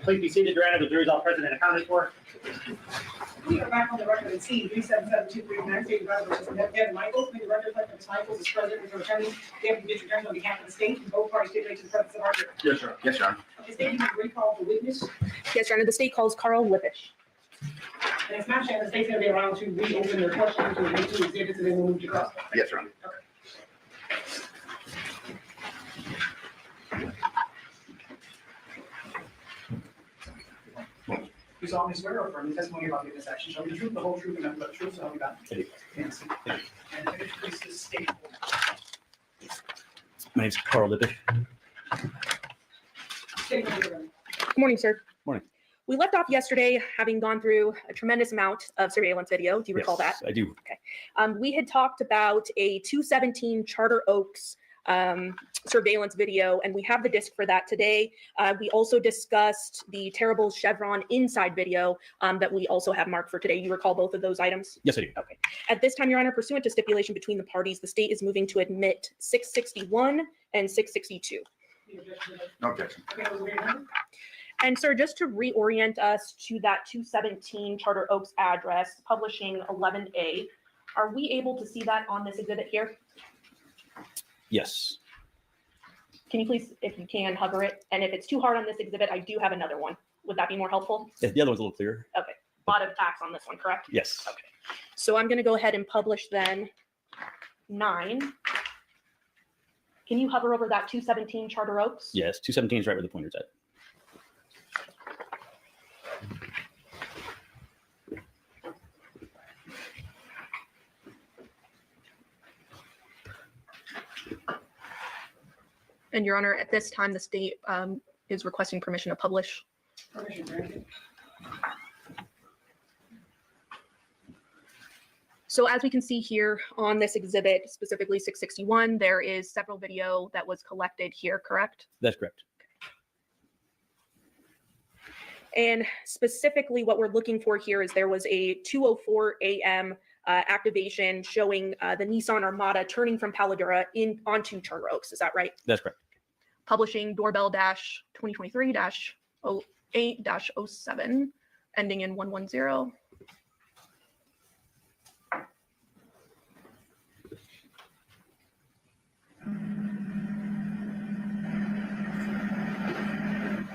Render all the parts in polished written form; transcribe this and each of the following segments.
Please be seated, Your Honor. The jury's all present and accounted for. We are back on the record at C 37723 State versus Devyn Michaels. Please record that Ms. Michaels is present for attorney, Deputy District Attorney on behalf of the state, and both parties stipulate to the presence of argument. Yes, sir. Yes, Your Honor. The state you can recall the witness. Yes, Your Honor. The state calls Carl Lippish. And it's not the state's going to be around to reopen their questions or make two exhibits, and then we'll move to cross. Yes, Your Honor. Okay. You solemnly swear or affirm the testimony about the witness action shall be the truth, the whole truth, and nothing but the truth, so help you God. Yes. And if it please the state. My name's Carl Lippish. State number. Good morning, sir. Morning. We left off yesterday having gone through a tremendous amount of surveillance video. Do you recall that? I do. We had talked about a 217 Charter Oaks surveillance video, and we have the disc for that today. We also discussed the terrible Chevron inside video that we also have marked for today. You recall both of those items? Yes, I do. Okay. At this time, Your Honor, pursuant to stipulation between the parties, the state is moving to admit 661 and 662. No objection. And sir, just to reorient us to that 217 Charter Oaks address, publishing 11A, are we able to see that on this exhibit here? Yes. Can you please, if you can, hover it? And if it's too hard on this exhibit, I do have another one. Would that be more helpful? Yeah, the other one's a little clearer. Okay. A lot of tax on this one, correct? Yes. Okay. So I'm going to go ahead and publish then 9. Can you hover over that 217 Charter Oaks? Yes. 217 is right where the pointer's at. And Your Honor, at this time, the state is requesting permission to publish. Permission granted. So as we can see here on this exhibit, specifically 661, there is several video that was collected here, correct? That's correct. And specifically what we're looking for here is there was a 2:04 a.m. Activation showing the Nissan Armada turning from Paladura onto Charter Oaks. Is that right? That's correct. Publishing doorbell dash 2023-08-07, ending in 110.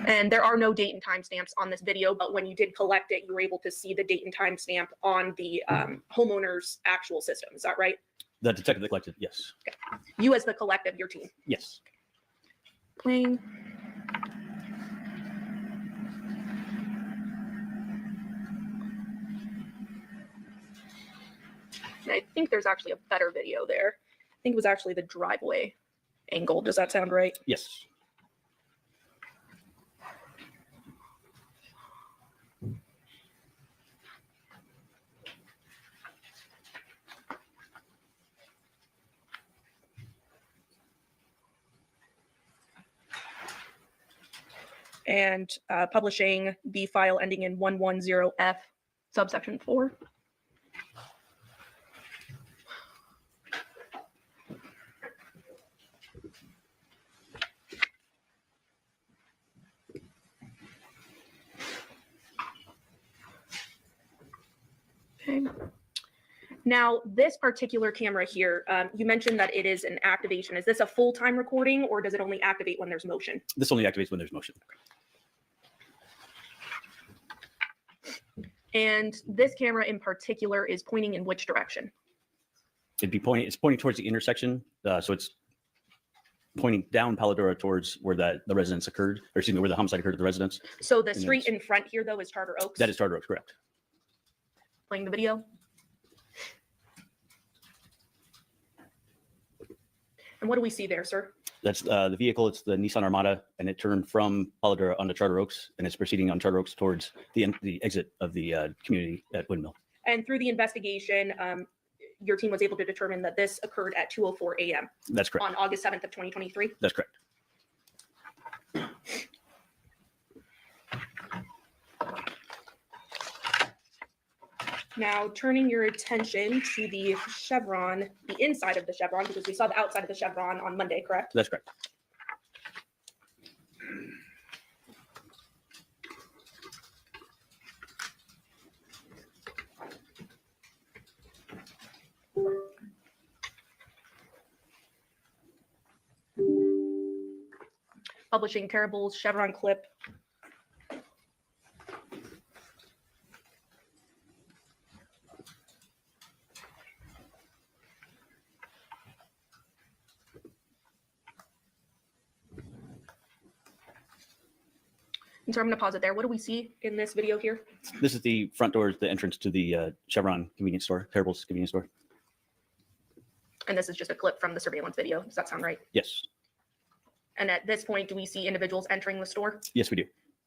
And there are no date and timestamps on this video, but when you did collect it, you were able to see the date and timestamp on the homeowner's actual system. Is that right? The detective that collected, yes. Okay. You as the collective, your team. Yes. Playing. And I think there's actually a better video there. I think it was actually the driveway angle. Does that sound right? Yes. And publishing the file ending in 110F, subsection 4. Okay. Now, this particular camera here, you mentioned that it is an activation. Is this a full-time recording, or does it only activate when there's motion? This only activates when there's motion. And this camera in particular is pointing in which direction? It's pointing towards the intersection. So it's pointing down Paladura towards where the residence occurred, or excuse me, where the homicide occurred at the residence. So the street in front here, though, is Charter Oaks? That is Charter Oaks, correct. Playing the video. And what do we see there, sir? That's the vehicle. It's the Nissan Armada, and it turned from Paladura onto Charter Oaks, and it's proceeding on Charter Oaks towards the exit of the community at Windmill. And through the investigation, your team was able to determine that this occurred at 2:04 a.m. That's correct. On August 7th of 2023? That's correct. Now, turning your attention to the chevron, the inside of the chevron, because we saw the outside of the chevron on Monday, correct? That's correct. publishing terrible Chevron clip. And so I'm going to pause it there. What do we see in this video here? This is the front door, the entrance to the Chevron convenience store, Terrible's convenience store. And this is just a clip from the surveillance video. Does that sound right? Yes. And at this point, do we see individuals entering the store? Yes, we do.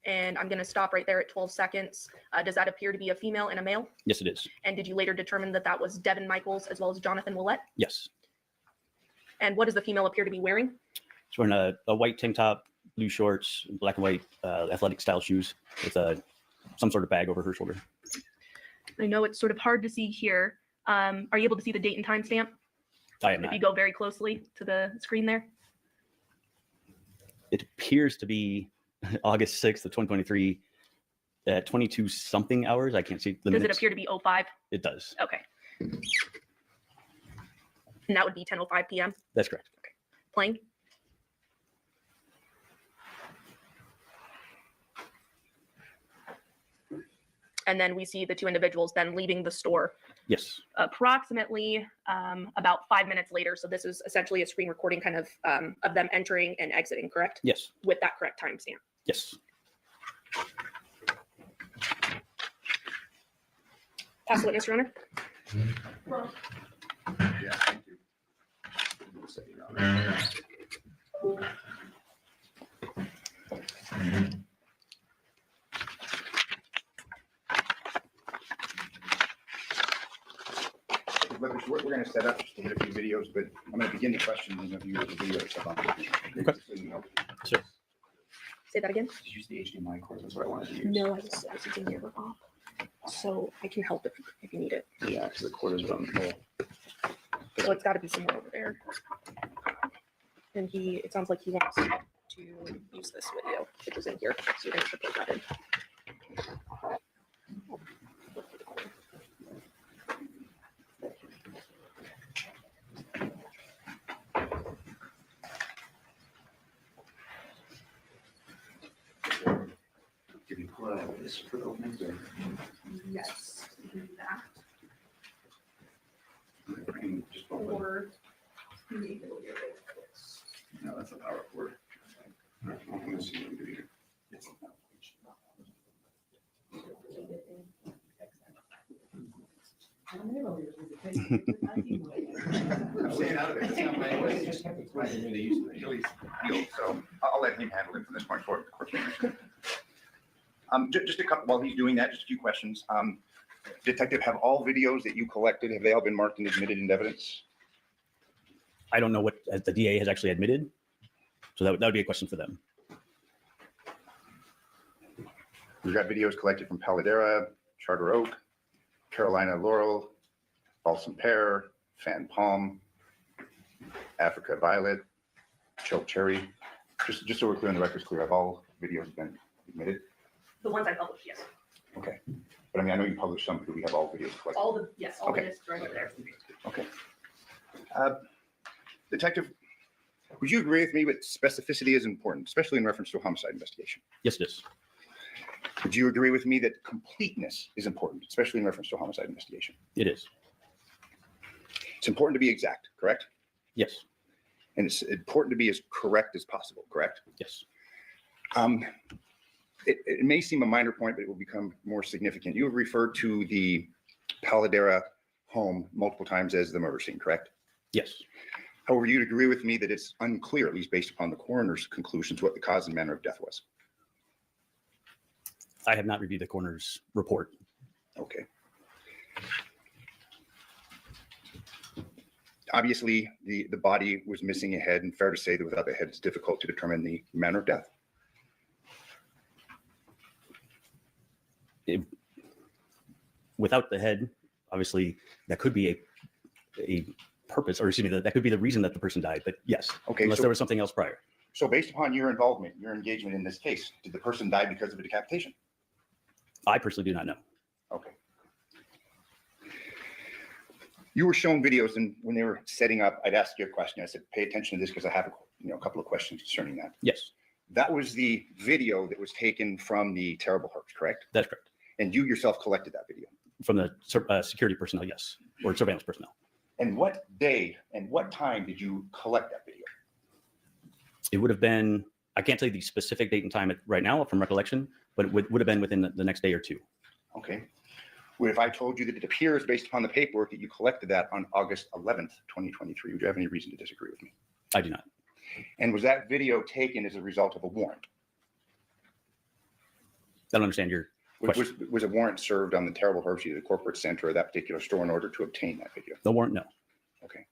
And I'm going to stop right there at 12 seconds. Does that appear to be a female and a male? Yes, it is. And did you later determine that that was Devyn Michaels as well as Jonathan Willett? Yes. And what does the female appear to be wearing? She's wearing a white tank top, blue shorts, black and white athletic style shoes with some sort of bag over her shoulder. I know it's sort of hard to see here. Are you able to see the date and time stamp? I am If not. you go very closely to the screen there. It appears to be August 6th of 2023 at 22 something hours. I can't see the Does minutes. it appear to be 05? It does. Okay. And that would be 10:05 p.m. That's correct. Playing. And then we see the two individuals then leaving the store Yes. approximately about 5 minutes later. So this is essentially a screen recording kind of them entering and exiting, correct? Yes. With that correct timestamp. Yes. Pass the witness, Your Honor. Yeah, thank you. Look, we're going to set up just to hit a few videos, but I'm going to begin the questions and review the video stuff on. Okay. So you know. Sure. Say that again. Just use the HDMI cord, that's what I wanted to use. No, I was using the ear off. So I can help if you need it. Yeah, because the cord is on the hole. So it's got to be somewhere over there. And it sounds like he wants to use this video, which is in here. So you're going to put that in. Give you this for the openings or? Yes. That. Just open. Or No, that's a power cord. I'm going to see what we do here. I'm staying out of it. It's not my way. It's just it's my way they use the Achilles heel, so I'll let him handle it from this point forward. Just a couple, while he's doing that, just a few questions. Detective, have all videos that you collected, have they all been marked and admitted into evidence? I don't know what the DA has actually admitted. So that would be a question for them. We've got videos collected from Paladera, Charter Oak, Carolina Laurel, Balsam Pear, Fan Palm, Africa Violet, Choke Cherry. Just so we're clear on the record's clear, have all videos been admitted? the ones I published, yes. Okay. But I mean, I know you published some, but do we have all videos collected? All the, yes, all the Okay. discs right over there. Okay. Detective, would you agree with me that specificity is important, especially in reference to a homicide investigation? Yes, it is. Would you agree with me that completeness is important, especially in reference to a homicide investigation? It is. It's important to be exact, correct? Yes. And it's important to be as correct as possible, correct? Yes. It may seem a minor point, but it will become more significant. You have referred to the Paladera home multiple times as the murder scene, correct? Yes. However, you'd agree with me that it's unclear, at least based upon the coroner's conclusions, what the cause and manner of death was. I have not reviewed the coroner's report. Okay. Obviously, the body was missing a head, and fair to say that without the head, it's difficult to determine the manner of death. Without the head, obviously, that could be a purpose, or excuse me, that could be the reason that the person died. But yes, Okay, unless so- there was something else prior. So based upon your involvement, your engagement in this case, did the person die because of a decapitation? I personally do not know. Okay. You were shown videos, and when they were setting up, I'd asked you a question. I said, pay attention to this because I have a couple of questions concerning that. Yes. That was the video that was taken from the terrible hoax, correct? That's correct. And you yourself collected that video. From the security personnel, yes, or surveillance personnel. And what day and what time did you collect that video? It would have been, I can't tell you the specific date and time right now from recollection, but it would have been within the next day or two. Okay. What if I told you that it appears based upon the paperwork that you collected that on August 11th, 2023? Would you have any reason to disagree with me? I do not. And was that video taken as a result of a warrant? I don't understand your Was a warrant served on the terrible hoax, either the corporate center or that particular store in order to obtain that video? the warrant. No. Okay.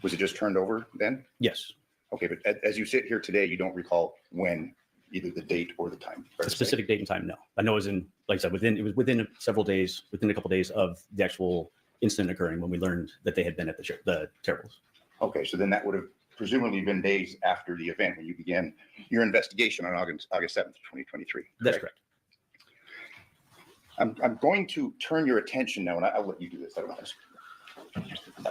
Was it just turned over then? Yes. Okay, but as you sit here today, you don't recall when, either the date or the time? A specific date and time, no. I know it was in, like I said, it was within several days, within a couple of days of the actual incident occurring when we learned that they had been at the terribles. Okay, so then that would have presumably been days after the event when you began your investigation on August 7th, 2023. That's correct. I'm going to turn your attention now, and I'll let you do this. I don't know.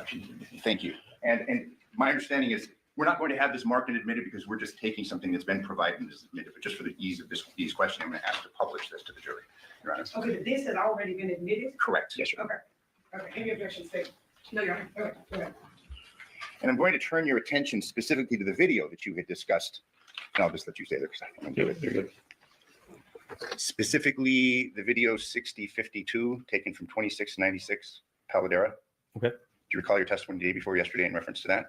Thank you. And my understanding is we're not going to have this marked and admitted because we're just taking something that's been provided and is admitted, but just for the ease of these questions, I'm going to ask to publish this to the jury, Your Honor. Okay, but this has already been admitted? Correct. Yes, Your Okay. Okay, any objections, state? No, Your Honor. Okay, go ahead. And I'm going to turn your attention specifically to the video that you had discussed. And I'll just let you stay there because I don't do it. You're good. Specifically, the video 6052 taken from 2696 Paladera. Okay. Do you recall your testimony the day before yesterday in reference to that?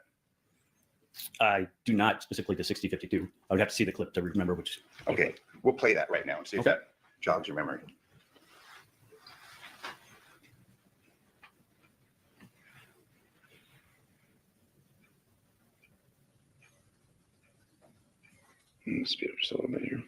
I do not specifically to 6052. I would have to see the clip to remember which. Okay, we'll play that right now and see if Okay. that jogs your memory. Speed up just a little bit here.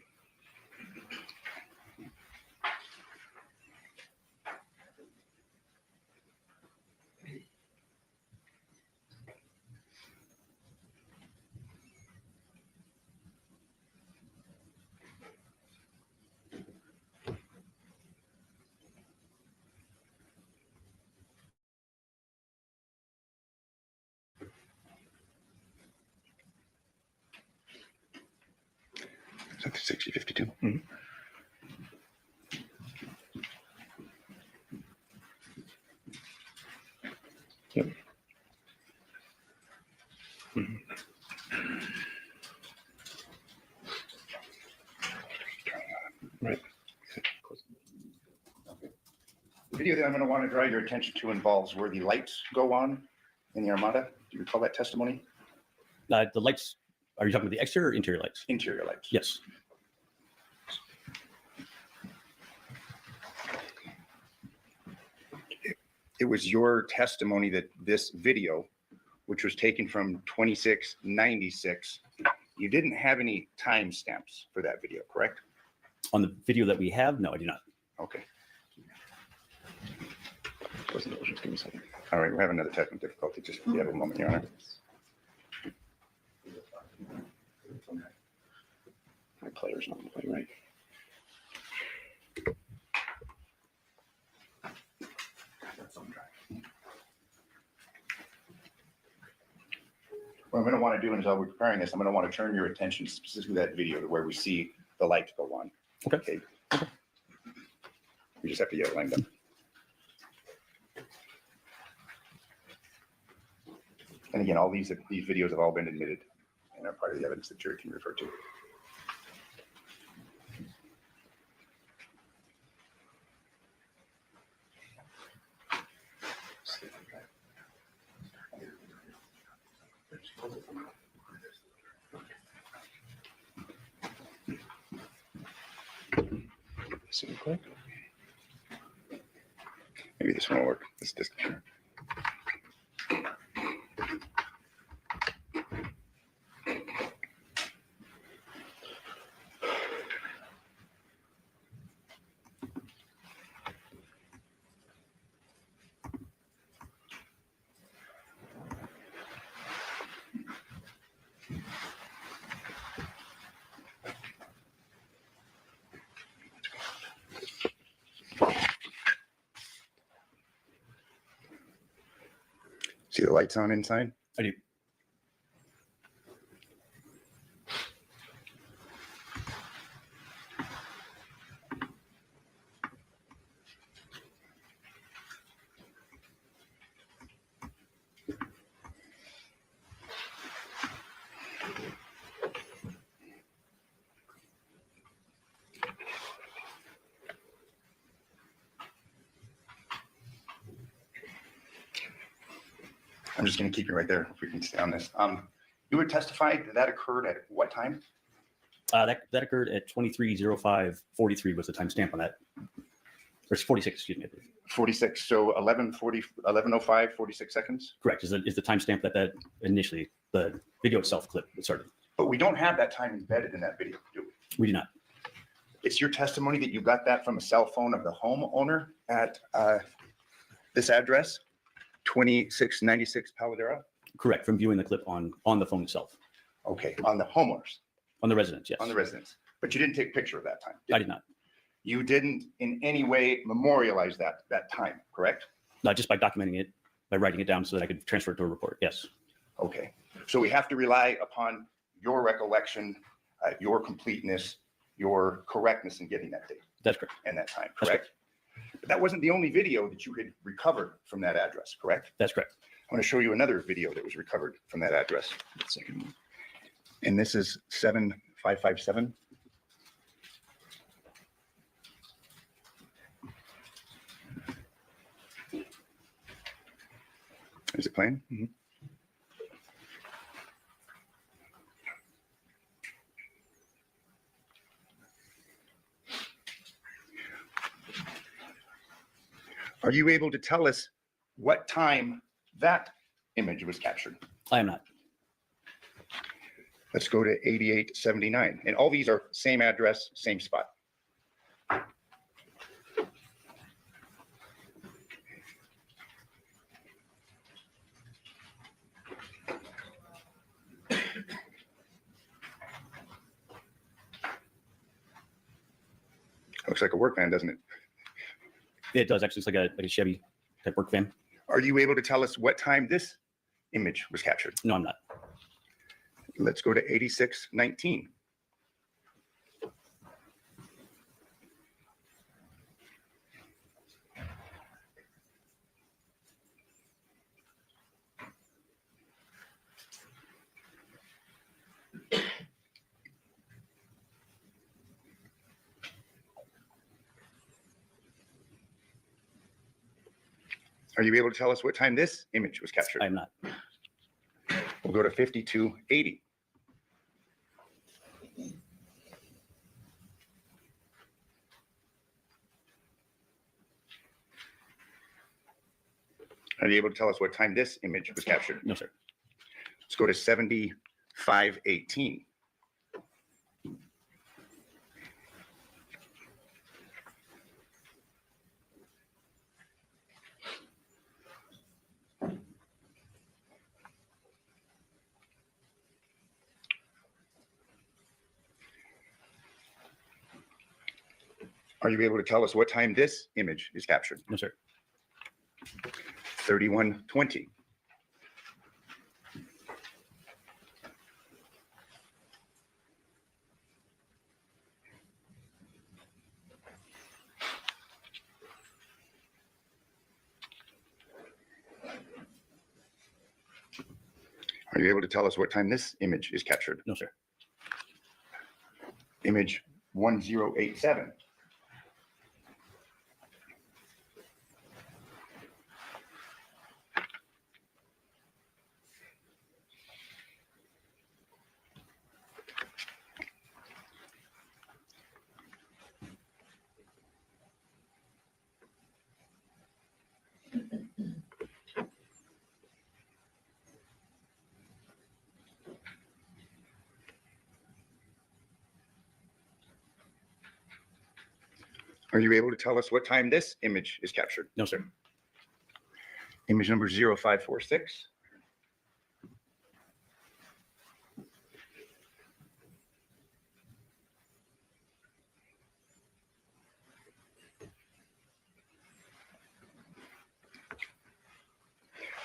Is that the 6052? Mm-hmm. Yep. Mm-hmm. Right. The video that I'm going to want to draw your attention to involves where the lights go on in the Armada. Do you recall that testimony? The lights, are you talking about the exterior or interior lights? Interior lights. Yes. It was your testimony that this video, which was taken from 2696, you didn't have any timestamps for that video, correct? On the video that we have, no, I do not. Okay. Just give me a second. All right, we're having another technical difficulty. Just you have a moment, Your Honor. My player's not playing right. What I'm going to want to do is, while we're preparing this, I'm going to want to turn your attention specifically to that video where we see the lights go on. Okay. We just have to get it lined up. And again, all these videos have all been admitted and are part of the evidence that jury can refer to. Maybe this one will work. This See the lights on inside? I do. I'm just going to keep you right there if we can stay on this. You would testify that occurred at what time? That occurred at 23:05:43 was the timestamp on that. Or it's 46, excuse me. 46. So 11:05, 46 seconds. Correct. Is the timestamp that initially the video itself clip started. But we don't have that time embedded in that video, do we? We do not. It's your testimony that you got that from a cell phone of the homeowner at this address, 2696 Paladera? Correct. From viewing the clip on the phone itself. Okay, on the homeowners, On the residence, yes. on the residence. But you didn't take a picture of that time? I did not. You didn't in any way memorialize that time, correct? Not just by documenting it, by writing it down so that I could transfer it to a report. Yes. Okay, so we have to rely upon your recollection, your completeness, your correctness in getting that date That's correct. and that time, That's correct? But that wasn't the only video that you had recovered from that address, correct? That's correct. I want to show you another video that was recovered from that address. Second one. And this is 7557. Is it playing? Mhm. Are you able to tell us what time that image was captured? I am not. Let's go to 8879. And all these are same address, same spot. Looks like a work van, doesn't it? It does actually. It's like a Chevy type work van. Are you able to tell us what time this image was captured? No, I'm not. Let's go to 8619. Are you able to tell us what time this image was captured? I am not. We'll go to 5280. Are you able to tell us what time this image was captured? No, sir. Let's go to 7518. Are you able to tell us what time this image is captured? No, sir. 3120. Are you able to tell us what time this image is captured? No, sir. Image 1087. Are you able to tell us what time this image is captured? No, sir. Image number 0546.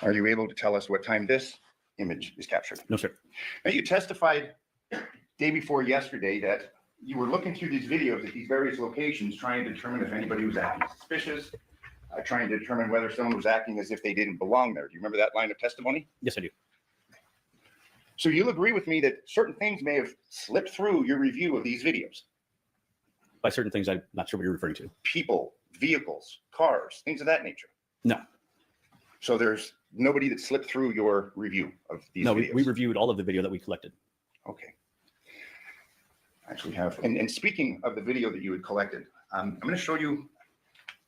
Are you able to tell us what time this image is captured? No, sir. Now, you testified day before yesterday that you were looking through these videos at these various locations, trying to determine if anybody was acting suspicious, trying to determine whether someone was acting as if they didn't belong there. Do you remember that line of testimony? Yes, I do. So you'll agree with me that certain things may have slipped through your review of these videos. By certain things, I'm not sure what you're referring to. People, vehicles, cars, things of that nature. No. So there's nobody that slipped through your review of these No, videos? we reviewed all of the video that we collected. Okay. Actually have, and speaking of the video that you had collected, I'm going to show you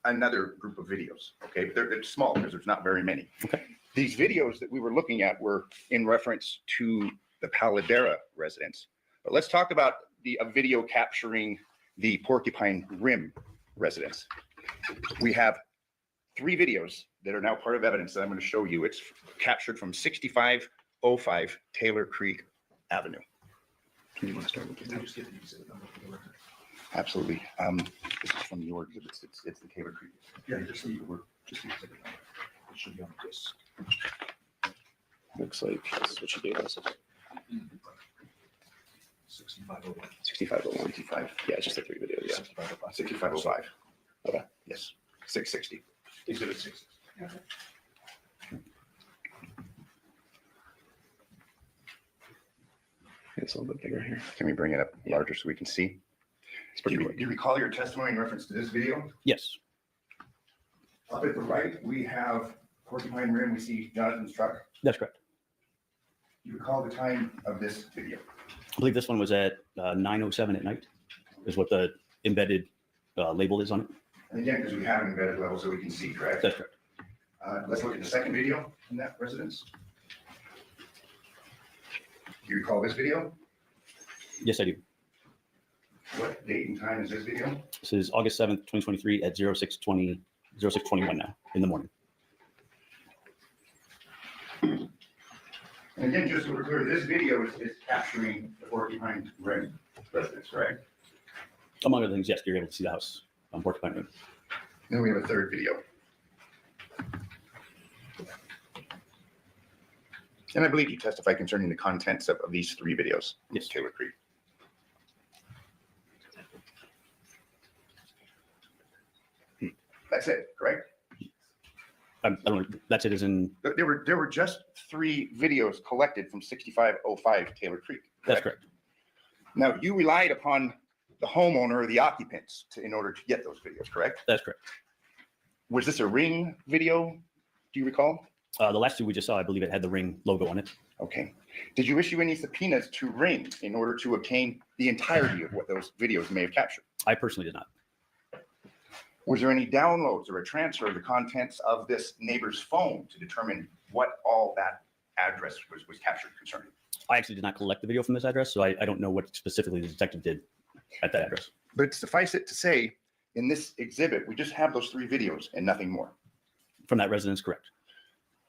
another group of videos, okay? But they're small because there's not very many. Okay. These videos that we were looking at were in reference to the Paladera residence. But let's talk about a video capturing the Porcupine Rim residence. We have 3 videos that are now part of evidence that I'm going to show you. It's captured from 6505 Taylor Creek Avenue. Do you want to start with this? Absolutely. This is from your exhibits. It's the Taylor Creek. Yeah, just the word, just the exhibit number. It should be on the disc. Looks like that's what you gave us. 6501. 6501. 65. Yeah, it's just the 3 videos. Yeah. 6505. 6505. Okay. Yes. 660. Exhibit 6. It's a little bit bigger here. Can we bring it up larger so we can see? It's Do pretty you, quick. do you recall your testimony in reference to this video? Yes. Up at the right, we have Porcupine Rim. We see Jonathan's truck. That's correct. Do you recall the time of this video? I believe this one was at 9:07 at night, is what the embedded label is on it. And again, because we have an embedded level so we can see, correct? That's correct. Let's look at the second video in that residence. Do you recall this video? Yes, I do. What date and time is this video? This is August 7th, 2023 at 06:21 now in the morning. And again, just so we're clear, this video is capturing the Porcupine Rim residence, correct? Among other things, yes, you're able to see the house on Porcupine Rim. Then we have a third video. And I believe you testified concerning the contents of these 3 videos. Yes. Taylor Creek. That's it, correct? I don't know. That's it. As in, There were just 3 videos collected from 6505 Taylor Creek. that's correct. Now, you relied upon the homeowner or the occupants in order to get those videos, correct? That's correct. Was this a Ring video? Do you recall? The last 2 we just saw, I believe it had the Ring logo on it. Okay. Did you issue any subpoenas to Ring in order to obtain the entirety of what those videos may have captured? I personally did not. Was there any downloads or a transfer of the contents of this neighbor's phone to determine what all that address was captured concerning? I actually did not collect the video from this address, so I don't know what specifically the detective did at that address. But suffice it to say, in this exhibit, we just have those 3 videos and nothing more. From that residence, correct.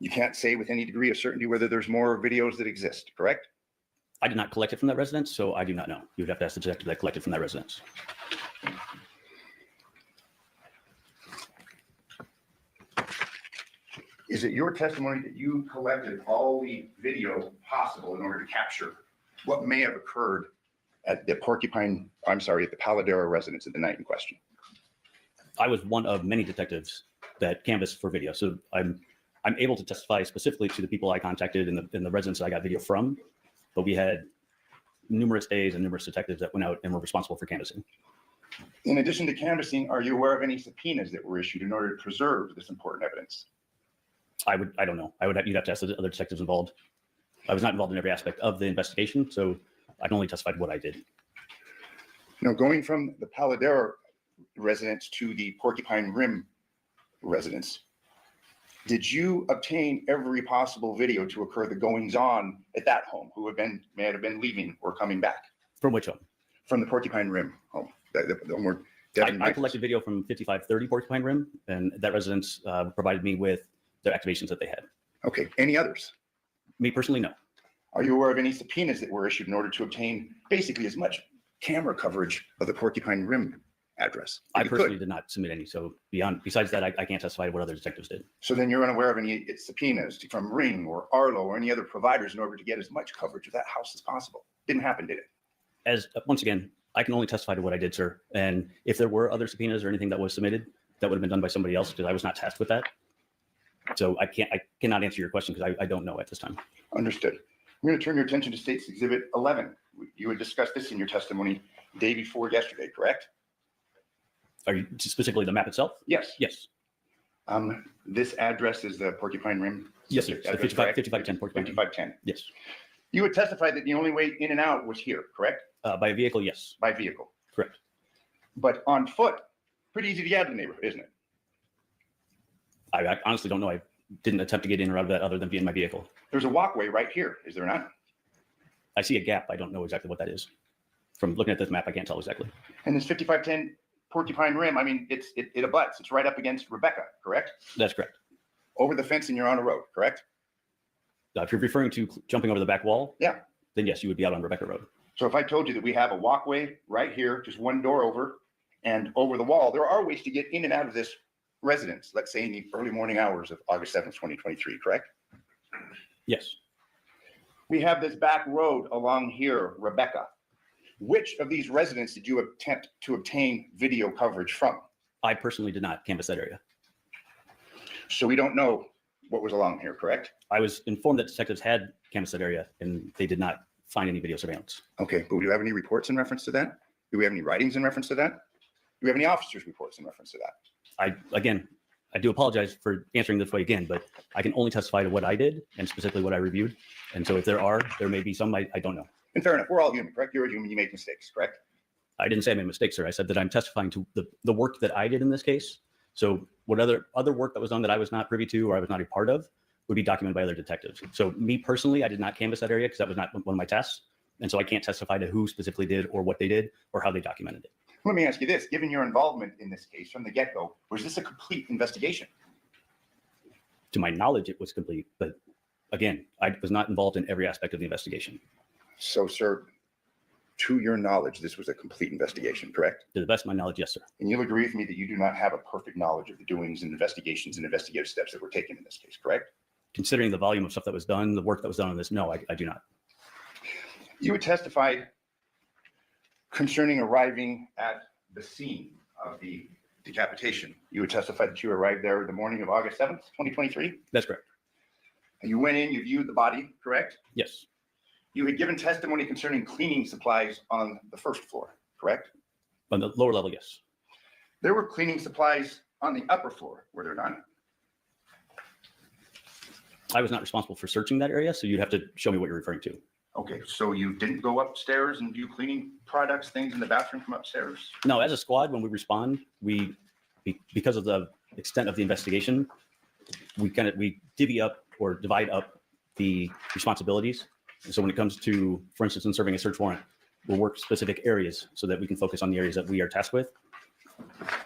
You can't say with any degree of certainty whether there's more videos that exist, correct? I did not collect it from that residence, so I do not know. You would have to ask the detective that collected from that residence. Is it your testimony that you collected all the video possible in order to capture what may have occurred at the at the Paladera residence at the night in question? I was one of many detectives that canvassed for video, so I'm able to testify specifically to the people I contacted in the residence that I got video from, but we had numerous days and numerous detectives that went out and were responsible for canvassing. In addition to canvassing, are you aware of any subpoenas that were issued in order to preserve this important evidence? I don't know. You'd have to ask the other detectives involved. I was not involved in every aspect of the investigation, so I can only testify to what I did. Now, going from the Paladera residence to the Porcupine Rim residence, did you obtain every possible video to occur the goings on at that home who may have been leaving or coming back From which home? from the Porcupine Rim home? The home where I Devyn Michaels- collected video from 5530 Porcupine Rim, and that residence provided me with the activations that they had. Okay, any others? Me personally, no. Are you aware of any subpoenas that were issued in order to obtain basically as much camera coverage of the Porcupine Rim address? I If you could. personally did not submit any. So besides that, I can't testify to what other detectives did. So then you're unaware of any subpoenas from Ring or Arlo or any other providers in order to get as much coverage of that house as possible? Didn't happen, did it? Once again, I can only testify to what I did, sir. And if there were other subpoenas or anything that was submitted, that would have been done by somebody else because I was not tasked with that. So I cannot answer your question because I don't know at this time. Understood. I'm going to turn your attention to State's Exhibit 11. You had discussed this in your testimony day before yesterday, correct? Are you specifically the map itself? Yes. Yes. This address is the Porcupine Rim? Yes, sir. So Address, 55, correct? 5510 Porcupine. 5510. Yes. You would testify that the only way in and out was here, correct? By vehicle, yes. By vehicle. Correct. But on foot, pretty easy to get out of the neighborhood, isn't it? I honestly don't know. I didn't attempt to get in or out of that other than being in my vehicle. There's a walkway right here, is there not? I see a gap. I don't know exactly what that is. From looking at this map, I can't tell exactly. And this 5510 Porcupine Rim, I mean, it abuts. It's right up against Rebecca, correct? That's correct. Over the fence and you're on a road, correct? If you're referring to jumping over the back wall, Yeah. then yes, you would be out on Rebecca Road. So if I told you that we have a walkway right here, just one door over, and over the wall, there are ways to get in and out of this residence, let's say in the early morning hours of August 7th, 2023, correct? Yes. We have this back road along here, Rebecca. Which of these residents did you attempt to obtain video coverage from? I personally did not canvass that area. So we don't know what was along here, correct? I was informed that detectives had canvassed that area and they did not find any video surveillance. Okay, but do you have any reports in reference to that? Do we have any writings in reference to that? Do we have any officers' reports in reference to that? I do apologize for answering this way again, but I can only testify to what I did and specifically what I reviewed. And so if there may be some, I don't know. And fair enough, we're all human, correct? You're a human, you make mistakes, correct? I didn't say I made mistakes, sir. I said that I'm testifying to the work that I did in this case. So what other work that was done that I was not privy to or I was not a part of would be documented by other detectives. So me personally, I did not canvass that area because that was not one of my tasks. And so I can't testify to who specifically did or what they did or how they documented it. Let me ask you this, given your involvement in this case from the get-go, was this a complete investigation? To my knowledge, it was complete. But again, I was not involved in every aspect of the investigation. So, sir, to your knowledge, this was a complete investigation, correct? To the best of my knowledge, yes, sir. And you'll agree with me that you do not have a perfect knowledge of the doings and investigations and investigative steps that were taken in this case, correct? Considering the volume of stuff that was done, the work that was done on this, no, I do not. You had testified concerning arriving at the scene of the decapitation. You had testified that you arrived there the morning of August 7th, 2023. That's correct. And you went in, you viewed the body, correct? Yes. You had given testimony concerning cleaning supplies on the first floor, correct? On the lower level, yes. There were cleaning supplies on the upper floor, were there not? I was not responsible for searching that area, so you'd have to show me what you're referring to. Okay, so you didn't go upstairs and view cleaning products, things in the bathroom from upstairs? No, as a squad, when we respond, because of the extent of the investigation, we divvy up or divide up the responsibilities. And so when it comes to, for instance, in serving a search warrant, we'll work specific areas so that we can focus on the areas that we are tasked with.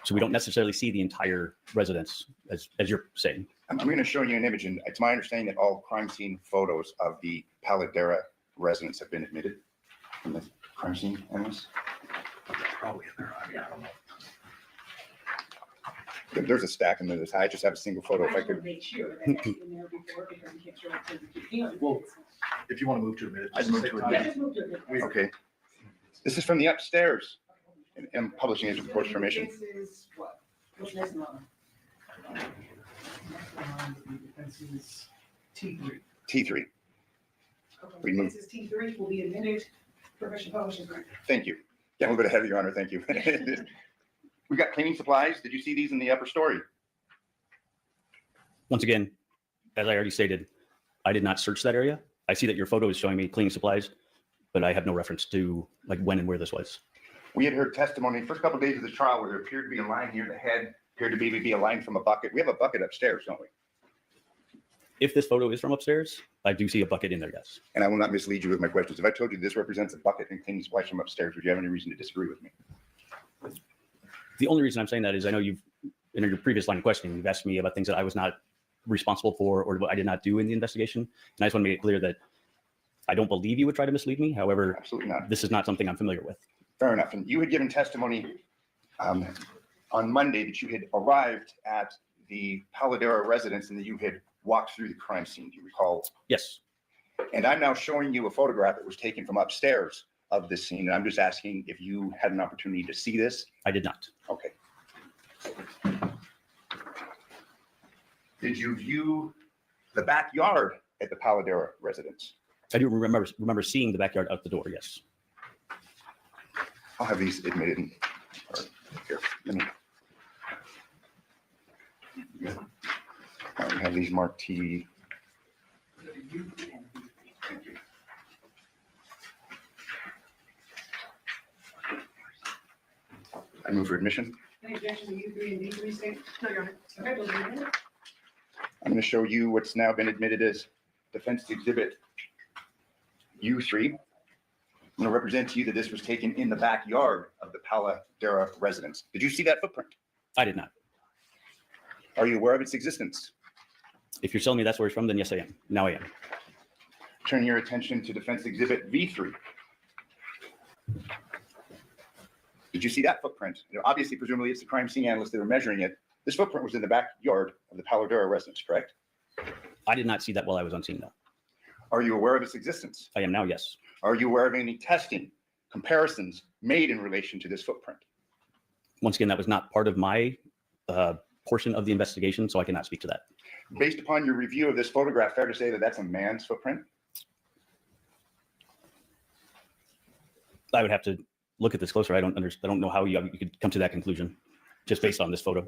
So we don't necessarily see the entire residence, as you're saying. I'm going to show you an image, and it's my understanding that all crime scene photos of the Paladera residents have been admitted from the crime scene, Analyst? Probably in there. I don't know. There's a stack in there. I just have a single photo. If I just wanna could, make sure that that's in there before, because we can't show it to the camera. Well, If you want to move to a minute. I'd move to a Yeah, minute. just move to it. okay. This is from the upstairs, and I'm publishing it, of course, permission. This is what? What's next one? This is T3. T3. We move. This is T3, will be admitted, professional publishing grant. Thank you. Yeah, a little bit ahead of you, Honor. Thank you. We got cleaning supplies. Did you see these in the upper story? Once again, as I already stated, I did not search that area. I see that your photo is showing me cleaning supplies, but I have no reference to like when and where this was. We had heard testimony first couple of days of the trial where there appeared to be a line near the head, appeared to be a line from a bucket. We have a bucket upstairs, don't we? If this photo is from upstairs, I do see a bucket in there, yes. And I will not mislead you with my questions. If I told you this represents a bucket and cleaning supplies from upstairs, would you have any reason to disagree with me? The only reason I'm saying that is I know you've, in your previous line of questioning, you've asked me about things that I was not responsible for or what I did not do in the investigation. And I just want to make it clear that I don't believe you would try to mislead me. However, Absolutely not. this is not something I'm familiar with. Fair enough. And you had given testimony on Monday that you had arrived at the Paladera residence and that you had walked through the crime scene. Do you recall? Yes. And I'm now showing you a photograph that was taken from upstairs of this scene. And I'm just asking if you had an opportunity to see this. I did not. Okay. Did you view the backyard at the Paladera residence? I do remember seeing the backyard out the door, yes. I'll have these admitted. Here, let me. have these marked T. I move for admission. Any objection to U3 and D3 state? No, Your Honor. Okay, those are admitted. I'm going to show you what's now been admitted as defense exhibit U3. I'm going to represent to you that this was taken in the backyard of the Paladera residence. Did you see that footprint? I did not. Are you aware of its existence? If you're telling me that's where it's from, then yes, I am. Now I am. Turn your attention to defense exhibit V3. Did you see that footprint? You know, obviously, presumably, it's the crime scene analysts that are measuring it. This footprint was in the backyard of the Paladera residence, correct? I did not see that while I was on scene, though. Are you aware of its existence? I am now, yes. Are you aware of any testing, comparisons made in relation to this footprint? Once again, that was not part of my portion of the investigation, so I cannot speak to that. Based upon your review of this photograph, fair to say that that's a man's footprint? I would have to look at this closer. I don't know how you could come to that conclusion just based on this photo.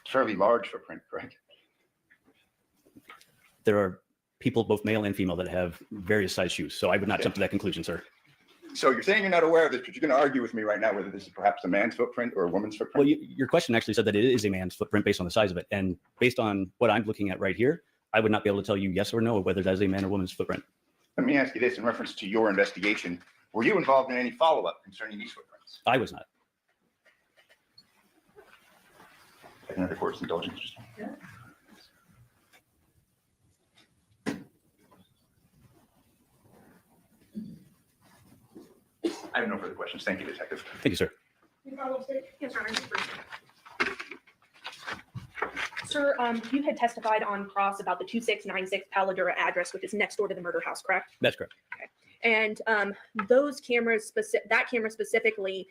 Fairly large footprint, correct? There are people, both male and female, that have various size shoes, so I would not jump to that conclusion, sir. So you're saying you're not aware of this, but you're going to argue with me right now whether this is perhaps a man's footprint or a woman's footprint? Well, your question actually said that it is a man's footprint based on the size of it, and based on what I'm looking at right here, I would not be able to tell you yes or no whether that is a man or woman's footprint. Let me ask you this in reference to your investigation. Were you involved in any follow-up concerning these footprints? I was not. Another court's indulgence. I have no further questions. Thank you, Detective. Thank you, sir. Any follow-up state? Yes, Your Honor. Sir, you had testified on cross about the 2696 Paladera address, which is next door to the murder house, correct? That's correct. And those cameras, that camera specifically,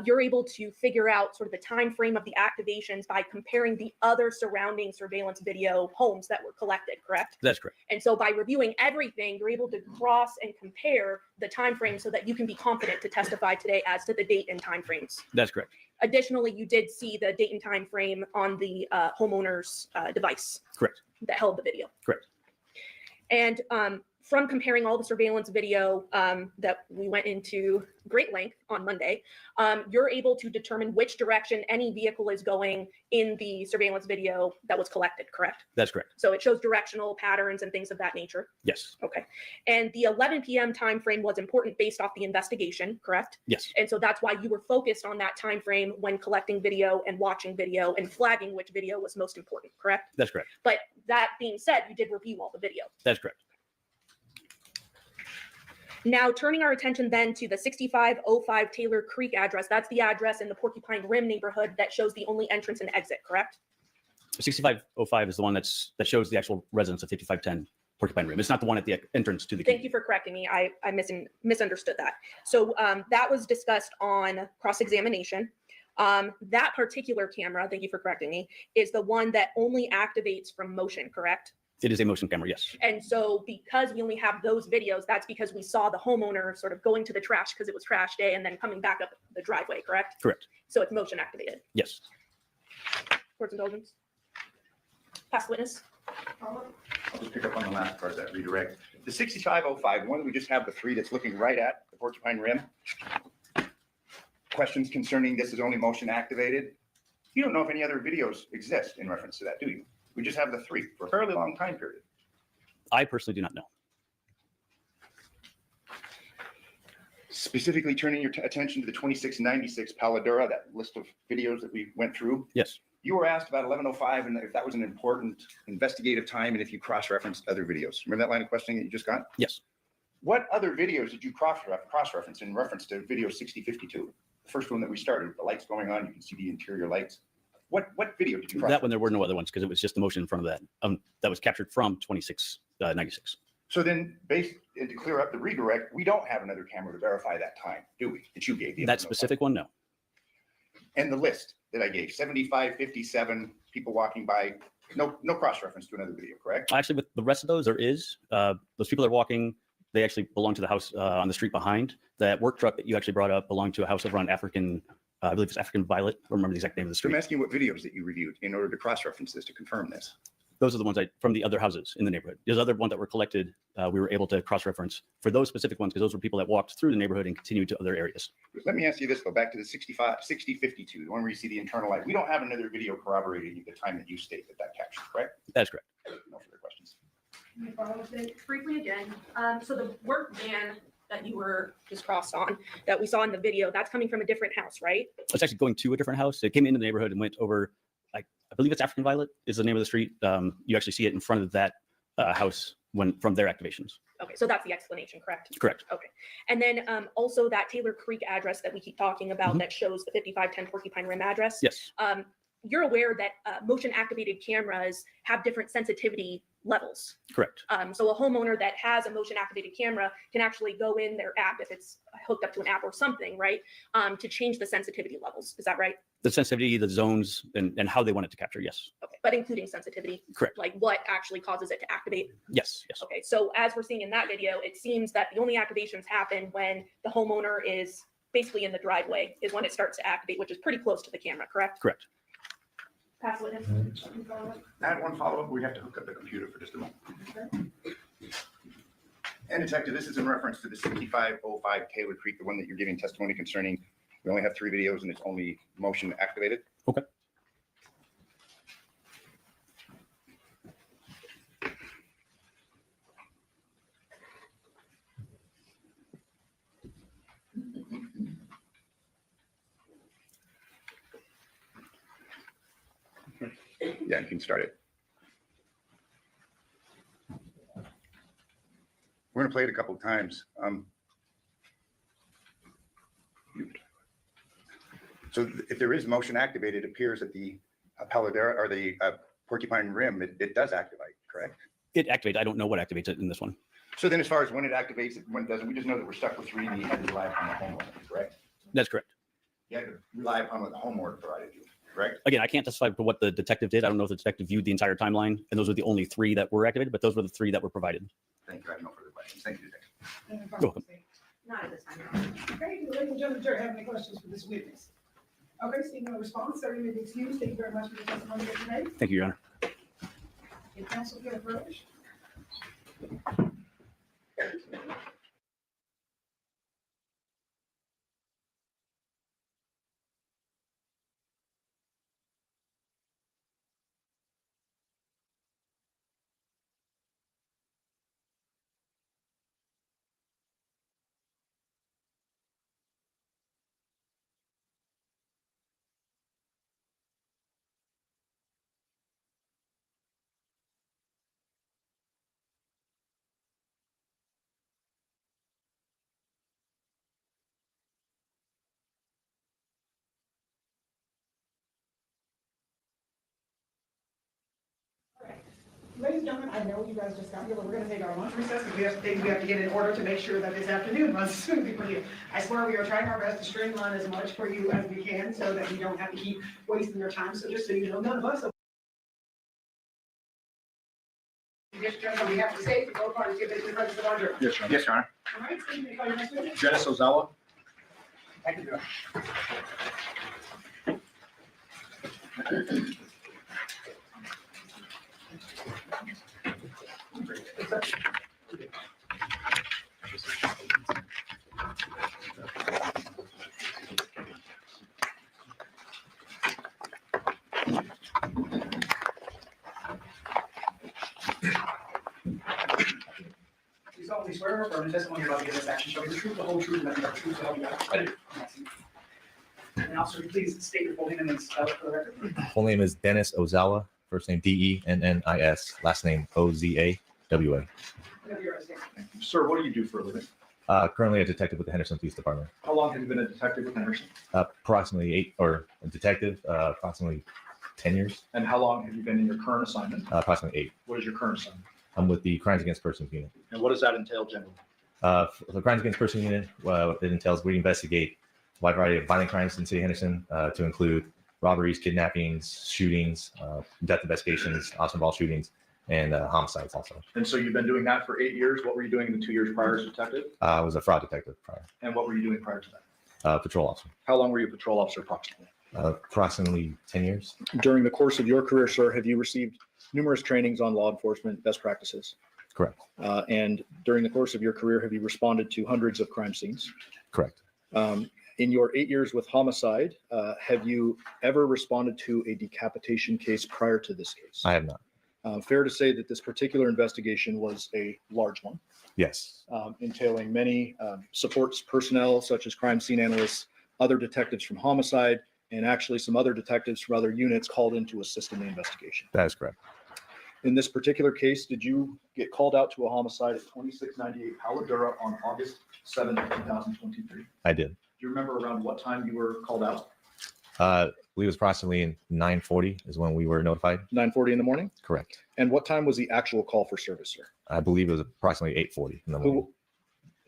you're able to figure out sort of the time frame of the activations by comparing the other surrounding surveillance video homes that were collected, correct? That's correct. And so by reviewing everything, you're able to cross and compare the time frame so that you can be confident to testify today as to the date and time frames. That's correct. Additionally, you did see the date and time frame on the homeowner's device. Correct. That held the video. Correct. And from comparing all the surveillance video that we went into great length on Monday, you're able to determine which direction any vehicle is going in the surveillance video that was collected, correct? That's correct. So it shows directional patterns and things of that nature. Yes. Okay. And the 11 p.m. time frame was important based off the investigation, correct? Yes. And so that's why you were focused on that time frame when collecting video and watching video and flagging which video was most important, correct? That's correct. But that being said, you did review all the video. That's correct. Now, turning our attention then to the 6505 Taylor Creek address, that's the address in the Porcupine Rim neighborhood that shows the only entrance and exit, correct? 6505 is the one that shows the actual residence of 5510 Porcupine Rim. It's not the one at the entrance to the Thank you for correcting me. I misunderstood that. So that was discussed on cross-examination. That particular camera, thank you for correcting me, is the one that only activates from motion, correct? It is a motion camera, yes. And so because we only have those videos, that's because we saw the homeowner sort of going to the trash because it was trash day and then coming back up the driveway, correct? Correct. So it's motion activated. Yes. Court's indulgence. Past witness. I'll just pick up on the last part of that redirect. The 6505, one, we just have the three that's looking right at the Porcupine Rim. Questions concerning this is only motion activated. You don't know if any other videos exist in reference to that, do you? We just have the three for a fairly long time period. I personally do not know. Specifically turning your attention to the 2696 Paladera, that list of videos that we went through. Yes. You were asked about 1105 and if that was an important investigative time and if you cross-referenced other videos. Remember that line of questioning that you just got? Yes. What other videos did you cross-reference in reference to video 6052? The first one that we started, the lights going on, you can see the interior lights. What video did you cross? That one, there were no other ones because it was just the motion in front of that. That was captured from 2696. So then, and to clear up the redirect, we don't have another camera to verify that time, do we? That you gave the That specific one, no. And the list that I gave, 75, 57 people walking by, no cross-reference to another video, correct? Actually, with the rest of those, there is. Those people that are walking, they actually belong to the house on the street behind. That work truck that you actually brought up belonged to a house over on African, I believe it's African Violet. I don't remember the exact name of the So I'm street. asking what videos that you reviewed in order to cross-reference this to confirm this. Those are the ones from the other houses in the neighborhood. There's other ones that were collected. We were able to cross-reference for those specific ones because those were people that walked through the neighborhood and continued to other areas. Let me ask you this, though, back to the 6052, the one where you see the internal light. We don't have another video corroborating the time that you state that captured, correct? That's correct. No further questions. Any follow-up, Dave? Briefly again, so the work van that you were just crossed on, that we saw in the video, that's coming from a different house, right? It's actually going to a different house. It came into the neighborhood and went over, I believe it's African Violet is the name of the street. You actually see it in front of that house from their activations. Okay, so that's the explanation, correct? Correct. Okay. And then also that Taylor Creek address that we keep talking about that shows the 5510 Porcupine Rim address. Yes. You're aware that motion activated cameras have different sensitivity levels. Correct. So a homeowner that has a motion activated camera can actually go in their app if it's hooked up to an app or something, right? To change the sensitivity levels. Is that right? The sensitivity, the zones, and how they want it to capture. Yes. Okay, but including sensitivity. Correct. Like what actually causes it to activate. Yes. Yes. Okay, so as we're seeing in that video, it seems that the only activations happen when the homeowner is basically in the driveway is when it starts to activate, which is pretty close to the camera, correct? Correct. Pass witness. I had one follow-up. We have to hook up the computer for just a moment. And Detective, this is in reference to the 6505 Taylor Creek, the one that you're giving testimony concerning. We only have 3 videos and it's only motion activated. Okay. Yeah, you can start it. We're going to play it a couple of times. So if there is motion activated, it appears that the Paladera or the Porcupine Rim, it does activate, correct? It activates. I don't know what activates it in this one. So then as far as when it activates, when it doesn't, we just know that we're stuck with 3 and you had to rely upon the homeowner, correct? That's correct. You had to rely upon what the homeowner provided you, correct? Again, I can't testify to what the detective did. I don't know if the detective viewed the entire timeline, and those were the only 3 that were activated, but those were the 3 that were provided. Thank you. I have no further questions. Thank you, Detective. Any follow-up, welcome. Dave? Not at this time. Okay, do ladies and gentlemen, do you have any questions for this witness? Okay, seeing no response, sir, you may be excused. Thank you very much for your testimony here today. Thank you, Your Honor. If counsel can approach. Ladies and gentlemen, I know you guys just got here, but we're gonna take our lunch recess because we have things we have to get in order to make sure that this afternoon runs smoothly for you. I swear we are trying our best to streamline as much for you as we can so that you don't have to keep wasting your time. So just so you know, none of us. Just on behalf of the state, both parties give it to the presence of our jury. Yes, Your Honor. Yes, Your Honor. All right, so you may call your next witness. Janice Ozawa. Thank you. You solemnly swear or affirm the testimony you're about to give this action shall be the truth, the whole truth, and nothing but the truth, so help you God. I do. And also, please state your full name and then spell it for the record. Full name is Dennis Ozawa. First name Dennis. Last name Ozawa. Whenever you're ready. Sir, what do you do for a living? Currently a detective with the Henderson Police Department. How long have you been a detective with Henderson? Approximately 8, or a detective, approximately 10 years. And how long have you been in your current assignment? Approximately 8. What is your current assignment? I'm with the Crimes Against Persons Unit. And what does that entail generally? The Crimes Against Persons Unit, it entails we investigate a wide variety of violent crimes in the city of Henderson, to include robberies, kidnappings, shootings, death investigations, Austin shootings, and homicides also. And so you've been doing that for 8 years. What were you doing in the 2 years prior as detective? I was a fraud detective prior, And what were you doing prior to that? patrol officer. How long were you a patrol officer approximately? Approximately 10 years. During the course of your career, sir, have you received numerous trainings on law enforcement best practices? Correct. And during the course of your career, have you responded to hundreds of crime scenes? Correct. In your 8 years with homicide, have you ever responded to a decapitation case prior to this case? I have not. Fair to say that this particular investigation was a large one, Yes. entailing many supports personnel such as crime scene analysts, other detectives from homicide, and actually some other detectives from other units called in to assist in the investigation. That is correct. In this particular case, did you get called out to a homicide at 2698 Paladura on August 7th, 2023? I did. Do you remember around what time you were called out? I believe it was approximately 9:40 is when we were notified. 9:40 in the morning? Correct. And what time was the actual call for service, sir? I believe it was approximately 8:40 in the morning.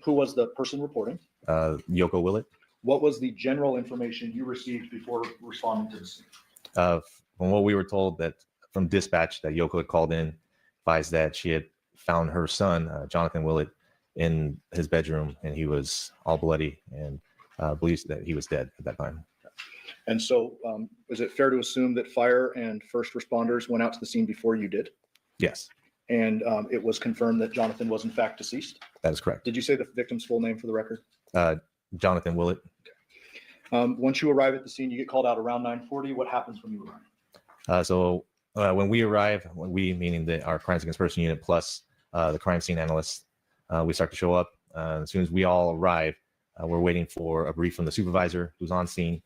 Who was the person reporting? Yoko Willett. What was the general information you received before responding to the scene? From what we were told that from dispatch that Yoko had called in, advised that she had found her son, Jonathan Willett, in his bedroom, and he was all bloody and believes that he was dead at that time. And so is it fair to assume that fire and first responders went out to the scene before you did? Yes, And it was confirmed that Jonathan was in fact deceased? that is correct. Did you say the victim's full name for the record? Jonathan Willett. Once you arrive at the scene, you get called out around 9:40. What happens when you arrive? When we arrive, we meaning our crimes against person unit plus the crime scene analysts, we start to show up. As soon as we all arrive, we're waiting for a brief from the supervisor who's on scene.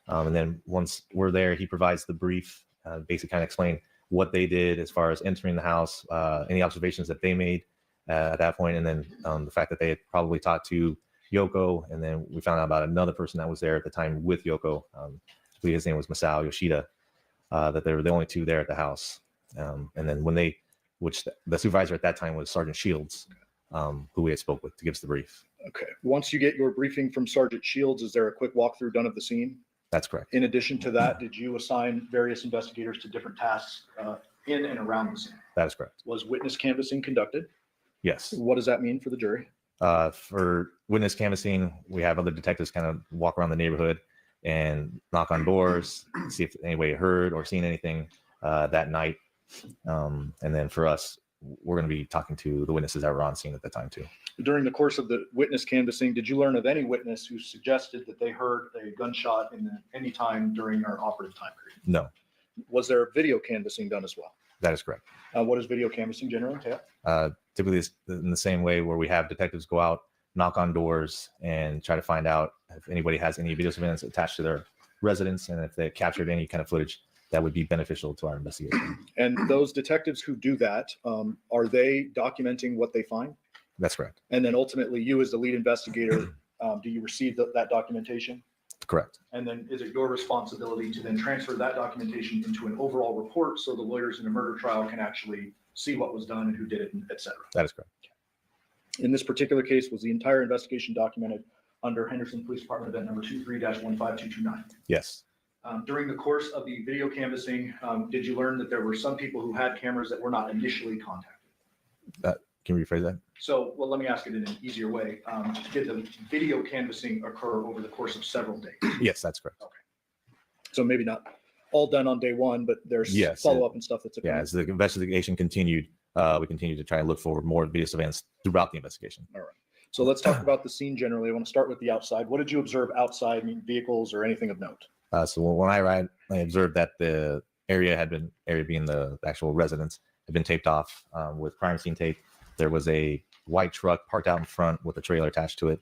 And then once we're there, he provides the brief, basically kind of explain what they did as far as entering the house, any observations that they made at that point, and then the fact that they had probably talked to Yoko, and then we found out about another person that was there at the time with Yoko. I believe his name was Masao Yoshida, that they were the only two there at the house. And then which the supervisor at that time was Sergeant Shields, who we had spoke with to give us the brief. Okay. Once you get your briefing from Sergeant Shields, is there a quick walkthrough done of the scene? That's correct. In addition to that, did you assign various investigators to different tasks in and around the scene? That is correct. Was witness canvassing conducted? Yes. What does that mean for the jury? For witness canvassing, we have other detectives kind of walk around the neighborhood and knock on doors, see if anybody heard or seen anything that night. And then for us, we're going to be talking to the witnesses that were on scene at the time too. During the course of the witness canvassing, did you learn of any witness who suggested that they heard a gunshot in any time during our operative time period? No, Was there video canvassing done as well? that is correct. What does video canvassing generally entail? Typically it's in the same way where we have detectives go out, knock on doors, and try to find out if anybody has any video surveillance attached to their residence, and if they captured any kind of footage that would be beneficial to our investigation. And those detectives who do that, are they documenting what they find? That's correct. And then ultimately, you as the lead investigator, do you receive that documentation? Correct. And then is it your responsibility to then transfer that documentation into an overall report so the lawyers in a murder trial can actually see what was done and who did it, et cetera? That is correct. In this particular case, was the entire investigation documented under Henderson Police Department event number 23-15229? Yes. During the course of the video canvassing, did you learn that there were some people who had cameras that were not initially contacted? Can you rephrase that? So, well, let me ask it in an easier way. Did the video canvassing occur over the course of several days? Yes, that's correct. So maybe not all done on day one, but there's Yes, follow-up and stuff that's Yeah, occurring. as the investigation continued, we continued to try and look for more video surveillance throughout the investigation. So let's talk about the scene generally. I want to start with the outside. What did you observe outside, vehicles or anything of note? So when I arrived, I observed that the area being the actual residence, had been taped off with crime scene tape. There was a white truck parked out in front with a trailer attached to it.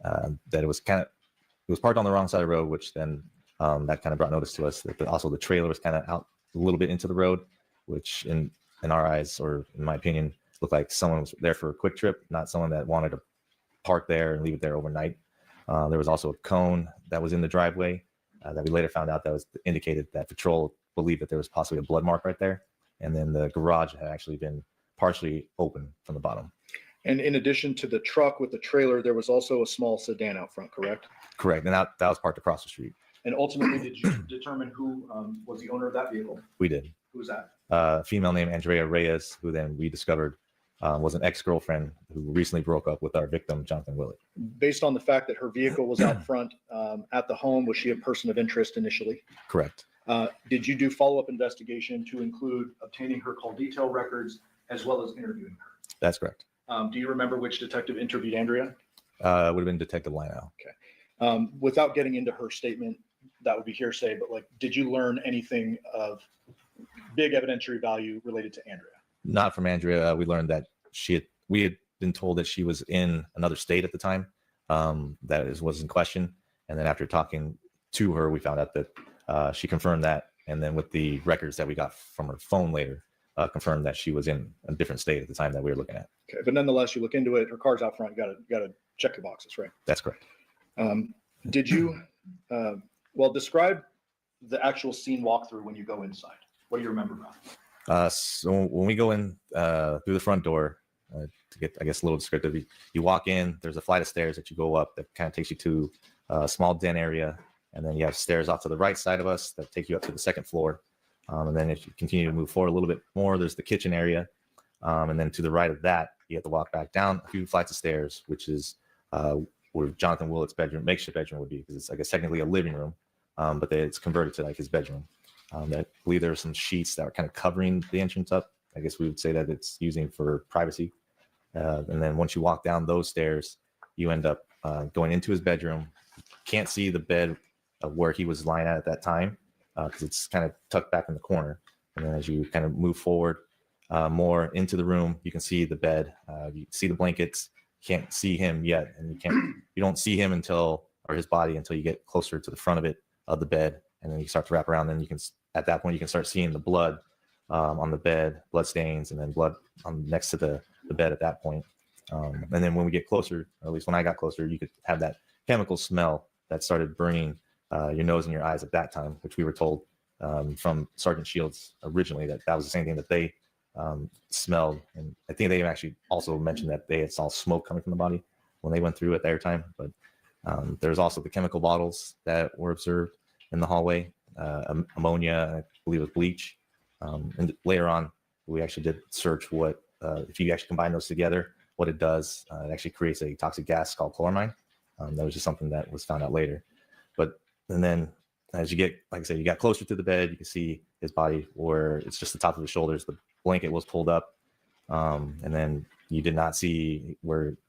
That it was parked on the wrong side of the road, which then that kind of brought notice to us that also the trailer was kind of out a little bit into the road, which in our eyes, or in my opinion, looked like someone was there for a quick trip, not someone that wanted to park there and leave it there overnight. There was also a cone that was in the driveway that we later found out that was indicated that patrol believed that there was possibly a blood mark right there. And then the garage had actually been partially open from the bottom. And in addition to the truck with the trailer, there was also a small sedan out front, correct? Correct. And that was parked across the street. And ultimately, did you determine who was the owner of that vehicle? We did. Who was that? A female named Andrea Reyes, who then we discovered was an ex-girlfriend who recently broke up with our victim, Jonathan Willett. Based on the fact that her vehicle was out front at the home, was she a person of interest initially? Correct. Did you do follow-up investigation to include obtaining her call detail records as well as interviewing her? That's correct. Do you remember which detective interviewed Andrea? It would have been Detective Lino. Without getting into her statement, that would be hearsay, but like, did you learn anything of big evidentiary value related to Andrea? Not from Andrea. We learned that we had been told that she was in another state at the time. Was in question. And then after talking to her, we found out that she confirmed that. And then with the records that we got from her phone later, confirmed that she was in a different state at the time that we were looking at. Okay, but nonetheless, you look into it, her car's out front, you gotta check your boxes, right? That's correct. Did you, describe the actual scene walkthrough when you go inside. What do you remember about it? So when we go in through the front door, to get, I guess, a little descriptive, you walk in, there's a flight of stairs that you go up that kind of takes you to a small den area. And then you have stairs off to the right side of us that take you up to the second floor. And then if you continue to move forward a little bit more, there's the kitchen area. And then to the right of that, you have to walk back down a few flights of stairs, which is where Jonathan Willett's bedroom, makeshift bedroom would be, because it's, I guess, technically a living room, but it's converted to like his bedroom. I believe there are some sheets that are kind of covering the entrance up. I guess we would say that it's using for privacy. And then once you walk down those stairs, you end up going into his bedroom. You can't see the bed of where he was lying at that time, because it's kind of tucked back in the corner. And then as you kind of move forward more into the room, you can see the bed, you see the blankets. Can't see him yet, and you don't see him or his body until you get closer to the front of the bed, and then you start to wrap around. Then at that point you can start seeing the blood on the bed, blood stains, and then blood next to the bed at that point. And then when we get closer, or at least when I got closer, you could have that chemical smell that started burning your nose and your eyes at that time, which we were told from Sergeant Shields originally that was the same thing that they smelled. And I think they actually also mentioned that they had saw smoke coming from the body when they went through at their time. But there's also the chemical bottles that were observed in the hallway, ammonia, I believe it was bleach. And later on, we actually did search what, if you actually combine those together, what it does. It actually creates a toxic gas called chloramine. That was just something that was found out later. And then as you get, like I said, you got closer to the bed, you can see his body where it's just the top of his shoulders. The blanket was pulled up. And then you didn't see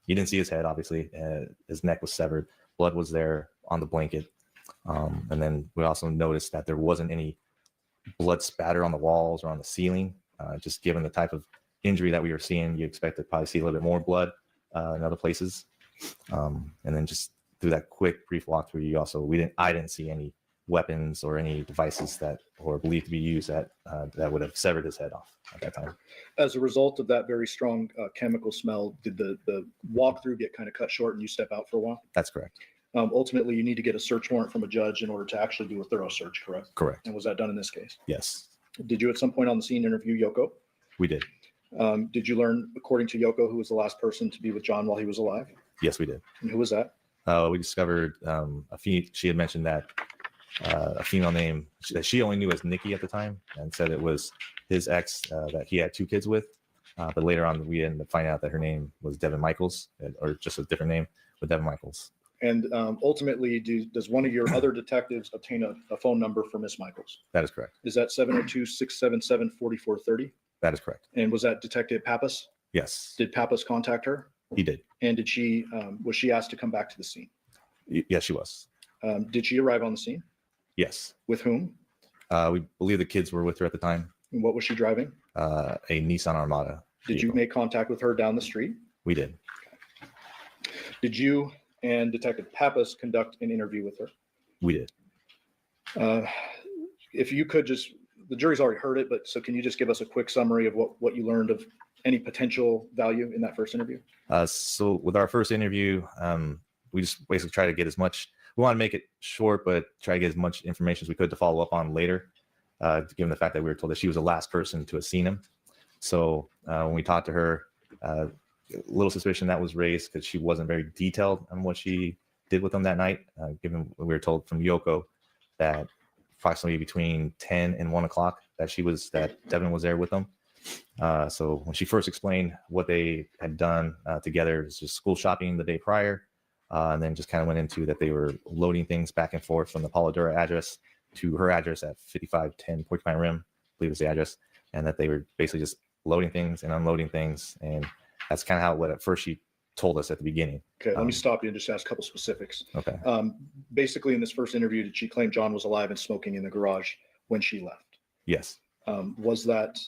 his head, obviously. His neck was severed. Blood was there on the blanket. And then we also noticed that there wasn't any blood spatter on the walls or on the ceiling. Just given the type of injury that we were seeing, you expect to probably see a little bit more blood in other places. And then just through that quick, brief walkthrough, I didn't see any weapons or any devices that were believed to be used that would have severed his head off at that time. As a result of that very strong chemical smell, did the walkthrough get kind of cut short and you step out for a while? That's correct. Ultimately, you need to get a search warrant from a judge in order to actually do a thorough search, correct? Correct. And was that done in this case? Yes, Did you at some point on the scene interview Yoko? we did. Did you learn, according to Yoko, who was the last person to be with John while he was alive? Yes, we did. And who was that? We discovered she had mentioned that a female name that she only knew as Nikki at the time, and said it was his ex that he had 2 kids with. But later on, we ended up finding out that her name was Devyn Michaels, or just a different name, but Devyn Michaels. And ultimately, does one of your other detectives obtain a phone number for Miss Michaels? That is correct. Is that 702-677-4430? That is correct. And was that Detective Pappas? Yes, Did Pappas contact her? he did. And did she was she asked to come back to the scene? Yes, she was. Did she arrive on the scene? Yes. With whom? We believe the kids were with her at the time. And what was she driving? A Nissan Armada. Did you vehicle. make contact with her down the street? We did. Did you and Detective Pappas conduct an interview with her? We did. If you could just, the jury's already heard it, but so can you just give us a quick summary of what you learned of any potential value in that first interview? So with our first interview, we just basically try to get as much, we want to make it short, but try to get as much information as we could to follow up on later, given the fact that we were told that she was the last person to have seen him. So when we talked to her, a little suspicion that was raised because she wasn't very detailed on what she did with him that night, given we were told from Yoko that approximately between 10 and 1 o'clock that Devyn was there with them. So when she first explained what they had done together, it was just school shopping the day prior, and then just kind of went into that they were loading things back and forth from the Polidora address to her address at 5510 Porcupine Rim, I believe was the address, and that they were basically just loading things and unloading things. And that's kind of how what at first she told us at the beginning. Okay, let me stop you and just ask a couple specifics. Okay. Basically, in this first interview, did she claim John was alive and smoking in the garage when she left? Yes, Was that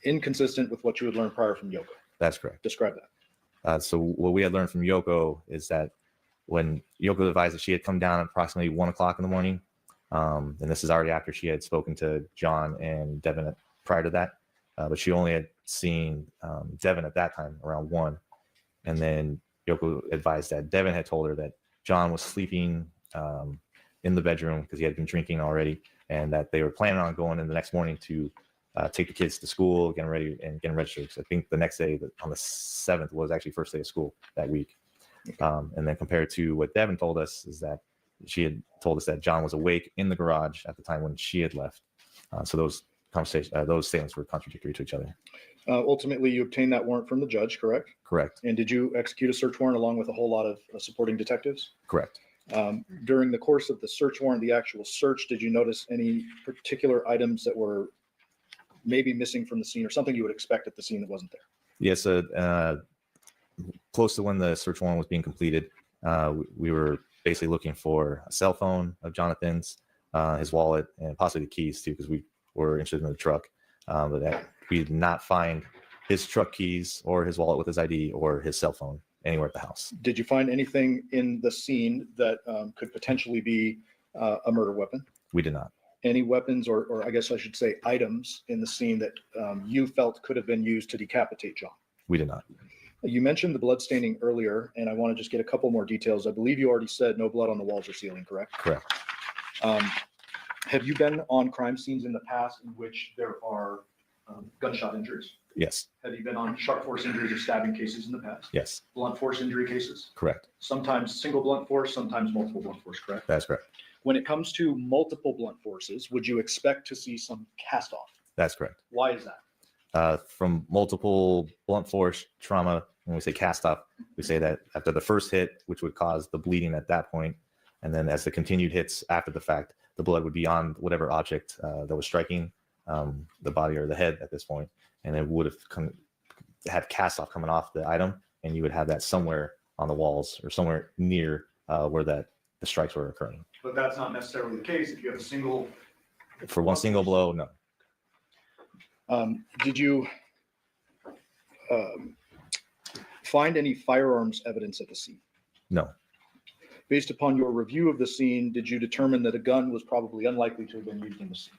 inconsistent with what you had learned prior from Yoko? that's correct. Describe that. So what we had learned from Yoko is that when Yoko advised that she had come down at approximately 1 o'clock in the morning, and this is already after she had spoken to John and Devyn prior to that, but she only had seen Devyn at that time around 1. And then Yoko advised that Devyn had told her that John was sleeping in the bedroom because he had been drinking already, and that they were planning on going in the next morning to take the kids to school, getting ready and getting registered. So I think the next day, on the 7th, was actually first day of school that week. And then compared to what Devyn told us is that she had told us that John was awake in the garage at the time when she had left. So those statements were contradictory to each other. Ultimately, you obtained that warrant from the judge, correct? Correct. And did you execute a search warrant along with a whole lot of supporting detectives? Correct. During the course of the search warrant, the actual search, did you notice any particular items that were maybe missing from the scene or something you would expect at the scene that wasn't there? Yes. Close to when the search warrant was being completed, we were basically looking for a cell phone of Jonathan's, his wallet, and possibly the keys too, because we were interested in the truck. But that we did not find his truck keys or his wallet with his ID or his cell phone anywhere at the house. Did you find anything in the scene that could potentially be a murder weapon? We did not. Any weapons or I guess I should say items in the scene that you felt could have been used to decapitate John? We did not. You mentioned the blood staining earlier, and I want to just get a couple more details. I believe you already said no blood on the walls or ceiling, correct? Correct. Have you been on crime scenes in the past in which there are gunshot injuries? Yes. Have you been on sharp force injuries or stabbing cases in the past? Yes. Blunt force injury cases? Correct. Sometimes single blunt force, sometimes multiple blunt force, correct? That's correct. When it comes to multiple blunt forces, would you expect to see some cast off? That's correct. Why is that? From multiple blunt force trauma, when we say cast off, we say that after the first hit, which would cause the bleeding at that point, and then as the continued hits after the fact, the blood would be on whatever object that was striking the body or the head at this point, and it would have had cast off coming off the item, and you would have that somewhere on the walls or somewhere near where the strikes were occurring. But that's not necessarily the case if you have a single. For one single blow, no. Did you find any firearms evidence at the scene? No. Based upon your review of the scene, did you determine that a gun was probably unlikely to have been used in the scene?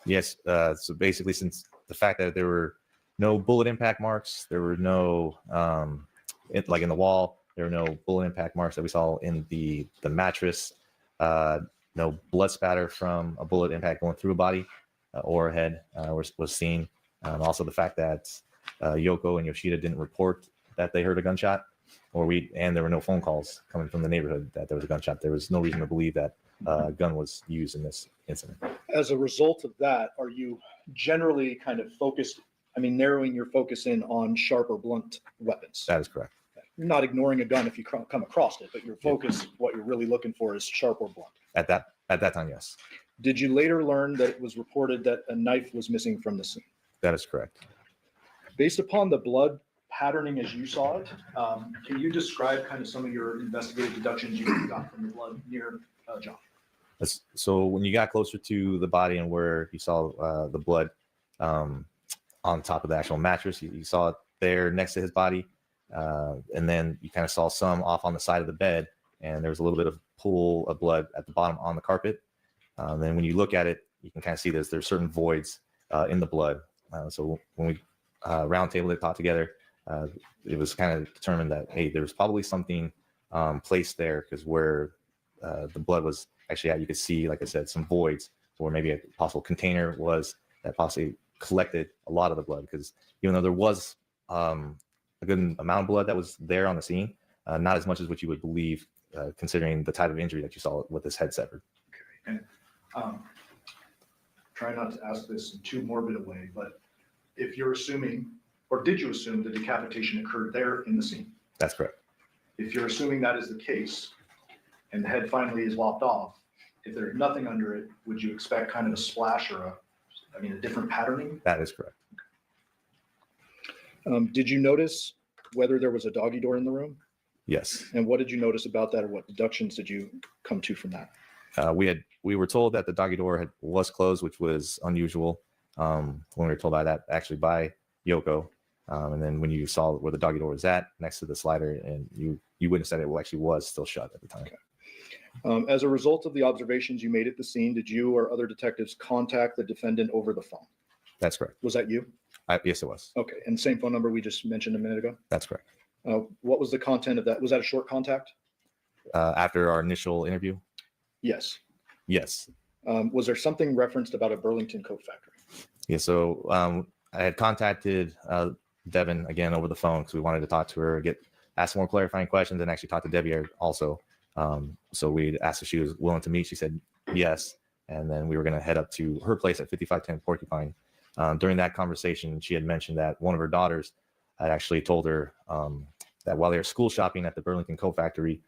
Yes. So basically, since the fact that there were no bullet impact marks, there were no, like in the wall, there were no bullet impact marks that we saw in the mattress, no blood spatter from a bullet impact going through a body or a head was seen. Also, the fact that Yoko and Yoshida didn't report that they heard a gunshot, and there were no phone calls coming from the neighborhood that there was a gunshot. There was no reason to believe that a gun was used in this incident. As a result of that, are you generally kind of focused, narrowing your focus in on sharp or blunt weapons? That is correct. You're not ignoring a gun if you come across it, but your focus, what you're really looking for is sharp or blunt. At that time, yes. Did you later learn that it was reported that a knife was missing from the scene? That is correct. Based upon the blood patterning as you saw it, can you describe kind of some of your investigative deductions you got from the blood near John? So when you got closer to the body and where you saw the blood on top of the actual mattress, you saw it there next to his body. And then you kind of saw some off on the side of the bed, and there was a little bit of pool of blood at the bottom on the carpet. Then when you look at it, you can kind of see there's certain voids in the blood. So when we roundtable it, talked together, it was kind of determined that, hey, there was probably something placed there, because where the blood was actually at, you could see, like I said, some voids, or maybe a possible container was that possibly collected a lot of the blood, because even though there was a good amount of blood that was there on the scene, not as much as what you would believe, considering the type of injury that you saw with his head severed. Okay. And try not to ask this in too morbid a way, but if you're assuming, or did you assume the decapitation occurred there in the scene? That's correct. If you're assuming that is the case and the head finally is lopped off, if there's nothing under it, would you expect kind of a splash or a different patterning? That is correct. Did you notice whether there was a doggy door in the room? Yes. And what did you notice about that, or what deductions did you come to from that? We were told that the doggy door was closed, which was unusual when we were told by Yoko. And then when you saw where the doggy door was at, next to the slider, and you witnessed that it actually was still shut at the time. Okay. As a result of the observations you made at the scene, did you or other detectives contact the defendant over the phone? That's correct. Was that you? Yes, it was. Okay. And same phone number we just mentioned a minute ago? That's correct. What was the content of that? Was that a short contact? After our initial interview? Yes. Yes. Was there something referenced about a Burlington coat factory? Yeah. So I had contacted Devyn again over the phone because we wanted to talk to her, ask more clarifying questions, and actually talk to Debbie also. So we asked if she was willing to meet. She said yes. And then we were going to head up to her place at 5510 Porcupine. During that conversation, she had mentioned that one of her daughters had actually told her that while they were school shopping at the Burlington Coat Factory,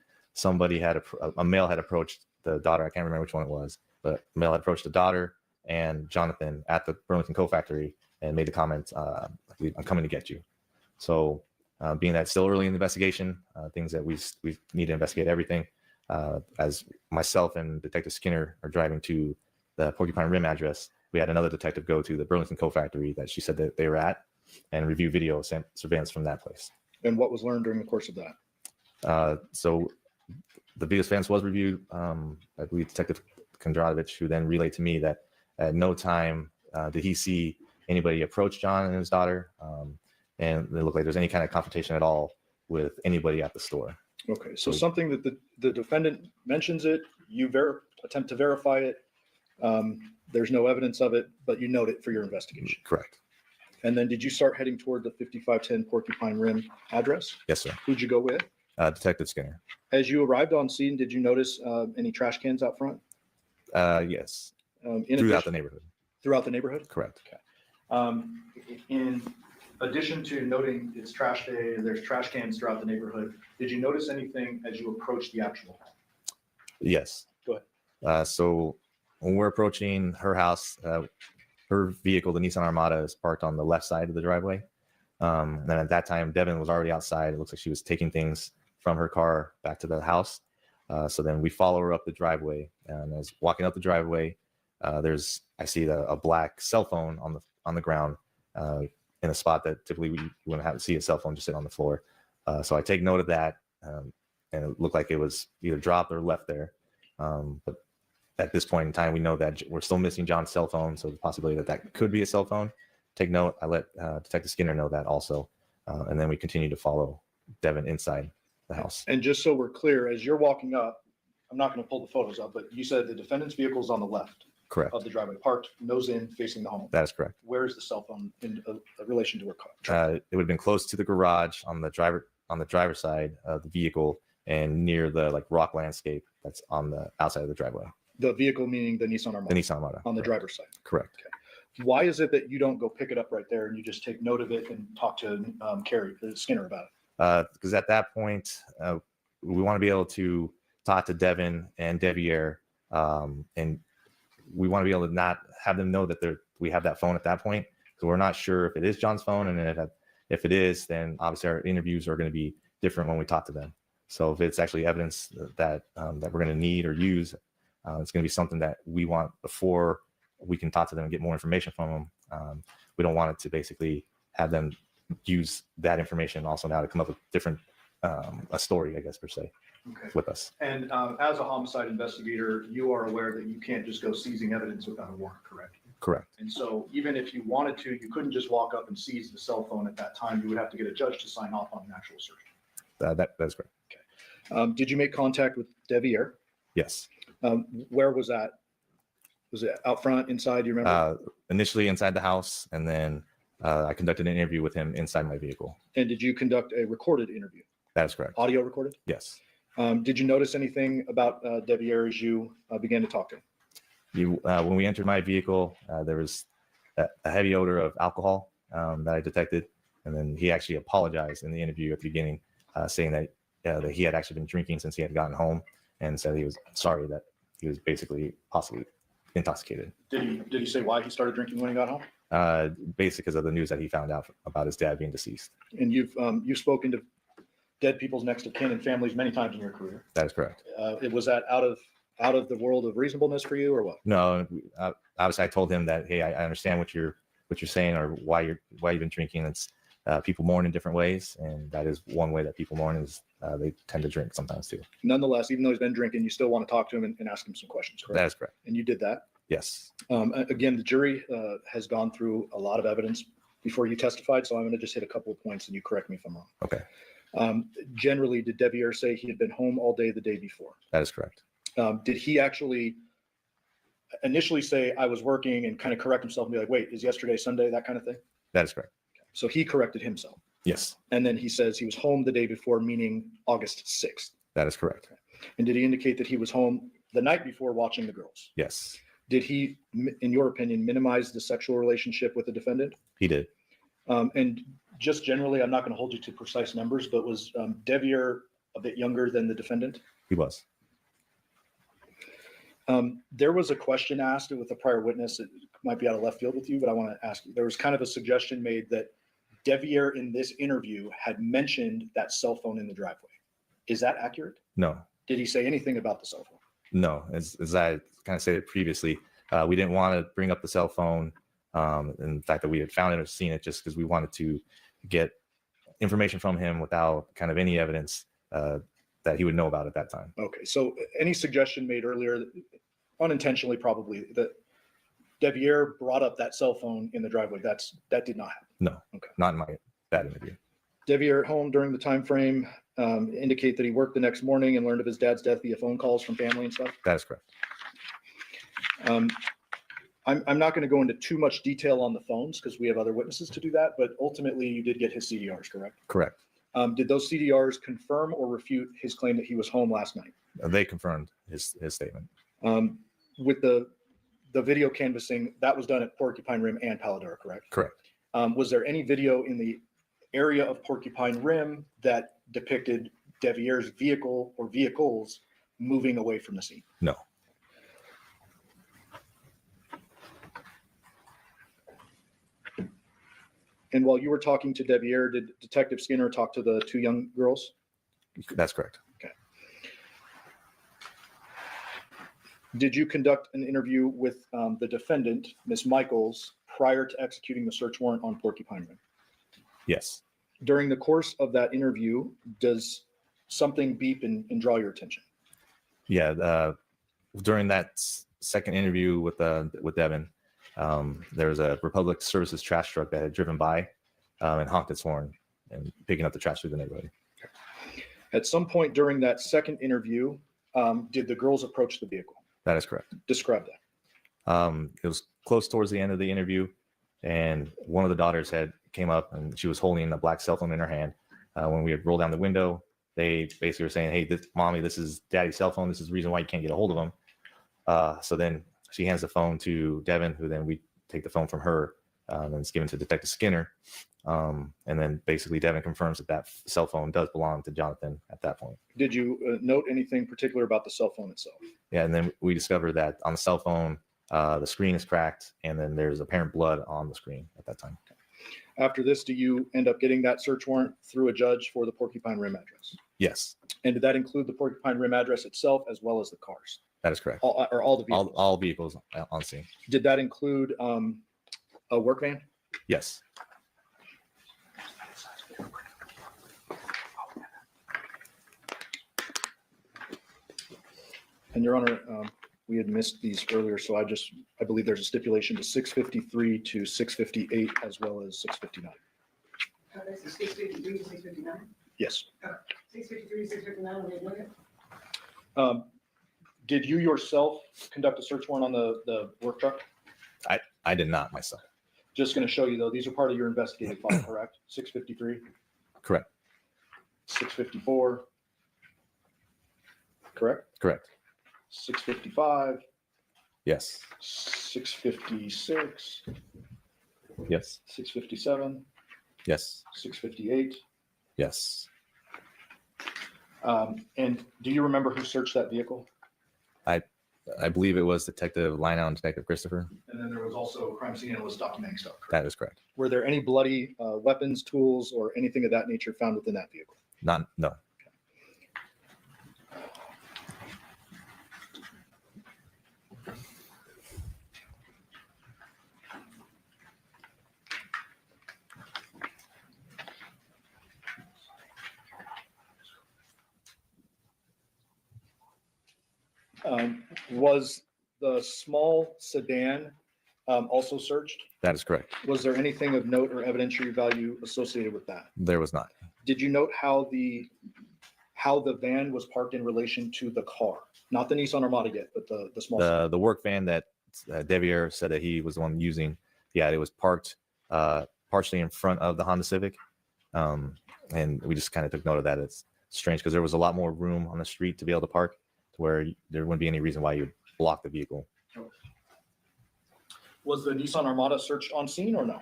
a male had approached the daughter. I can't remember which one it was, but a male had approached the daughter and Jonathan at the Burlington Coat Factory and made the comment, I'm coming to get you. So being that it's still early in the investigation, things that we need to investigate everything, as myself and Detective Skinner are driving to the Porcupine Rim address, we had another detective go to the Burlington Coat Factory that she said that they were at and review video surveillance from that place. And what was learned during the course of that? So the video surveillance was reviewed. I believe Detective Kondratovich, who then relayed to me that at no time did he see anybody approach John and his daughter, and it looked like there's any kind of confrontation at all with anybody at the store. Okay, so something that the defendant mentions it, you attempt to verify it. There's no evidence of it, but you note it for your investigation. Correct. And then did you start heading toward the 5510 Porcupine Rim address? Yes, sir. Who'd you go with? Detective Skinner. As you arrived on scene, did you notice any trash cans out front? Yes. Throughout the neighborhood. Throughout the neighborhood? Correct. In addition to noting it's trash day and there's trash cans throughout the neighborhood, did you notice anything as you approached the actual home? Yes. Go ahead. So when we're approaching her house, her vehicle, the Nissan Armada, is parked on the left side of the driveway. And then at that time, Devyn was already outside. It looks like she was taking things from her car back to the house. So then we follow her up the driveway, and as walking up the driveway, I see a black cell phone on the ground in a spot that typically we wouldn't have to see a cell phone just sit on the floor. So I take note of that, and it looked like it was either dropped or left there. But at this point in time, we know that we're still missing John's cell phone, so the possibility that could be a cell phone. Take note. I let Detective Skinner know that also, and then we continue to follow Devyn inside the house. And just so we're clear, as you're walking up, I'm not going to pull the photos up, but you said the defendant's vehicle is on the left Correct. of the driveway, parked nose in, facing the home. That is correct. Where's the cell phone in relation to her car? It would have been close to the garage on the driver's side of the vehicle, and near the rock landscape that's on the outside of the driveway. The vehicle meaning the Nissan Armada? The Nissan Armada. On the Correct. driver's side. Correct. Why is it that you don't go pick it up right there and you just take note of it and talk to Skinner about it? Because at that point, we want to be able to talk to Devyn and Devier, and we want to be able to not have them know that we have that phone at that point, because we're not sure if it is John's phone, and if it is, then obviously our interviews are going to be different when we talk to them. So if it's actually evidence that we're going to need or use, it's going to be something that we want before we can talk to them and get more information from them. We don't want it to basically have them use that information also now to come up with different a story, I guess, per se, with us. And as a homicide investigator, you are aware that you can't just go seizing evidence without a warrant, correct? Correct. And so even if you wanted to, you couldn't just walk up and seize the cell phone at that time. You would have to get a judge to sign off on an actual search. That's correct. Did you make contact with Devier? Yes. Where was that? Was it out front, inside? Do you remember? Initially inside the house, and then I conducted an interview with him inside my vehicle. And did you conduct a recorded interview? That is correct. Audio recorded? Yes. Did you notice anything about Devier as you began to talk to him? When we entered my vehicle, there was a heavy odor of alcohol that I detected. And then he actually apologized in the interview at the beginning, saying that he had actually been drinking since he had gotten home, and said he was sorry that he was basically possibly intoxicated. Did he say why he started drinking when he got home? Basically because of the news that he found out about his dad being deceased. And you've spoken to dead people's next of kin and families many times in your career. That is correct. Was that out of the world of reasonableness for you, or what? No, obviously I told him that, hey, I understand what you're saying, or why you've been drinking. It's people mourn in different ways, and that is one way that people mourn is they tend to drink sometimes too. Nonetheless, even though he's been drinking, you still want to talk to him and ask him some questions, correct? That is correct. And you did that. Yes. Again, the jury has gone through a lot of evidence before you testified, so I'm going to just hit a couple of points, and you correct me if I'm wrong. Okay. Generally, did Devier say he had been home all day the day before? That is correct. Did he actually initially say, I was working, and kind of correct himself and be like, wait, is yesterday Sunday, that kind of thing? That is correct. So he corrected himself. Yes. And then he says he was home the day before, meaning August 6th. That is correct. And did he indicate that he was home the night before watching the girls? Yes. Did he, in your opinion, minimize the sexual relationship with the defendant? He did. And just generally, I'm not going to hold you to precise numbers, but was Devier a bit younger than the defendant? He was. There was a question asked with a prior witness. It might be out of left field with you, but I want to ask you. There was kind of a suggestion made that Devier in this interview had mentioned that cell phone in the driveway. Is that accurate? No. Did he say anything about the cell phone? No. As I kind of stated previously, we didn't want to bring up the cell phone, and the fact that we had found it or seen it, just because we wanted to get information from him without kind of any evidence that he would know about at that time. Okay, so any suggestion made earlier, unintentionally probably, that Devier brought up that cell phone in the driveway, that did not happen? No. Okay. Not in that interview. Devier at home during the time frame indicate that he worked the next morning and learned of his dad's death via phone calls from family and stuff? That is correct. I'm not going to go into too much detail on the phones because we have other witnesses to do that, but ultimately you did get his CDRs, correct? Correct. Did those CDRs confirm or refute his claim that he was home last night? They confirmed his statement. With the video canvassing, that was done at Porcupine Rim and Paladera, correct? Correct. Was there any video in the area of Porcupine Rim that depicted Devier's vehicle or vehicles moving away from the scene? No. And while you were talking to Devier, did Detective Skinner talk to the two young girls? That's correct. Did you conduct an interview with the defendant, Ms. Michaels, prior to executing the search warrant on Porcupine Rim? Yes. During the course of that interview, does something beep and draw your attention? Yeah. During that second interview with Devyn, there was a Republic Services trash truck that had driven by and honked its horn and picking up the trash through the neighborhood. At some point during that second interview, did the girls approach the vehicle? That is correct. Describe that. It was close towards the end of the interview, and one of the daughters came up and she was holding a black cell phone in her hand. When we had rolled down the window, they basically were saying, "Hey, Mommy, this is Daddy's cell phone. This is the reason why you can't get a hold of him." So then she hands the phone to Devyn, who then we take the phone from her, and it's given to Detective Skinner. And then basically Devyn confirms that cell phone does belong to Jonathan at that point. Did you note anything particular about the cell phone itself? Yeah, and then we discovered that on the cell phone, the screen is cracked, and then there's apparent blood on the screen at that time. After this, do you end up getting that search warrant through a judge for the Porcupine Rim address? Yes, And did that include the Porcupine Rim address itself as well as the cars? that is correct. All the vehicles? All vehicles on scene. Did that include a work van? Yes. And Your Honor, we had missed these earlier, so I believe there's a stipulation to 653 to 658 as well as 659. This is 653 to 659. Yes. 653 to 659, let me look at. Did you yourself conduct a search warrant on the work truck? I did not myself. Just going to show you though, these are part of your investigative file, correct? 653, Correct. 654, correct? Correct. 655, Yes. 656, Yes. 657, Yes. 658. Yes. And do you remember who searched that vehicle? I believe it was Detective Lionel and Detective Christopher. And then there was also a crime scene analyst documenting stuff. Correct? That is correct. Were there any bloody weapons, tools, or anything of that nature found within that vehicle? No. Was the small sedan also searched? That is correct. Was there anything of note or evidentiary value associated with that? There was not. Did you note how the van was parked in relation to the car? Not the Nissan Armada yet, but the small. The work van that Devyn said that he was the one using, yeah, it was parked partially in front of the Honda Civic. And we just kind of took note of that. It's strange because there was a lot more room on the street to be able to park to where there wouldn't be any reason why you would block the vehicle. Was the Nissan Armada searched on scene or no?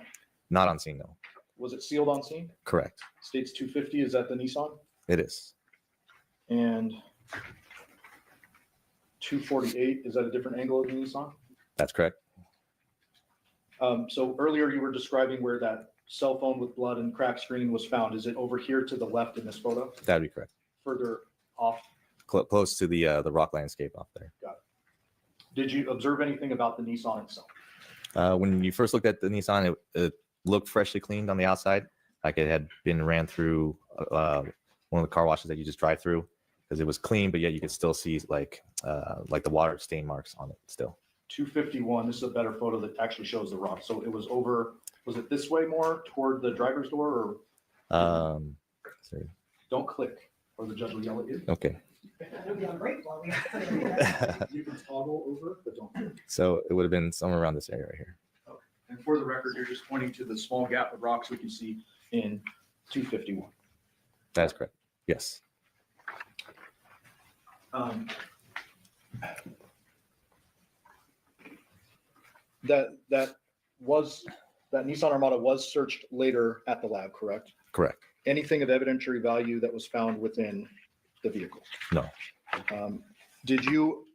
Not on scene, no. Was it sealed on scene? Correct. States 250, is that the Nissan? It is. And 248, is that a different angle of the Nissan? That's correct. So earlier you were describing where that cell phone with blood and cracked screen was found. Is it over here to the left in this photo? That would be correct. Further off? Close to the rock landscape off there. Did you observe anything about the Nissan itself? When you first looked at the Nissan, it looked freshly cleaned on the outside, like it had been ran through one of the car washes that you just drive through, because it was clean, but yet you could still see like the water stain marks on it still. 251, this is a better photo that actually shows the rock. So it was over, was it this way more toward the driver's door or? Sorry. Don't click or the judge will yell at you. Okay. It'll be on break while we have to- You can toggle over, but don't click. So it would have been somewhere around this area right here. And for the record, you're just pointing to the small gap of rocks we can see in 251. That's correct. Yes. That Nissan Armada was searched later at the lab, correct? Correct. Anything of evidentiary value that was found within the vehicle? No. Did you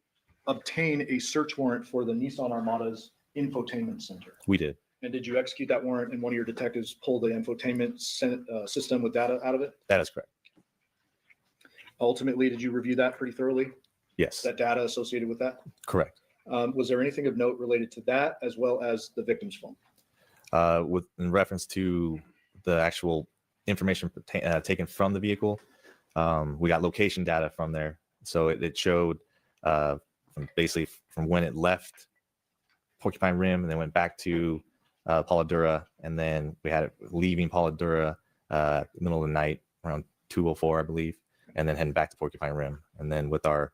obtain a search warrant for the Nissan Armada's infotainment center? We did. And did you execute that warrant and one of your detectives pull the infotainment system with data out of it? That is correct. Ultimately, did you review that pretty thoroughly? Yes. That data associated with that? Correct. Was there anything of note related to that as well as the victim's phone? In reference to the actual information taken from the vehicle, we got location data from there. So it showed basically from when it left Porcupine Rim and then went back to Paula Dura, and then we had it leaving Paula Dura middle of the night around 2:04, I believe, and then heading back to Porcupine Rim. And then with our,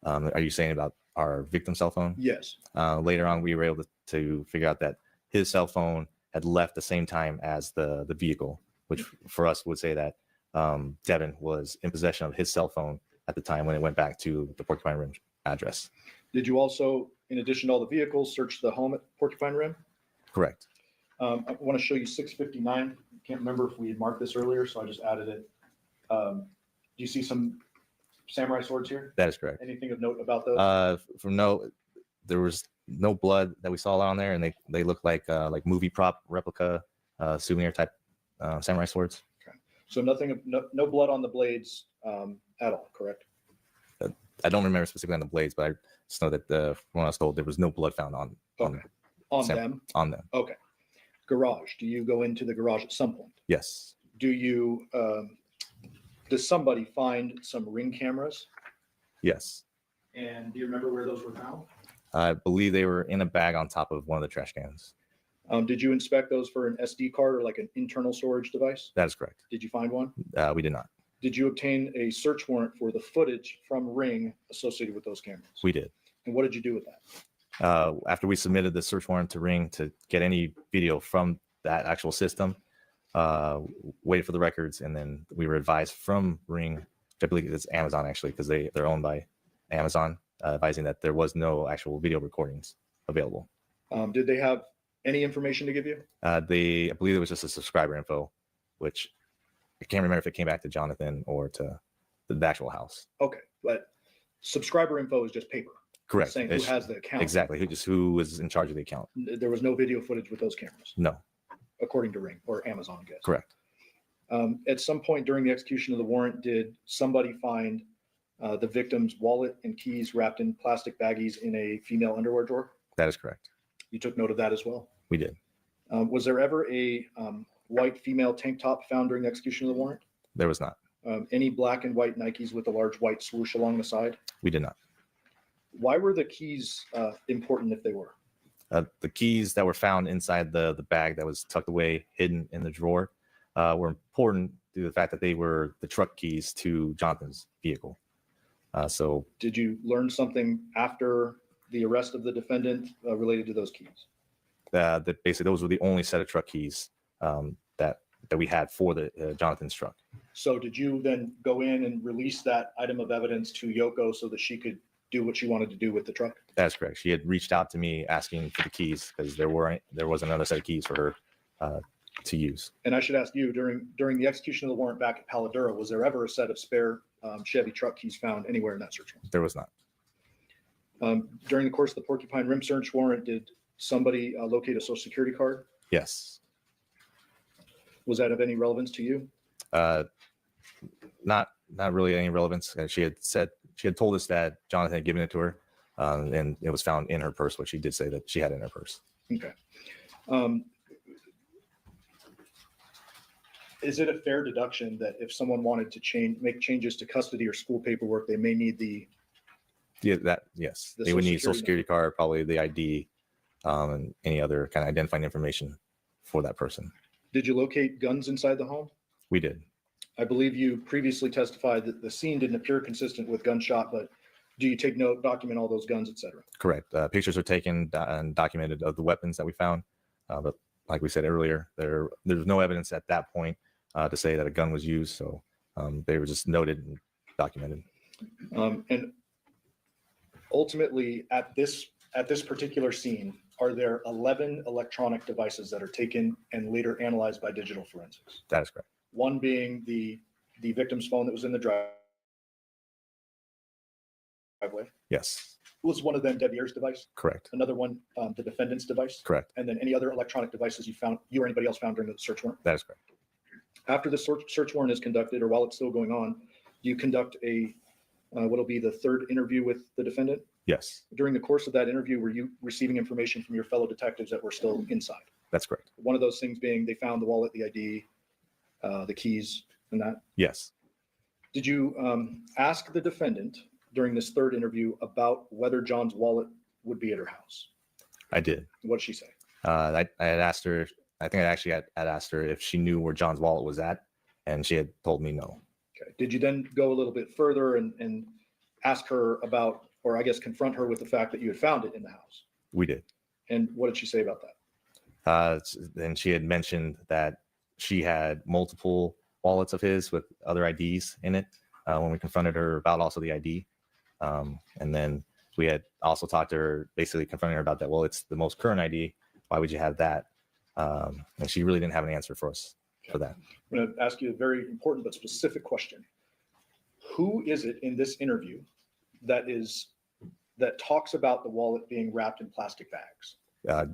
are you saying about our victim cell phone? Yes. Later on, we were able to figure out that his cell phone had left the same time as the vehicle, which for us would say that Devyn was in possession of his cell phone at the time when it went back to the Porcupine Rim address. Did you also, in addition to all the vehicles, search the home at Porcupine Rim? Correct. I want to show you 659. Can't remember if we had marked this earlier, so I just added it. Do you see some samurai swords here? That is correct. Anything of note about those? There was no blood that we saw on there, and they look like movie prop replica souvenir type samurai swords. Okay. So nothing, no blood on the blades at all, correct? I don't remember specifically on the blades, but I just know that when I was told there was no blood found on them. On them. Okay. Garage. Do you go into the garage at some point? Yes. Do you? Does somebody find some Ring cameras? Yes. And do you remember where those were found? I believe they were in a bag on top of one of the trash cans. Did you inspect those for an SD card or like an internal storage device? That is correct. Did you find one? We did not. Did you obtain a search warrant for the footage from Ring associated with those cameras? We did. And what did you do with that? After we submitted the search warrant to Ring to get any video from that actual system, waited for the records, and then we were advised from Ring, which I believe it's Amazon actually, because they're owned by Amazon, advising that there was no actual video recordings available. Did they have Any information to give you? I believe it was just a subscriber info, which I can't remember if it came back to Jonathan or to the actual house. Okay, but subscriber info is just paper. Correct. Saying who has the account. Exactly. Who was in charge of the account? There was no video footage with those cameras, No. according to Ring or Amazon, I guess. Correct. At some point during the execution of the warrant, did somebody find the victim's wallet and keys wrapped in plastic baggies in a female underwear drawer? That is correct. You took note of that as well. We did. Was there ever a white female tank top found during the execution of the warrant? There was not. Any black and white Nikes with a large white swoosh along the side? We did not. Why were the keys important if they were? The keys that were found inside the bag that was tucked away, hidden in the drawer, were important due to the fact that they were the truck keys to Jonathan's vehicle. So Did you learn something after the arrest of the defendant related to those keys? that basically those were the only set of truck keys that we had for the Jonathan's truck. So did you then go in and release that item of evidence to Yoko so that she could do what she wanted to do with the truck? That's correct. She had reached out to me asking for the keys because there was another set of keys for her to use. And I should ask you, during the execution of the warrant back at Paladura, was there ever a set of spare Chevy truck keys found anywhere in that search warrant? There was not. During the course of the Porcupine Rim search warrant, did somebody locate a social security card? Yes. Was that of any relevance to you? Not really any relevance. She had told us that Jonathan had given it to her, and it was found in her purse, which she did say that she had in her purse. Okay. Is it a fair deduction that if someone wanted to make changes to custody or school paperwork, they may need Yes, The they would Social need social Security security card, probably the ID, and any other kind of identifying information for that person. Did you locate guns inside the home? We did. I believe you previously testified that the scene didn't appear consistent with gunshot, but do you take note, document all those guns, et cetera? Correct. Pictures are taken and documented of the weapons that we found, but like we said earlier, there's no evidence at that point to say that a gun was used, so they were just noted and documented. And ultimately, at this particular scene, are there 11 electronic devices that are taken and later analyzed by digital forensics? That is correct. One being the victim's phone that was in the driveway. Yes, Was one of them Devier's device? correct. Another one, the defendant's device? Correct. And then any other electronic devices you or anybody else found during the search warrant? That is correct. After the search warrant is conducted, or while it's still going on, you conduct what'll be the third interview with the defendant? Yes, During the course of that interview, were you receiving information from your fellow detectives that were still inside? that's correct. One of those things being they found the wallet, the ID, the keys, and that. Yes, Did you ask the defendant during this third interview about whether John's wallet would be at her house? I did. What did she say? I had asked her, I think I actually had asked her if she knew where John's wallet was at, and she had told me no. Okay. Did you then go a little bit further and ask her about, or I guess confront her with the fact that you had found it in the house? We did. And what did she say about that? Then she had mentioned that she had multiple wallets of his with other IDs in it when we confronted her about also the ID. And then we had also talked to her, basically confronting her about that. Well, it's the most current ID. Why would you have that? And she really didn't have an answer for us for that. I'm going to ask you a very important but specific question. Who is it in this interview that talks about the wallet being wrapped in plastic bags?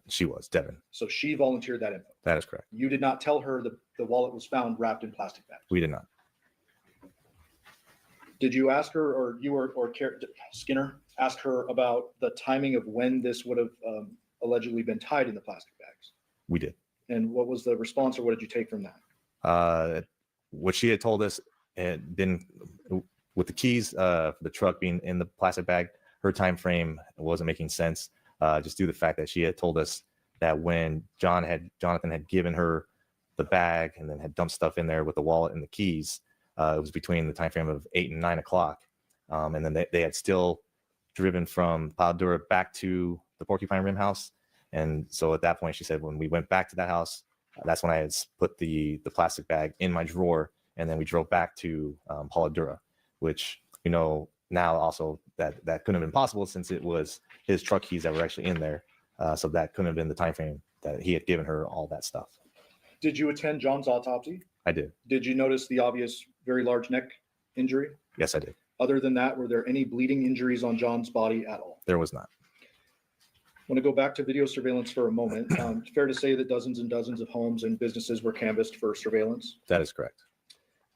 She was Devyn. So she volunteered that info. That is correct. You did not tell her the wallet was found wrapped in plastic bags. We did not. Did you ask her, or you or Skinner ask her about the timing of when this would have allegedly been tied in the plastic bags? We did. And what was the response, or what did you take from that? What she had told us had been with the keys for the truck being in the plastic bag, her time frame wasn't making sense. Just due to the fact that she had told us that when Jonathan had given her the bag and then had dumped stuff in there with the wallet and the keys, it was between the time frame of 8 and 9 o'clock. And then they had still driven from Paladura back to the Porcupine Rim house. And so at that point, she said, when we went back to that house, that's when I had put the plastic bag in my drawer. And then we drove back to Paladura, which, now also that couldn't have been possible since it was his truck keys that were actually in there. So that couldn't have been the time frame that he had given her all that stuff. Did you attend John's autopsy? I did. Did you notice the obvious very large neck injury? Yes, I did. Other than that, were there any bleeding injuries on John's body at all? There was not. I want to go back to video surveillance for a moment. It's fair to say that dozens and dozens of homes and businesses were canvassed for surveillance. That is correct.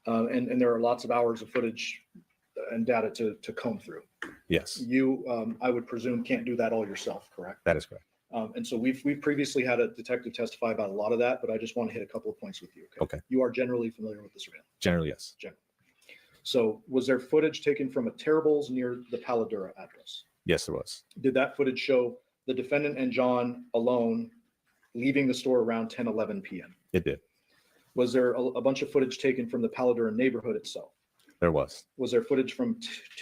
And there are lots of hours of footage and data to comb through. Yes, You, I would presume, can't do that all yourself, correct? that is correct. And so we've previously had a detective testify about a lot of that, but I just want to hit a couple of points with you. Okay. You are generally familiar with the surveillance. Generally, yes. So was there footage taken from a Terrible's near the Paladura address? Yes, there was. Did that footage show the defendant and John alone leaving the store around 10:11 p.m.? It did. Was there a bunch of footage taken from the Paladura neighborhood itself? There was. Was there footage from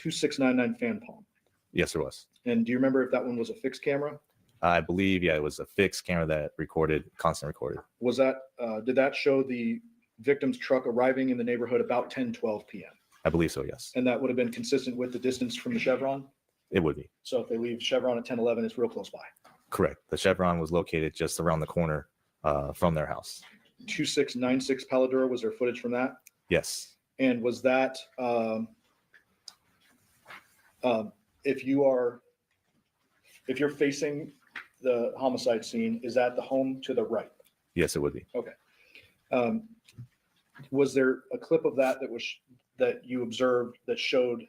2699 Fan Palm? Yes, there was. And do you remember if that one was a fixed camera? I believe, yeah, it was a fixed camera that recorded, constant recorded. Was that, did that show the victim's truck arriving in the neighborhood about 10:12 p.m.? I believe so, yes. And that would have been consistent with the distance from the Chevron? It would be. So if they leave Chevron at 10:11, it's real close by. Correct. The Chevron was located just around the corner from their house. 2696 Paladura, was there footage from that? Yes. And was that, if you're facing the homicide scene, is that the home to the right? Yes, it would be. Was there a clip of that that you observed that showed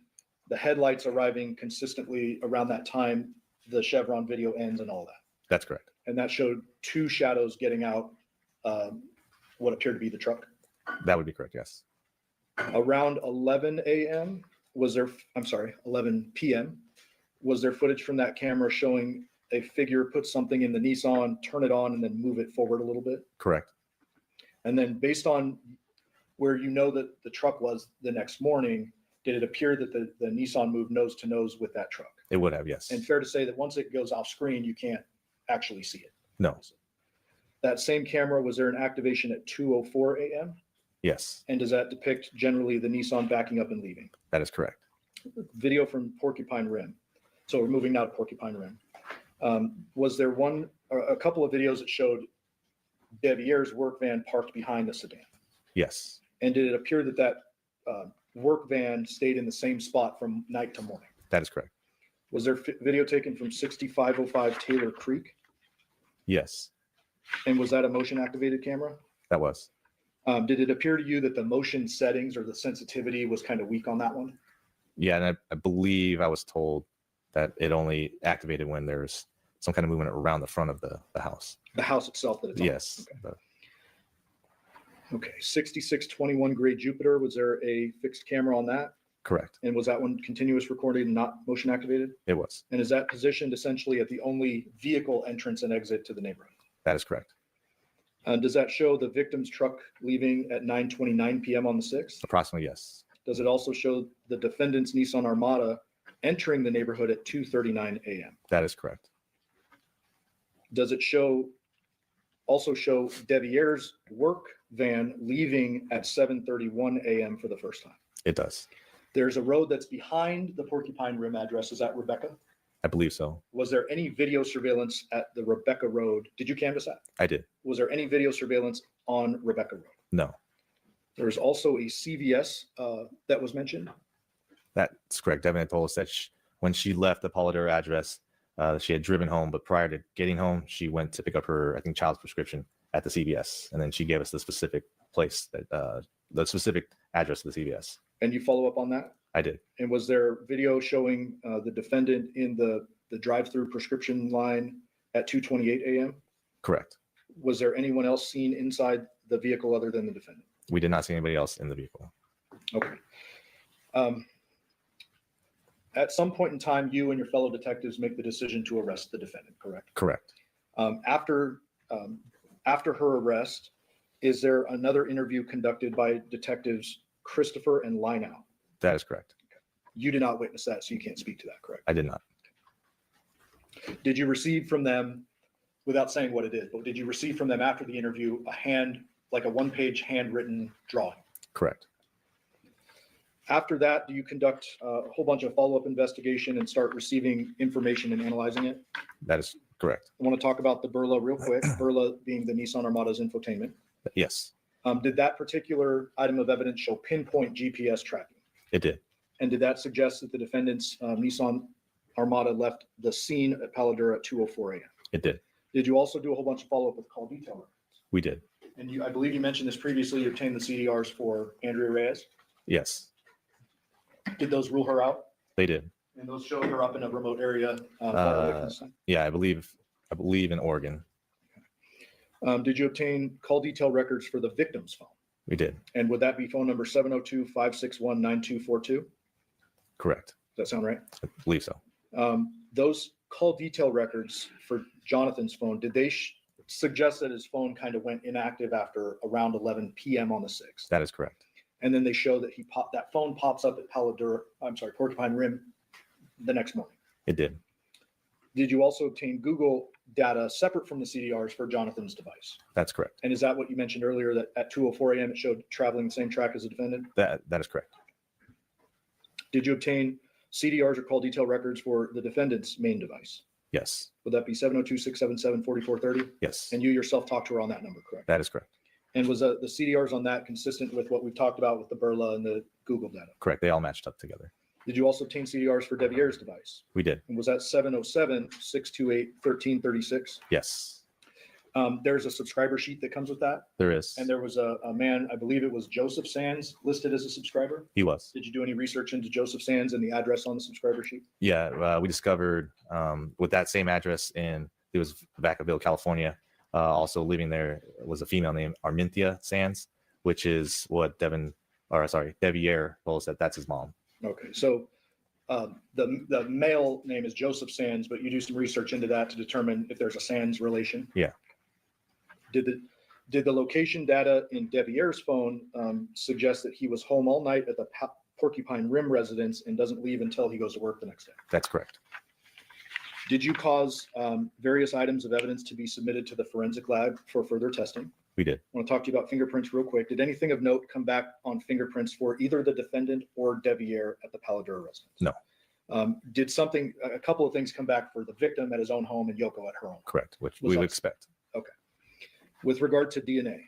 the headlights arriving consistently around that time the Chevron video ends and all that? That's correct. And that showed two shadows getting out what appeared to be the truck? That would be correct, yes. Around 11 a.m. 11 p.m. Was there footage from that camera showing a figure put something in the Nissan, turn it on, and then move it forward a little bit? Correct. And then based on where you know that the truck was the next morning, did it appear that the Nissan moved nose to nose with that truck? It would have, yes. And fair to say that once it goes off screen, you can't actually see it. No. That same camera, was there an activation at 2:04 a.m.? Yes, And does that depict generally the Nissan backing up and leaving? that is correct. Video from Porcupine Rim. So we're moving now to Porcupine Rim. Was there a couple of videos that showed Devier's work van parked behind the sedan? Yes, And did it appear that work van stayed in the same spot from night to morning? that is correct. Was there video taken from 6505 Taylor Creek? Yes, And was that a motion activated camera? that was. Did it appear to you that the motion settings or the sensitivity was kind of weak on that one? Yeah, and I believe I was told that it only activated when there's some kind of movement around the front of the house. The house itself that it's on? Yes, Okay, 6621 Gray Jupiter, was there a fixed camera on that? correct. And was that one continuous recording and not motion activated? It was. And is that positioned essentially at the only vehicle entrance and exit to the neighborhood? That is correct. Does that show the victim's truck leaving at 9:29 p.m. on the 6th? Approximately, yes. Does it also show the defendant's Nissan Armada entering the neighborhood at 2:39 a.m.? That is correct. Does it also show Devier's work van leaving at 7:31 a.m. for the first time? It does. There's a road that's behind the Porcupine Rim address. Is that Rebecca? I believe so. Was there any video surveillance at the Rebecca Road? Did you canvass that? I did. Was there any video surveillance on Rebecca Road? No, There was also a CVS that was mentioned. that's correct. Devyn had told us that when she left the Paladura address, she had driven home, but prior to getting home, she went to pick up her, I think, child's prescription at the CVS. And then she gave us the specific place the specific address of the CVS. And you follow up on that? I did. And was there video showing the defendant in the drive-through prescription line at 2:28 a.m.? Correct. Was there anyone else seen inside the vehicle other than the defendant? We did not see anybody else in the vehicle. Okay. At some point in time, you and your fellow detectives make the decision to arrest the defendant, correct? Correct. After her arrest, is there another interview conducted by detectives Christopher and Linow? That is correct. You did not witness that, so you can't speak to that, correct? I did not. Did you receive from them, without saying what it is, but did you receive from them after the interview like a one-page handwritten drawing? Correct. After that, do you conduct a whole bunch of follow-up investigation and start receiving information and analyzing it? That is Correct. I want to talk about the Burla real quick. Burla being the Nissan Armada's infotainment. Yes, Did that particular item of evidence show pinpoint GPS tracking? it did. And did that suggest that the defendant's Nissan Armada left the scene at Paladura at 2:04 a.m.? It did. Did you also do a whole bunch of follow-up with call detail records? We did. And I believe you mentioned this previously, you obtained the CDRs for Andrea Reyes. Yes, Did those rule her out? they did. And those showed her up in a remote area? Far away from the scene? Yeah, I believe in Oregon. Did you obtain call detail records for the victim's phone? We did. And would that be phone number 702-561-9242? Does Correct. that sound right? I believe so. Those call detail records for Jonathan's phone, did they suggest that his phone kind of went inactive after around 11 p.m. on the 6th? That is correct. And then they show that that phone pops up at Porcupine Rim the next morning. It did. Did you also obtain Google data separate from the CDRs for Jonathan's device? That's correct. And is that what you mentioned earlier, that at 2:04 a.m. it showed traveling the same track as the defendant? That is correct. Did you obtain CDRs or call detail records for the defendant's main device? Yes. Would that be 702-677-4430? Yes. And you yourself talked to her on that number, correct? That is correct. And was the CDRs on that consistent with what we've talked about with the Burla and the Google data? Correct. They all matched up together. Did you also obtain CDRs for Devier's device? We did. And was that 707-628-1336? Yes, There's a subscriber sheet that comes with that. there is. And there was a man, I believe it was Joseph Sands, listed as a subscriber. He was. Did you do any research into Joseph Sands and the address on the subscriber sheet? Yeah, we discovered with that same address it was Vacaville, California. Also living there was a female named Arminthia Sands, which is what Devier told us that's his mom. Okay, so the male name is Joseph Sands, but you do some research into that to determine if there's a Sands relation? Yeah. Did the location data in Devier's phone suggest that he was home all night at the Porcupine Rim residence and doesn't leave until he goes to work the next day? That's correct. Did you cause various items of evidence to be submitted to the forensic lab for further testing? We did. I want to talk to you about fingerprints real quick. Did anything of note come back on fingerprints for either the defendant or Devier at the Paladura residence? No. Did a couple of things come back for the victim at his own home and Yoko at her own home? Correct, which Was we that- would expect. With regard to DNA,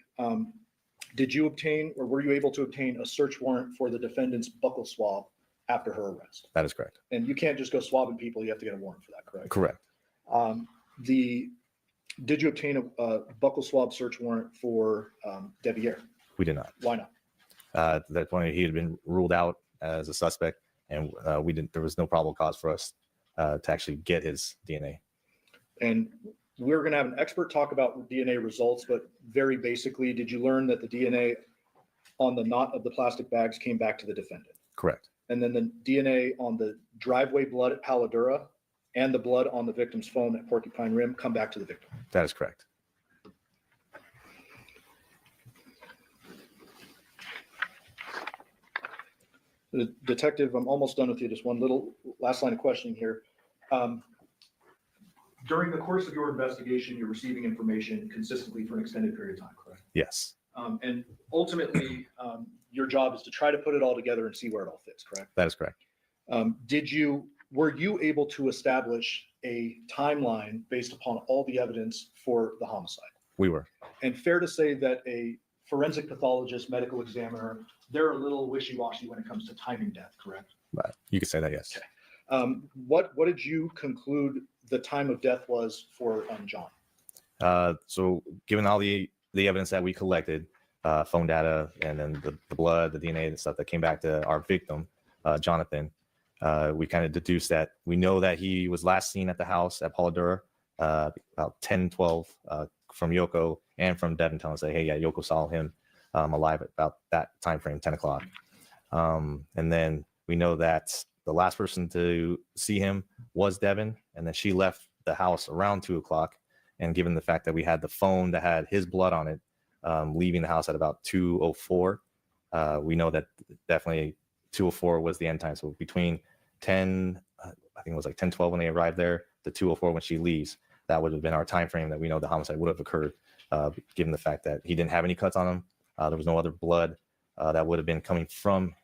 did you obtain or were you able to obtain a search warrant for the defendant's buccal swab after her arrest? That is correct. And you can't just go swabbing people. You have to get a warrant for that, correct? Correct. Did you obtain a buccal swab search warrant for Devier? We did not. Why not? At that point, he had been ruled out as a suspect, and there was no probable cause for us to actually get his DNA. And we're going to have an expert talk about DNA results, but very basically, did you learn that the DNA on the knot of the plastic bags came back to the defendant? Correct. And then the DNA on the driveway blood at Paladura and the blood on the victim's phone at Porcupine Rim come back to the victim? That is correct. The detective, I'm almost done with you. Just one little last line of questioning here. During the course of your investigation, you're receiving information consistently for an extended period of time, correct? Yes, And ultimately, your job is to try to put it all together and see where it all fits, correct? that is correct. Were you able to establish a timeline based upon all the evidence for the homicide? We were. And Fair to say that a forensic pathologist, medical examiner, they're a little wishy-washy when it comes to timing death, correct? But you could say that, yes. Okay. What did you conclude the time of death was for John? So given all the evidence that we collected, phone data, and then the blood, the DNA and stuff that came back to our victim, Jonathan, we kind of deduced that we know that he was last seen at the house at Paladura about 10:12 from Yoko and from Devyn telling us that, hey, yeah, Yoko saw him alive at about that time frame, 10 o'clock. And then we know that the last person to see him was Devyn, and then she left the house around 2 o'clock. And given the fact that we had the phone that had his blood on it, leaving the house at about 2:04, we know that definitely 2:04 was the end time. So between 10, I think it was like 10:12 when they arrived there, to 2:04 when she leaves, that would have been our time frame that we know the homicide would have occurred, given the fact that he didn't have any cuts on him. There was no other blood that would have been coming from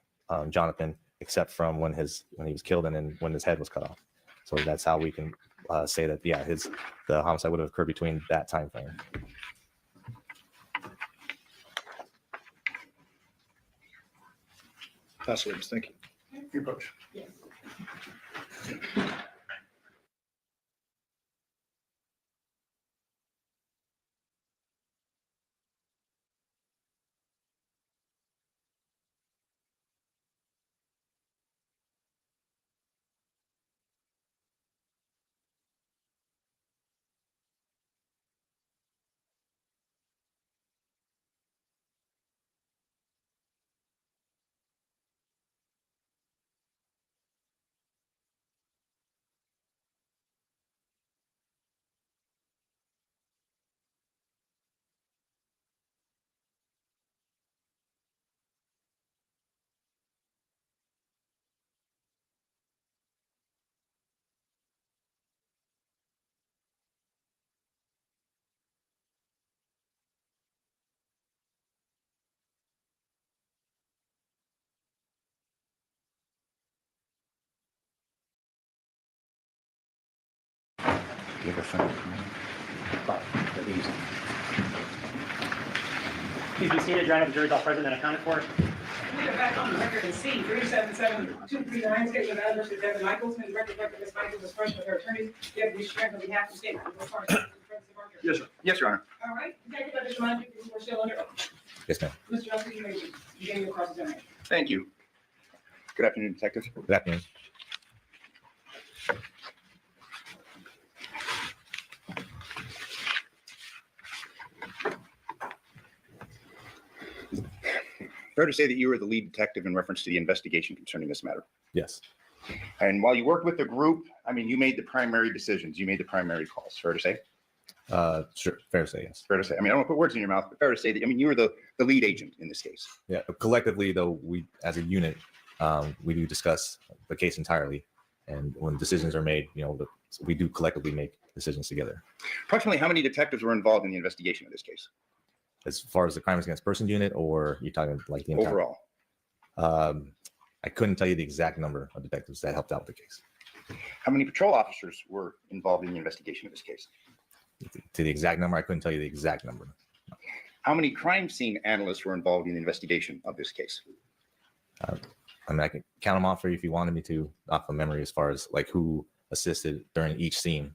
Jonathan, except from when he was killed and then when his head was cut off. So that's how we can say that yeah, the homicide would have occurred between that time frame. Pass the witness. Thank you. Your approach. Yes. Do you have a friend? That'd be easy. Please be seated. Your Honor, the jury is all present and accounted for. We go back on the record and see 377239 statement of adverse to Devyn Michaels. Ms. Record, Ms. Michaels is present with her attorneys. You have to be sworn on behalf of the statement. Yes, sir. Yes, Your Honor. All right. Detective, I just remind you, we're still under oath. Yes, ma'am. Mr. Nelson, you may begin your cross-examination. Thank you. Good afternoon, Detective. Good afternoon. Fair to say that you were the lead detective in reference to the investigation concerning this matter. Yes. And while you worked with the group, I mean, you made the primary decisions. You made the primary calls. Fair to say? Sure. Fair to say yes. Fair to say. I mean, I don't want to put words in your mouth, but fair to say that, I mean, you were the lead agent in this case. Yeah. Collectively, though, we as a unit, we do discuss the case entirely, and when decisions are made, we do collectively make decisions together. Approximately how many detectives were involved in the investigation of this case? As far as the crimes against person unit, or you're talking like the entire? Overall. I couldn't tell you the exact number of detectives that helped out with the case. How many patrol officers were involved in the investigation of this case? To the exact number, I couldn't tell you the exact number. How many crime scene analysts were involved in the investigation of this case? I mean, I can count them off for you if you wanted me to, off of memory, as far as like who assisted during each scene.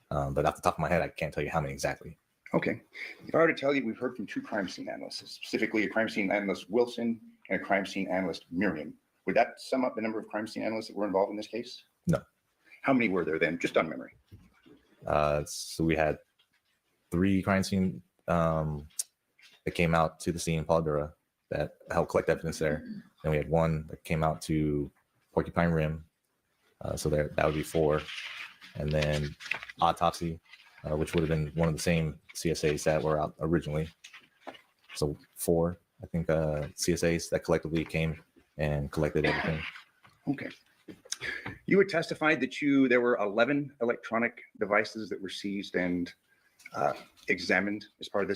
But off the top of my head, I can't tell you how many exactly. Okay. If I were to tell you, we've heard from two crime scene analysts, specifically a crime scene analyst, Wilson, and a crime scene analyst, Miriam. Would that sum up the number of crime scene analysts that were involved in this case? No. How many were there then, just on memory? So we had 3 crime scene that came out to the scene in Paladura that helped collect evidence there. Then we had 1 that came out to Porcupine Rim. So that would be 4. And then autopsy, which would have been one of the same CSAs that were out originally. So 4, I think, CSAs that collectively came and collected everything. Okay. You had testified that there were 11 electronic devices that were seized and examined as part of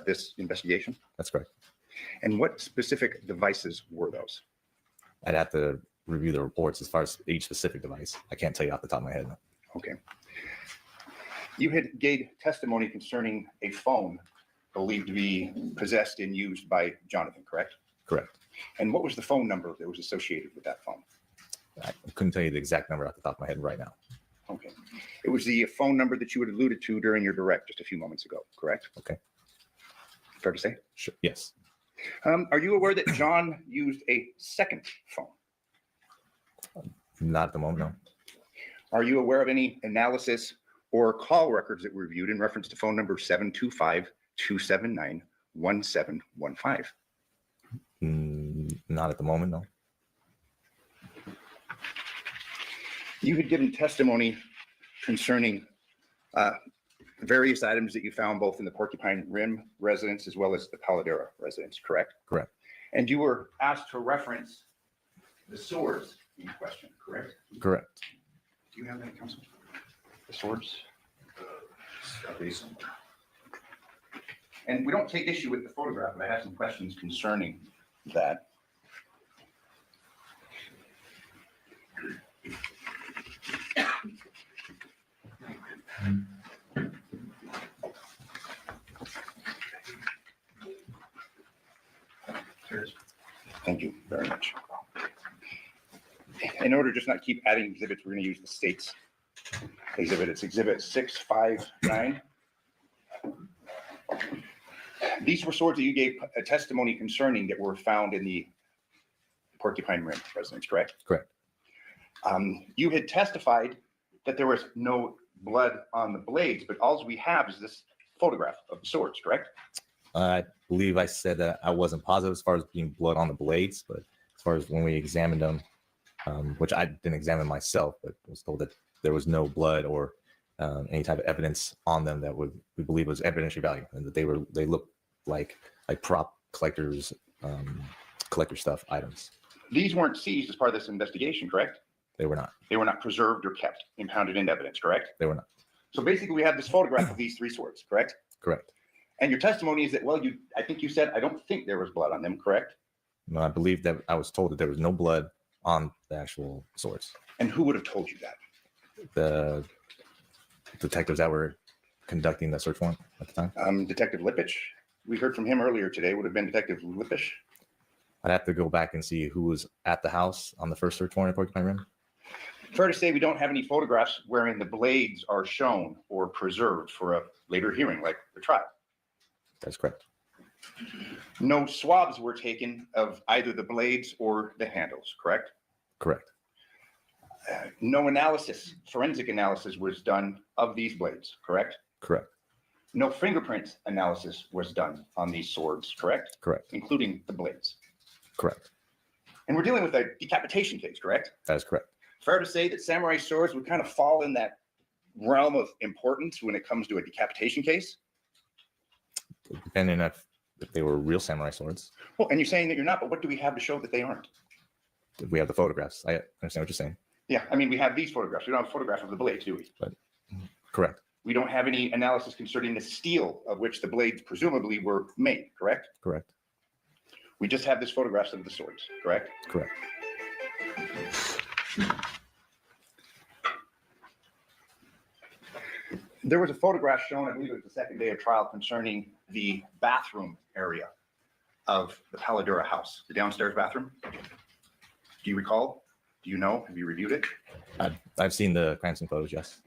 this investigation. That's correct. And what specific devices were those? I'd have to review the reports as far as each specific device. I can't tell you off the top of my head. Okay. You had gave testimony concerning a phone believed to be possessed and used by Jonathan, correct? Correct. And what was the phone number that was associated with that phone? I couldn't tell you the exact number off the top of my head right now. Okay. It was the phone number that you had alluded to during your direct just a few moments ago, correct? Okay. Fair to say? Sure. Yes. Are you aware that John used a second phone? Not at the moment, no. Are you aware of any analysis or call records that were reviewed in reference to phone number 725-279-1715? Not at the moment, no. You had given testimony concerning various items that you found both in the Porcupine Rim residence as well as the Paladera residence, correct? Correct. And you were asked to reference the swords in question, correct? Correct. Do you have that, Counsel? The swords? And we don't take issue with the photograph, but I have some questions concerning that. Thank you very much. In order to just not keep adding exhibits, we're going to use the state's exhibit. It's exhibit 659. These were swords that you gave a testimony concerning that were found in the Porcupine Rim residence, correct? Correct. You had testified that there was no blood on the blades, but all we have is this photograph of the swords, correct? I believe I said that I wasn't positive as far as being blood on the blades, but as far as when we examined them, which I didn't examine myself, but was told that there was no blood or any type of evidence on them that we believe was evidentiary value, and that they looked like prop collector stuff items. These weren't seized as part of this investigation, correct? They were not. They were not preserved or kept, impounded in evidence, correct? They were not. So basically, we have this photograph of these three swords, correct? Correct. And your testimony is that, well, I think you said, I don't think there was blood on them, correct? No, I believe that I was told that there was no blood on the actual swords. And who would have told you that? The detectives that were conducting the search warrant at the time. Detective Lippich, we heard from him earlier today, would have been Detective Lippich. I'd have to go back and see who was at the house on the first search warrant at Porcupine Rim. Fair to say we don't have any photographs wherein the blades are shown or preserved for a later hearing, like the trial. That's correct. No swabs were taken of either the blades or the handles, correct? Correct. No analysis, forensic analysis was done of these blades, correct? Correct. No fingerprint analysis was done on these swords, correct? Correct. Including the blades. Correct. And we're dealing with a decapitation case, correct? That is correct. Fair to say that samurai swords would kind of fall in that realm of importance when it comes to a decapitation case? Depending on if they were real samurai swords. Well, and you're saying that you're not, but what do we have to show that they aren't? If we have the photographs. I understand what you're saying. Yeah, I mean, we have these photographs. We don't have a photograph of the blades, do we? Correct. We don't have any analysis concerning the steel of which the blades presumably were made, correct? Correct. We just have this photographs of the swords, correct? Correct. There was a photograph shown, I believe it was the second day of trial, concerning the bathroom area of the Paladura house, the downstairs bathroom. Do you recall? Do you know? Have you reviewed it? I've seen the crime scene photos, yes.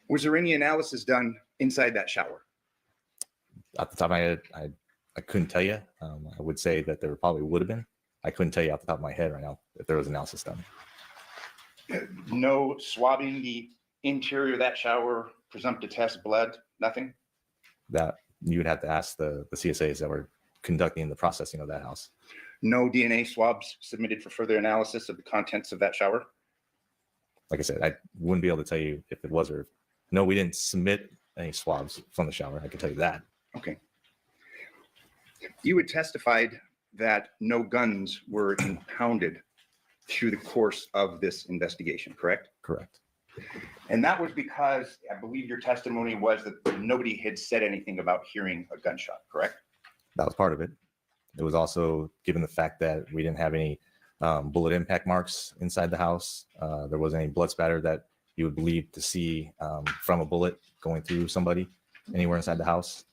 Was there any analysis done inside that shower? Off the top of my head, I couldn't tell you. I would say that there probably would have been. I couldn't tell you off the top of my head right now if there was analysis done. No swabbing the interior of that shower, presumptive test, blood, nothing? That you would have to ask the CSAs that were conducting the processing of that house. No DNA swabs submitted for further analysis of the contents of that shower? Like I said, I wouldn't be able to tell you if it was or no, we didn't submit any swabs from the shower. I can tell you that. Okay. You had testified that no guns were impounded through the course of this investigation, correct? Correct. And that was because I believe your testimony was that nobody had said anything about hearing a gunshot, correct? That was part of it. It was also given the fact that we didn't have any bullet impact marks inside the house. There wasn't any blood spatter that you would believe to see from a bullet going through somebody anywhere inside the house.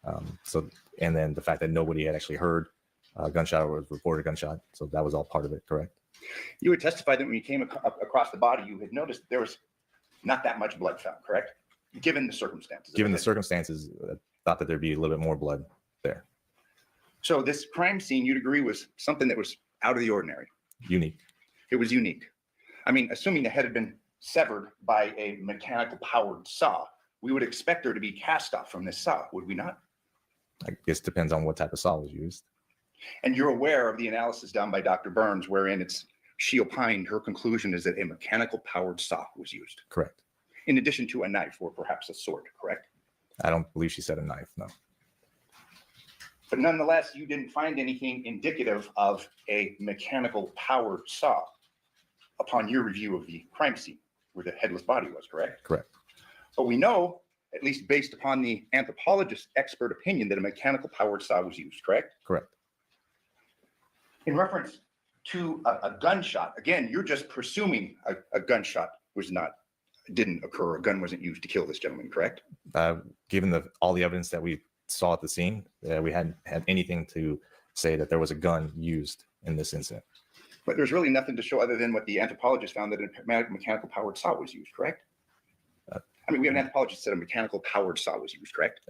And then the fact that nobody had actually heard a gunshot or was reported a gunshot. So that was all part of it, correct? You had testified that when you came across the body, you had noticed there was not that much blood found, correct? Given the circumstances. Given the circumstances, I thought that there'd be a little bit more blood there. So this crime scene, you'd agree, was something that was out of the ordinary. Unique. It was unique. I mean, assuming the head had been severed by a mechanical powered saw, we would expect there to be cast off from this saw, would we not? I guess it depends on what type of saw was used. And you're aware of the analysis done by Dr. Burns, wherein she opined her conclusion is that a mechanical powered saw was used. Correct. In addition to a knife or perhaps a sword, correct? I don't believe she said a knife, no. But nonetheless, you didn't find anything indicative of a mechanical powered saw upon your review of the crime scene where the headless body was, correct? Correct. But we know, at least based upon the anthropologist's expert opinion, that a mechanical powered saw was used, correct? Correct. In reference to a gunshot, again, you're just presuming a gunshot was not didn't occur. A gun wasn't used to kill this gentleman, correct? Given all the evidence that we saw at the scene, we hadn't had anything to say that there was a gun used in this incident. But there's really nothing to show other than what the anthropologist found, that a mechanical powered saw was used, correct? I mean, we have an anthropologist said a mechanical powered saw was used, correct?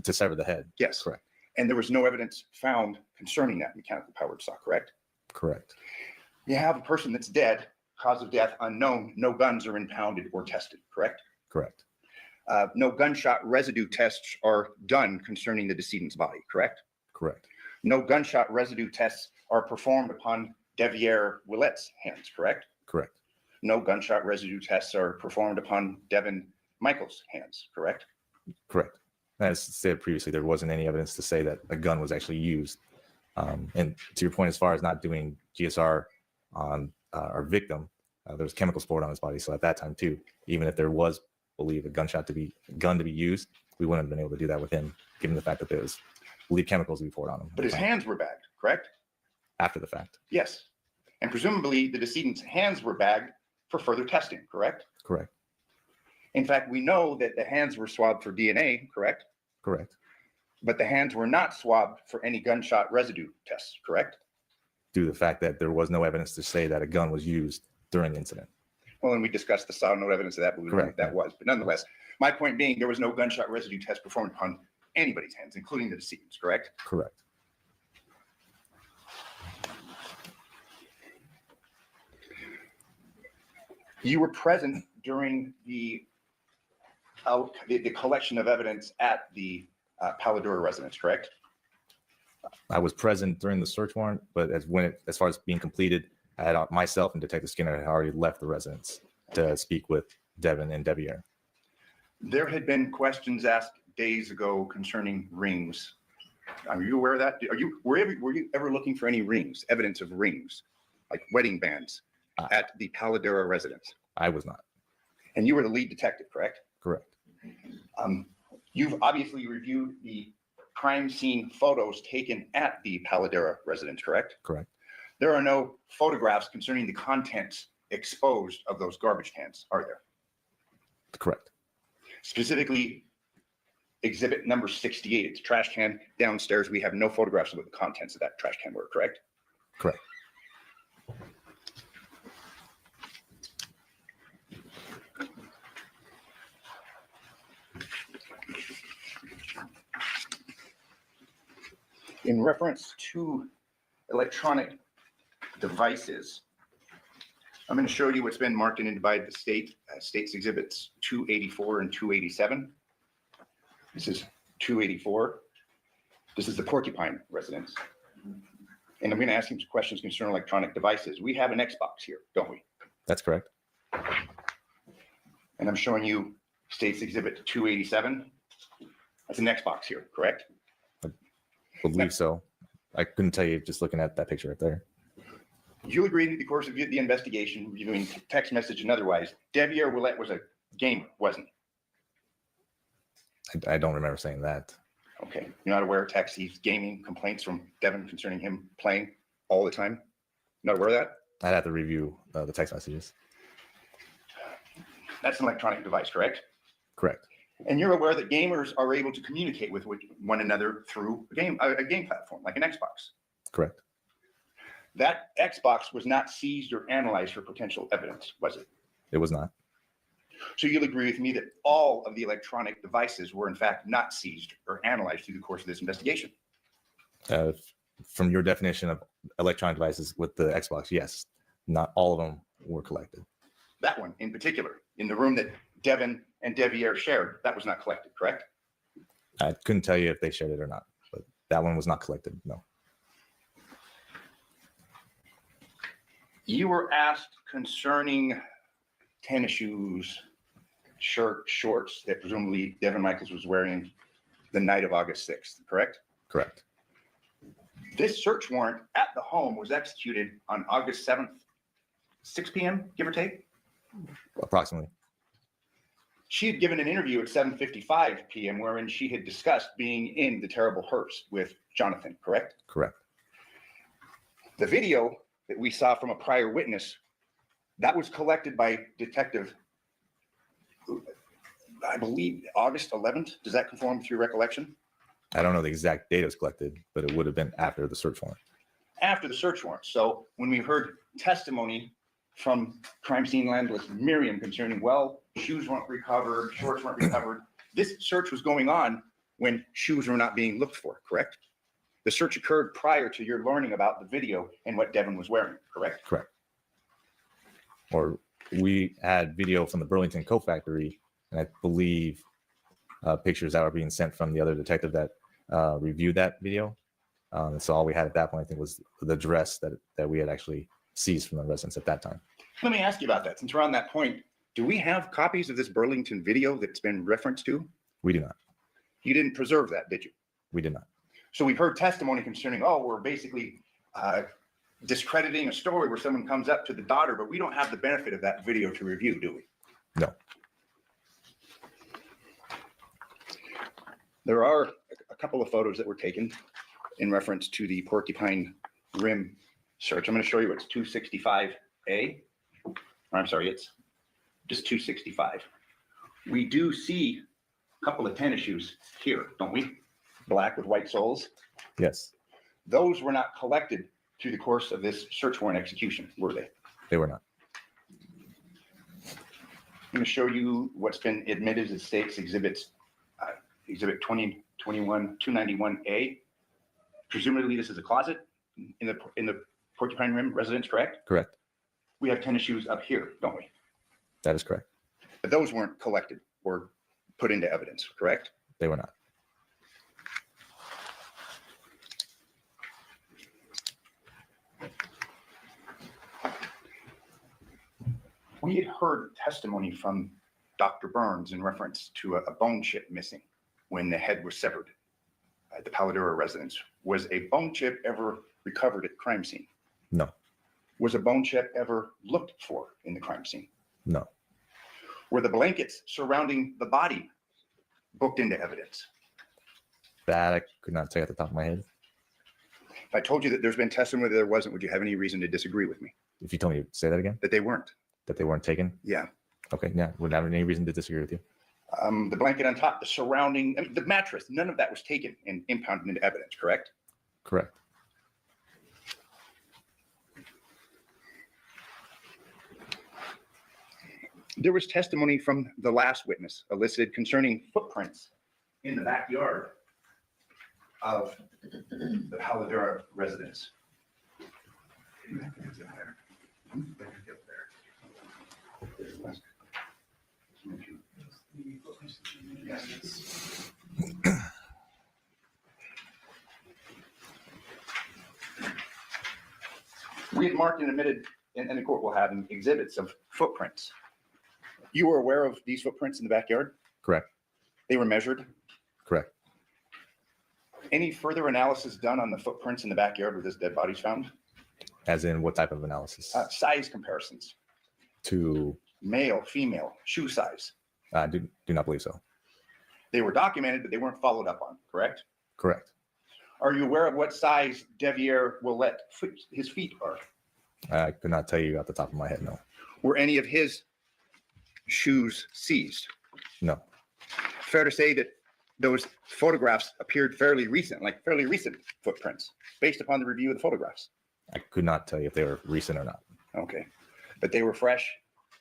To sever the head. Yes. Correct. And there was no evidence found concerning that mechanical powered saw, correct? Correct. You have a person that's dead, cause of death unknown, no guns are impounded or tested, correct? Correct. No gunshot residue tests are done concerning the decedent's body, correct? Correct. No gunshot residue tests are performed upon Devyn Willette's hands, correct? Correct. No gunshot residue tests are performed upon Devyn Michaels' hands, correct? Correct. As stated previously, there wasn't any evidence to say that a gun was actually used. And to your point, as far as not doing GSR on our victim, there was chemical sport on his body. So at that time too, even if there was believed a gun to be used, we wouldn't have been able to do that with him, given the fact that there was believed chemicals to be poured on him. But his hands were bagged, correct? After the fact. Yes. And presumably the decedent's hands were bagged for further testing, correct? Correct. In fact, we know that the hands were swabbed for DNA, correct? Correct. But the hands were not swabbed for any gunshot residue tests, correct? Due to the fact that there was no evidence to say that a gun was used during the incident. Well, and we discussed the saw, no evidence of that, but we know Correct. what that was. But nonetheless, my point being, there was no gunshot residue test performed upon anybody's hands, including the decedent's, correct? Correct. You were present during the collection of evidence at the Palladora residence, correct? I was present during the search warrant, but as far as being completed, I had myself and Detective Skinner had already left the residence to speak with Devyn and Devyn. There had been questions asked days ago concerning rings. Are you aware of that? Were you ever looking for any rings, evidence of rings, like wedding bands at the Palladora residence? I was not. And you were the lead detective, correct? Correct. You've obviously reviewed the crime scene photos taken at the Palladora residence, correct? Correct. There are no photographs concerning the contents exposed of those garbage cans, are there? Correct. Specifically, exhibit number 68, it's a trash can downstairs. We have no photographs of what the contents of that trash can were, correct? Correct. In reference to electronic devices, I'm going to show you what's been marked and divided the state's exhibits 284 and 287. This is 284. This is the Porcupine residence. And I'm going to ask you some questions concerning electronic devices. We have an Xbox here, don't we? That's correct. And I'm showing you state's exhibit 287. That's an Xbox here, correct? Believe so. I couldn't tell you just looking at that picture right there. You agreed in the course of the investigation, reviewing text message and otherwise, Devyn Willette was a gamer, wasn't he? I don't remember saying that. Okay, you're not aware of Taxee's gaming complaints from Devyn concerning him playing all the time? Not aware of that? I'd have to review the text messages. That's an electronic device, correct? Correct. And you're aware that gamers are able to communicate with one another through a game platform, like an Xbox. Correct. That Xbox was not seized or analyzed for potential evidence, was it? It was not. So you'll agree with me that all of the electronic devices were in fact not seized or analyzed through the course of this investigation? From your definition of electronic devices with the Xbox, yes, not all of them were collected. That one in particular, in the room that Devyn and Devyn shared, that was not collected, correct? I couldn't tell you if they shared it or not, but that one was not collected, no. You were asked concerning tennis shoes, shirt, shorts that presumably Devyn Michaels was wearing the night of August 6th, correct? Correct. This search warrant at the home was executed on August 7th, 6 p.m., give or take? Approximately. She had given an interview at 7:55 p.m. wherein she had discussed being in the terrible hearse with Jonathan, correct? Correct. The video that we saw from a prior witness, that was collected by Detective I believe August 11th. Does that conform with your recollection? I don't know the exact date it was collected, but it would have been after the search warrant. After the search warrant. So when we heard testimony from crime scene landless Miriam concerning, well, shoes weren't recovered, shorts weren't recovered. This search was going on when shoes were not being looked for, correct? The search occurred prior to your learning about the video and what Devyn was wearing, correct? Correct. Or we had video from the Burlington Coat Factory, and I believe pictures that were being sent from the other detective that reviewed that video. So all we had at that point, I think, was the dress that we had actually seized from the residents at that time. Let me ask you about that. Since we're on that point, do we have copies of this Burlington video that's been referenced to? We do not. You didn't preserve that, did you? We did not. So we've heard testimony concerning, oh, we're basically discrediting a story where someone comes up to the daughter, but we don't have the benefit of that video to review, do we? No. There are a couple of photos that were taken in reference to the Porcupine Rim search. I'm going to show you it's 265A. Or I'm sorry, it's just 265. We do see a couple of tennis shoes here, don't we? Black with white soles. Yes, Those were not collected through the course of this search warrant execution, were they? they were not. I'm going to show you what's been admitted as state's exhibits. Exhibit 2021 291A. Presumably this is a closet in the Porcupine Rim residence, correct? Correct. We have tennis shoes up here, don't we? That is correct. But those weren't collected or put into evidence, correct? They were not. We had heard testimony from Dr. Burns in reference to a bone chip missing when the head was severed at the Paladura residence. Was a bone chip ever recovered at the crime scene? No. Was a bone chip ever looked for in the crime scene? No. Were the blankets surrounding the body booked into evidence? That I could not say at the top of my head. If I told you that there's been testimony that there wasn't, would you have any reason to disagree with me? If you told me to say that again, That they weren't? that they weren't taken. Yeah. Okay. Yeah. Wouldn't have any reason to disagree with you. The blanket on top, the surrounding, I mean, the mattress, none of that was taken and impounded into evidence, correct? Correct. There was testimony from the last witness elicited concerning footprints in the backyard of the Paladura residence. We had marked and admitted, and the court will have exhibits of footprints. You were aware of these footprints in the backyard? Correct. They were measured? Correct. Any further analysis done on the footprints in the backyard where this dead body's found? As in what type of analysis? Size comparisons, To male, female, shoe size. do not believe so. They were documented, but they weren't followed up on, correct? Correct. Are you aware of what size Devyn Michaels his feet are? I could not tell you at the top of my head. No. Were any of his shoes seized? No. Fair to say that those photographs appeared fairly recent footprints, based upon the review of the photographs. I could not tell you if they were recent or not. Okay, but they were fresh.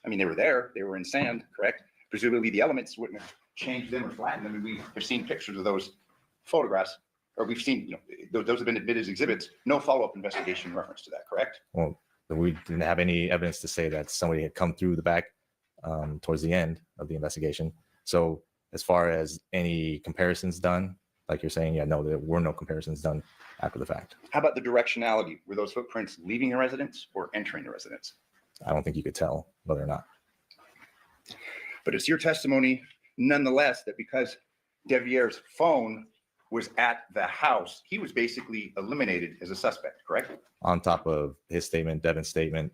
I mean, they were there. They were in sand, correct? Presumably the elements wouldn't have changed them or flattened them. And we have seen pictures of those photographs, or we've seen, those have been admitted as exhibits. No follow-up investigation in reference to that, correct? Well, we didn't have any evidence to say that somebody had come through the back towards the end of the investigation. So as far as any comparisons done, like you're saying, yeah, no, there were no comparisons done after the fact. How about the directionality? Were those footprints leaving the residence or entering the residence? I don't think you could tell whether or not. But it's your testimony, nonetheless, that because Devier's phone was at the house, he was basically eliminated as a suspect, correct? On top of his statement, Devyn's statement,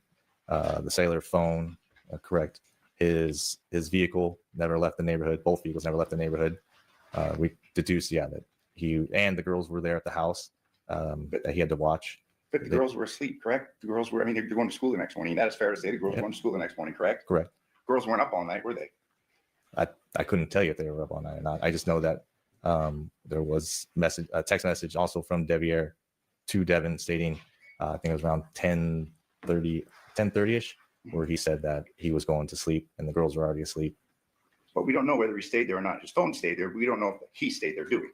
the sailor phone, correct. His vehicle never left the neighborhood. Both vehicles never left the neighborhood. We deduced, yeah, that he and the girls were there at the house that he had to watch. But the girls were asleep, correct? The girls were, I mean, they're going to school the next morning. That is fair to say. The girls were going to school the next morning, correct? Correct. Girls weren't up all night, were they? I couldn't tell you if they were up all night or not. I just know that there was a text message also from Devyn to Devyn stating, I think it was around 10:30ish, where he said that he was going to sleep and the girls were already asleep. But we don't know whether he stayed there or not. His phone stayed there. We don't know if he stayed there, do we?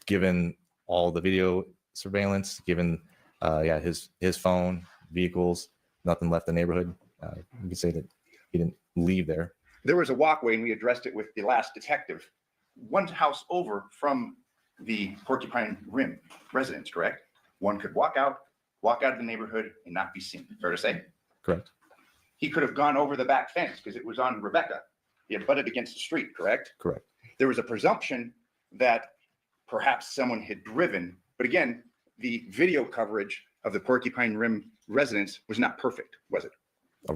Given all the video surveillance, given his phone, vehicles, nothing left in the neighborhood, you could say that he didn't leave there. There was a walkway, and we addressed it with the last detective. One house over from the Porcupine Rim residence, correct? One could walk out of the neighborhood and not be seen. Fair to say? Correct. He could have gone over the back fence because it was on Rebecca. He had butted against the street, correct? Correct. There was a presumption that perhaps someone had driven, but again, the video coverage of the Porcupine Rim residence was not perfect, was it?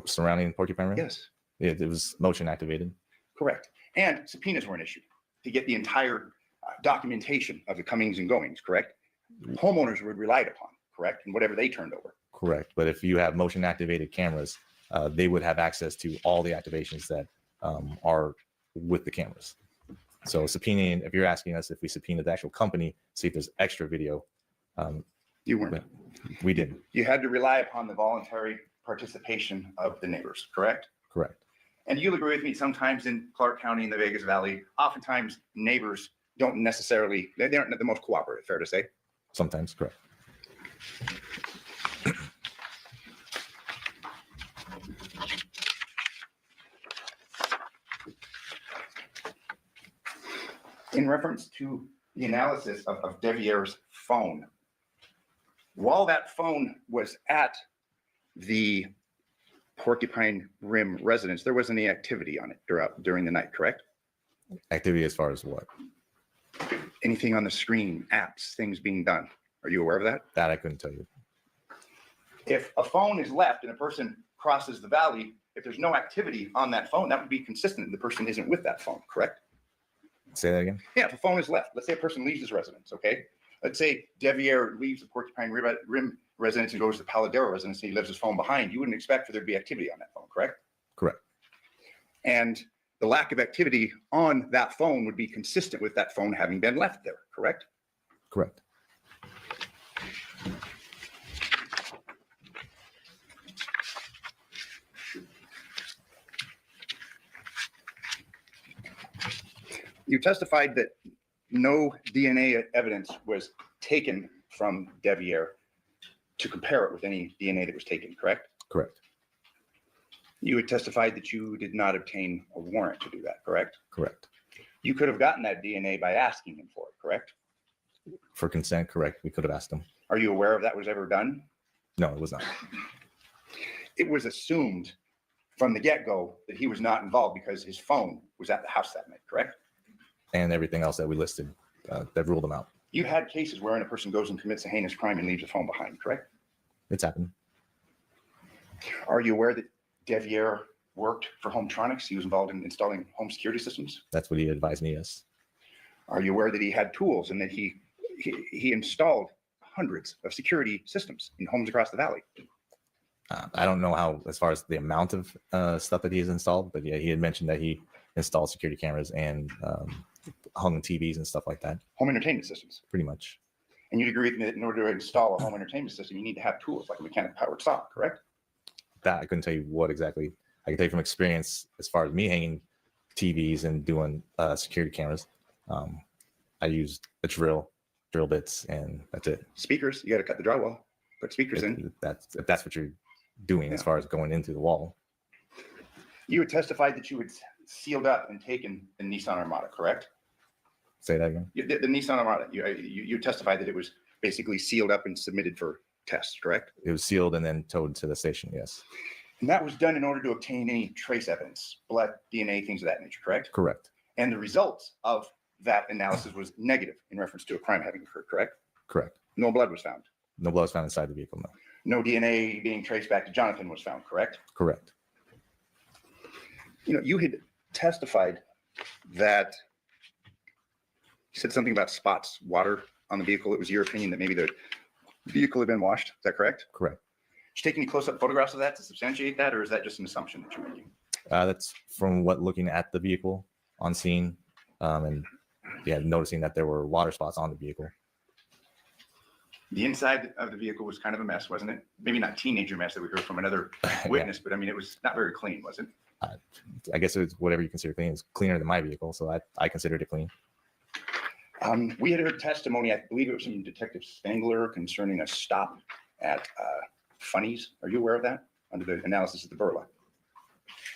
Surrounding Porcupine Rim? Yes, It was motion activated. correct. And subpoenas were an issue to get the entire documentation of the comings and goings, correct? Homeowners were relied upon, correct? And whatever they turned over. Correct. But if you have motion activated cameras, they would have access to all the activations that are with the cameras. So subpoenaing, if you're asking us if we subpoenaed the actual company, see if there's extra video, You weren't. we didn't. You had to rely upon the voluntary participation of the neighbors, correct? Correct. And you'll agree with me, sometimes in Clark County in the Vegas Valley, oftentimes neighbors don't necessarily, they aren't the most cooperative, fair to say? Sometimes, correct. In reference to the analysis of Devier's phone, while that phone was at the Porcupine Rim residence, there wasn't any activity on it during the night, correct? Activity as far as what? Anything on the screen, apps, things being done. Are you aware of that? That I couldn't tell you. If a phone is left and a person crosses the valley, if there's no activity on that phone, that would be consistent. The person isn't with that phone, correct? Say that again? Yeah, if a phone is left, let's say a person leaves his residence, okay? Let's say Devier leaves the Porcupine Rim residence and goes to the Paladera residence and he leaves his phone behind. You wouldn't expect for there to be activity on that phone, correct? Correct. And the lack of activity on that phone would be consistent with that phone having been left there, correct? Correct. You testified that no DNA evidence was taken from Devier to compare it with any DNA that was taken, correct? Correct. You had testified that you did not obtain a warrant to do that, correct? Correct. You could have gotten that DNA by asking him for it, correct? For consent, correct. We could have asked them. Are you aware of that was ever done? No, it was not. It was assumed from the get-go that he was not involved because his phone was at the house that night, correct? And everything else that we listed, that ruled them out. You had cases wherein a person goes and commits a heinous crime and leaves a phone behind, correct? It's happened. Are you aware that Devier worked for Hometronics? He was involved in installing home security systems. That's what he advised me, yes. Are you aware that he had tools and that he installed hundreds of security systems in homes across the valley? I don't know how, as far as the amount of stuff that he has installed, but yeah, he had mentioned that he installed security cameras and hung TVs and stuff like that. Home entertainment systems. Pretty much. And you'd agree with me that in order to install a home entertainment system, you need to have tools like a mechanical powered saw, correct? That I couldn't tell you what exactly. I can tell you from experience, as far as me hanging TVs and doing security cameras, I used a drill bits, and that's it. Speakers, you got to cut the drywall, put speakers in. If that's what you're doing, as far as going into the wall. You had testified that you had sealed up and taken the Nissan Armada, correct? Say that again. The Nissan Armada, you testified that it was basically sealed up and submitted for tests, correct? It was sealed and then towed to the station, yes. And that was done in order to obtain any trace evidence, blood, DNA, things of that nature, correct? Correct. And the results of that analysis was negative in reference to a crime having occurred, correct? Correct. No blood was found. No blood was found inside the vehicle, no. No DNA being traced back to Jonathan was found, correct? Correct. You had testified that you said something about spots, water on the vehicle. It was your opinion that maybe the vehicle had been washed. Is that correct? Correct. Did you take any close-up photographs of that to substantiate that, or is that just an assumption that you're making? That's from what looking at the vehicle on scene, and yeah, noticing that there were water spots on the vehicle. The inside of the vehicle was kind of a mess, wasn't it? Maybe not teenager mess that we heard from another witness, but I mean, it was not very clean, was it? I guess it's whatever you consider clean. It's cleaner than my vehicle, so I considered it clean. We had heard testimony, I believe it was from Detective Spangler concerning a stop at Funnies. Are you aware of that? Under the analysis of the Burla,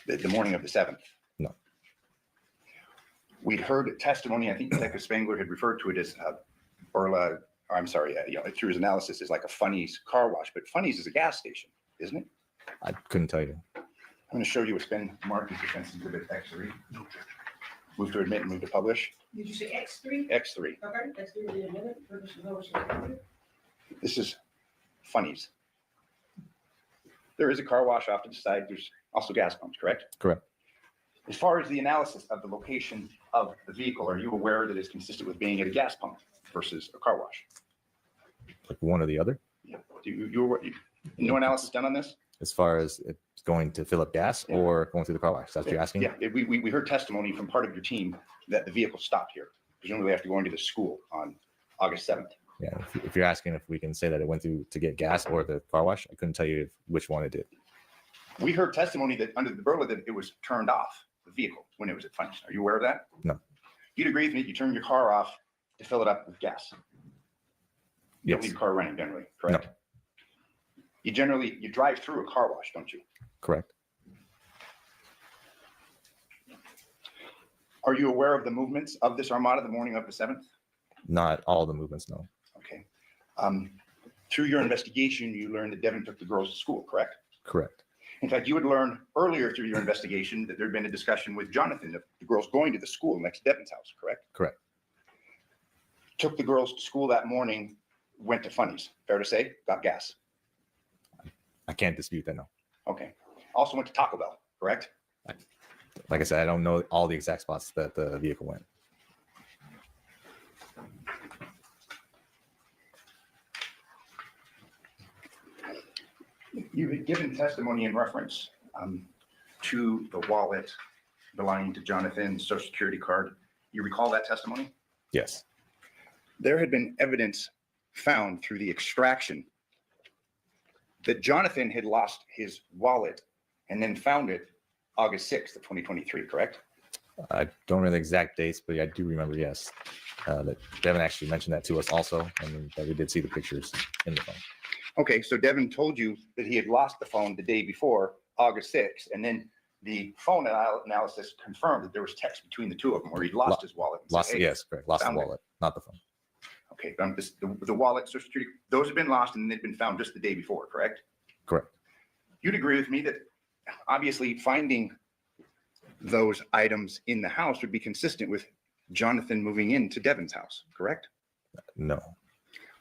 the morning of the 7th. No. We'd heard testimony, I think Detective Spangler had referred to it as Burla, or I'm sorry, through his analysis is like a Funnies car wash, but Funnies is a gas station, isn't it? I couldn't tell you. I'm going to show you what's been marked as defense exhibit X3. Move to admit and move to publish. Did you say X3? X3. Okay, X3 will be a minute. This is Funnies. There is a car wash off to the side. There's also gas pumps, correct? Correct. As far as the analysis of the location of the vehicle, are you aware that it's consistent with being at a gas pump versus a car wash? Like one or the other. Yeah. No analysis done on this? As far as it's going to fill up gas or going through the car wash. That's what you're asking? Yeah, we heard testimony from part of your team that the vehicle stopped here, presumably after going to the school on August 7th. Yeah. If you're asking if we can say that it went through to get gas or the car wash, I couldn't tell you which one it did. We heard testimony that under the Burla that it was turned off, the vehicle, when it was at Funnies. Are you aware of that? No. You'd agree with me, you turn your car off to fill it up with gas. You don't Yes. leave your car running generally, correct? No. You drive through a car wash, don't you? Correct. Are you aware of the movements of this armada the morning of the 7th? Not all the movements, no. Okay. Through your investigation, you learned that Devyn took the girls to school, correct? Correct. In fact, you had learned earlier through your investigation that there'd been a discussion with Jonathan of the girls going to the school next to Devyn's house, correct? Correct. Took the girls to school that morning, went to Funnies, fair to say, got gas. I can't dispute that, no. Okay. Also went to Taco Bell, correct? Like I said, I don't know all the exact spots that the vehicle went. You had given testimony in reference to the wallet belonging to Jonathan's social security card. You recall that testimony? Yes. There had been evidence found through the extraction that Jonathan had lost his wallet and then found it August 6th of 2023, correct? I don't remember the exact dates, but I do remember, yes, that Devyn actually mentioned that to us also, and that we did see the pictures in the phone. Okay, so Devyn told you that he had lost the phone the day before, August 6th, and then the phone analysis confirmed that there was text between the two of them where he'd lost his wallet. and said, Lost, "Hey, yes, correct. Lost the found it." wallet, not the phone. Okay, the wallet, social security, those have been lost and they've been found just the day before, correct? Correct. You'd agree with me that obviously finding those items in the house would be consistent with Jonathan moving into Devyn's house, correct? No.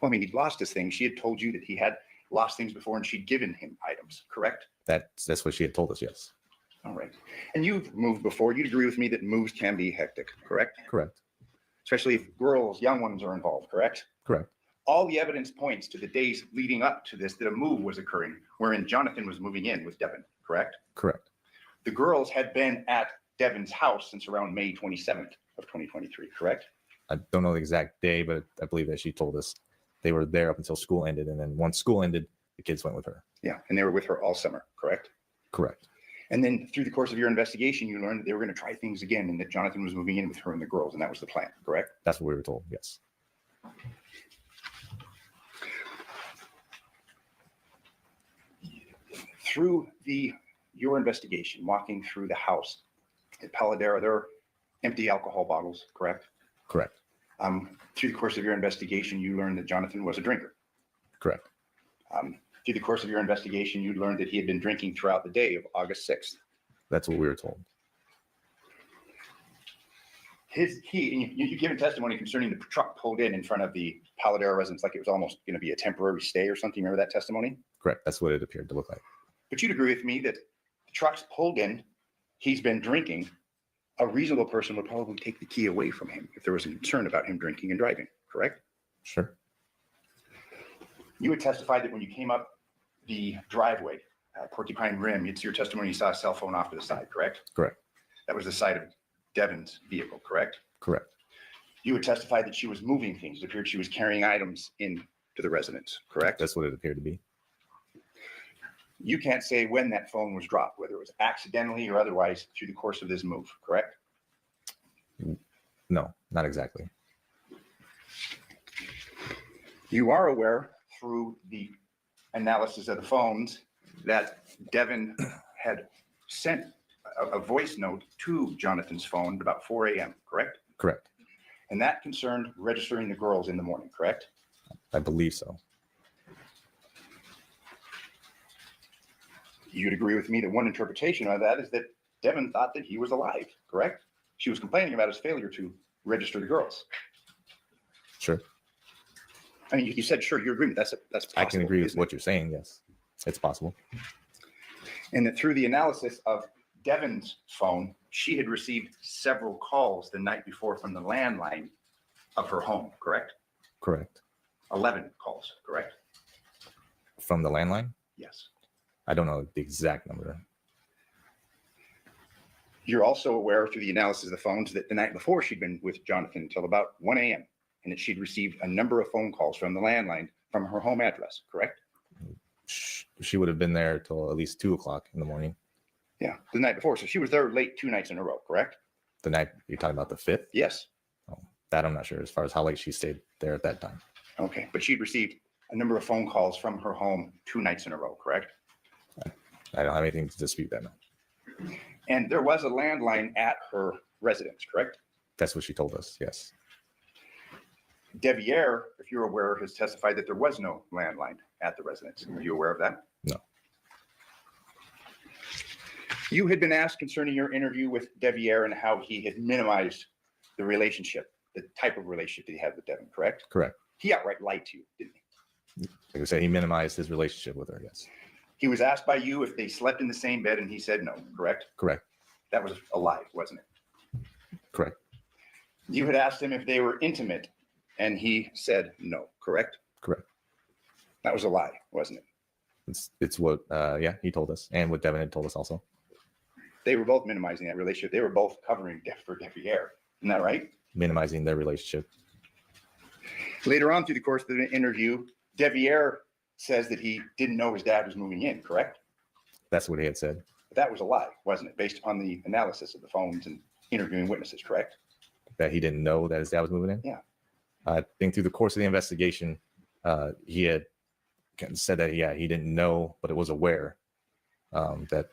Well, I mean, he'd lost his things. She had told you that he had lost things before and she'd given him items, correct? That's what she had told us, yes. All right. And you've moved before. You'd agree with me that moves can be hectic, correct? Correct. Especially if girls, young ones are involved, correct? Correct. All the evidence points to the days leading up to this that a move was occurring wherein Jonathan was moving in with Devyn, correct? Correct. The girls had been at Devyn's house since around May 27th of 2023, correct? I don't know the exact day, but I believe that she told us they were there up until school ended. And then once school ended, the kids went with her. Yeah, and they were with her all summer, correct? Correct. And then through the course of your investigation, you learned that they were going to try things again and that Jonathan was moving in with her and the girls, and that was the plan, correct? That's what we were told, yes. Through your investigation, walking through the house at Paladera, there are empty alcohol bottles, correct? Correct. Through the course of your investigation, you learned that Jonathan was a drinker. Correct. Through the course of your investigation, you learned that he had been drinking throughout the day of August 6th. That's what we were told. You given testimony concerning the truck pulled in front of the Paladera residence like it was almost going to be a temporary stay or something. Remember that testimony? Correct. That's what it appeared to look like. But you'd agree with me that the truck's pulled in, he's been drinking. A reasonable person would probably take the key away from him if there was a concern about him drinking and driving, correct? Sure. You would testify that when you came up the driveway Porcupine Rim, it's your testimony you saw a cell phone off to the side, correct? Correct. That was the side of Devyn's vehicle, correct? Correct. You would testify that she was moving things. It appeared she was carrying items into the residence, correct? That's what it appeared to be. You can't say when that phone was dropped, whether it was accidentally or otherwise through the course of this move, correct? No, not exactly. You are aware through the analysis of the phones that Devyn had sent a voice note to Jonathan's phone at about 4 a.m., correct? Correct. And that concerned registering the girls in the morning, correct? I believe so. You'd agree with me that one interpretation of that is that Devyn thought that he was alive, correct? She was complaining about his failure to register the girls. Sure. I mean, you said, sure, you agree with that's possible. I can agree with isn't what you're saying. Yes, it's possible. it? And that through the analysis of Devyn's phone, she had received several calls the night before from the landline of her home, correct? Correct. 11 calls, correct? From the landline? Yes. I don't know the exact number. You're also aware through the analysis of the phones that the night before she'd been with Jonathan until about 1 a.m. and that she'd received a number of phone calls from the landline from her home address, correct? She would have been there till at least 2 o'clock in the morning. Yeah, the night before. So she was there late 2 nights in a row, correct? The night you're talking about, the 5th? Yes. Oh, that I'm not sure as far as how late she stayed there at that time. Okay, but she'd received a number of phone calls from her home 2 nights in a row, correct? I don't have anything to dispute that. No. And there was a landline at her residence, correct? That's what she told us. Yes. Devier, if you're aware, has testified that there was no landline at the residence. Are you aware of that? No. You had been asked concerning your interview with Devier and how he had minimized the relationship, the type of relationship that he had with Devyn, correct? Correct. He outright lied to you, didn't he? Like I said, he minimized his relationship with her. Yes. He was asked by you if they slept in the same bed and he said no, correct? Correct. That was a lie, wasn't it? Correct. You had asked him if they were intimate and he said no, correct? Correct. That was a lie, wasn't it? It's what yeah, he told us, and what Devyn had told us also. They were both minimizing that relationship. They were both covering for Devier. Isn't that right? Minimizing their relationship. Later on through the course of the interview, Devier says that he didn't know his dad was moving in, correct? That's what he had said. But that was a lie, wasn't it? Based upon the analysis of the phones and interviewing witnesses, correct? That he didn't know that his dad was moving in. Yeah. I think through the course of the investigation, he had said that he didn't know, but it was aware that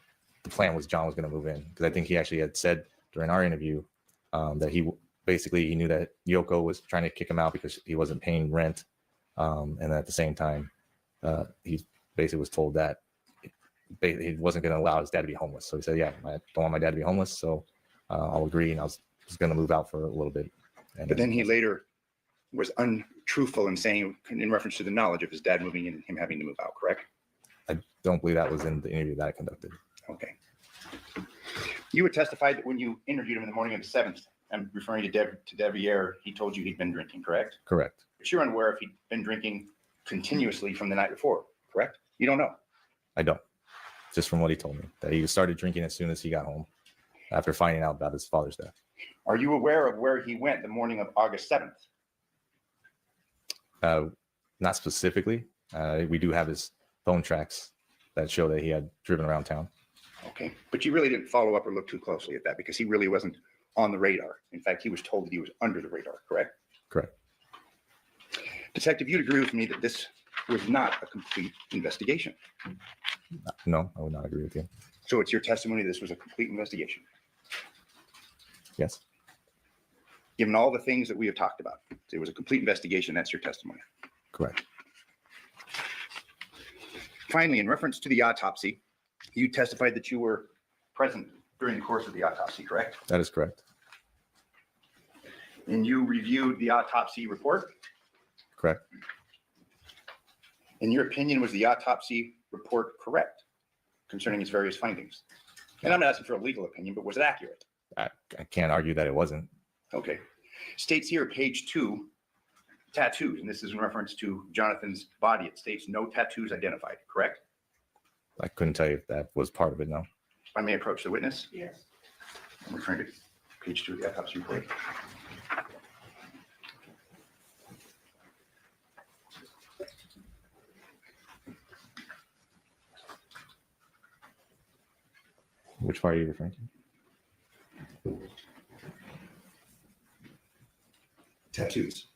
the plan was John was going to move in, because I think he actually had said during our interview that he knew that Yoko was trying to kick him out because he wasn't paying rent, and at the same time he basically was told that he wasn't going to allow his dad to be homeless. So he said, "Yeah, I don't want my dad to be homeless, so I'll agree." And I was going to move out for a little bit. And But then he later was untruthful in saying, in reference to the knowledge of his dad moving in and him having to move out, correct? I don't believe that was in the interview that I conducted. Okay. You had testified that when you interviewed him in the morning of the 7th, I'm referring to Devier, he told you he'd been drinking, correct? Correct. But you're unaware if he'd been drinking continuously from the night before, correct? You don't know. I don't. Just from what he told me, that he started drinking as soon as he got home after finding out about his father's death. Are you aware of where he went the morning of August 7th? Not specifically. We do have his phone tracks that show that he had driven around town. Okay, but you really didn't follow up or look too closely at that because he really wasn't on the radar. In fact, he was told that he was under the radar, correct? Correct. Detective, you'd agree with me that this was not a complete investigation. No, I would not agree with you. So it's your testimony this was a complete investigation, Yes. given all the things that we have talked about. It was a complete investigation. That's your testimony. Correct. Finally, in reference to the autopsy, you testified that you were present during the course of the autopsy, correct? That is correct. And you reviewed the autopsy report. Correct. In your opinion, was the autopsy report correct concerning its various findings? And I'm not asking for a legal opinion, but was it accurate? I can't argue that it wasn't. Okay. States here, page 2, tattoos, and this is in reference to Jonathan's body. It states no tattoos identified, correct? I couldn't tell you if that was part of it. No. I may approach the witness. Yes. I'm referring to page 2 of the autopsy report. Which part are you referring to? Tattoos.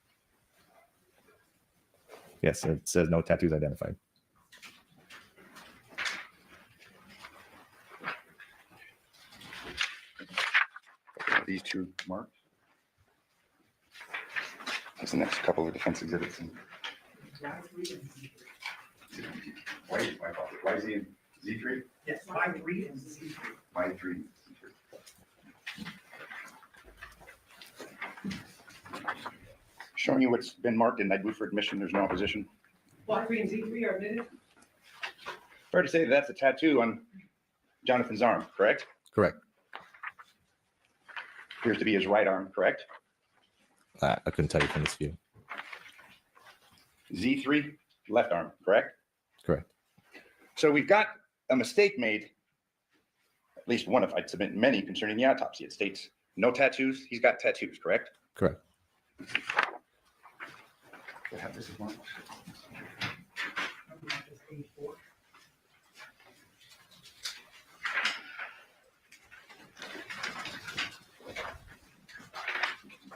Yes, it says no tattoos identified. These 2 marked. That's the next couple of defense exhibits. Why is he in Z3? Yes, 5-3 and Z3. Y3. Showing you what's been marked, and I'd move for admission. There's no opposition. 5-3 and Z3 are admitted. Fair to say that that's a tattoo on Jonathan's arm, correct? Correct. Appears to be his right arm, correct? I couldn't tell you from this view. Z3, left arm, correct? Correct. So we've got a mistake made, at least one of, I'd submit many, concerning the autopsy. It states no tattoos. He's got tattoos, correct? Correct. We'll have this as one.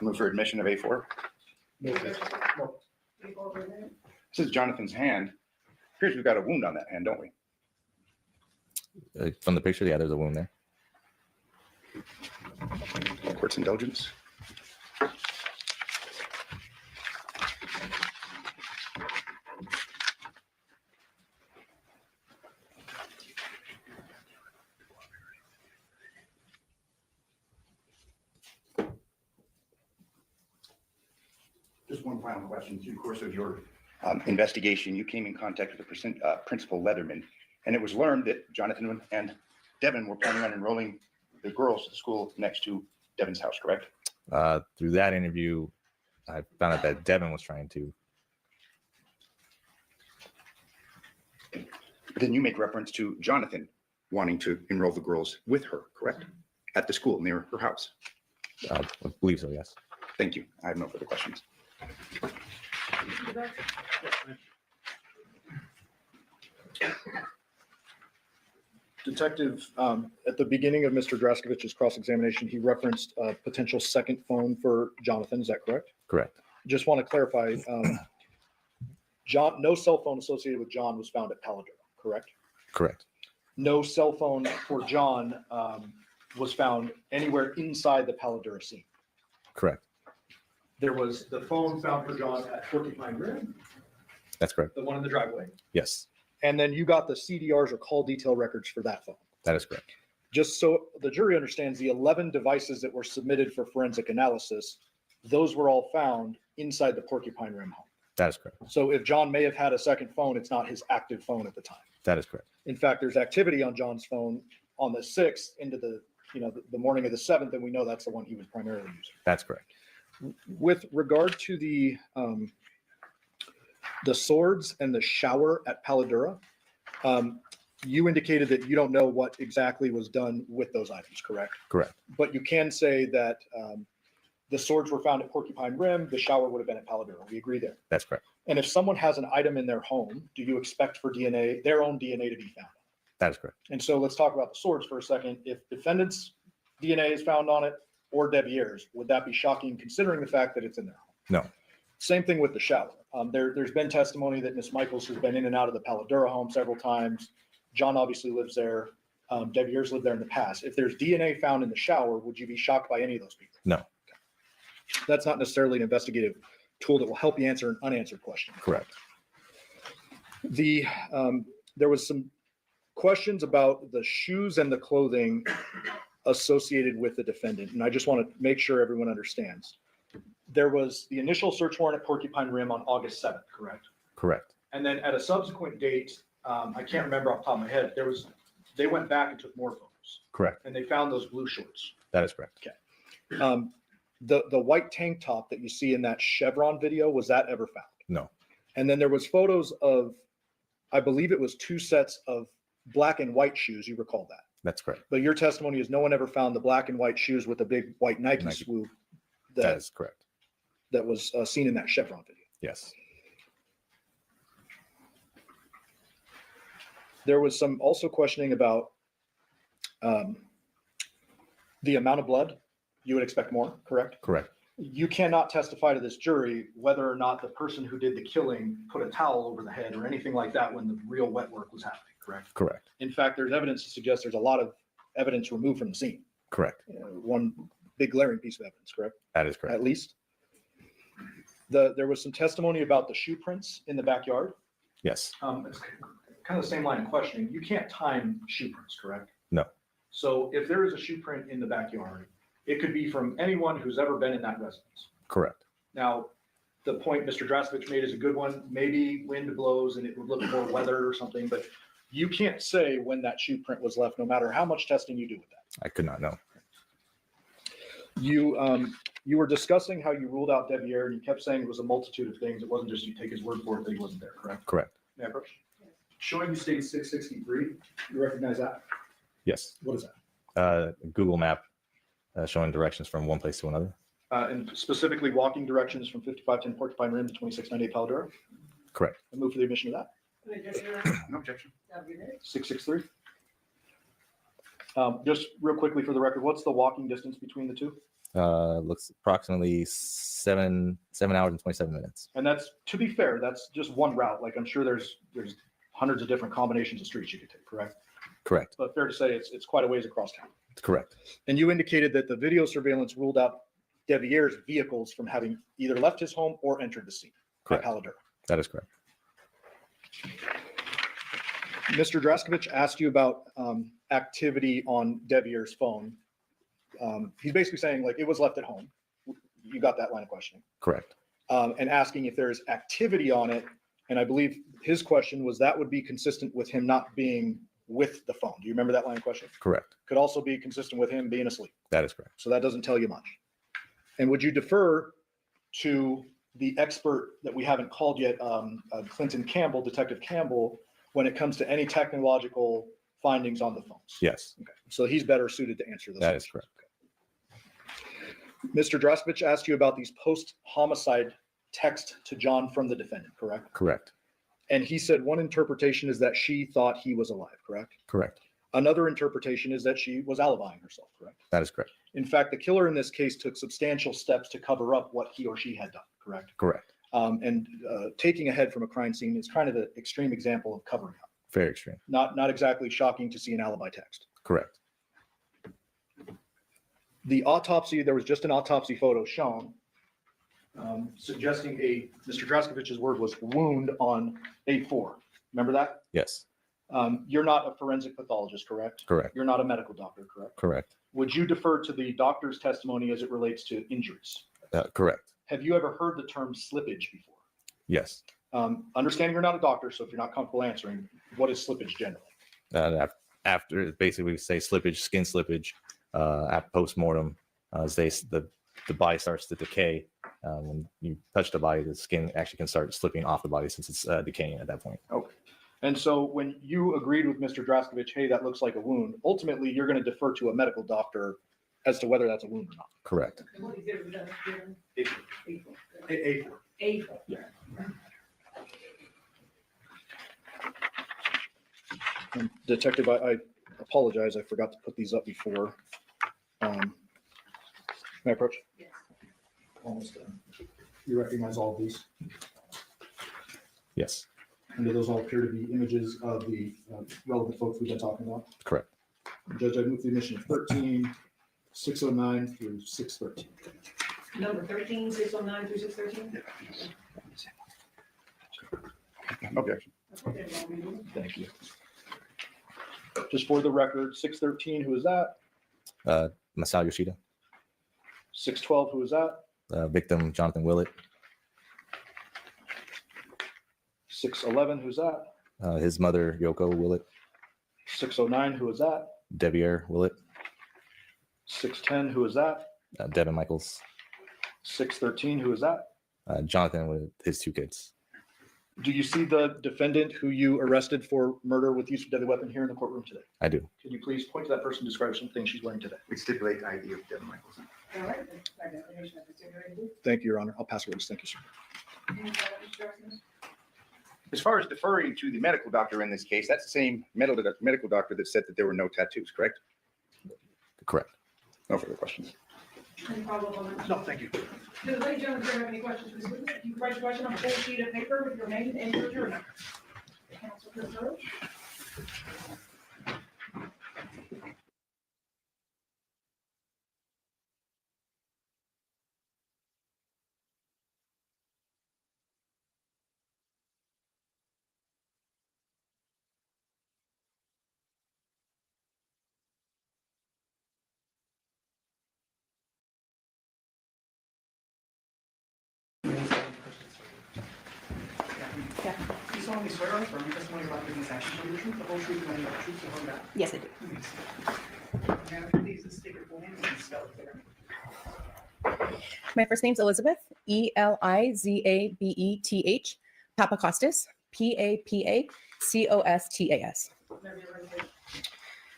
Move for admission of A4. This is Jonathan's hand. Appears we've got a wound on that hand, don't we? From the picture, yeah, there's a wound there. Court's indulgence. Just one final question. Through the course of your investigation, you came in contact with the Principal Leatherman, and it was learned that Jonathan and Devyn were planning on enrolling the girls to the school next to Devyn's house, correct? Through that interview, I found out that Devyn was trying to. But then you make reference to Jonathan wanting to enroll the girls with her, correct? At the school near her house. I believe so, yes. Thank you. I have no further questions. Detective, at the beginning of Mr. Draskovich's cross-examination, he referenced a potential second phone for Jonathan. Is that correct? Correct. Just want to clarify, John, no cell phone associated with John was found at Paladera, correct? Correct. No cell phone for John was found anywhere inside the Paladera scene. Correct. There was the phone found for John at Porcupine Rim, That's correct. the one in the driveway. Yes, And then you got the CDRs or call detail records for that phone. that is correct. Just so the jury understands, the 11 devices that were submitted for forensic analysis, those were all found inside the Porcupine Rim home. That is correct. So if John may have had a second phone, it's not his active phone at the time. That is correct. In fact, there's activity on John's phone on the 6th into the morning of the 7th, and we know that's the one he was primarily using. That's correct. With regard to the swords and the shower at Paladera, you indicated that you don't know what exactly was done with those items, correct? Correct. But you can say that the swords were found at Porcupine Rim, the shower would have been at Paladera. We agree there. That's correct. And if someone has an item in their home, do you expect for DNA, their own DNA to be found? That is correct. And so let's talk about the swords for a second. If defendant's DNA is found on it or Devier's, would that be shocking considering the fact that it's in their home? No. Same thing with the shower. There's been testimony that Ms. Michaels has been in and out of the Paladera home several times. John obviously lives there. Devier's lived there in the past. If there's DNA found in the shower, would you be shocked by any of those people? No. Okay. That's not necessarily an investigative tool that will help you answer an unanswered question. Correct. There was some questions about the shoes and the clothing associated with the defendant, and I just want to make sure everyone understands. There was the initial search warrant at Porcupine Rim on August 7th, correct? Correct. And then at a subsequent date, I can't remember off the top of my head, they went back and took more photos, Correct. and they found those blue shorts. That is correct. The white tank top that you see in that Chevron video, was that ever found? No. And then there was photos of, I believe it was 2 sets of black and white shoes. You recall that. That's correct. But your testimony is no one ever found the black and white shoes with the big white Nike Nike. swoop That that, is correct. that was seen in that Chevron video. Yes. There was some also questioning about the amount of blood. You would expect more, correct? Correct. You cannot testify to this jury whether or not the person who did the killing put a towel over the head or anything like that when the real wet work was happening, correct? Correct. In fact, there's evidence to suggest there's a lot of evidence removed from the scene. Correct. One big glaring piece of evidence, correct? That is correct. At least. There was some testimony about the shoe prints in the backyard. Yes. It's kind of the same line of questioning. You can't time shoe prints, correct? No. So if there is a shoe print in the backyard, it could be from anyone who's ever been in that residence. Correct. Now, the point Mr. Draskovich made is a good one. Maybe wind blows and it would look more weathered or something, but you can't say when that shoe print was left, no matter how much testing you do with that. I could not know. You were discussing how you ruled out Devier and you kept saying it was a multitude of things. It wasn't just you take his word for it that he wasn't there, correct? Correct. May I approach? Showing you state 663, you recognize that? Yes. What is that? Google map showing directions from one place to another. And specifically walking directions from 5510 Porcupine Rim to 2698 Palo Duro. Correct. I move for the admission of that. No objection. 663. Just real quickly for the record, what's the walking distance between the two? Looks approximately 7 hours and 27 minutes. And that's, to be fair, that's just one route. Like I'm sure there's hundreds of different combinations of streets you could take, correct? Correct. But fair to say it's quite a ways across town. Correct. And you indicated that the video surveillance ruled out Devier's vehicles from having either left his home or entered the scene. At Correct. Palo Duro. That is correct. Mr. Draskovich asked you about activity on Devier's phone. He's basically saying like it was left at home. You got that line of questioning. Correct. And asking if there's activity on it. And I believe his question was that would be consistent with him not being with the phone. Do you remember that line of questioning? Correct. Could also be consistent with him being asleep. That is correct. So that doesn't tell you much. And would you defer to the expert that we haven't called yet, Clinton Campbell, Detective Campbell, when it comes to any technological findings on the phones? Yes. Okay. So he's better suited to answer those. That is questions. Mr. Draskovich asked you about these post-homicide text to John from the defendant, correct? Correct. And he said one interpretation is that she thought he was alive, correct? Correct. Another interpretation is that she was alibying herself, correct? That is correct. In fact, the killer in this case took substantial steps to cover up what he or she had done, correct? Correct. And taking a head from a crime scene is kind of the extreme example of covering up. Very extreme. Not exactly shocking to see an alibi text. Correct. The autopsy, there was just an autopsy photo shown suggesting Mr. Draskovich's word was wound on A4. Remember that? Yes. You're not a forensic pathologist, correct? Correct. You're not a medical doctor, correct? Correct. Would you defer to the doctor's testimony as it relates to injuries? Correct. Have you ever heard the term slippage before? Yes. Understanding you're not a doctor, so if you're not comfortable answering, what is slippage generally? After basically we say slippage, skin slippage, at post-mortem, the body starts to decay. When you touch the body, the skin actually can start slipping off the body since it's decaying at that point. Okay. And so when you agreed with Mr. Draskovich, hey, that looks like a wound, ultimately you're going to defer to a medical doctor as to whether that's a wound or not. Correct. A4. Yeah. And Detective, I apologize. I forgot to put these up before. May I approach? Yes. Almost done. You recognize all of these? Yes. And do those all appear to be images of the relevant folks we've been talking about? Correct. Judge, I move the admission of 13, 609 through 613. Number 13, 609 through 613? No objection. Thank you. Just for the record, 613, who is that? Masao Yoshida, 612, who is that? victim Jonathan Willett, 611, who's that? his mother Yoko Willett, 609, who is that? Devier Willett, 610, who is that? Devyn Michaels, 613, who is that? Jonathan with his two kids. Do you see the defendant who you arrested for murder with use of deadly weapon here in the courtroom today? I do. Can you please point to that person and describe something she's wearing today? We stipulate ID of Devyn Michaels. All right. Identification of the stipulated. Thank you, Your Honor. I'll pass the witness. Thank you, sir. Any other instructions? As far as deferring to the medical doctor in this case, that's the same medical doctor that said that there were no tattoos, correct? Correct. No further questions. Any follow-up on that? No, thank you. Do the ladies and gentlemen, do you have any questions for this witness? You can write your question on a full sheet of paper with your name and your jury number. Counsel to approach. You solemnly swear or affirm testimony about this action shall be the truth, the whole truth, and nothing but the truth, so help you God. Yes, I do. And after these, state your full names and spell it there. My first name's Elizabeth, Elizabeth, Papakostas, Papacostas.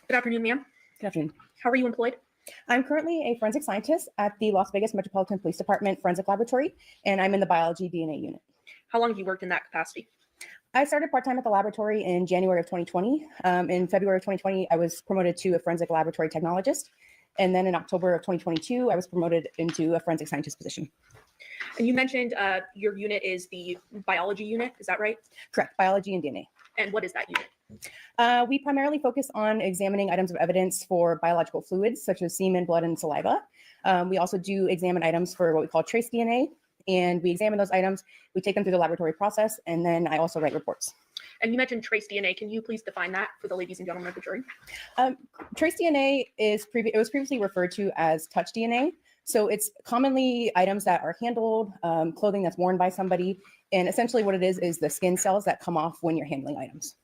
Good afternoon, ma'am. Good afternoon. How are you employed? I'm currently a forensic scientist at the Las Vegas Metropolitan Police Department Forensic Laboratory, and I'm in the biology DNA unit. How long have you worked in that capacity? I started part-time at the laboratory in January of 2020. In February of 2020, I was promoted to a forensic laboratory technologist. And then in October of 2022, I was promoted into a forensic scientist position. And you mentioned your unit is the biology unit. Is that right? Correct, biology and DNA. And what is that unit? We primarily focus on examining items of evidence for biological fluids, such as semen, blood, and saliva. We also do examine items for what we call trace DNA. And we examine those items, we take them through the laboratory process, and then I also write reports. And you mentioned trace DNA. Can you please define that for the ladies and gentlemen of the jury? Trace DNA is it was previously referred to as touch DNA. So it's commonly items that are handled, clothing that's worn by somebody. And essentially what it is the skin cells that come off when you're handling items.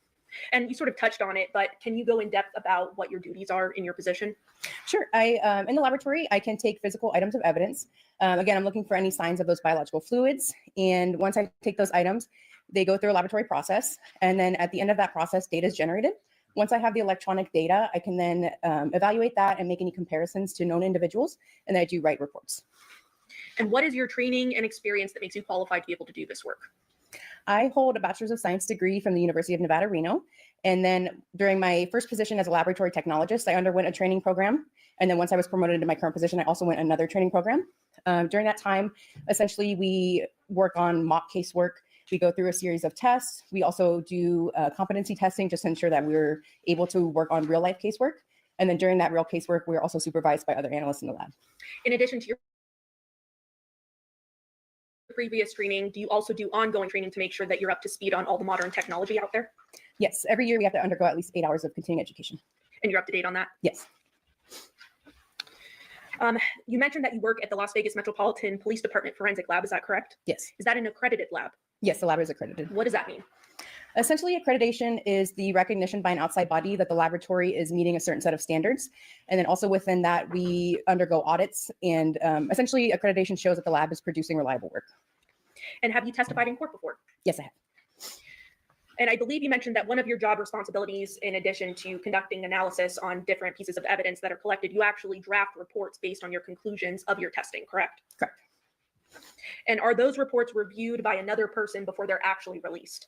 And you sort of touched on it, but can you go in depth about what your duties are in your position? Sure. In the laboratory, I can take physical items of evidence. Again, I'm looking for any signs of those biological fluids. And once I take those items, they go through a laboratory process. And then at the end of that process, data is generated. Once I have the electronic data, I can then evaluate that and make any comparisons to known individuals. And then I do write reports. And what is your training and experience that makes you qualified to be able to do this work? I hold a Bachelor's of Science degree from the University of Nevada, Reno. And then during my first position as a laboratory technologist, I underwent a training program. And then once I was promoted into my current position, I also went another training program. During that time, essentially, we work on mock casework. We go through a series of tests. We also do competency testing just to ensure that we're able to work on real life casework. And then during that real casework, we're also supervised by other analysts in the lab. In addition to your previous training, do you also do ongoing training to make sure that you're up to speed on all the modern technology out there? Yes, every year we have to undergo at least 8 hours of continuing education. And you're up to date on that? Yes. You mentioned that you work at the Las Vegas Metropolitan Police Department Forensic Lab. Is that correct? Yes. Is that an accredited lab? Yes, the lab is accredited. What does that mean? Essentially, accreditation is the recognition by an outside body that the laboratory is meeting a certain set of standards. And then also within that, we undergo audits. And essentially, accreditation shows that the lab is producing reliable work. And have you testified in court before? Yes, I have. And I believe you mentioned that one of your job responsibilities, in addition to conducting analysis on different pieces of evidence that are collected, you actually draft reports based on your conclusions of your testing, correct? Correct. And are those reports reviewed by another person before they're actually released?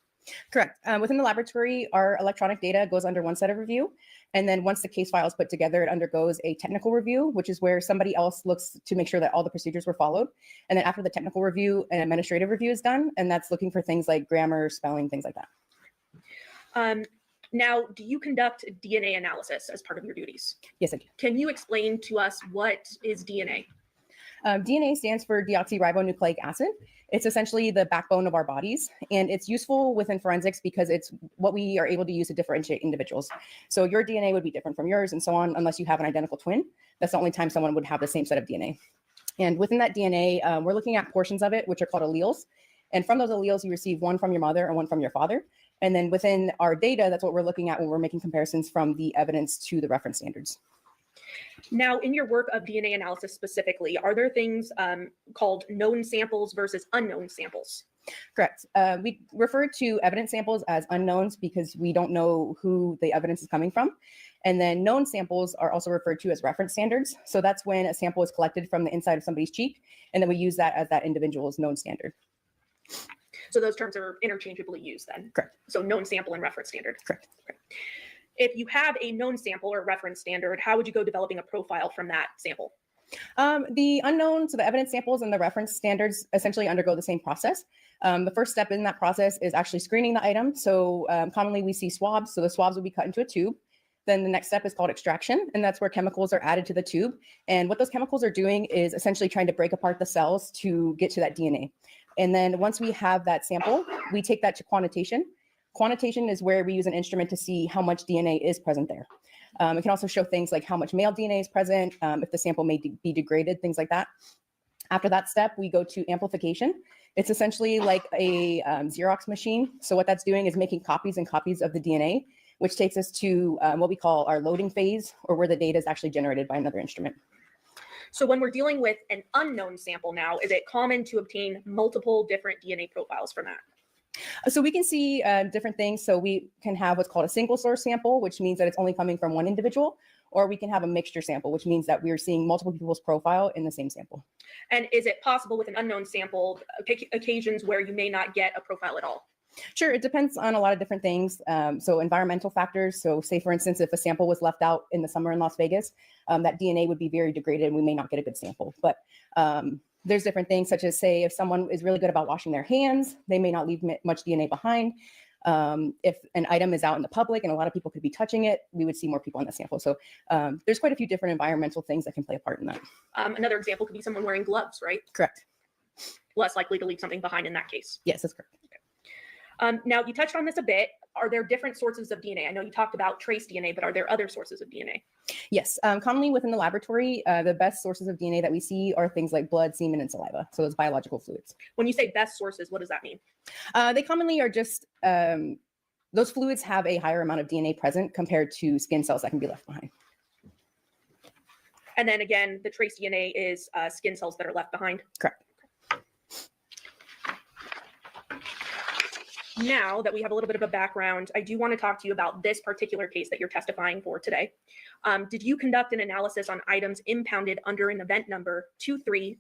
Correct. Within the laboratory, our electronic data goes under one set of review. And then once the case file is put together, it undergoes a technical review, which is where somebody else looks to make sure that all the procedures were followed. And then after the technical review, an administrative review is done. And that's looking for things like grammar, spelling, things like that. Now, do you conduct DNA analysis as part of your duties? Yes, I do. Can you explain to us what is DNA? DNA stands for deoxyribonucleic acid. It's essentially the backbone of our bodies, and it's useful within forensics because it's what we are able to use to differentiate individuals. So your DNA would be different from yours and so on, unless you have an identical twin. That's the only time someone would have the same set of DNA. And within that DNA, we're looking at portions of it, which are called alleles. And from those alleles, you receive one from your mother and one from your father. And then within our data, that's what we're looking at when we're making comparisons from the evidence to the reference standards. Now, in your work of DNA analysis specifically, are there things called known samples versus unknown samples? Correct. We refer to evidence samples as unknowns because we don't know who the evidence is coming from. And then known samples are also referred to as reference standards. So that's when a sample is collected from the inside of somebody's cheek, and then we use that as that individual's known standard. So those terms are interchangeably used then? Correct. So known sample and reference standard? Correct. Okay. If you have a known sample or reference standard, how would you go developing a profile from that sample? The unknown, so the evidence samples and the reference standards essentially undergo the same process. The first step in that process is actually screening the item. So commonly we see swabs. So the swabs will be cut into a tube. Then the next step is called extraction, and that's where chemicals are added to the tube. And what those chemicals are doing is essentially trying to break apart the cells to get to that DNA. And then once we have that sample, we take that to quantitation. Quantitation is where we use an instrument to see how much DNA is present there. It can also show things like how much male DNA is present, if the sample may be degraded, things like that. After that step, we go to amplification. It's essentially like a Xerox machine. So what that's doing is making copies and copies of the DNA, which takes us to what we call our loading phase, or where the data is actually generated by another instrument. So when we're dealing with an unknown sample now, is it common to obtain multiple different DNA profiles from that? So we can see different things. So we can have what's called a single source sample, which means that it's only coming from one individual, or we can have a mixture sample, which means that we're seeing multiple people's profile in the same sample. And is it possible with an unknown sample, occasions where you may not get a profile at all? Sure, it depends on a lot of different things. So environmental factors. So say, for instance, if a sample was left out in the summer in Las Vegas, that DNA would be very degraded and we may not get a good sample. But there's different things, such as, say, if someone is really good about washing their hands, they may not leave much DNA behind. If an item is out in the public and a lot of people could be touching it, we would see more people in the sample. So there's quite a few different environmental things that can play a part in that. Another example could be someone wearing gloves, right? Correct. Less likely to leave something behind in that case. Yes, that's correct. Now, you touched on this a bit. Are there different sources of DNA? I know you talked about trace DNA, but are there other sources of DNA? Yes. Commonly within the laboratory, the best sources of DNA that we see are things like blood, semen, and saliva. So those biological fluids. When you say best sources, what does that mean? They commonly are just, those fluids have a higher amount of DNA present compared to skin cells that can be left behind. And then again, the trace DNA is skin cells that are left behind? Correct. Now that we have a little bit of a background, I do want to talk to you about this particular case that you're testifying for today. Did you conduct an analysis on items impounded under an event number 23-15229?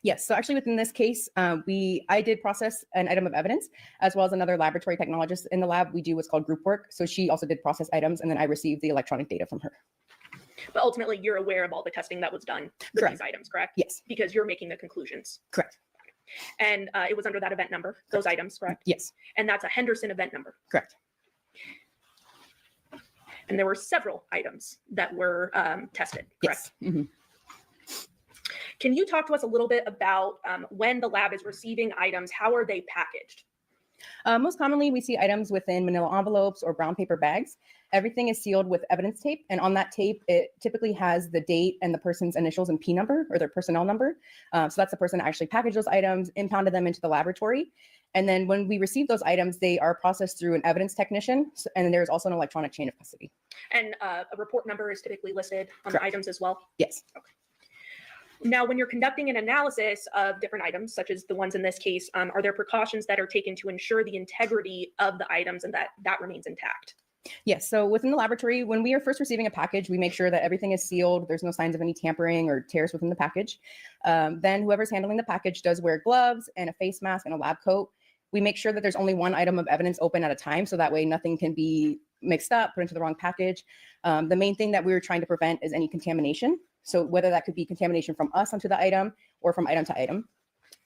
Yes. So actually within this case, I did process an item of evidence, as well as another laboratory technologist in the lab. We do what's called group work. So she also did process items, and then I received the electronic data from her. But ultimately, you're aware of all the testing that was done with these items, correct? Yes. Because you're making the conclusions. Correct. And it was under that event number, those items, correct? Yes. And that's a Henderson event number. Correct. And there were several items that were tested, correct? Yes. Mm-hmm. Can you talk to us a little bit about when the lab is receiving items, how are they packaged? Most commonly, we see items within manila envelopes or brown paper bags. Everything is sealed with evidence tape, and on that tape, it typically has the date and the person's initials and P number, or their personnel number. So that's the person that actually packaged those items, impounded them into the laboratory. And then when we receive those items, they are processed through an evidence technician, and then there's also an electronic chain of custody. And a report number is typically listed on the items as well? Yes. Okay. Now, when you're conducting an analysis of different items, such as the ones in this case, are there precautions that are taken to ensure the integrity of the items and that remains intact? Yes. So within the laboratory, when we are first receiving a package, we make sure that everything is sealed. There's no signs of any tampering or tears within the package. Then whoever's handling the package does wear gloves and a face mask and a lab coat. We make sure that there's only one item of evidence open at a time, so that way nothing can be mixed up, put into the wrong package. The main thing that we were trying to prevent is any contamination. So whether that could be contamination from us onto the item or from item to item.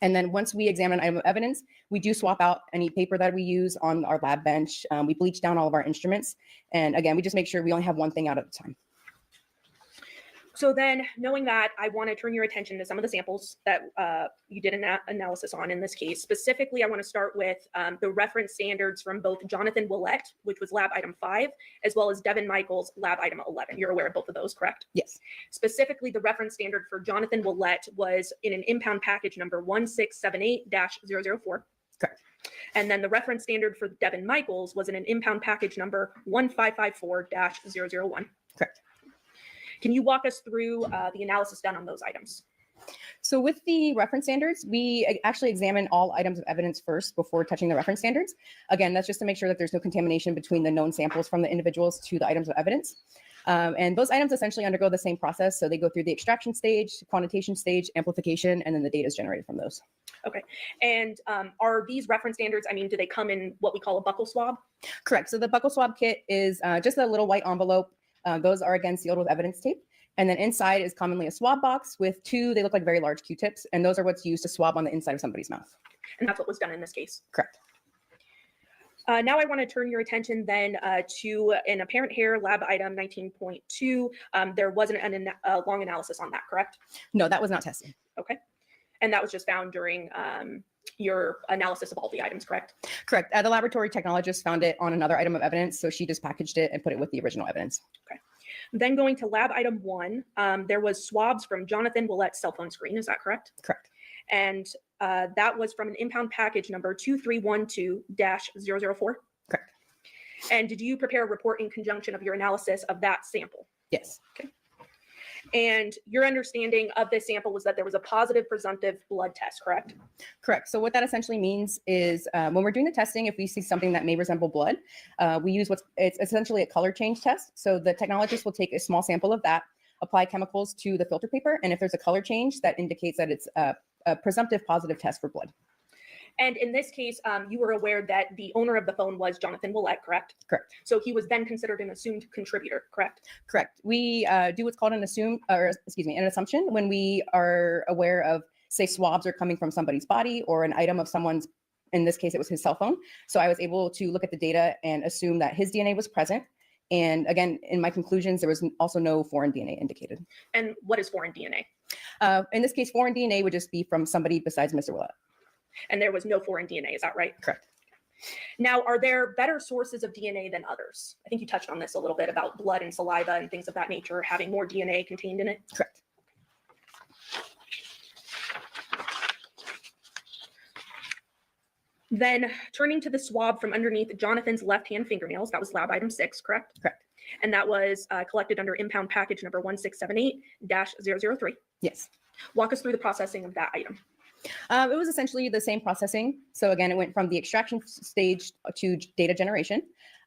And then once we examine an item of evidence, we do swap out any paper that we use on our lab bench. We bleach down all of our instruments. And again, we just make sure we only have one thing out at a time. So then, knowing that, I want to turn your attention to some of the samples that you did an analysis on in this case. Specifically, I want to start with the reference standards from both Jonathan Willett, which was lab item 5, as well as Devyn Michaels, lab item 11. You're aware of both of those, correct? Yes. Specifically, the reference standard for Jonathan Willett was in an impound package number 1678-004. Correct. And then the reference standard for Devyn Michaels was in an impound package number 1554-001. Correct. Can you walk us through the analysis done on those items? So with the reference standards, we actually examine all items of evidence first before touching the reference standards. Again, that's just to make sure that there's no contamination between the known samples from the individuals to the items of evidence. And those items essentially undergo the same process. So they go through the extraction stage, quantitation stage, amplification, and then the data is generated from those. Okay. And are these reference standards, I mean, do they come in what we call a buccal swab? Correct. So the buccal swab kit is just a little white envelope. Those are again sealed with evidence tape. And then inside is commonly a swab box with two, they look like very large Q-tips. And those are what's used to swab on the inside of somebody's mouth. And that's what was done in this case. Correct. Now I want to turn your attention then to an apparent hair lab item 19.2. There wasn't a long analysis on that, correct? No, that was not tested. Okay. And that was just found during your analysis of all the items, correct? Correct. The laboratory technologist found it on another item of evidence. So she just packaged it and put it with the original evidence. Okay. Then going to lab item 1, there was swabs from Jonathan Willette's cell phone screen. Is that correct? Correct. And that was from an impound package number 2312-004. Correct. And did you prepare a report in conjunction of your analysis of that sample? Yes. Okay. And your understanding of this sample was that there was a positive presumptive blood test, correct? Correct. So what that essentially means is when we're doing the testing, if we see something that may resemble blood, we use it's essentially a color change test. So the technologist will take a small sample of that, apply chemicals to the filter paper, and if there's a color change, that indicates that it's a presumptive positive test for blood. And in this case, you were aware that the owner of the phone was Jonathan Willette, correct? Correct. So he was then considered an assumed contributor, correct? Correct. We do what's called an an assumption when we are aware of, say, swabs are coming from somebody's body or an item of someone's, in this case, it was his cell phone. So I was able to look at the data and assume that his DNA was present. And again, in my conclusions, there was also no foreign DNA indicated. And what is foreign DNA? In this case, foreign DNA would just be from somebody besides Mr. Willette. And there was no foreign DNA, is that right? Correct. Now, are there better sources of DNA than others? I think you touched on this a little bit about blood and saliva and things of that nature having more DNA contained in it. Correct. Then turning to the swab from underneath Jonathan's left-hand fingernails, that was lab item 6, correct? Correct. And that was collected under impound package number 1678-003. Yes. Walk us through the processing of that item. It was essentially the same processing. So again, it went from the extraction stage to data generation.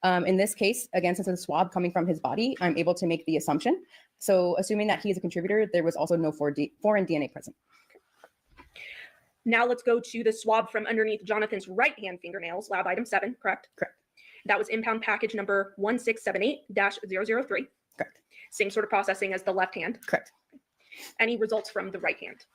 In this case, again, since it's a swab coming from his body, I'm able to make the assumption. So assuming that he is a contributor, there was also no foreign DNA present. Now let's go to the swab from underneath Jonathan's right-hand fingernails, lab item 7, correct? Correct. That was impound package number 1678-003. Correct. Same sort of processing as the left hand. Correct. Any results from the right hand?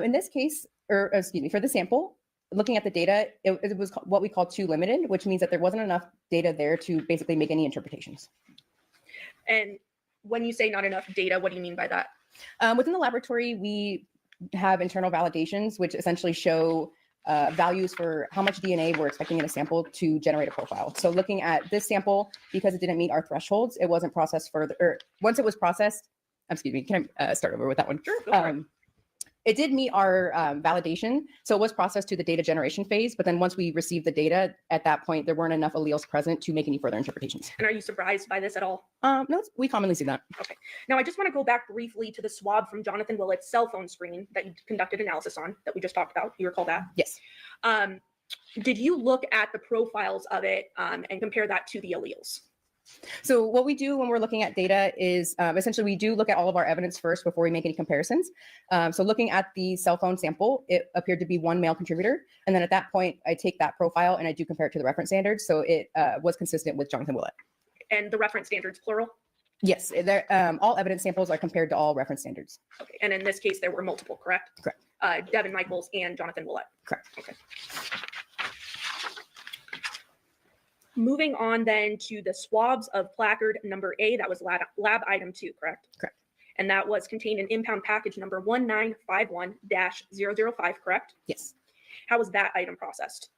In this case, for the sample, looking at the data, it was what we call too limited, which means that there wasn't enough data there to basically make any interpretations. And when you say not enough data, what do you mean by that? Within the laboratory, we have internal validations, which essentially show values for how much DNA we're expecting in a sample to generate a profile. So looking at this sample, because it didn't meet our thresholds, it wasn't processed further, or once it was processed, can I start over with that one? Sure, go for it. It did meet our validation. So it was processed to the data generation phase, but then once we received the data, at that point, there weren't enough alleles present to make any further interpretations. And are you surprised by this at all? No, we commonly see that. Okay. Now I just want to go back briefly to the swab from Jonathan Willette's cell phone screen that you conducted analysis on that we just talked about. You recall that? Yes. Did you look at the profiles of it and compare that to the alleles? So what we do when we're looking at data is essentially we do look at all of our evidence first before we make any comparisons. So looking at the cell phone sample, it appeared to be one male contributor. And then at that point, I take that profile and I do compare it to the reference standards. So it was consistent with Jonathan Willette. And the reference standards, plural? Yes, all evidence samples are compared to all reference standards. Okay. And in this case, there were multiple, correct? Correct. Devyn Michaels and Jonathan Willette. Correct. Okay. Moving on then to the swabs of placard number A, that was lab item 2, correct? Correct. And that was contained in impound package number 1951-005, correct? Yes. How was that item processed?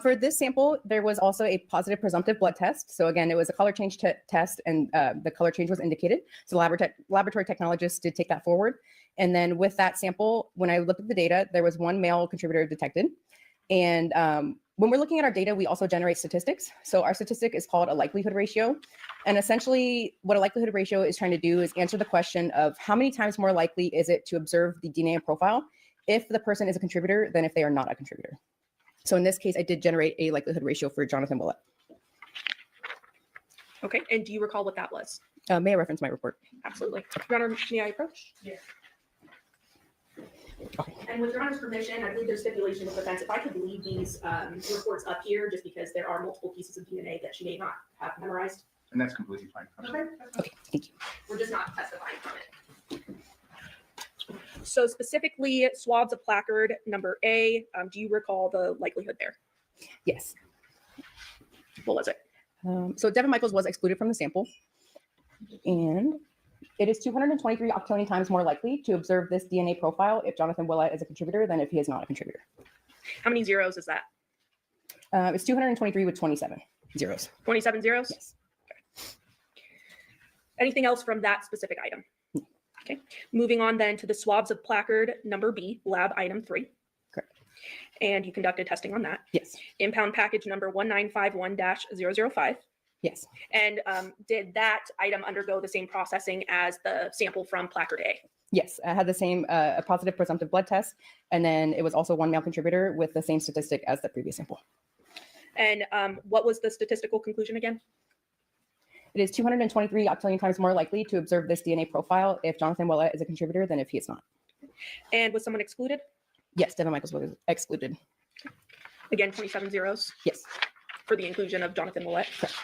For this sample, there was also a positive presumptive blood test. So again, it was a color change test and the color change was indicated. So the laboratory technologists did take that forward. And then with that sample, when I looked at the data, there was one male contributor detected. And When we're looking at our data, we also generate statistics. So our statistic is called a likelihood ratio. And essentially what a likelihood ratio is trying to do is answer the question of how many times more likely is it to observe the DNA profile if the person is a contributor than if they are not a contributor. So in this case, I did generate a likelihood ratio for Jonathan Willett. Okay, and do you recall what that was? May I reference my report? Absolutely. Your Honor, may I approach? Yes. And with Your Honor's permission, I believe there's stipulation of defense. If I could leave these reports up here, just because there are multiple pieces of DNA that she may not have memorized. And that's completely fine. Okay. Okay, thank you. We're just not testifying from it. So specifically, swabs of placard number A, do you recall the likelihood there? Yes. What was it? So Devyn Michaels was excluded from the sample. And it is 223 octillion times more likely to observe this DNA profile if Jonathan Willett is a contributor than if he is not a contributor. How many zeros is that? It's 223 with 27 zeros. 27 zeros? Yes. Okay. Anything else from that specific item? Okay. Moving on then to the swabs of placard number B, lab item 3. Correct. And you conducted testing on that. Yes. Impound package number 1951-005. Yes. And did that item undergo the same processing as the sample from placard A? Yes. I had the same a positive presumptive blood test. And then it was also one male contributor with the same statistic as the previous sample. And what was the statistical conclusion again? It is 223 octillion times more likely to observe this DNA profile if Jonathan Willett is a contributor than if he is not. And was someone excluded? Yes, Devyn Michaels was excluded. Again, 27 zeros Yes. for the inclusion of Jonathan Willett. Correct.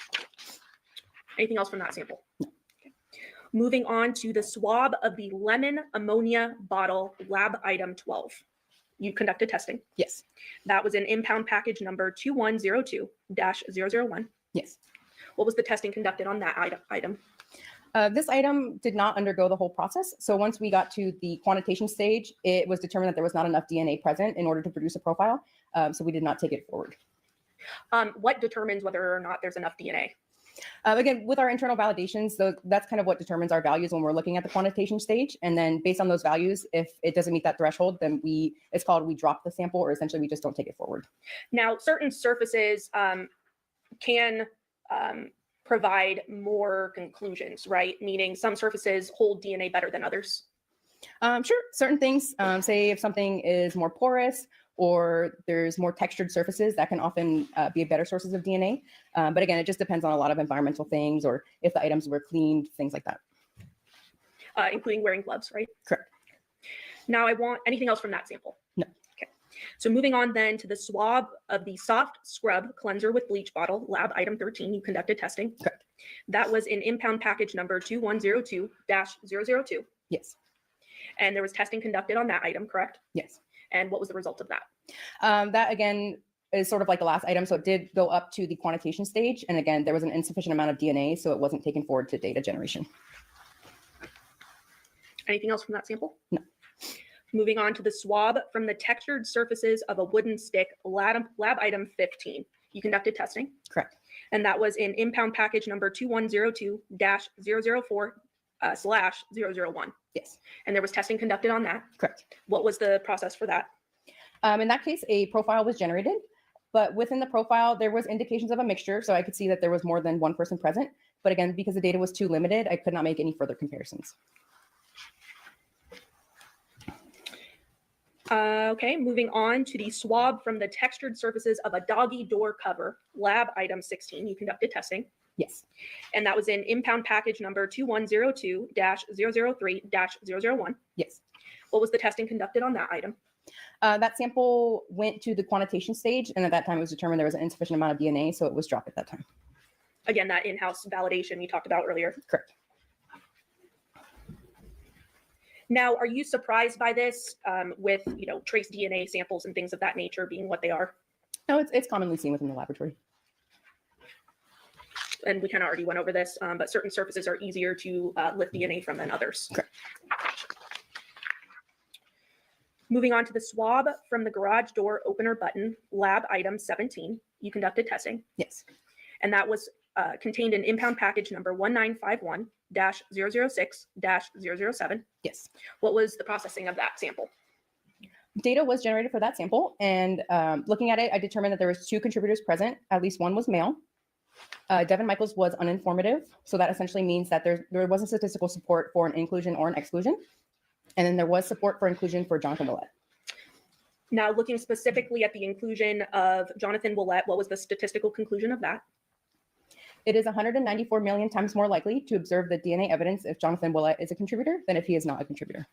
Anything else from that sample? No. Okay. Moving on to the swab of the lemon ammonia bottle, lab item 12. You conducted testing. Yes. That was an impound package number 2102-001. Yes. What was the testing conducted on that item? This item did not undergo the whole process. So once we got to the quantitation stage, it was determined that there was not enough DNA present in order to produce a profile. So we did not take it forward. What determines whether or not there's enough DNA? Again, with our internal validations, that's kind of what determines our values when we're looking at the quantitation stage. And then based on those values, if it doesn't meet that threshold, then we drop the sample, or essentially we just don't take it forward. Now, certain surfaces can provide more conclusions, right? Meaning some surfaces hold DNA better than others. Sure, certain things, say if something is more porous or there's more textured surfaces, that can often be better sources of DNA. But again, it just depends on a lot of environmental things, or if the items were cleaned, things like that. Including wearing gloves, right? Correct. Now I want anything else from that sample? No. Okay. So moving on then to the swab of the soft scrub cleanser with bleach bottle, lab item 13, you conducted testing. Correct. That was in impound package number 2102-002. Yes. And there was testing conducted on that item, correct? Yes. And what was the result of that? That again is sort of like the last item. So it did go up to the quantitation stage. And again, there was an insufficient amount of DNA, so it wasn't taken forward to data generation. Anything else from that sample? No. Moving on to the swab from the textured surfaces of a wooden stick, lab item 15. You conducted testing. Correct. And that was in impound package number 2102-004/001. Yes. And there was testing conducted on that. Correct. What was the process for that? In that case, a profile was generated, but within the profile, there was indications of a mixture. So I could see that there was more than one person present. But again, because the data was too limited, I could not make any further comparisons. Okay, moving on to the swab from the textured surfaces of a doggy door cover, lab item 16. You conducted testing. Yes. And that was in impound package number 2102-003-001. Yes. What was the testing conducted on that item? That sample went to the quantitation stage, and at that time it was determined there was an insufficient amount of DNA, so it was dropped at that time. Again, that in-house validation we talked about earlier. Correct. Now, are you surprised by this with, trace DNA samples and things of that nature being what they are? No, it's commonly seen within the laboratory. And we kind of already went over this, but certain surfaces are easier to lift DNA from than others. Correct. Moving on to the swab from the garage door opener button, lab item 17. You conducted testing. Yes. And that was contained in impound package number 1951-006-007. Yes. What was the processing of that sample? Data was generated for that sample, and looking at it, I determined that there was 2 contributors present. At least one was male. Devyn Michaels was uninformative, so that essentially means that there wasn't statistical support for an inclusion or an exclusion, and then there was support for inclusion for Jonathan Willett. Now, looking specifically at the inclusion of Jonathan Willett, what was the statistical conclusion of that? It is 194 million times more likely to observe the DNA evidence if Jonathan Willett is a contributor than if he is not a contributor.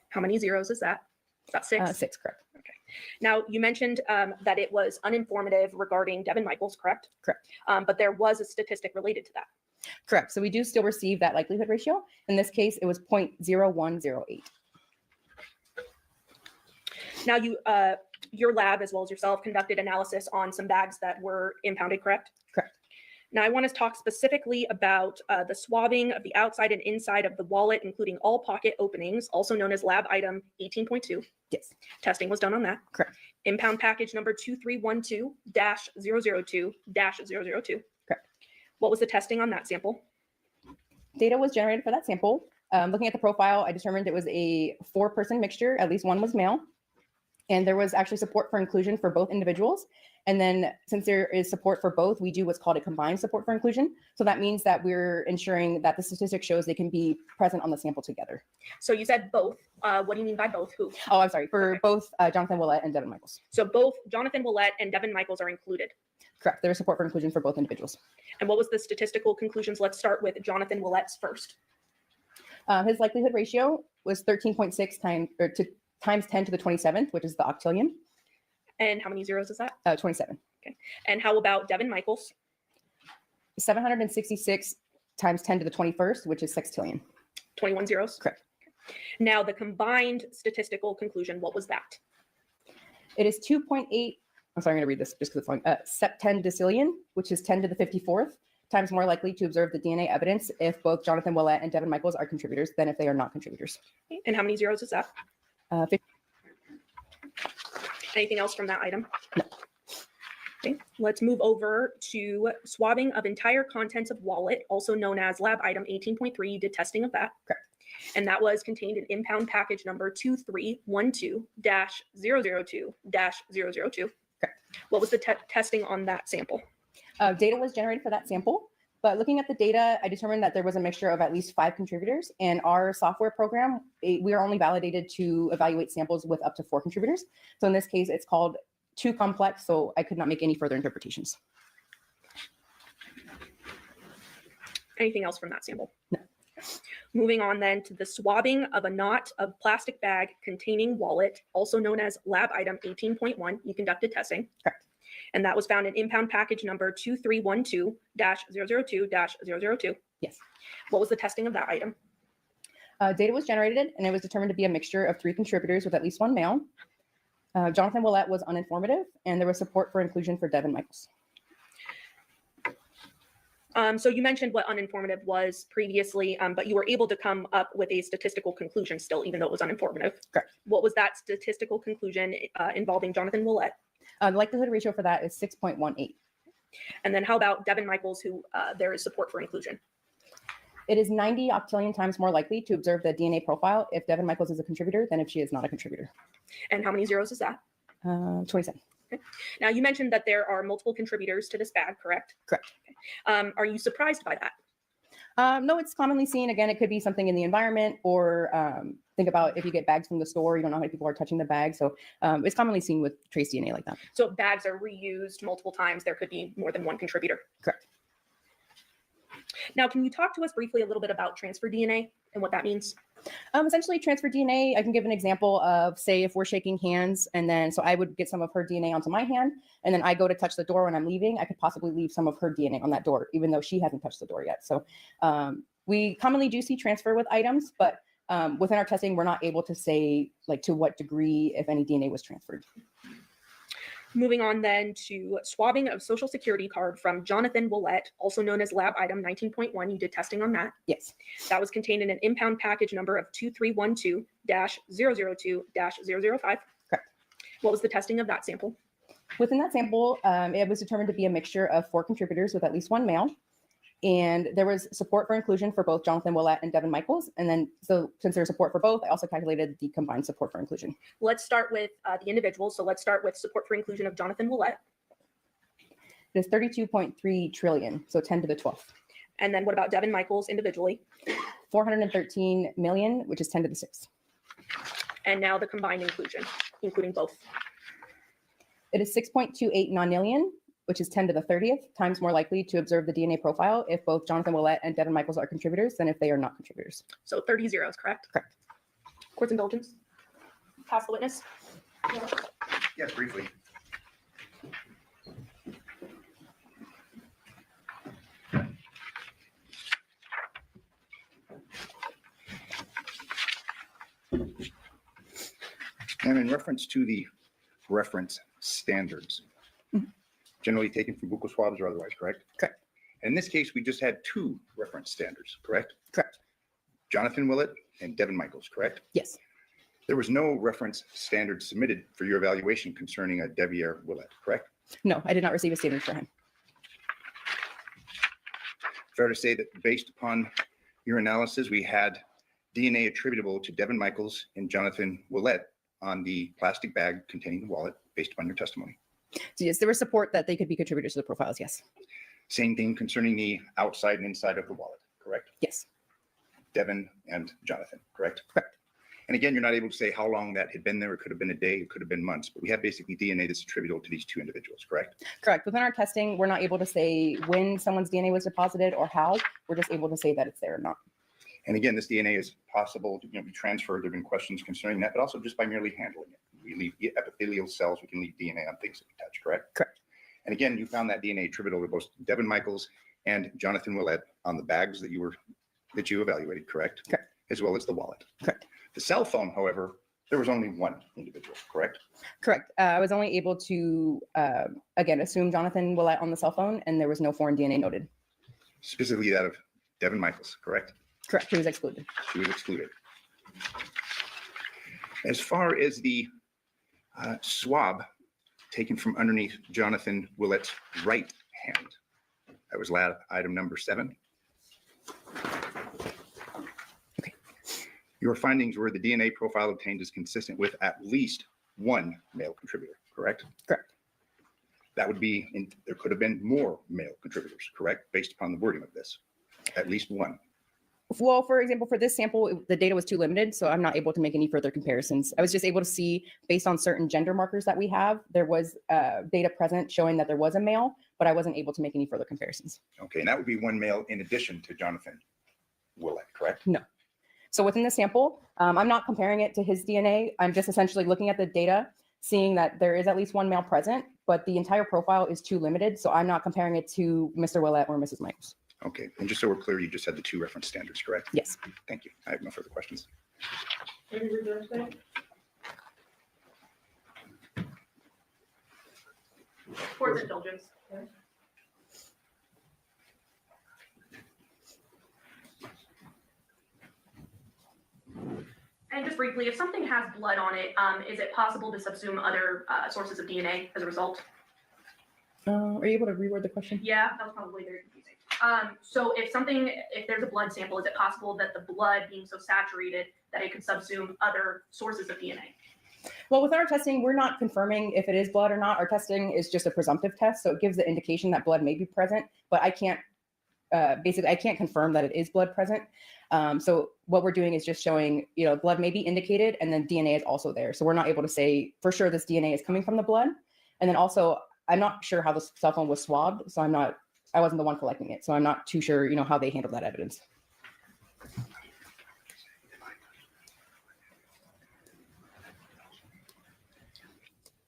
How many zeros is that? Is that 6? 6, correct. Okay. Now, you mentioned that it was uninformative regarding Devyn Michaels, correct? Correct. But there was a statistic related to that. Correct. So we do still receive that likelihood ratio. In this case, it was 0.0108. Now, your lab, as well as yourself, conducted analysis on some bags that were impounded, correct? Correct. Now, I want to talk specifically about the swabbing of the outside and inside of the wallet, including all pocket openings, also known as lab item 18.2. Yes. Testing was done on that. Correct. Impound package number 2312-002-002. Correct. What was the testing on that sample? Data was generated for that sample. Looking at the profile, I determined it was a 4-person mixture. At least one was male. And there was actually support for inclusion for both individuals. And then since there is support for both, we do what's called a combined support for inclusion. So that means that we're ensuring that the statistic shows they can be present on the sample together. So you said both. What do you mean by both? Who? Oh, I'm sorry, for Okay. both Jonathan Willett and Devyn Michaels. So both Jonathan Willett and Devyn Michaels are included. Correct. There is support for inclusion for both individuals. And what was the statistical conclusions? Let's start with Jonathan Willett's first. His likelihood ratio was 13.6 times 10 to the 27th, which is the octillion. And how many zeros is that? 27. And how about Devyn Michaels? 766 times 10 to the 21st, which is sextillion. 21 zeros? Correct. Now, the combined statistical conclusion, what was that? It is 2.8. I'm sorry, I'm going to read this just because it's long. Septendecillion, which is 10 to the 54th, times more likely to observe the DNA evidence if both Jonathan Willett and Devyn Michaels are contributors than if they are not contributors. And how many zeros is that? 50. Anything else from that item? No. Okay, let's move over to swabbing of entire contents of wallet, also known as lab item 18.3. You did testing of that. Correct. And that was contained in impound package number 2312-002-002. Correct. What was the testing on that sample? Data was generated for that sample. But looking at the data, I determined that there was a mixture of at least 5 contributors. And our software program, we are only validated to evaluate samples with up to 4 contributors. So in this case, it's called too complex, so I could not make any further interpretations. Anything else from that sample? No. Moving on then to the swabbing of a knot of plastic bag containing wallet, also known as lab item 18.1. You conducted testing. Correct. And that was found in impound package number 2312-002-002. Yes. What was the testing of that item? Data was generated, and it was determined to be a mixture of 3 contributors with at least 1 male. Jonathan Willett was uninformative, and there was support for inclusion for Devyn Michaels. So you mentioned what uninformative was previously, but you were able to come up with a statistical conclusion still, even though it was uninformative. Correct. What was that statistical conclusion involving Jonathan Willett? The likelihood ratio for that is 6.18. And then how about Devyn Michaels, who there is support for inclusion? It is 90 octillion times more likely to observe the DNA profile if Devyn Michaels is a contributor than if she is not a contributor. And how many zeros is that? 27. Okay. Now, you mentioned that there are multiple contributors to this bag, correct? Correct. Okay. Are you surprised by that? No, it's commonly seen. Again, it could be something in the environment, or think about if you get bags from the store, you don't know how many people are touching the bag. So it's commonly seen with trace DNA like that. So if bags are reused multiple times, there could be more than one contributor. Correct. Now, can you talk to us briefly a little bit about transfer DNA and what that means? Essentially, transfer DNA, I can give an example of, say, if we're shaking hands, and then so I would get some of her DNA onto my hand, and then I go to touch the door when I'm leaving, I could possibly leave some of her DNA on that door, even though she hasn't touched the door yet. So we commonly do see transfer with items, but within our testing, we're not able to say like to what degree, if any, DNA was transferred. Moving on then to swabbing of social security card from Jonathan Willett, also known as lab item 19.1. You did testing on that. Yes. That was contained in an impound package number of 2312-002-005. Correct. What was the testing of that sample? Within that sample, it was determined to be a mixture of 4 contributors with at least 1 male. And there was support for inclusion for both Jonathan Willett and Devyn Michaels. And then, so since there's support for both, I also calculated the combined support for inclusion. Let's start with the individuals. So let's start with support for inclusion of Jonathan Willett. It is 32.3 trillion, so 10 to the 12th. And then what about Devyn Michaels individually? 413 million, which is 10 to the 6th. And now the combined inclusion, including both. It is 6.28 nonillion, which is 10 to the 30th, times more likely to observe the DNA profile if both Jonathan Willett and Devyn Michaels are contributors than if they are not contributors. So 30 zeros, correct? Correct. Court's indulgence. Pass the witness. Yes, briefly. And in reference to the reference standards, generally taken from buccal swabs or otherwise, correct? Correct. In this case, we just had 2 reference standards, correct? Correct. Jonathan Willett and Devyn Michaels, correct? Yes. There was no reference standard submitted for your evaluation concerning a Devyn Willett, correct? No, I did not receive a standard for him. Fair to say that based upon your analysis, we had DNA attributable to Devyn Michaels and Jonathan Willett on the plastic bag containing the wallet based upon your testimony. So yes, there was support that they could be contributors to the profiles. Yes. Same thing concerning the outside and inside of the wallet, correct? Yes. Devyn and Jonathan, correct? Correct. And again, you're not able to say how long that had been there. It could have been a day, it could have been months, but we have basically DNA that's attributable to these 2 individuals, correct? Correct. Within our testing, we're not able to say when someone's DNA was deposited or how. We're just able to say that it's there or not. And again, this DNA is possible to be transferred. There have been questions concerning that, but also just by merely handling it. We leave epithelial cells, we can leave DNA on things that we touch, correct? Correct. And again, you found that DNA attributable to both Devyn Michaels and Jonathan Willett on the bags that you evaluated, correct? Correct. As well as the wallet. Correct. The cell phone, however, there was only 1 individual, correct? Correct. I was only able to, again, assume Jonathan Willett on the cell phone, and there was no foreign DNA noted. Specifically that of Devyn Michaels, correct? Correct. He was excluded. She was excluded. As far as the swab taken from underneath Jonathan Willett's right hand, that was lab item number 7. Okay. Your findings were the DNA profile obtained is consistent with at least 1 male contributor, correct? Correct. That would be, there could have been more male contributors, correct? Based upon the wording of this, at least 1. Well, for example, for this sample, the data was too limited, so I'm not able to make any further comparisons. I was just able to see, based on certain gender markers that we have, there was data present showing that there was a male, but I wasn't able to make any further comparisons. Okay, and that would be 1 male in addition to Jonathan Willett, correct? No. So within the sample, I'm not comparing it to his DNA. I'm just essentially looking at the data, seeing that there is at least 1 male present, but the entire profile is too limited, so I'm not comparing it to Mr. Willett or Mrs. Michaels. Okay, and just so we're clear, you just had the 2 reference standards, correct? Yes. Thank you. I have no further questions. Any reserves there? Court's indulgence. And just briefly, if something has blood on it, is it possible to subsume other sources of DNA as a result? Are you able to reword the question? Yeah, that was probably very confusing. So if there's a blood sample, is it possible that the blood being so saturated that it could subsume other sources of DNA? Well, with our testing, we're not confirming if it is blood or not. Our testing is just a presumptive test, so it gives the indication that blood may be present, but I can't, basically, I can't confirm that it is blood present. So what we're doing is just showing, blood may be indicated, and then DNA is also there. So we're not able to say for sure this DNA is coming from the blood. And then also, I'm not sure how the cell phone was swabbed, so I wasn't the one collecting it, so I'm not too sure, how they handled that evidence.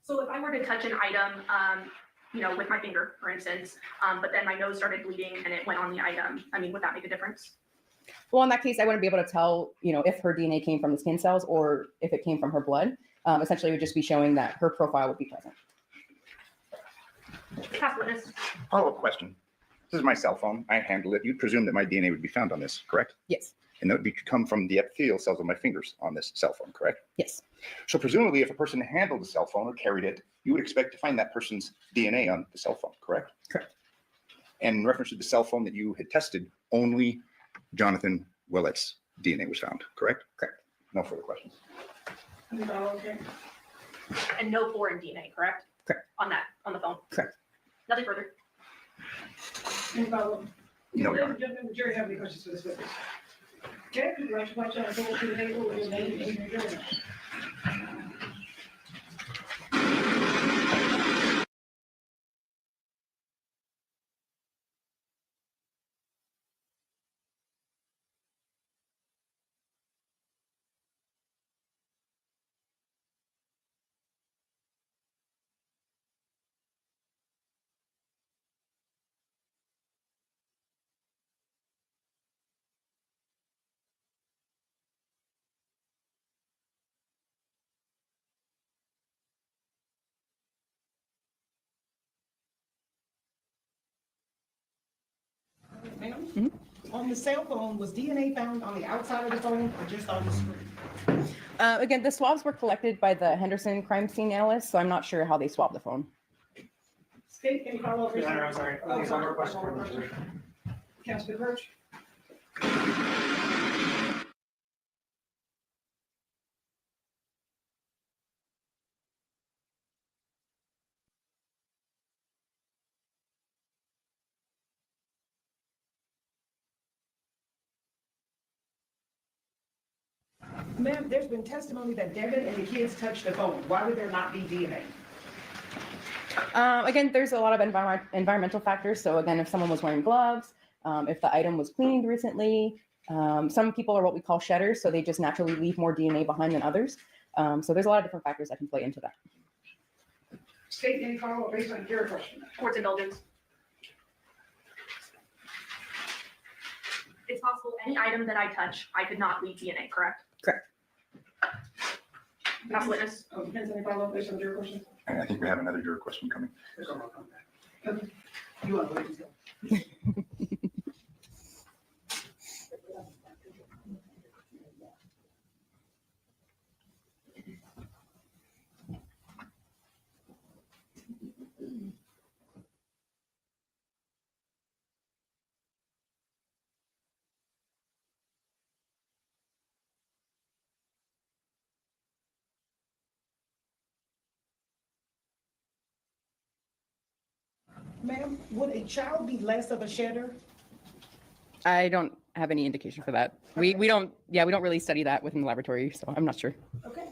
So if I were to touch an item, with my finger, for instance, but then my nose started bleeding and it went on the item, would that make a difference? Well, in that case, I wouldn't be able to tell, if her DNA came from the skin cells or if it came from her blood. Essentially, it would just be showing that her profile would be present. Pass witness. Follow-up question. This is my cell phone. I handle it. You presume that my DNA would be found on this, correct? Yes. And that would come from the epithelial cells of my fingers on this cell phone, correct? Yes. So presumably, if a person handled the cell phone or carried it, you would expect to find that person's DNA on the cell phone, correct? Correct. And in reference to the cell phone that you had tested, only Jonathan Willett's DNA was found, correct? Correct. No further questions. Okay. And no foreign DNA, correct? Correct. On the phone? Correct. Nothing further. Any follow-up? No, Your Ladies Honor. and gentlemen, the jury have any questions for this witness? Okay, would you like to watch that whole to the table with your name and your jury? Ma'am? On the cell phone, was DNA found on the outside of the phone or just on the screen? Again, the swabs were collected by the Henderson crime scene analyst, so I'm not sure how they swabbed the phone. State, any follow-up? Your Honor, I'm sorry. Oh, There's one more sorry. question for the jury. Councilman Birch? Ma'am, there's been testimony that Devyn and the kids touched the phone. Why would there not be DNA? Again, there's a lot of environmental factors. So again, if someone was wearing gloves, if the item was cleaned recently, some people are what we call shedders, so they just naturally leave more DNA behind than others. So there's a lot of different factors that can play into that. State, any follow-up based on your question? Court's indulgence. It's possible any item that I touch, I could not leave DNA, correct? Correct. Counsel witness. Oh, depends on any follow-up based on your question? And I think we have another juror question coming. Okay. You want to let this go? Ma'am, would a child be less of a shedder? I don't have any indication for that. We don't really study that within the laboratory, so I'm not sure. Okay.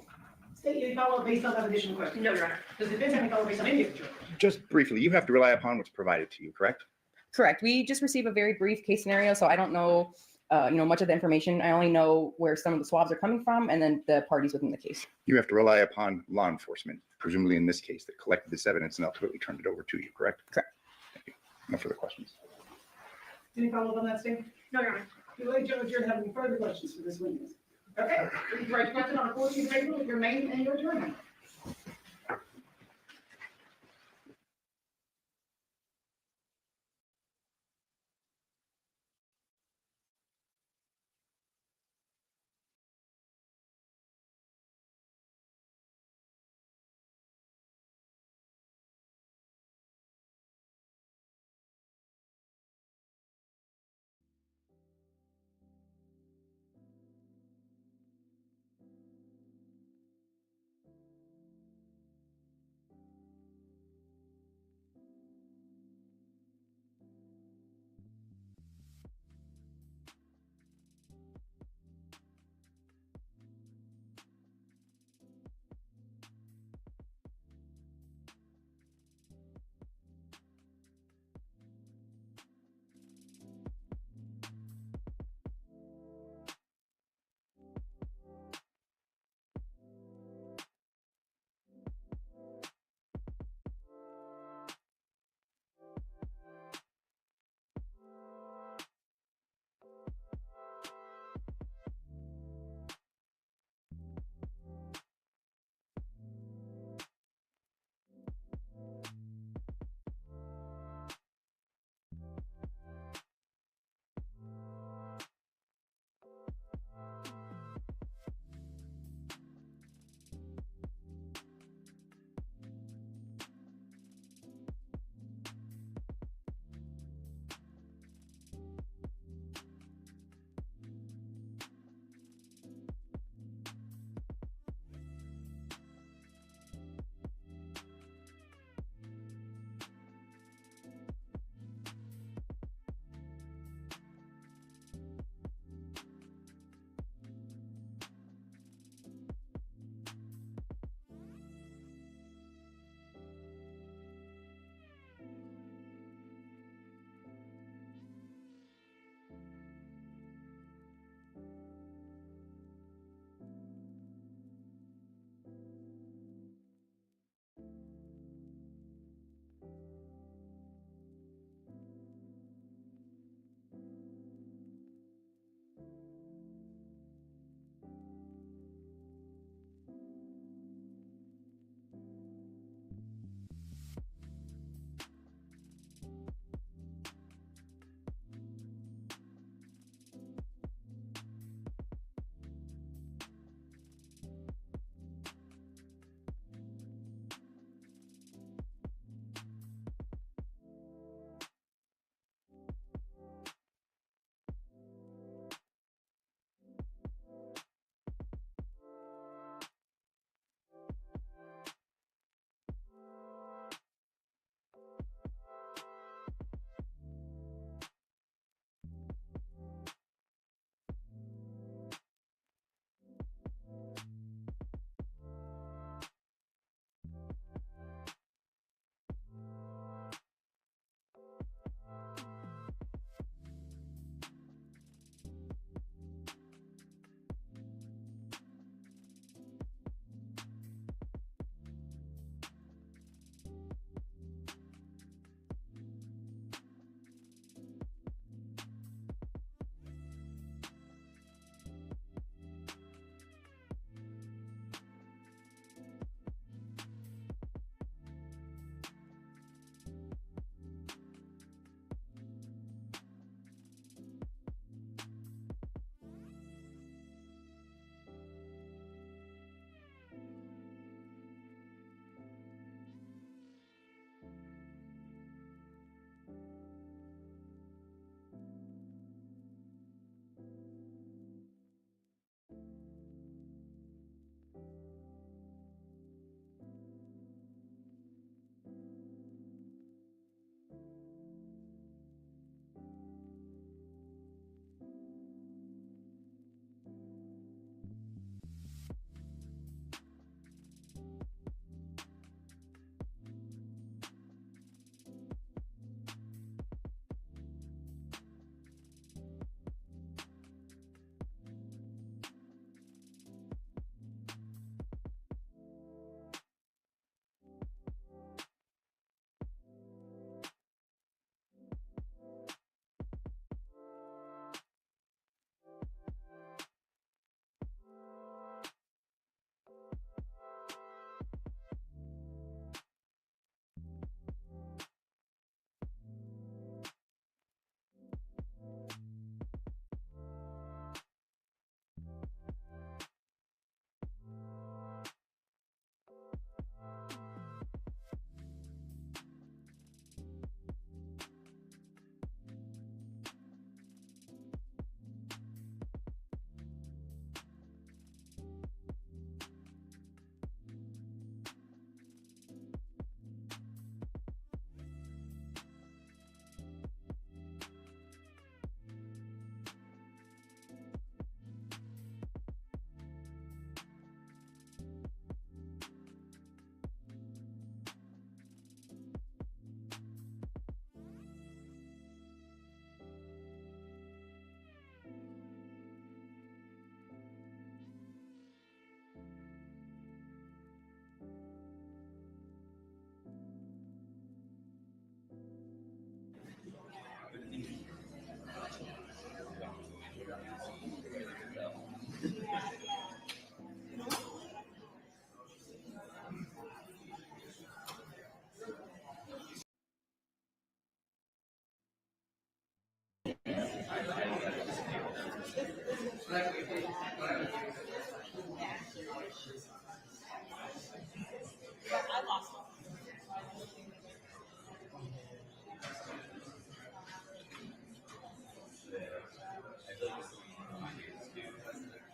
State, any follow-up based on that additional question? No, Your Honor. Does the defense have any follow-up based on any of the jury? Just briefly, you have to rely upon what's provided to you, correct? Correct. We just receive a very brief case scenario, so I don't know, much of the information. I only know where some of the swabs are coming from, and then the parties within the case. You have to rely upon law enforcement, presumably in this case, that collected this evidence and ultimately turned it over to you, correct? Correct. Thank you. No further questions. Any follow-up on that, State? No, Your Honor. Do ladies and gentlemen, have any further questions for this witness? Okay, please write your question on a 4-sheet paper with your name and your jury.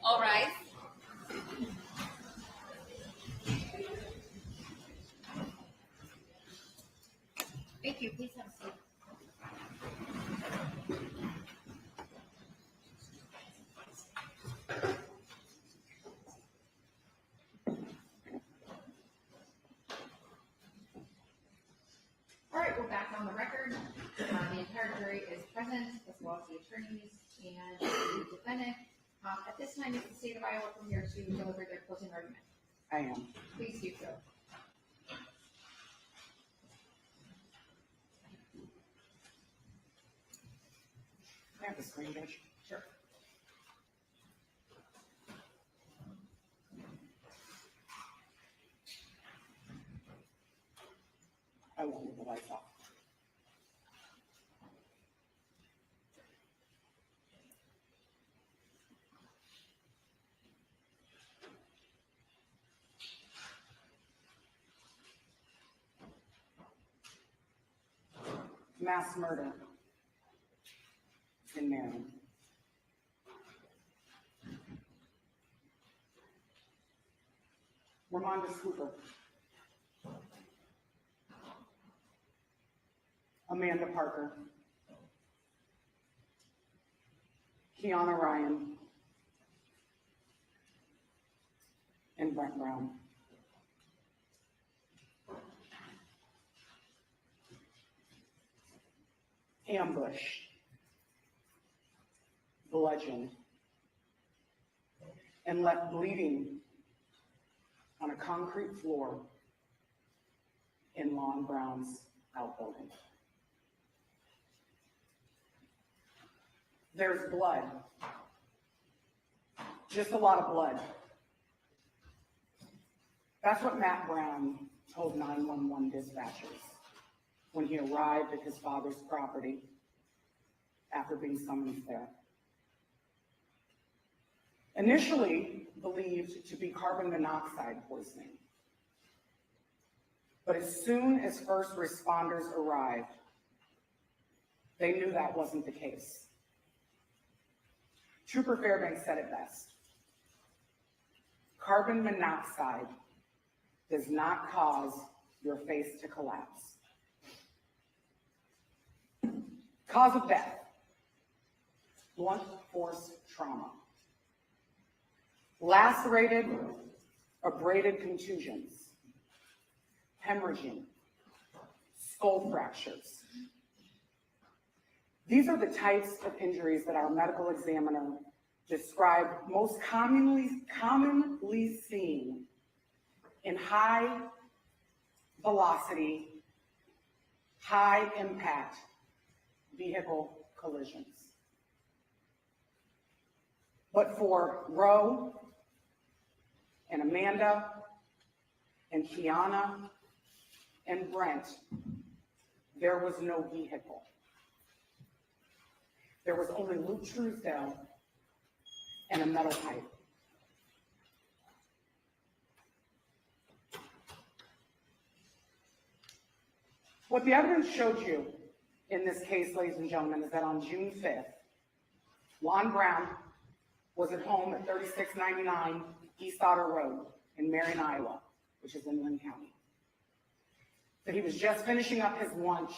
All right. Thank you. Please have a seat. All right, we're back on the record. The entire jury is present, as well as the attorneys and the defendant. At this time, is the state of Iowa prepared to deliver their closing argument? I am. Please do so. Can I have the screen, Judge? Sure. I won't leave the lights off. Mass murder in Maryland. Ramonda Cooper. Amanda Parker. Kiana Ryan. And Brent Brown. Ambushed, bludgeoned, and left bleeding on a concrete floor in Lon Brown's outbuilding. There's blood, just a lot of blood. That's what Matt Brown told 911 dispatchers when he arrived at his father's property after being summoned there. Initially believed to be carbon monoxide poisoning. But as soon as first responders arrived, they knew that wasn't the case. Trooper Fairbanks said it best. Carbon monoxide does not cause your face to collapse. Cause of death, blunt force trauma. Lacerated, abraded contusions, hemorrhaging, skull fractures. These are the types of injuries that our medical examiner described most commonly seen in high velocity, high impact vehicle collisions. But for Roe and Amanda and Kiana and Brent, there was no vehicle. There was only Luke Truesdell and a metal pipe. What the evidence showed you in this case, ladies and gentlemen, is that on June 5th, Lon Brown was at home at 3699 East Otter Road in Marion, Iowa, which is in Linn County. So he was just finishing up his lunch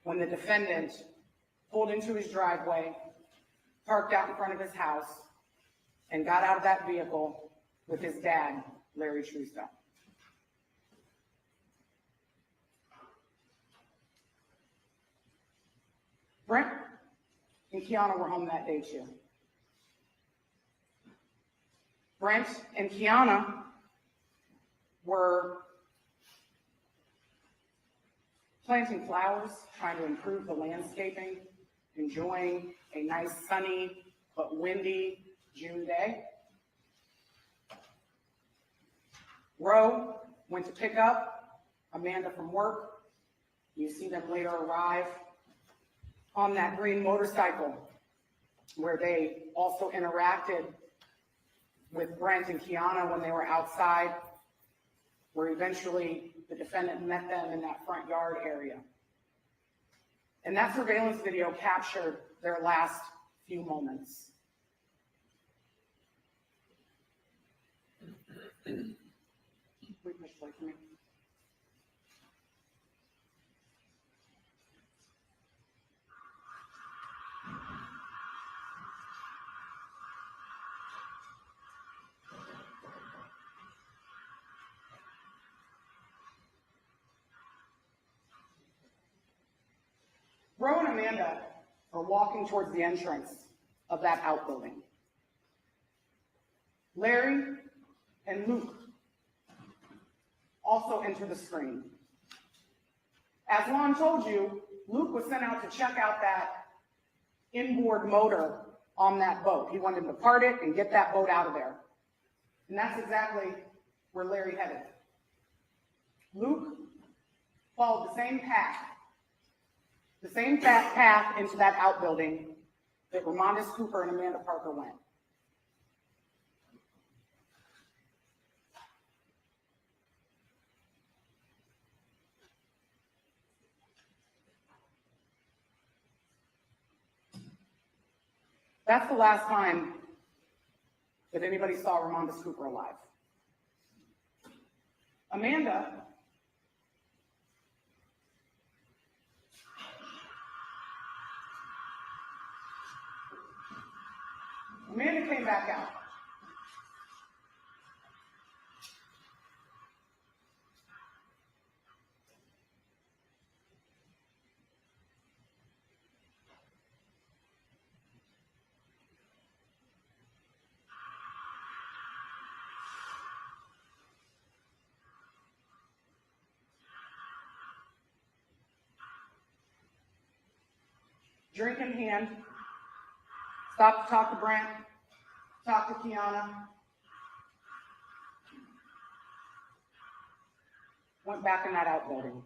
when the defendant pulled into his driveway, parked out in front of his house, and got out of that vehicle with his dad, Larry Truesdell. Brent and Kiana were home that day too. Brent and Kiana were planting flowers, trying to improve the landscaping, enjoying a nice sunny but windy June day. Roe went to pick up Amanda from work. You see them later arrive on that green motorcycle, where they also interacted with Brent and Kiana when they were outside, where eventually the defendant met them in that front yard area. And that surveillance video captured their last few moments. We push play for me. Ro and Amanda are walking towards the entrance of that outbuilding. Larry and Luke also enter the screen. As Lon told you, Luke was sent out to check out that inboard motor on that boat. He wanted to part it and get that boat out of there. And that's exactly where Larry headed. Luke followed the same path into that outbuilding that Ramondis Cooper and Amanda Parker went. That's the last time that anybody saw Ramondis Cooper alive. Amanda came back out. Drink in hand, stopped to talk to Brent, talked to Kiana, went back in that outbuilding.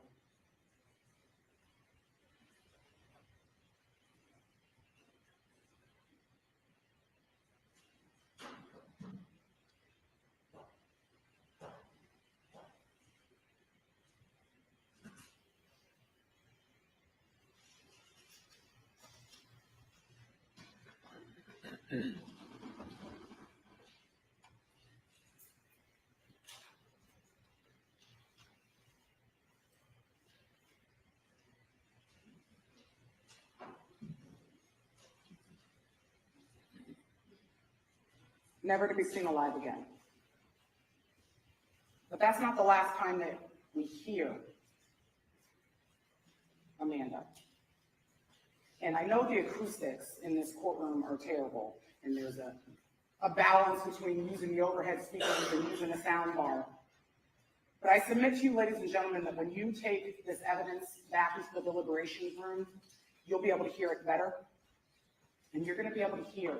Never to be seen alive again. But that's not the last time that we hear Amanda. And I know the acoustics in this courtroom are terrible, and there's a balance between using the overhead speakers and using a sound bar. But I submit to you, ladies and gentlemen, that when you take this evidence back into the deliberations room, you'll be able to hear it better. And you're going to be able to hear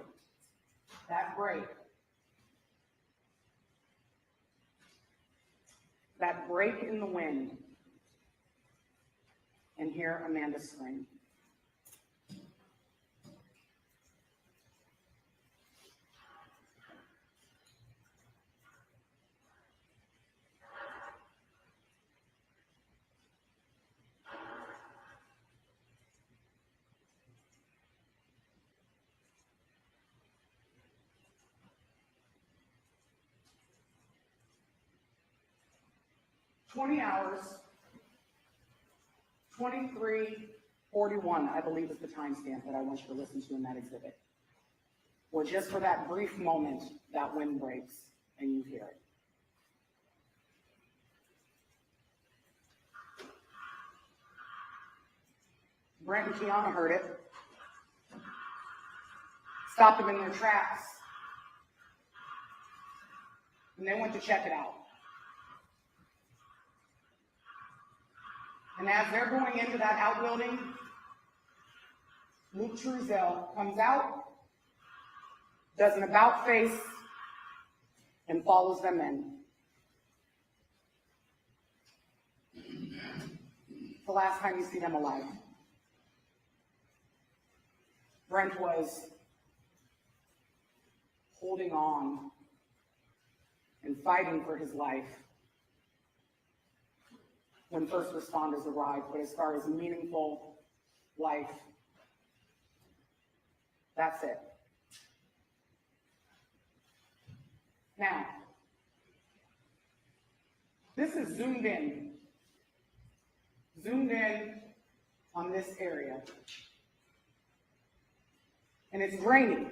that break in the wind, and hear Amanda scream. $20, 23:41, I believe is the timestamp that I want you to listen to in that exhibit. Or just for that brief moment, that wind breaks and you hear it. Brent and Kiana heard it, stopped them in their tracks, and they went to check it out. And as they're going into that outbuilding, Luke Truesdell comes out, does an about face, and follows them in. It's the last time you see them alive. Brent was holding on and fighting for his life when first responders arrived, but as far as meaningful life, that's it. Now, this is zoomed in on this area. And it's raining.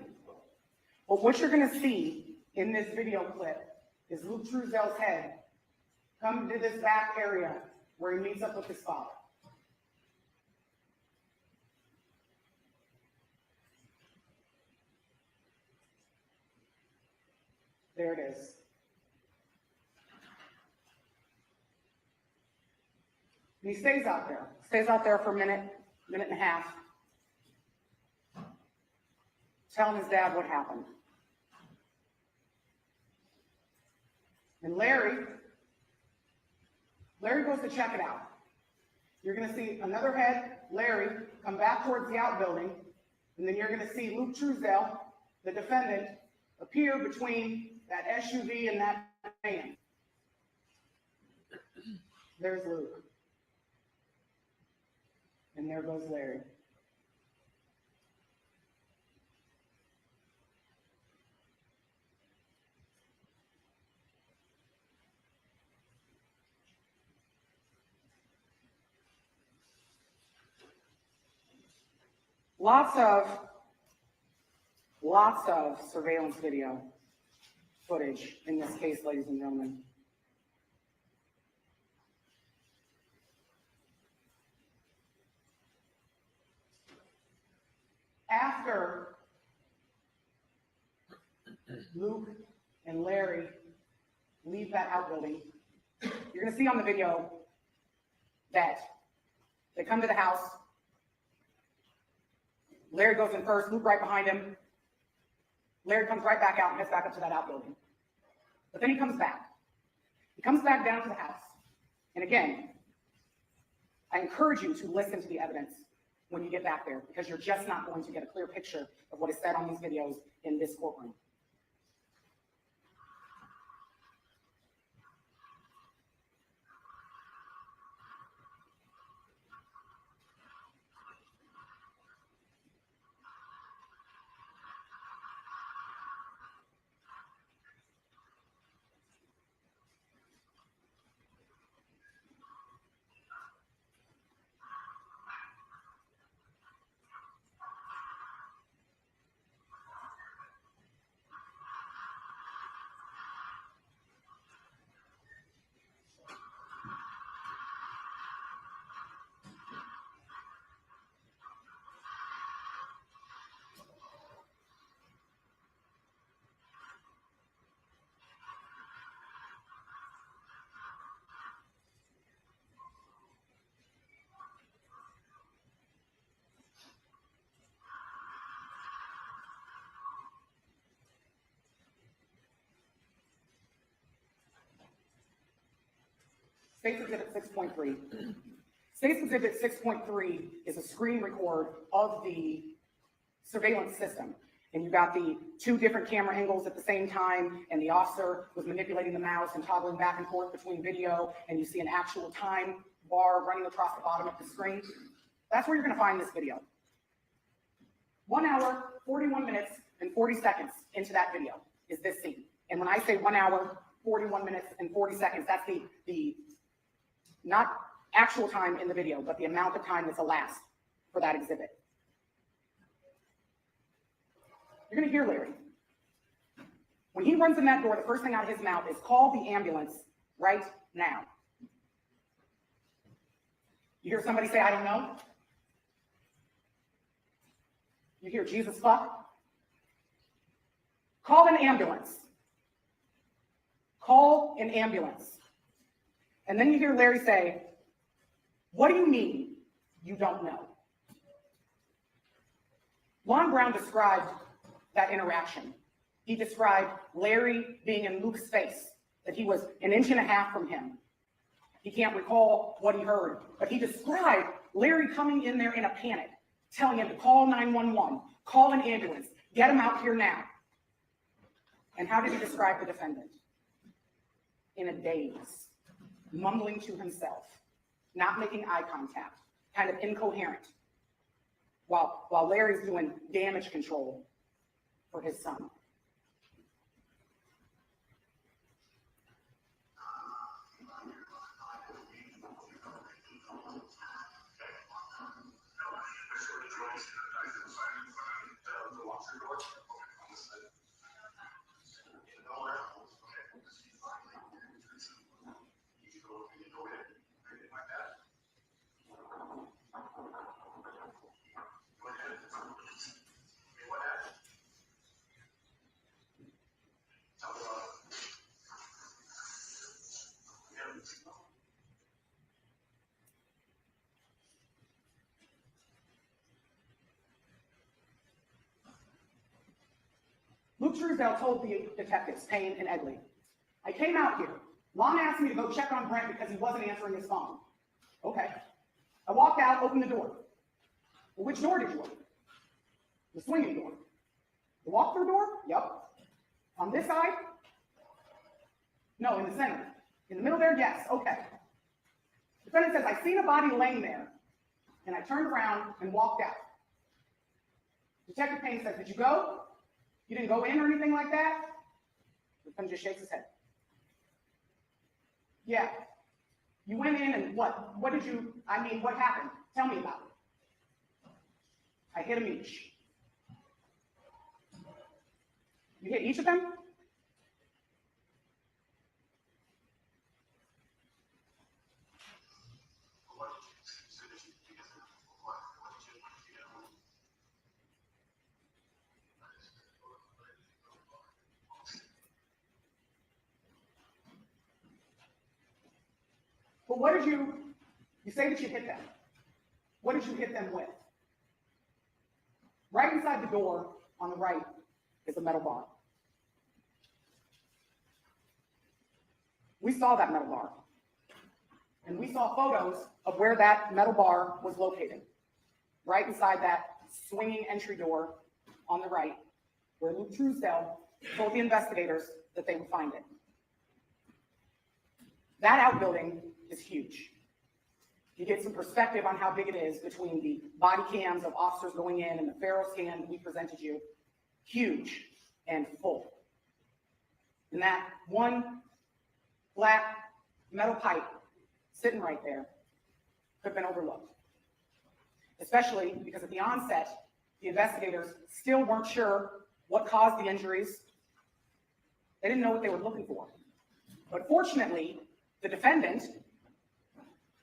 But what you're gonna see in this video clip is Luke Truesdell's head come to this back area where he meets up with his father. There it is. And he stays out there for a minute and a half, telling his dad what happened. And Larry goes to check it out. You're gonna see another head, Larry, come back towards the outbuilding, and then you're gonna see Luke Truesdell, the defendant, appear between that SUV and that van. There's Luke. And there goes Larry. Lots of surveillance video footage in this case, ladies and gentlemen. After Luke and Larry leave that outbuilding, you're going to see on the video that they come to the house. Larry goes in first, Luke right behind him. Larry comes right back out and heads back up to that outbuilding. But then he comes back. He comes back down to the house. And again, I encourage you to listen to the evidence when you get back there, because you're just not going to get a clear picture of what is said on these videos in this courtroom. State's Exhibit 6.3. State's Exhibit 6.3 is a screen record of the surveillance system. And you got the two different camera angles at the same time, and the officer was manipulating the mouse and toggling back and forth between video, and you see an actual time bar running across the bottom of the screen. That's where you're going to find this video. 1 hour, 41 minutes, and 40 seconds into that video is this scene. And when I say 1 hour, 41 minutes, and 40 seconds, that's the not actual time in the video, but the amount of time that's elapsed for that exhibit. You're going to hear Larry. When he runs in that door, the first thing out of his mouth is, "Call the ambulance right now." You hear somebody say, "I don't know." You hear, "Jesus fuck." Call an ambulance. Call an ambulance. And then you hear Larry say, "What do you mean you don't know?" Lon Brown described that interaction. He described Larry being in Luke's face, that he was 1.5 inches from him. He can't recall what he heard, but he described Larry coming in there in a panic, telling him to call 911, call an ambulance, get him out here now. And how did he describe the defendant? In a daze, mumbling to himself, not making eye contact, kind of incoherent, while Larry's doing damage control for his son. Luke Truesdell told the detectives, Payne and Edley, I came out here. Lon asked me to go check on Brent because he wasn't answering his phone. Okay. I walked out, opened the door. Well, which door did you open? The swinging door. The walk-through door? Yep. On this side? No, in the center. In the middle there? Yes. Okay. The defendant says, I seen a body laying there, and I turned around and walked out. Detective Payne says, did you go? You didn't go in or anything like that? The defendant just shakes his head. Yeah. You went in and what? What did you, what happened? Tell me about it. I hit them each. You hit each of them? But what did you say that you hit them. What did you hit them with? Right inside the door on the right is a metal bar. We saw that metal bar. And we saw photos of where that metal bar was located. Right inside that swinging entry door on the right, where Luke Truesdell told the investigators that they would find it. That outbuilding is huge. You get some perspective on how big it is between the body cams of officers going in and the Pharaoh scan that we presented you. Huge and full. And that one flat metal pipe sitting right there could have been overlooked. Especially because at the onset, the investigators still weren't sure what caused the injuries. They didn't know what they were looking for. But fortunately, the defendant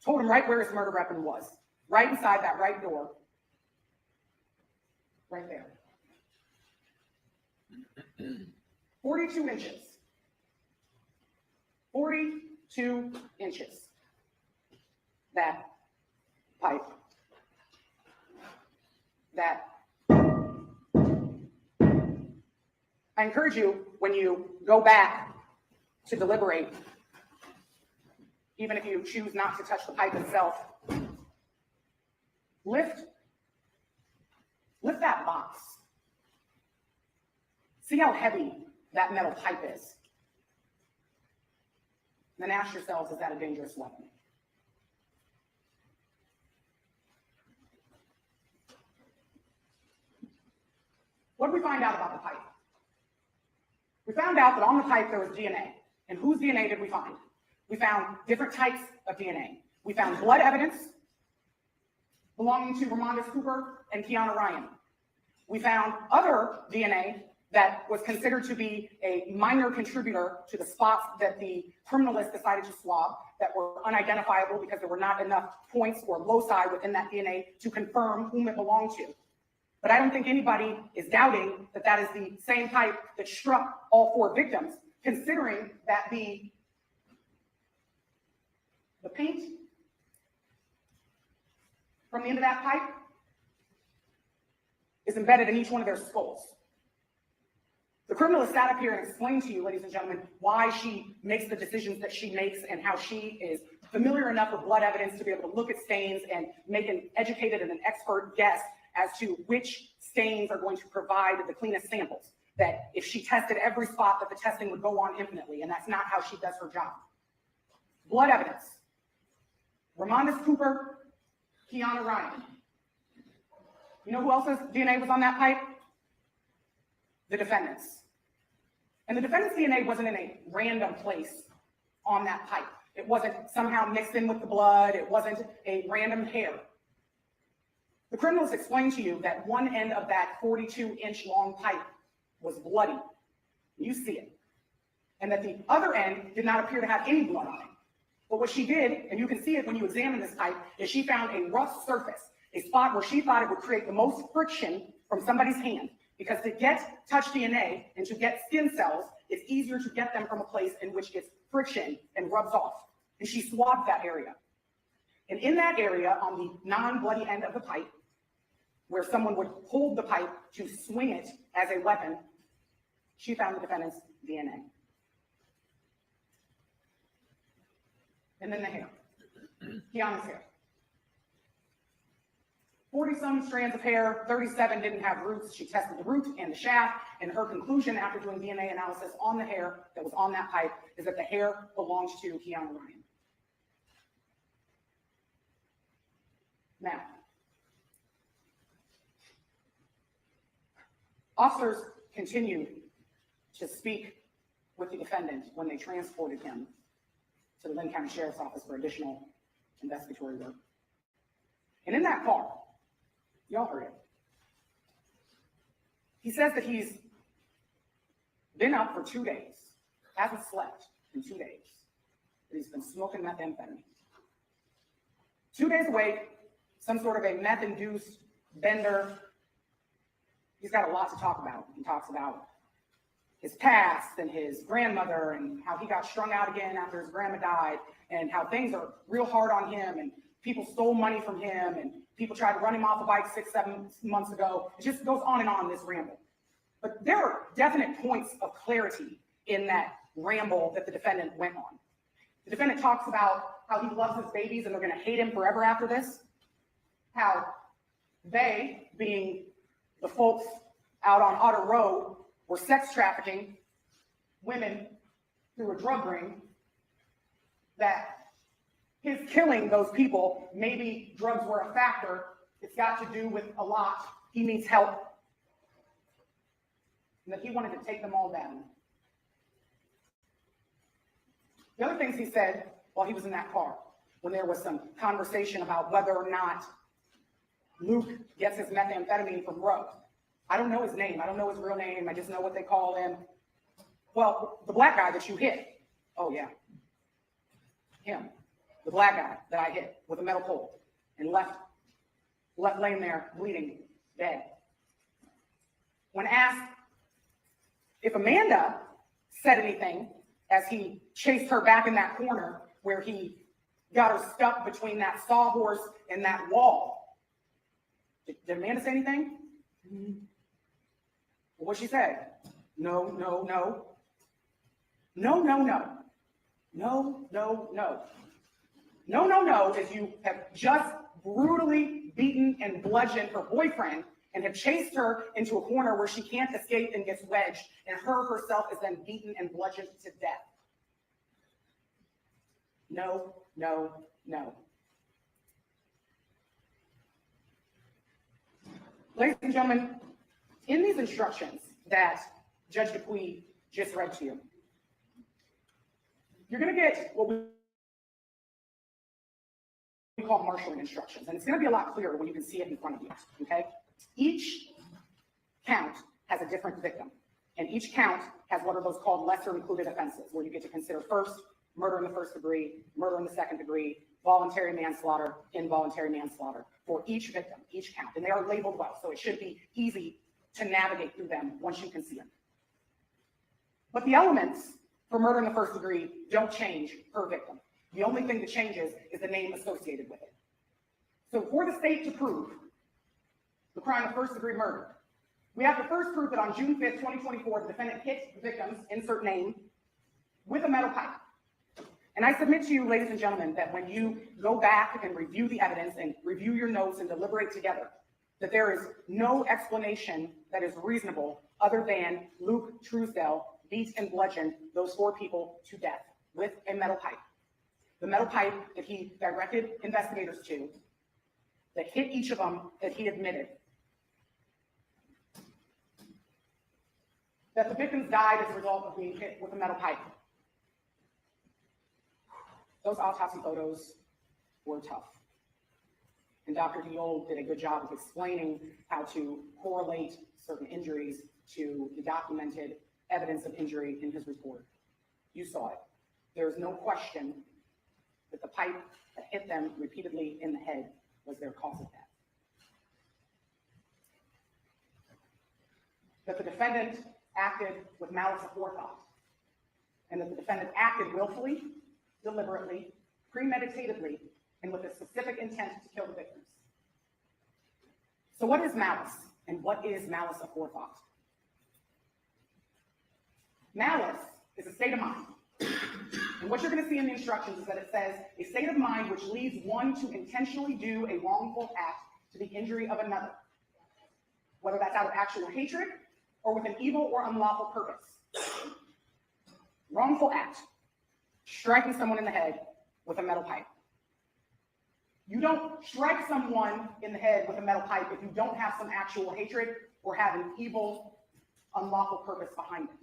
told him right where his murder weapon was, right inside that right door, right there. 42 inches. 42 inches. That pipe. That. I encourage you, when you go back to deliberate, even if you choose not to touch the pipe itself, lift that box. See how heavy that metal pipe is. Then ask yourselves, is that a dangerous weapon? What did we find out about the pipe? We found out that on the pipe there was DNA. And whose DNA did we find? We found different types of DNA. We found blood evidence belonging to Ramondis Cooper and Kiana Ryan. We found other DNA that was considered to be a minor contributor to the spots that the criminalist decided to swab that were unidentifiable because there were not enough points or loci within that DNA to confirm whom it belonged to. But I don't think anybody is doubting that that is the same pipe that struck all four victims, considering that the paint from the end of that pipe is embedded in each one of their skulls. The criminalist sat up here and explained to you, ladies and gentlemen, why she makes the decisions that she makes and how she is familiar enough with blood evidence to be able to look at stains and make an educated and an expert guess as to which stains are going to provide the cleanest samples. That if she tested every spot, that the testing would go on infinitely, and that's not how she does her job. Blood evidence. Ramondis Cooper, Kiana Ryan. You know who else's DNA was on that pipe? The defendant's. And the defendant's DNA wasn't in a random place on that pipe. It wasn't somehow mixed in with the blood. It wasn't a random hair. The criminals explained to you that one end of that 42-inch long pipe was bloody. You see it. And that the other end did not appear to have any blood on it. But what she did, and you can see it when you examine this pipe, is she found a rough surface, a spot where she thought it would create the most friction from somebody's hand. Because to get touch DNA and to get skin cells, it's easier to get them from a place in which it's friction and rubs off. And she swabbed that area. And in that area, on the non-bloody end of the pipe, where someone would hold the pipe to swing it as a weapon, she found the defendant's DNA. And then the hair. Kiana's hair. 40-some strands of hair, 37 didn't have roots. She tested the root and the shaft, and her conclusion after doing DNA analysis on the hair that was on that pipe is that the hair belongs to Kiana Ryan. Now, officers continued to speak with the defendant when they transported him to the Linn County Sheriff's Office for additional investigatory work. And in that car, y'all heard it, he says that he's been up for 2 days, hasn't slept in 2 days, that he's been smoking methamphetamine. 2 days awake, some sort of a meth-induced bender. He's got a lot to talk about. He talks about his past and his grandmother and how he got strung out again after his grandma died and how things are real hard on him and people stole money from him and people tried to run him off a bike 6-7 months ago. It just goes on, this ramble. But there are definite points of clarity in that ramble that the defendant went on. The defendant talks about how he loves his babies and they're going to hate him forever after this. How they, being the folks out on Otter Road, were sex trafficking women through a drug ring, that his killing those people, maybe drugs were a factor, it's got to do with a lot, he needs help, and that he wanted to take them all down. The other things he said while he was in that car, when there was some conversation about whether or not Luke gets his methamphetamine from Roe. I don't know his name. I don't know his real name. I just know what they call him. Well, the black guy that you hit. Oh, yeah. Him. The black guy that I hit with a metal pole and left laying there bleeding, dead. When asked if Amanda said anything as he chased her back in that corner where he got her stuck between that sawhorse and that wall, did Amanda say anything? Well, what she said? No, no, no. No, no, no. No, no, no. No, no, no, as you have just brutally beaten and bludgeoned her boyfriend and have chased her into a corner where she can't escape and gets wedged, and her herself is then beaten and bludgeoned to death. No, no, no. Ladies and gentlemen, in these instructions that Judge Dupuy just read to you, you're going to get what we call marshalling instructions, and it's going to be a lot clearer when you can see it in front of you, okay? Each count has a different victim, and each count has what are those called lesser included offenses, where you get to consider first, murder in the first degree, murder in the second degree, voluntary manslaughter, involuntary manslaughter, for each victim, each count, and they are labeled well, so it should be easy to navigate through them once you can see them. But the elements for murder in the first degree don't change per victim. The only thing that changes is the name associated with it. So for the state to prove the crime of first degree murder, we have to first prove that on June 5th, 2024, the defendant hit the victim's insert name with a metal pipe. And I submit to you, ladies and gentlemen, that when you go back and review the evidence and review your notes and deliberate together, that there is no explanation that is reasonable other than Luke Truesdell beat and bludgeoned those 4 people to death with a metal pipe. The metal pipe that he directed investigators to, that hit each of them, that he admitted. That the victims died as a result of being hit with a metal pipe. Those autopsy photos were tough. And Dr. Diol did a good job of explaining how to correlate certain injuries to the documented evidence of injury in his report. You saw it. There's no question that the pipe that hit them repeatedly in the head was their cause of death. That the defendant acted with malice aforethought, and that the defendant acted willfully, deliberately, premeditatedly, and with a specific intent to kill the victims. So what is malice, and what is malice aforethought? Malice is a state of mind. And what you're going to see in the instructions is that it says, a state of mind which leads one to intentionally do a wrongful act to the injury of another, whether that's out of actual hatred or with an evil or unlawful purpose. Wrongful act, striking someone in the head with a metal pipe. You don't strike someone in the head with a metal pipe if you don't have some actual hatred or have an evil, unlawful purpose behind it.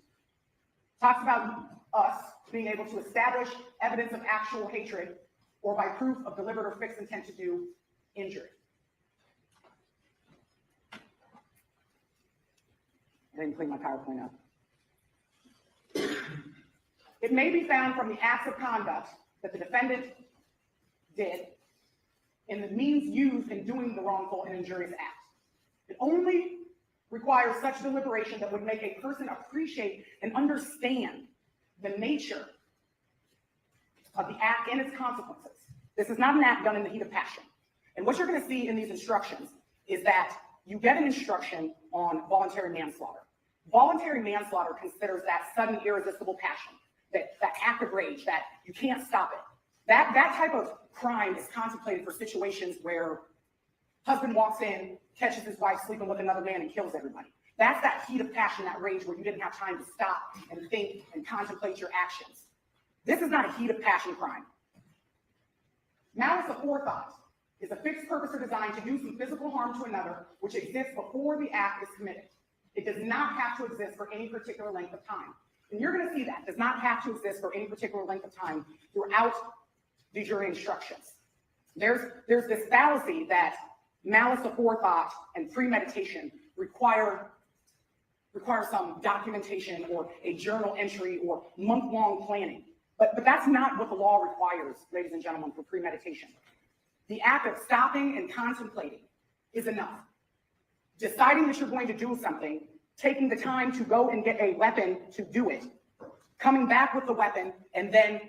Talks about us being able to establish evidence of actual hatred or by proof of deliberate or fixed intent to do injury. I didn't clean my PowerPoint up. It may be found from the acts of conduct that the defendant did and the means used in doing the wrongful and injurious act. It only requires such deliberation that would make a person appreciate and understand the nature of the act and its consequences. This is not an act done in the heat of passion. And what you're going to see in these instructions is that you get an instruction on voluntary manslaughter. Voluntary manslaughter considers that sudden irresistible passion, that act of rage, that you can't stop it. That type of crime is contemplated for situations where husband walks in, catches his wife sleeping with another man, and kills everybody. That's that heat of passion, that rage where you didn't have time to stop and think and contemplate your actions. This is not a heat of passion crime. Malice aforethought is a fixed purpose or design to do some physical harm to another which exists before the act is committed. It does not have to exist for any particular length of time. And you're going to see that does not have to exist for any particular length of time throughout the jury instructions. There's this fallacy that malice aforethought and premeditation require some documentation or a journal entry or month-long planning. But that's not what the law requires, ladies and gentlemen, for premeditation. The act of stopping and contemplating is enough. Deciding that you're going to do something, taking the time to go and get a weapon to do it, coming back with the weapon, and then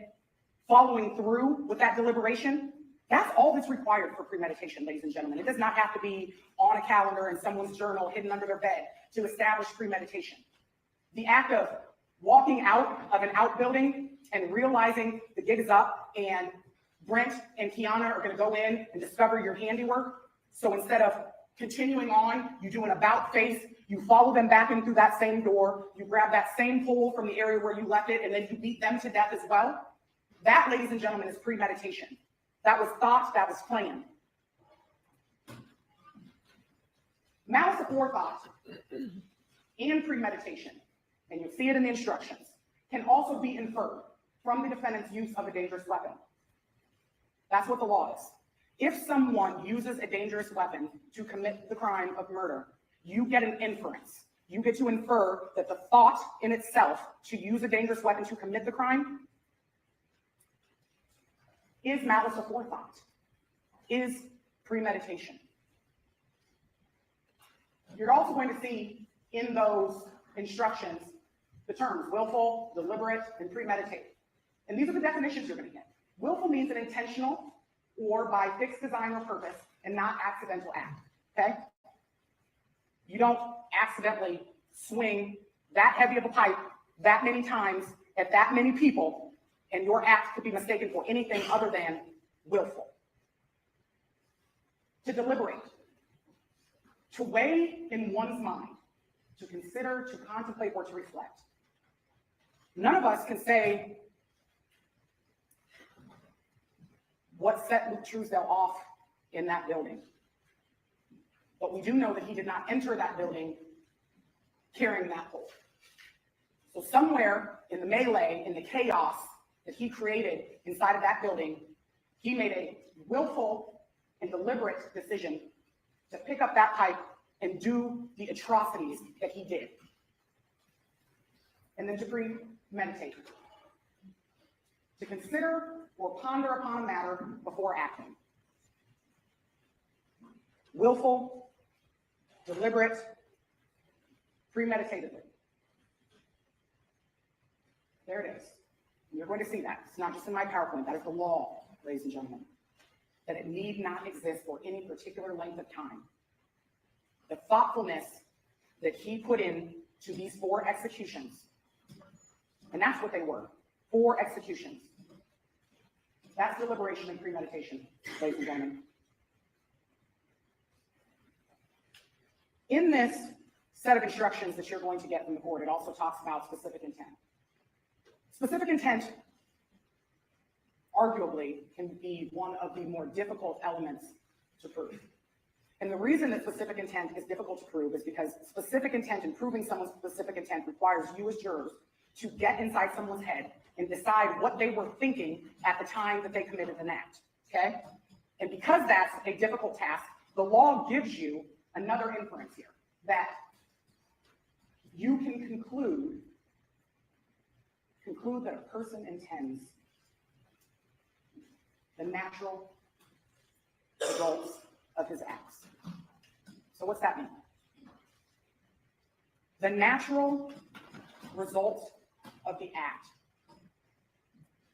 following through with that deliberation, that's all that's required for premeditation, ladies and gentlemen. It does not have to be on a calendar in someone's journal hidden under their bed to establish premeditation. The act of walking out of an outbuilding and realizing the gig is up and Brent and Kiana are going to go in and discover your handiwork. So instead of continuing on, you do an about face, you follow them back in through that same door, you grab that same pole from the area where you left it, and then you beat them to death as well. That, ladies and gentlemen, is premeditation. That was thought, that was planned. Malice aforethought and premeditation, and you'll see it in the instructions, can also be inferred from the defendant's use of a dangerous weapon. That's what the law is. If someone uses a dangerous weapon to commit the crime of murder, you get an inference. You get to infer that the thought in itself to use a dangerous weapon to commit the crime is malice aforethought, is premeditation. You're also going to see in those instructions the terms willful, deliberate, and premeditated. And these are the definitions you're going to get. Willful means an intentional or by fixed design or purpose and not accidental act, okay? You don't accidentally swing that heavy of a pipe that many times at that many people and your act could be mistaken for anything other than willful. To deliberate. to weigh in one's mind, to consider, to contemplate, or to reflect. None of us can say what set Luke Truesdell off in that building. But we do know that he did not enter that building carrying that pole. So somewhere in the melee, in the chaos that he created inside of that building, he made a willful and deliberate decision to pick up that pipe and do the atrocities that he did. And then to premeditate, to consider or ponder upon a matter before acting. Willful, deliberate, premeditatedly. There it is. You're going to see that. It's not just in my PowerPoint. That is the law, ladies and gentlemen. That it need not exist for any particular length of time. The thoughtfulness that he put in to these 4 executions, and that's what they were, 4 executions. That's deliberation and premeditation, ladies and gentlemen. In this set of instructions that you're going to get from the court, it also talks about specific intent. Specific intent, arguably, can be one of the more difficult elements to prove. And the reason that specific intent is difficult to prove is because specific intent and proving someone's specific intent requires you as jurors to get inside someone's head and decide what they were thinking at the time that they committed an act, okay? And because that's a difficult task, the law gives you another inference here, that you can conclude that a person intends the natural results of his acts. So what's that mean? The natural result of the act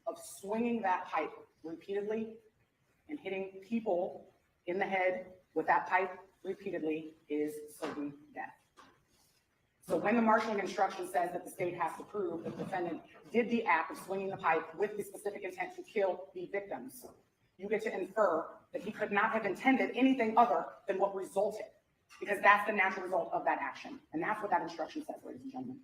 of swinging that pipe repeatedly and hitting people in the head with that pipe repeatedly is certain death. So when the marshalling instruction says that the state has to prove that the defendant did the act of swinging the pipe with the specific intent to kill the victims, you get to infer that he could not have intended anything other than what resulted, because that's the natural result of that action. And that's what that instruction says, ladies and gentlemen.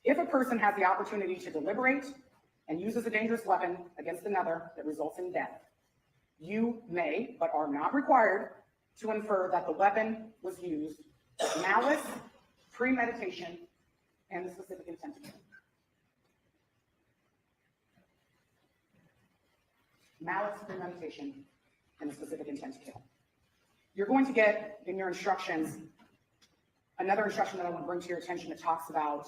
If a person has the opportunity to deliberate and uses a dangerous weapon against another that results in death, you may, but are not required, to infer that the weapon was used with malice, premeditation, and the specific intent to kill. Malice, premeditation, and the specific intent to kill. You're going to get in your instructions another instruction that I want to bring to your attention that talks about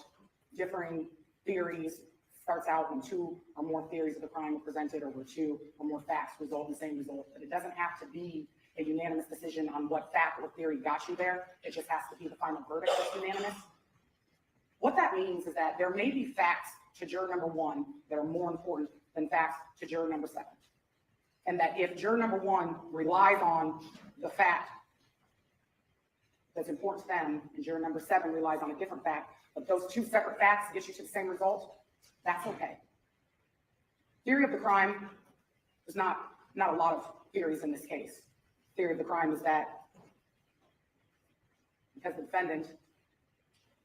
differing theories. Starts out when 2 or more theories of the crime are presented, or where 2 or more facts result in the same result. But it doesn't have to be a unanimous decision on what fact or theory got you there. It just has to be the final verdict that's unanimous. What that means is that there may be facts to juror number 1 that are more important than facts to juror number 7. And that if juror number 1 relies on the fact that's important to them, and juror number 7 relies on a different fact, but those 2 separate facts get you to the same result, that's okay. Theory of the crime, there's not a lot of theories in this case. Theory of the crime is that because the defendant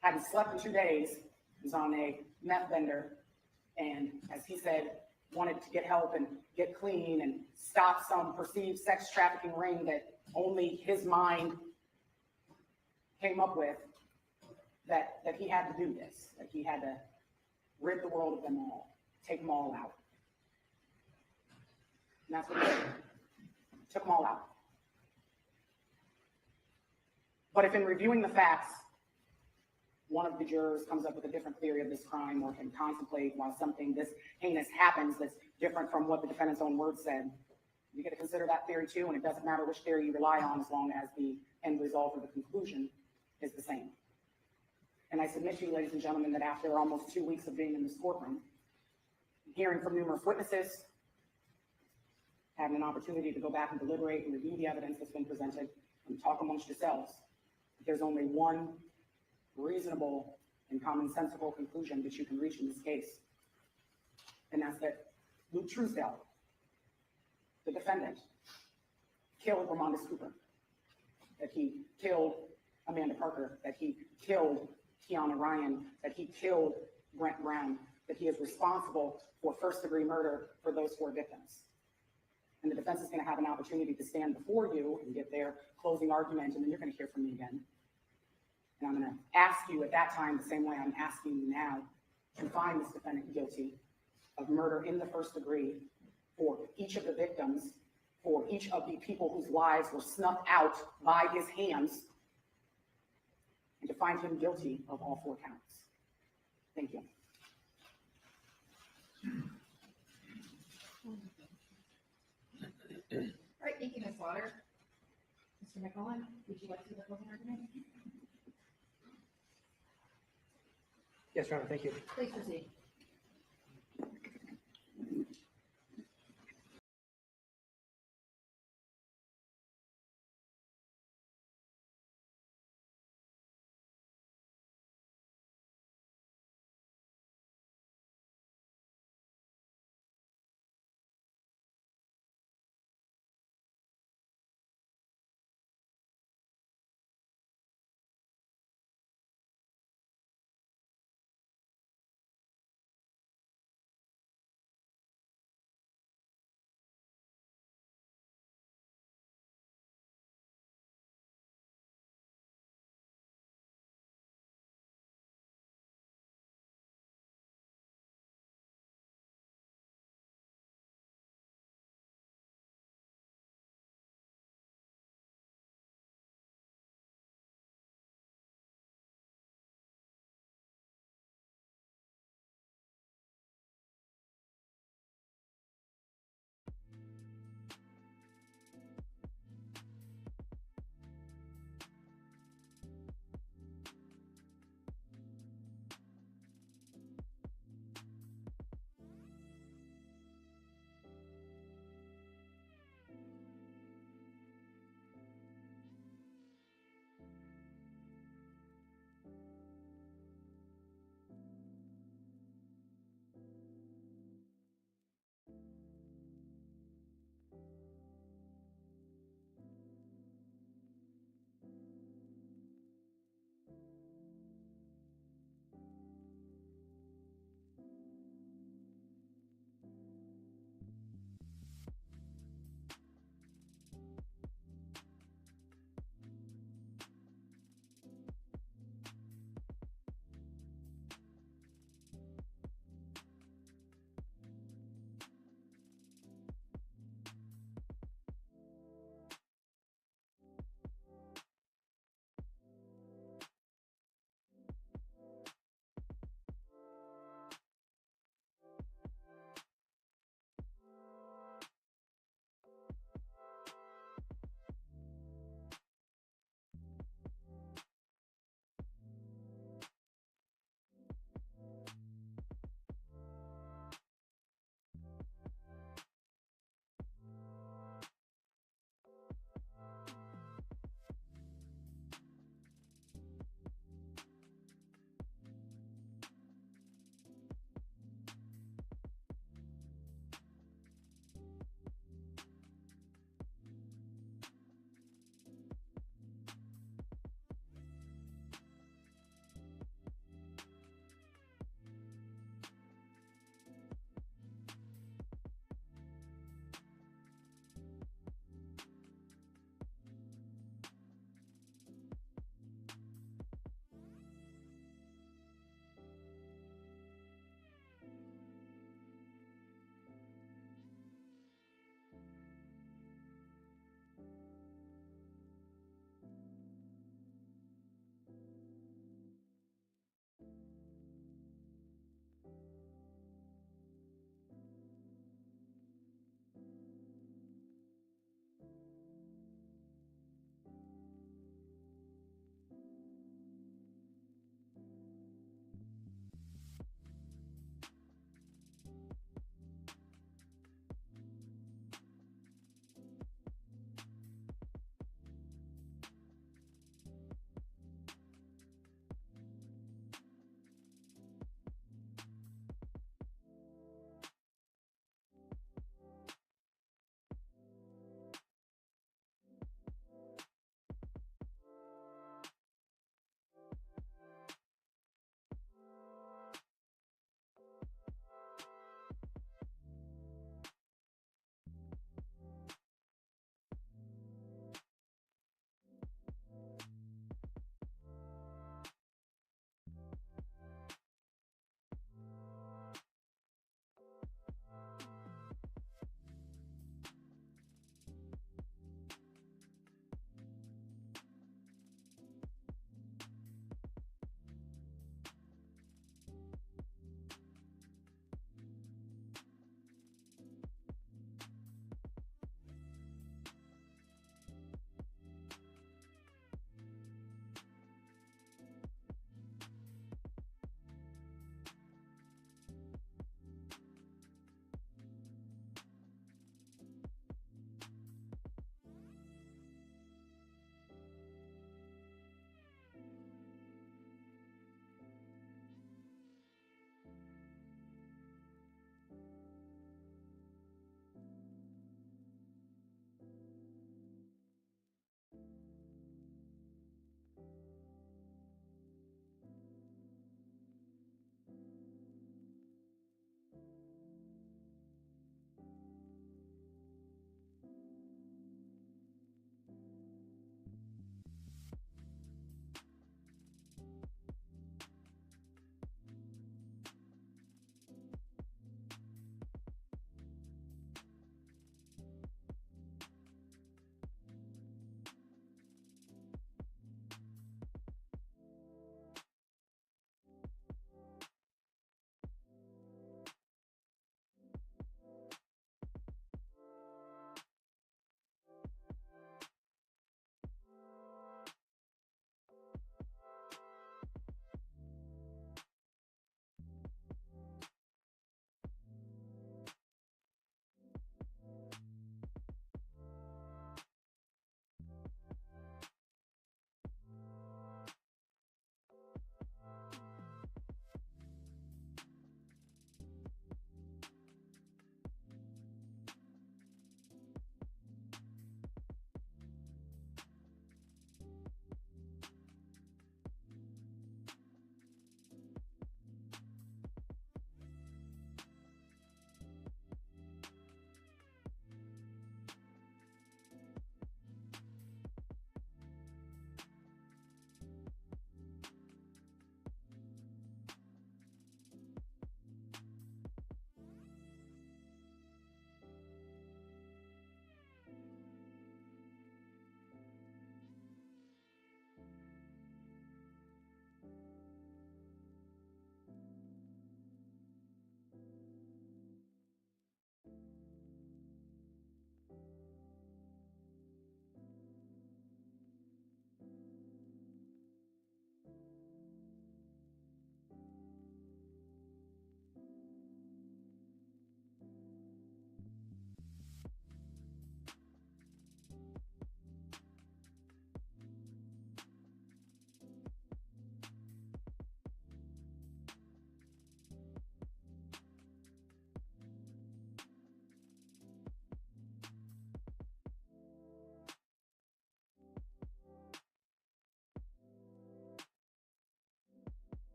hadn't slept in 2 days, was on a meth bender, and as he said, wanted to get help and get clean and stop some perceived sex trafficking ring that only his mind came up with, that he had to do this, that he had to rid the world of them all, take them all out. And that's what he did. Took them all out. But if in reviewing the facts, one of the jurors comes up with a different theory of this crime, or can contemplate why something this heinous happens that's different from what the defendant's own words said, you get to consider that theory too, and it doesn't matter which theory you rely on as long as the end result or the conclusion is the same. And I submit to you, ladies and gentlemen, that after almost 2 weeks of being in this courtroom, hearing from numerous witnesses, having an opportunity to go back and deliberate and review the evidence that's been presented, and talk amongst yourselves, there's only one reasonable and commonsensical conclusion that you can reach in this case. And that's that Luke Truesdell the defendant killed Ramondis Cooper, that he killed Amanda Parker, that he killed Tiana Ryan, that he killed Brent Brown, that he is responsible for first-degree murder for those 4 victims. And the defense is going to have an opportunity to stand before you and get their closing argument, and then you're going to hear from me again. And I'm going to ask you at that time, the same way I'm asking you now, to find this defendant guilty of murder in the first degree for each of the victims, for each of the people whose lives were snuffed out by his hands, and to find him guilty of all 4 counts. Thank you. All right, thank you, Ms. Slaughter. Mr. McMullen, would you like to do the closing argument? Yes, Your Honor, thank you. Please proceed.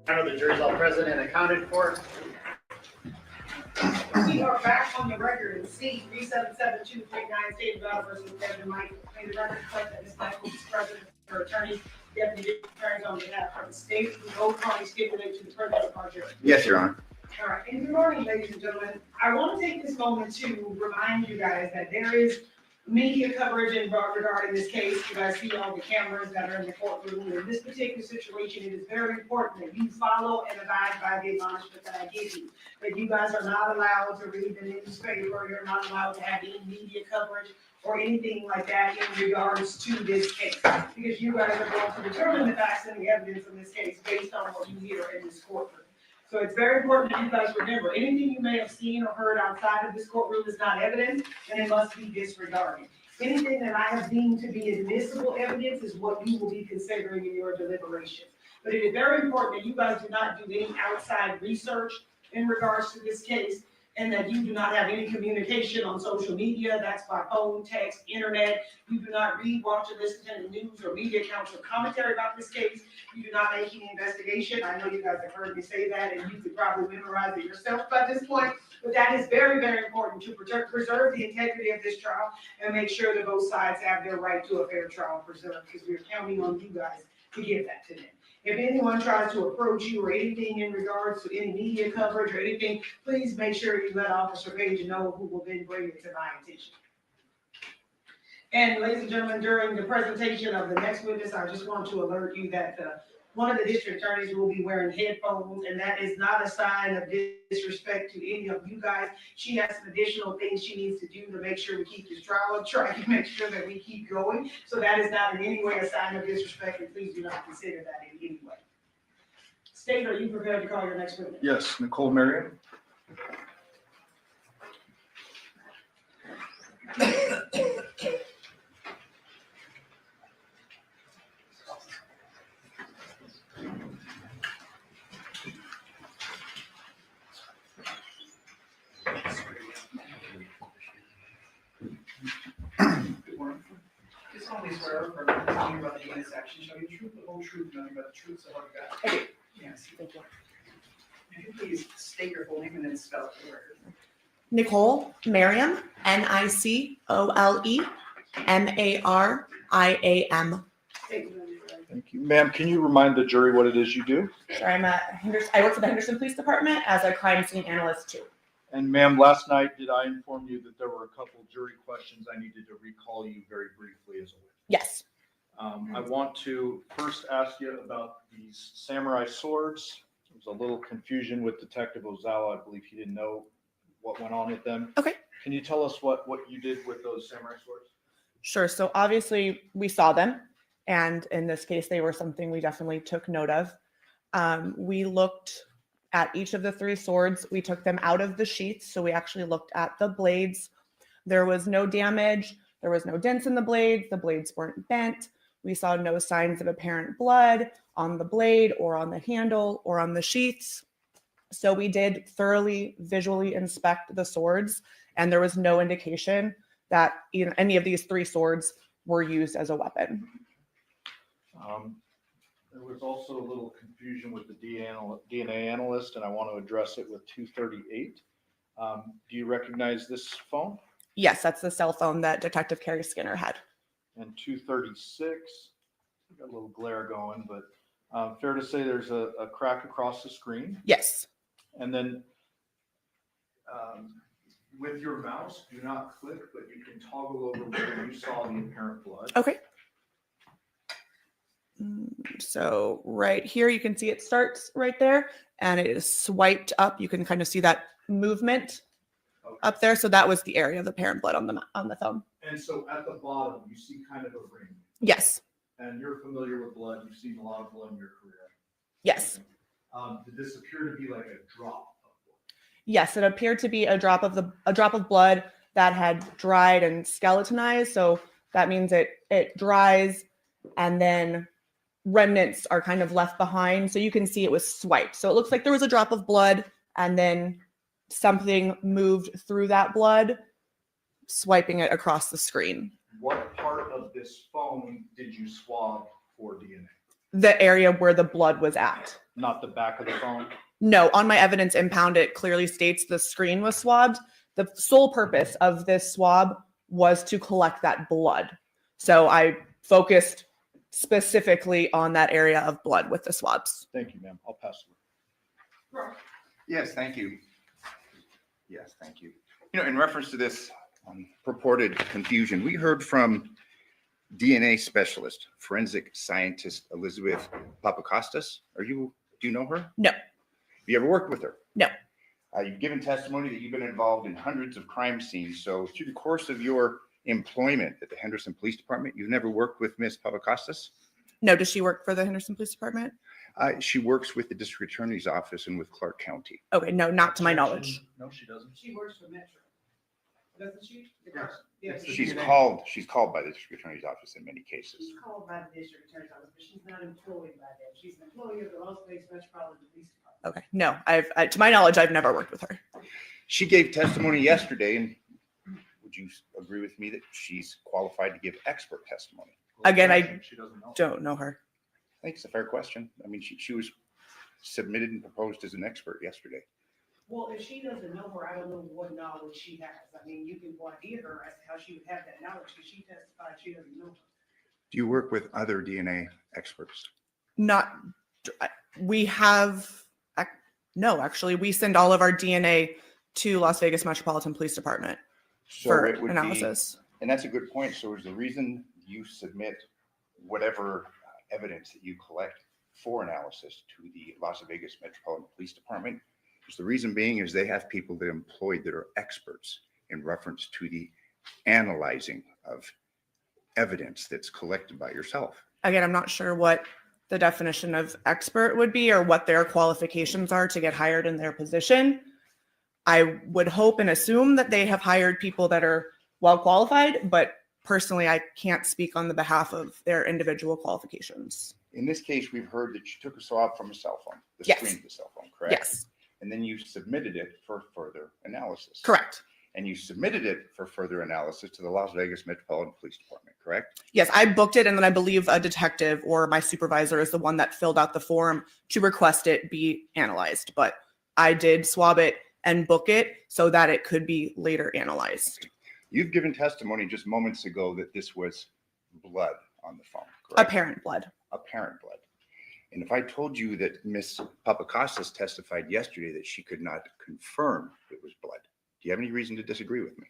The jury's all present and accounted for. We are back on the record in C 377239 State of Nevada versus Devyn Michaels. May the record reflect that Ms. Michaels is present, her attorney, deputy attorneys on behalf of the state, the Linn County stipulate to the purpose of our jury. Yes, Your Honor. All right, and good morning, ladies and gentlemen. I want to take this moment to remind you guys that there is media coverage regarding this case. You guys see all the cameras that are in the courtroom. In this particular situation, it is very important that you follow and abide by the admonishment that I give you. That you guys are not allowed to read the newspaper, you're not allowed to have any media coverage or anything like that in regards to this case. Because you guys are going to determine the facts and the evidence in this case based on what you hear in this courtroom. So it's very important that you guys remember, anything you may have seen or heard outside of this courtroom is not evidence, and it must be disregarded. Anything that I have deemed to be admissible evidence is what you will be considering in your deliberation. But it is very important that you guys do not do any outside research in regards to this case, and that you do not have any communication on social media. That's by phone, text, internet. You do not read, watch, or listen to any news or media accounts or commentary about this case. You do not make any investigation. I know you guys have heard me say that, and you could probably memorize it yourself by this point. But that is very, very important to preserve the integrity of this trial and make sure that both sides have their right to a fair trial preserved, because we're counting on you guys to give that to them. If anyone tries to approach you or anything in regards to any media coverage or anything, please make sure you let Officer Page know, who will then bring it to my attention. And ladies and gentlemen, during the presentation of the next witness, I just want to alert you that one of the district attorneys will be wearing headphones, and that is not a sign of disrespect to any of you guys. She has some additional things she needs to do to make sure we keep this trial on track and make sure that we keep going. So that is not in any way a sign of disrespect, and please do not consider that in any way. State, are you prepared to call your next witness? Yes, Nicole Marion. This only swear for testimony about the witness action, show you the truth, the whole truth, nothing but the truth, so help you God. I do. Yes, thank you. If you please state your full name and then spell it for the record. Nicole Mariam, NicoleMariam. Thank you. Ma'am, can you remind the jury what it is you do? Sorry, I work for the Henderson Police Department as a crime scene analyst too. And ma'am, last night, did I inform you that there were a couple jury questions I needed to recall you very briefly as a witness? Yes. I want to first ask you about these samurai swords. There was a little confusion with Detective Ozawa. I believe he didn't know what went on with them. Okay. Can you tell us what you did with those samurai swords? Sure. So obviously we saw them, and in this case, they were something we definitely took note of. We looked at each of the three swords. We took them out of the sheaths, so we actually looked at the blades. There was no damage. There was no dents in the blades. The blades weren't bent. We saw no signs of apparent blood on the blade or on the handle or on the sheaths. So we did thoroughly visually inspect the swords, and there was no indication that any of these three swords were used as a weapon. There was also a little confusion with the DNA analyst, and I want to address it with 238. Do you recognize this phone? Yes, that's the cell phone that Detective Carrie Skinner had. And 236, we got a little glare going, but fair to say there's a crack across the screen. Yes. And then with your mouse, do not click, but you can toggle over where you saw the apparent blood. Okay. So right here, you can see it starts right there, and it is swiped up. You can kind of see that movement up there. So that was the area of the apparent blood on the phone. And so at the bottom, you see kind of a ring. Yes. And you're familiar with blood. You've seen a lot of blood in your career. Yes. Did this appear to be like a drop of blood? Yes, it appeared to be a drop of blood that had dried and skeletonized. So that means it dries, and then remnants are kind of left behind. So you can see it was swiped. So it looks like there was a drop of blood, and then something moved through that blood, swiping it across the screen. What part of this phone did you swab for DNA? the area where the blood was at. Not the back of the phone? No, on my evidence impound, it clearly states the screen was swabbed. The sole purpose of this swab was to collect that blood. So I focused specifically on that area of blood with the swabs. Thank you, ma'am. I'll pass it. Yes, thank you. Yes, thank you. You know, in reference to this purported confusion, we heard from DNA specialist, forensic scientist Elizabeth Papakostas. Do you know her? No. Have you ever worked with her? No. You've given testimony that you've been involved in hundreds of crime scenes. So through the course of your employment at the Henderson Police Department, you've never worked with Ms. Papakostas? No, does she work for the Henderson Police Department? She works with the District Attorney's Office and with Clark County. Okay, no, not to my knowledge. No, she doesn't. She works for Metro, doesn't she? Yes. Yes. She's called by the District Attorney's Office in many cases. She's called by the district attorney's office, but she's not employed by them. She's an employee of the Las Vegas Metropolitan Police Department. Okay, no, to my knowledge, I've never worked with her. She gave testimony yesterday, and would you agree with me that she's qualified to give expert testimony? Again, I She doesn't know. don't know her. I think it's a fair question. I mean, she was submitted and proposed as an expert yesterday. Well, if she doesn't know her, I don't know what knowledge she has. I mean, you can idea her as to how she would have that knowledge, because she testified she doesn't know her. Do you work with other DNA experts? We have, no, actually, we send all of our DNA to Las Vegas Metropolitan Police Department So for it would be- analysis. And that's a good point. So is the reason you submit whatever evidence that you collect for analysis to the Las Vegas Metropolitan Police Department, is the reason being is they have people that are employed that are experts in reference to the analyzing of evidence that's collected by yourself. Again, I'm not sure what the definition of expert would be or what their qualifications are to get hired in their position. I would hope and assume that they have hired people that are well qualified, but personally, I can't speak on the behalf of their individual qualifications. In this case, we've heard that you took a swab from a cell phone, the Yes. screen of the cell phone, correct? Yes, And then you submitted it for further analysis. correct. And you submitted it for further analysis to the Las Vegas Metropolitan Police Department, correct? Yes, I booked it, and then I believe a detective or my supervisor is the one that filled out the form to request it be analyzed. But I did swab it and book it so that it could be later analyzed. You've given testimony just moments ago that this was blood on the phone, correct? Apparent blood. Apparent blood. And if I told you that Ms. Papakostas testified yesterday that she could not confirm it was blood, do you have any reason to disagree with me?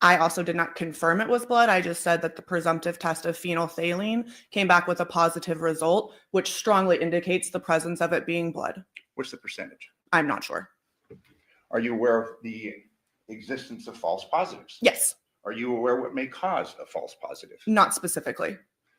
I also did not confirm it was blood. I just said that the presumptive test of phenolphthalein came back with a positive result, which strongly indicates the presence of it being blood. What's the percentage? I'm not sure. Are you aware of the existence of false positives? Yes, Are you aware what may cause a false positive? not specifically.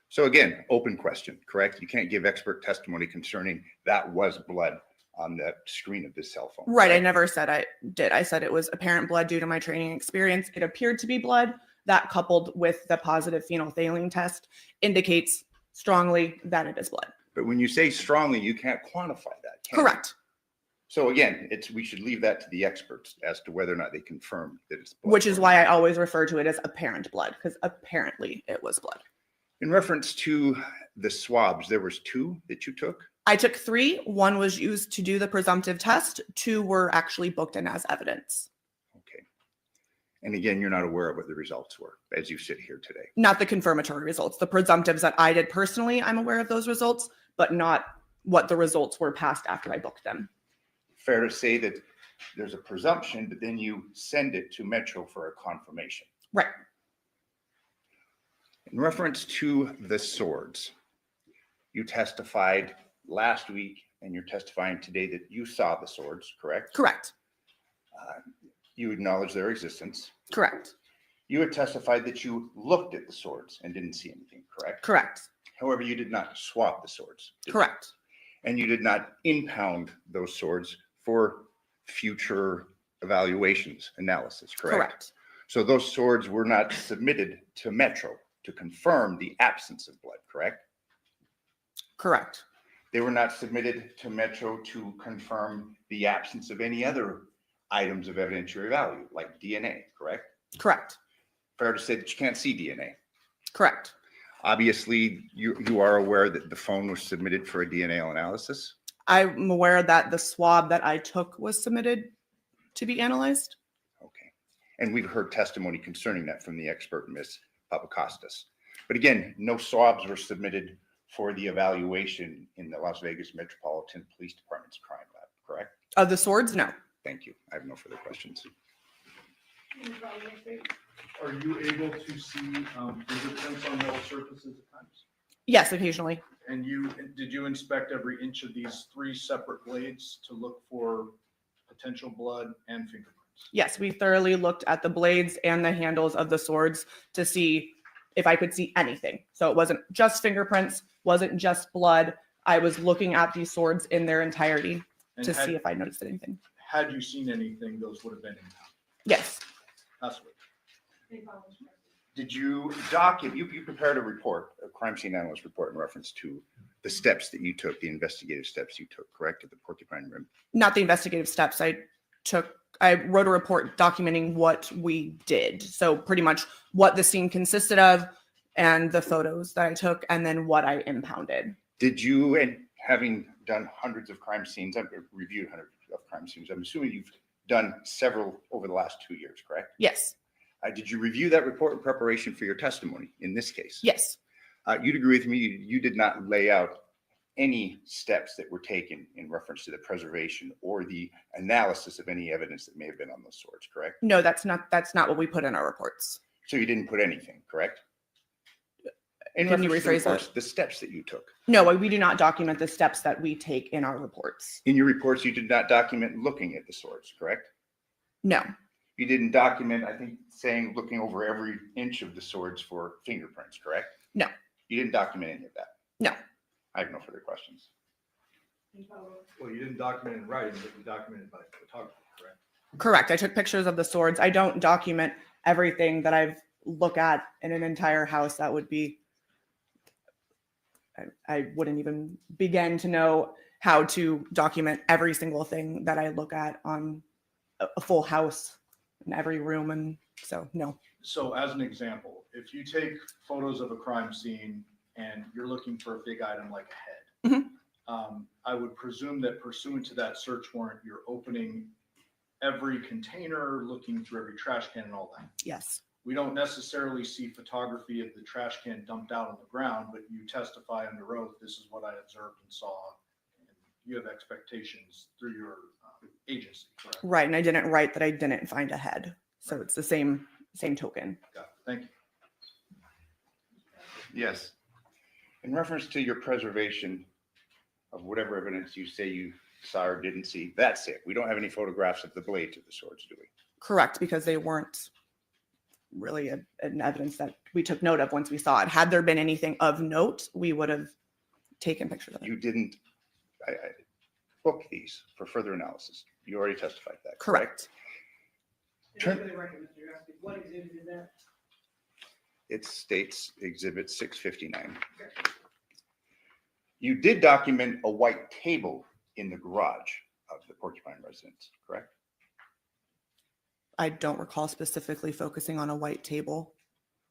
So again, open question, correct? You can't give expert testimony concerning that was blood on the screen of this cell phone. Right. I correct? never said I did. I said it was apparent blood due to my training experience. It appeared to be blood. That coupled with the positive phenolphthalein test indicates strongly that it is blood. But when you say strongly, you can't quantify that, can you? Correct. So again, we should leave that to the experts as to whether or not they confirm that it's blood. Which is why I always refer to it as apparent blood, because apparently it was blood. In reference to the swabs, there was 2 that you took. I took 3. 1 was used to do the presumptive test. 2 were actually booked in as evidence. Okay. And again, you're not aware of what the results were as you sit here today. Not the confirmatory results. The presumptives that I did personally, I'm aware of those results, but not what the results were passed after I booked them. Fair to say that there's a presumption, but then you send it to Metro for a confirmation. Right. In reference to the swords, you testified last week and you're testifying today that you saw the swords, correct? Correct. You acknowledge their existence. Correct. You had testified that you looked at the swords and didn't see anything, correct? Correct. However, you did not swap the swords. did you? Correct. And you did not impound those swords for future evaluations, analysis, correct? Correct. So those swords were not submitted to Metro to confirm the absence of blood, correct? Correct. They were not submitted to Metro to confirm the absence of any other items of evidentiary value, like DNA, correct? Correct. Fair to say that you can't see DNA. Correct. Obviously, you are aware that the phone was submitted for a DNA analysis. I'm aware that the swab that I took was submitted to be analyzed. Okay. And we've heard testimony concerning that from the expert, Ms. Papakostas. But again, no swabs were submitted for the evaluation in the Las Vegas Metropolitan Police Department's crime lab, correct? Of the swords, no. Thank you. I have no further questions. Are you able to see fingerprints on metal surfaces at times? Yes, occasionally. And did you inspect every inch of these 3 separate blades to look for potential blood and fingerprints? Yes, we thoroughly looked at the blades and the handles of the swords to see if I could see anything. So it wasn't just fingerprints, wasn't just blood. I was looking at these swords in their entirety to see if I noticed anything. Had you seen anything, those would have been impounded. Yes. That's what. Did you document, you prepared a report, a crime scene analyst report in reference to the steps that you took, the investigative steps you took, correct, at the Porcupine Rim? Not the investigative steps. I wrote a report documenting what we did. So pretty much what the scene consisted of and the photos that I took and then what I impounded. Did you, and having done hundreds of crime scenes, I've reviewed hundreds of crime scenes, I'm assuming you've done several over the last 2 years, correct? Yes. Did you review that report in preparation for your testimony in this case? Yes. You'd agree with me, you did not lay out any steps that were taken in reference to the preservation or the analysis of any evidence that may have been on those swords, correct? No, that's not what we put in our reports. So you didn't put anything, correct? Can you rephrase that? The steps that you took. No, we do not document the steps that we take in our reports. In your reports, you did not document looking at the swords, correct? No. You didn't document, I think, saying looking over every inch of the swords for fingerprints, correct? No. You didn't document any of that? No. I have no further questions. Well, you didn't document in writing, but you documented by photography, correct? Correct. I took pictures of the swords. I don't document everything that I've looked at in an entire house. That would be, I wouldn't even begin to know how to document every single thing that I look at on a full house in every room. And so, no. So as an example, if you take photos of a crime scene and you're looking for a big item like a head, I would presume that pursuant to that search warrant, you're opening every container, looking through every trash can and all that. Yes. We don't necessarily see photography of the trash can dumped out on the ground, but you testify under oath, this is what I observed and saw. And you have expectations through your agency, correct? Right. And I didn't write that I didn't find a head. So it's the same token. Got it. Thank you. Yes. In reference to your preservation of whatever evidence you say you saw or didn't see, that's it. We don't have any photographs of the blades of the swords, do we? Correct, because they weren't really an evidence that we took note of once we saw it. Had there been anything of note, we would have taken pictures of it. You didn't I book these for further analysis. You already testified that. Correct. What exhibit is that? It states Exhibit 659. You did document a white table in the garage of the Porcupine residence, correct? I don't recall specifically focusing on a white table.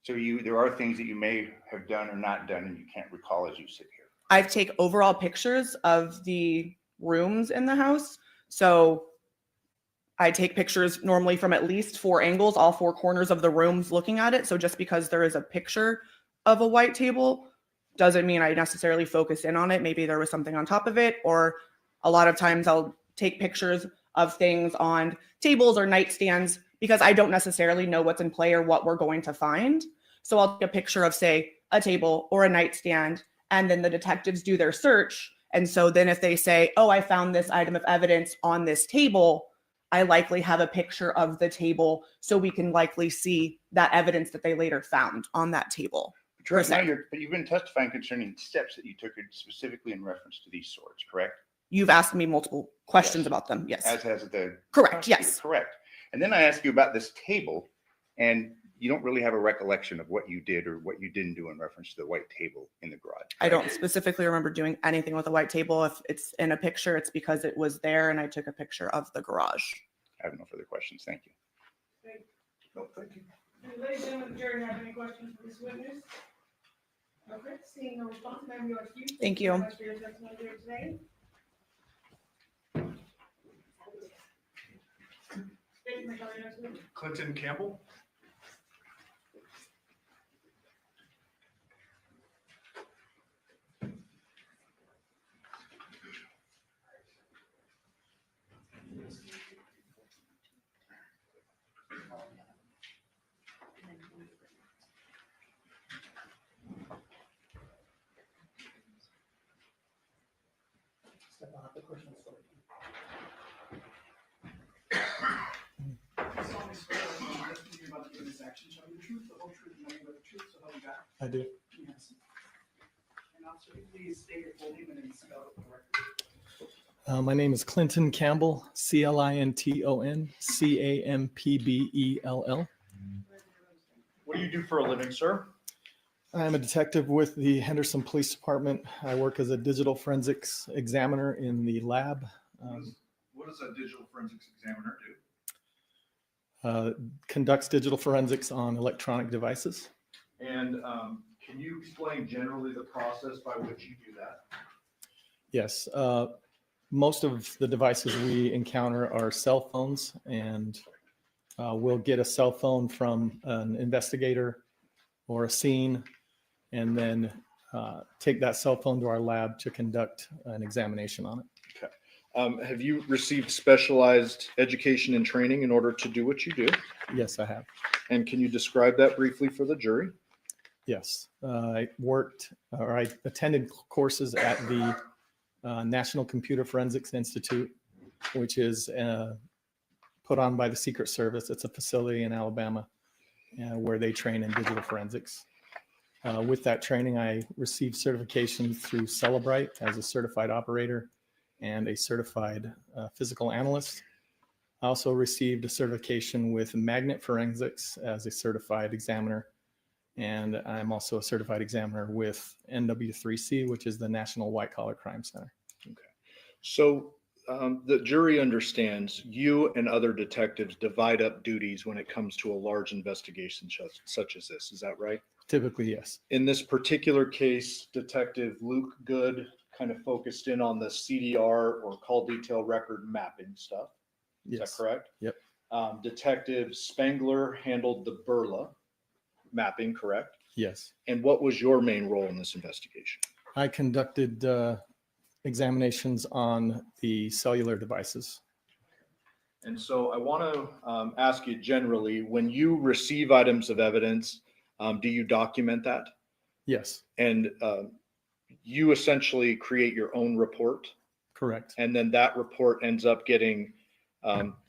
So there are things that you may have done or not done and you can't recall as you sit here. I take overall pictures of the rooms in the house. So I take pictures normally from at least 4 angles, all 4 corners of the rooms looking at it. So just because there is a picture of a white table doesn't mean I necessarily focus in on it. Maybe there was something on top of it, or a lot of times I'll take pictures of things on tables or nightstands because I don't necessarily know what's in play or what we're going to find. So I'll take a picture of, say, a table or a nightstand, and then the detectives do their search. And so then if they say, oh, I found this item of evidence on this table, I likely have a picture of the table so we can likely see that evidence that they later found on that table. But you've been testifying concerning steps that you took specifically in reference to these swords, correct? You've asked me multiple questions about them. Yes. As has the correct. Yes. Correct. And then I asked you about this table, and you don't really have a recollection of what you did or what you didn't do in reference to the white table in the garage. I don't specifically remember doing anything with a white table. If it's in a picture, it's because it was there and I took a picture of the garage. I have no further questions. Thank you. No, thank you. Ladies and gentlemen, the jury have any questions for this witness? Okay, seeing no response, ma'am, you are excused. Thank you very you. much for your testimony here today. Thank you, my colleague, next witness. Clinton Campbell. solemnly swear that the testimony you're about to give in this action shall be the truth, the whole truth, and nothing but the truth, so help you God. I do. Yes. And officer, please state your full name and then spell it for the record. My name is Clinton Campbell, Clinton Campbell. What do you do for a living, sir? I'm a detective with the Henderson Police Department. I work as a digital forensics examiner in the lab. What does a digital forensics examiner do? Conducts digital forensics on electronic devices. And can you explain generally the process by which you do that? Yes. Most of the devices we encounter are cell phones, and we'll get a cell phone from an investigator or a scene, and then take that cell phone to our lab to conduct an examination on it. Okay. Have you received specialized education and training in order to do what you do? Yes, I have. And can you describe that briefly for the jury? Yes. I attended courses at the National Computer Forensics Institute, which is put on by the Secret Service. It's a facility in Alabama where they train in digital forensics. With that training, I received certifications through Celebrite as a certified operator and a certified physical analyst. I also received a certification with Magnet Forensics as a certified examiner. And I'm also a certified examiner with NW3C, which is the National White Collar Crime Center. Okay. So the jury understands you and other detectives divide up duties when it comes to a large investigation such as this. Is that right? Typically, yes. In this particular case, Detective Luke Good kind of focused in on the CDR or call detail record mapping stuff. Is Yes. that correct? Yep. Detective Spangler handled the Burla mapping, correct? Yes. And what was your main role in this investigation? I conducted examinations on the cellular devices. And so I want to ask you generally, when you receive items of evidence, do you document that? Yes. And you essentially create your own report, Correct. and then that report ends up getting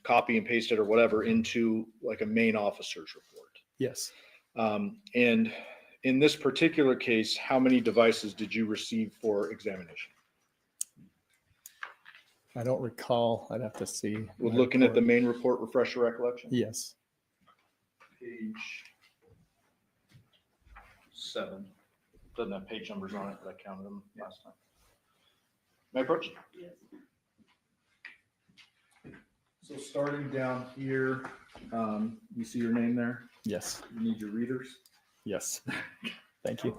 copy and pasted or whatever into like a main officer's report. Yes. And in this particular case, how many devices did you receive for examination? I don't recall. I'd have to see. We're my looking at the report. main report, refresh your recollection. Yes. Page 7. Doesn't have page numbers on it, but I counted them last time. May I approach? Yes. So starting down here, you see your name there? Yes. You need your readers? Yes. Thank you.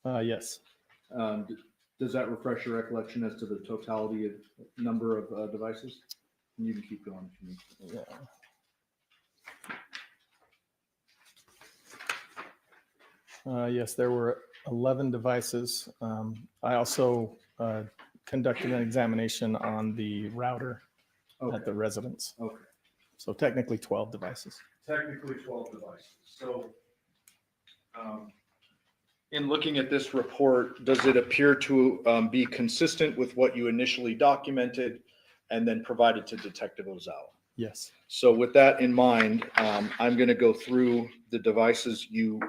Yes. Does that refresh your recollection as to the totality of number of devices? And you can keep going if you need to. Yeah. Yes, there were 11 devices. I also conducted an examination on the router at the residence. Okay. So technically 12 devices. Technically 12 devices. So in looking at this report, does it appear to be consistent with what you initially documented and then provided to Detective Ozawa? Yes. So with that in mind, I'm going to go through the devices you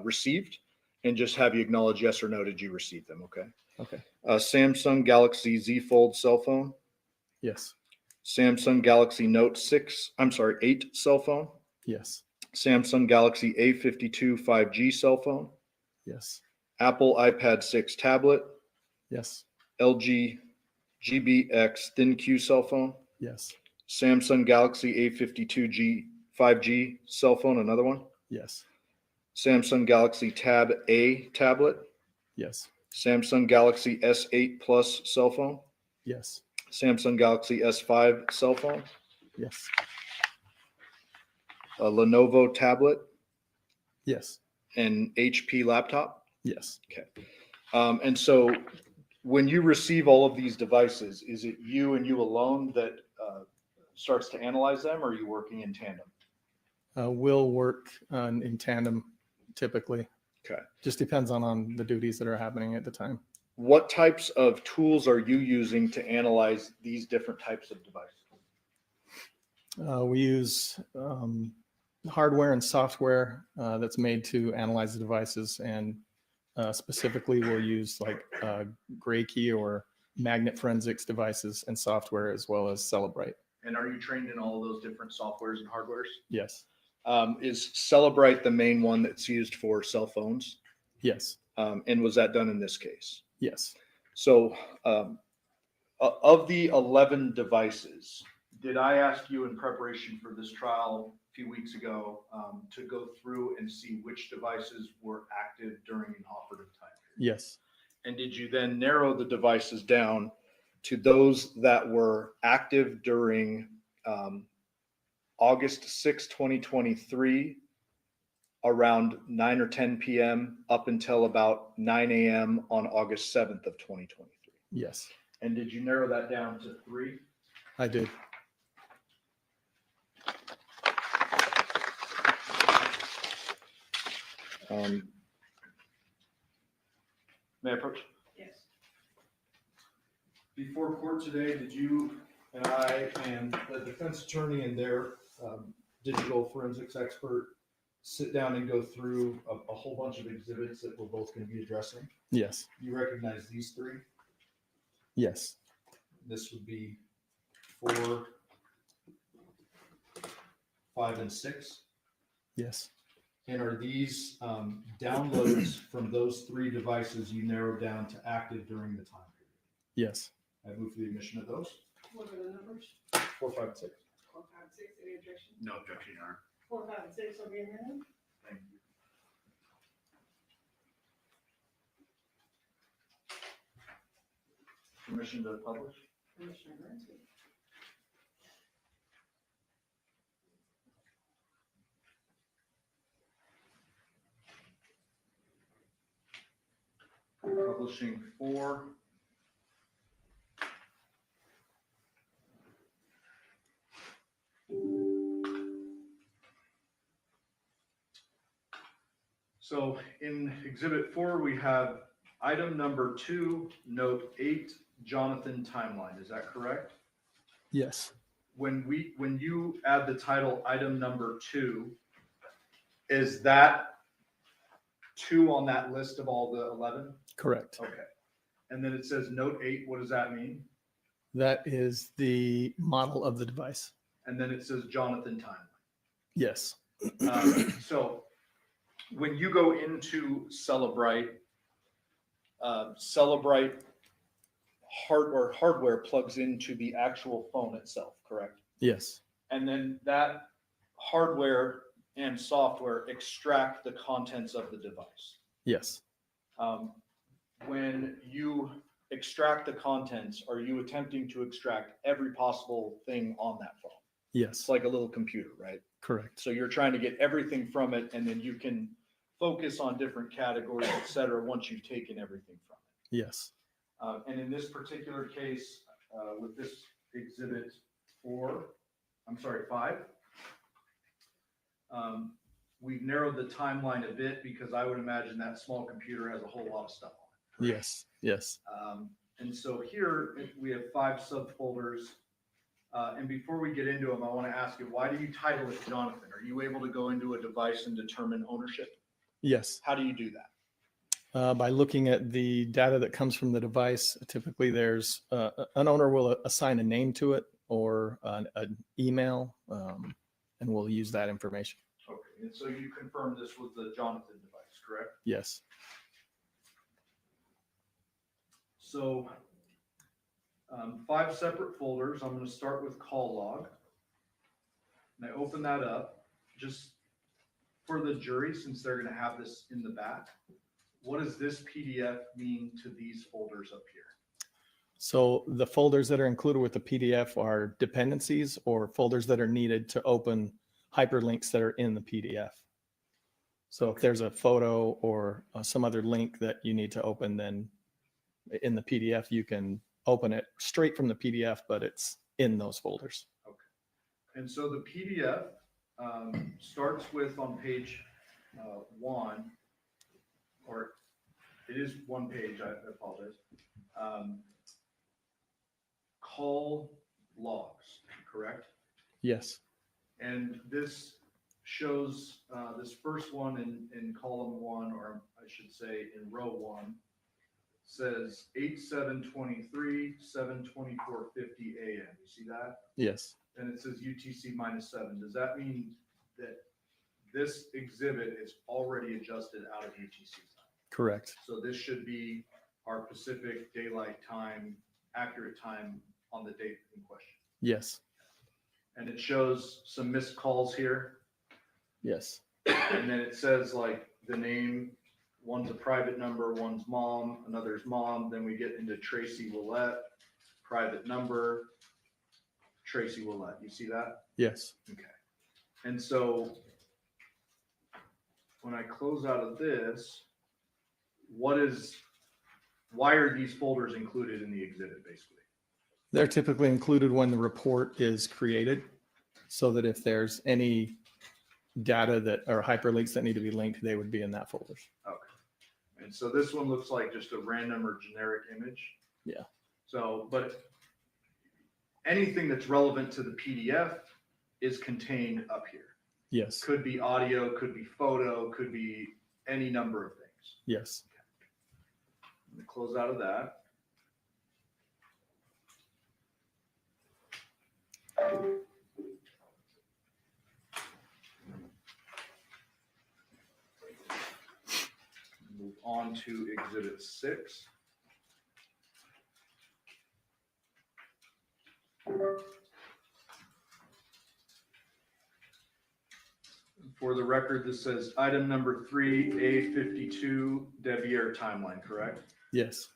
received and just have you acknowledge yes or no, did you receive them? Okay. Okay. Samsung Galaxy Z Fold cell phone. Yes. Samsung Galaxy Note 8 cell phone. Yes. Samsung Galaxy A52 5G cell phone. Yes. Apple iPad 6 tablet. Yes. LG GBX ThinQ cell phone. Yes. Samsung Galaxy A52 5G cell phone, another one. Yes. Samsung Galaxy Tab A tablet, Yes. Samsung Galaxy S8 Plus cell phone, Yes. Samsung Galaxy S5 cell phone, Yes. a Lenovo tablet, Yes. and HP laptop. Yes. Okay. And so when you receive all of these devices, is it you and you alone that starts to analyze them, or are you working in tandem? We'll work in tandem typically. Okay. Just depends on the duties that are happening at the time. What types of tools are you using to analyze these different types of devices? We use hardware and software that's made to analyze the devices, and specifically we'll use like gray key or magnet forensics devices and software, as well as Celebrite. And are you trained in all of those different softwares and hardwares? Yes. Is Celebrite the main one that's used for cell phones? Yes. And was that done in this case? Yes. So of the 11 devices, did I ask you in preparation for this trial a few weeks ago to go through and see which devices were active during an operative time period? Yes. And did you then narrow the devices down to those that were active during August 6, 2023, around 9 or 10 p.m. up until about 9 a.m. on August 7th of 2023? Yes. And did you narrow that down to 3? I did. May I approach? Yes. Before court today, did you and I and the defense attorney and their digital forensics expert sit down and go through a whole bunch of exhibits that we're both going to be addressing? Yes. You recognize these 3? Yes. This would be 4, 5, and 6. Yes. And are these downloads from those 3 devices you narrowed down to active during the time period? Yes. I move for the admission of those. What are the numbers? 4, 5, and 6. 4, 5, 6, any objection? No objection, Your Honor. 4, 5, and 6 will be amended. Thank you. Permission to publish? Commissioner Bernstein. Publishing 4. So in exhibit 4, we have item number 2, note 8, Jonathan timeline. Is that correct? Yes. When you add the title item number 2, is that 2 on that list of all the 11? Correct. Okay. And then it says note 8. What does that mean? That is the model of the device. And then it says Jonathan timeline. Yes. So when you go into Celebrite, Celebrite hardware plugs into the actual phone itself, correct? Yes. And then that hardware and software extract the contents of the device. Yes. When you extract the contents, are you attempting to extract every possible thing on that phone? Yes. It's like a little computer, right? Correct. So you're trying to get everything from it, and then you can focus on different categories, et cetera, once you've taken everything from it. Yes. And in this particular case, with this exhibit 5, we've narrowed the timeline a bit because I would imagine that small computer has a whole lot of stuff on it. Yes. Yes. And so here we have 5 subfolders. And before we get into them, I want to ask you, why do you title it Jonathan? Are you able to go into a device and determine ownership? Yes. How do you do that? By looking at the data that comes from the device, typically there's an owner will assign a name to it or an email, and we'll use that information. Okay, and so you confirm this was the Jonathan device, correct? Yes. So 5 separate folders. I'm going to start with call log. And I open that up. Just for the jury, since they're gonna have this in the back, what does this PDF mean to these folders up here? So the folders that are included with the PDF are dependencies or folders that are needed to open hyperlinks that are in the PDF. So if there's a photo or some other link that you need to open, then in the PDF, you can open it straight from the PDF, but it's in those folders. Okay. And so the PDF starts with on page 1, or it is 1 page, I apologize. Call logs, correct? Yes. And this shows this first one in column 1, or I should say in row 1, says 8/7/23, 7:24:50 a.m. You see that? Yes. And it says UTC -7. Does that mean that this exhibit is already adjusted out of UTC time? Correct. So this should be our Pacific Daylight Time, accurate time on the date in question. Yes. And it shows some missed calls here. Yes. And then it says like the name, one's a private number, one's mom, another's mom. Then we get into Tracee Willette, private number, Tracee Willette. You see that? Yes. Okay. And so when I close out of this, why are these folders included in the exhibit basically? They're typically included when the report is created, so that if there's any data that are hyperlinks that need to be linked, they would be in that folder. Okay. And so this one looks like just a random or generic image. Yeah. So, but anything that's relevant to the PDF is contained up here. Yes. Could be audio, could be photo, could be any number of things. Yes. Let me close out of that. Move on to Exhibit 6. For the record, this says item number 3A52 Devier timeline, correct? Yes.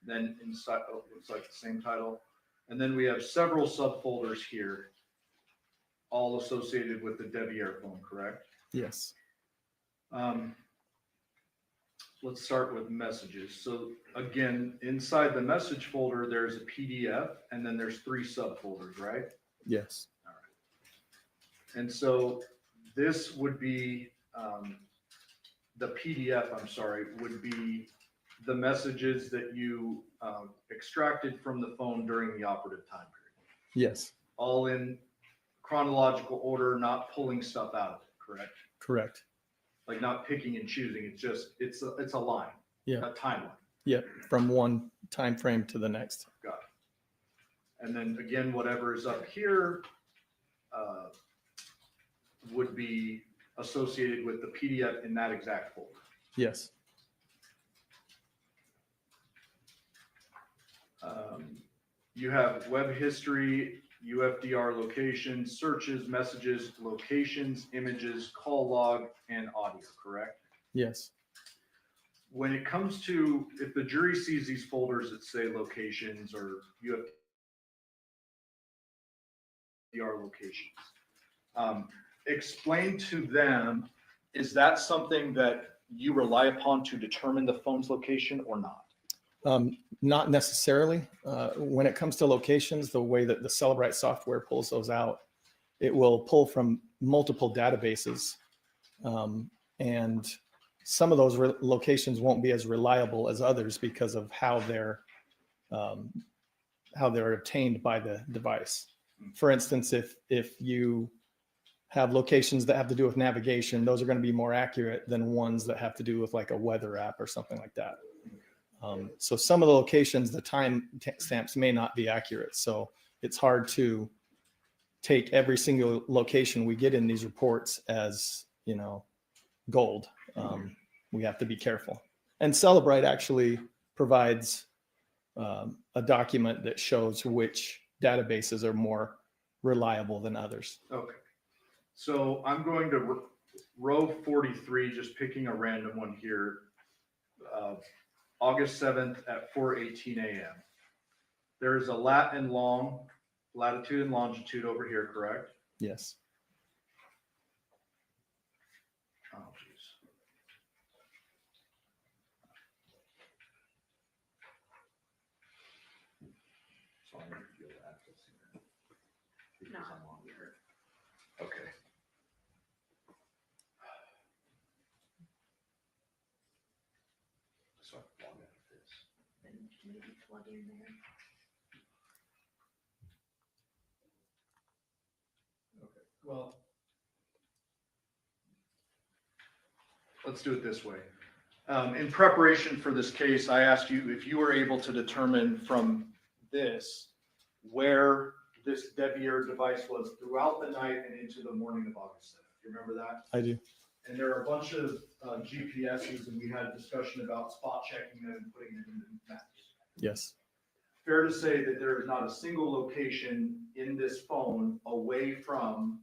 Then inside, oh, looks like the same title. And then we have several subfolders here, all associated with the Devier phone, correct? Yes. Let's start with messages. So again, inside the message folder, there's a PDF, and then there's 3 subfolders, right? Yes. All right. And so this would be, the PDF, I'm sorry, would be the messages that you extracted from the phone during the operative time period. Yes. All in chronological order, not pulling stuff out of it, correct? Correct. Like not picking and choosing. It's just, it's a line, Yeah. a timeline. Yep. From one time frame to the next. Got it. And then again, whatever is up here would be associated with the PDF in that exact folder. Yes. You have web history, UFDR locations, searches, messages, locations, images, call log, and audio, correct? Yes. When it comes to, if the jury sees these folders that say locations or UFDR locations, explain to them, is that something that you rely upon to determine the phone's location or not? Not necessarily. When it comes to locations, the way that the Celebrite software pulls those out, it will pull from multiple databases. And some of those locations won't be as reliable as others because of how they're obtained by the device. For instance, if you have locations that have to do with navigation, those are going to be more accurate than ones that have to do with like a weather app or something like that. So some of the locations, the time stamps may not be accurate. So it's hard to take every single location we get in these reports as, you know, gold. We have to be careful. And Celebrite actually provides a document that shows which databases are more reliable than others. Okay. So I'm going to row 43, just picking a random one here. August 7th at 4:18 a.m. There is a latitude and longitude over here, correct? Yes. Oh, geez. So I'm going to feel that. Because I'm on here. Okay. So I log out of this. Maybe plug in there. Okay, well, let's do it this way. In preparation for this case, I asked you if you were able to determine from this where this Devyn device was throughout the night and into the morning of August 7th. You remember that? I do. And there are a bunch of GPSs, and we had a discussion about spot checking them and putting them in the maps. Yes. Fair to say that there is not a single location in this phone away from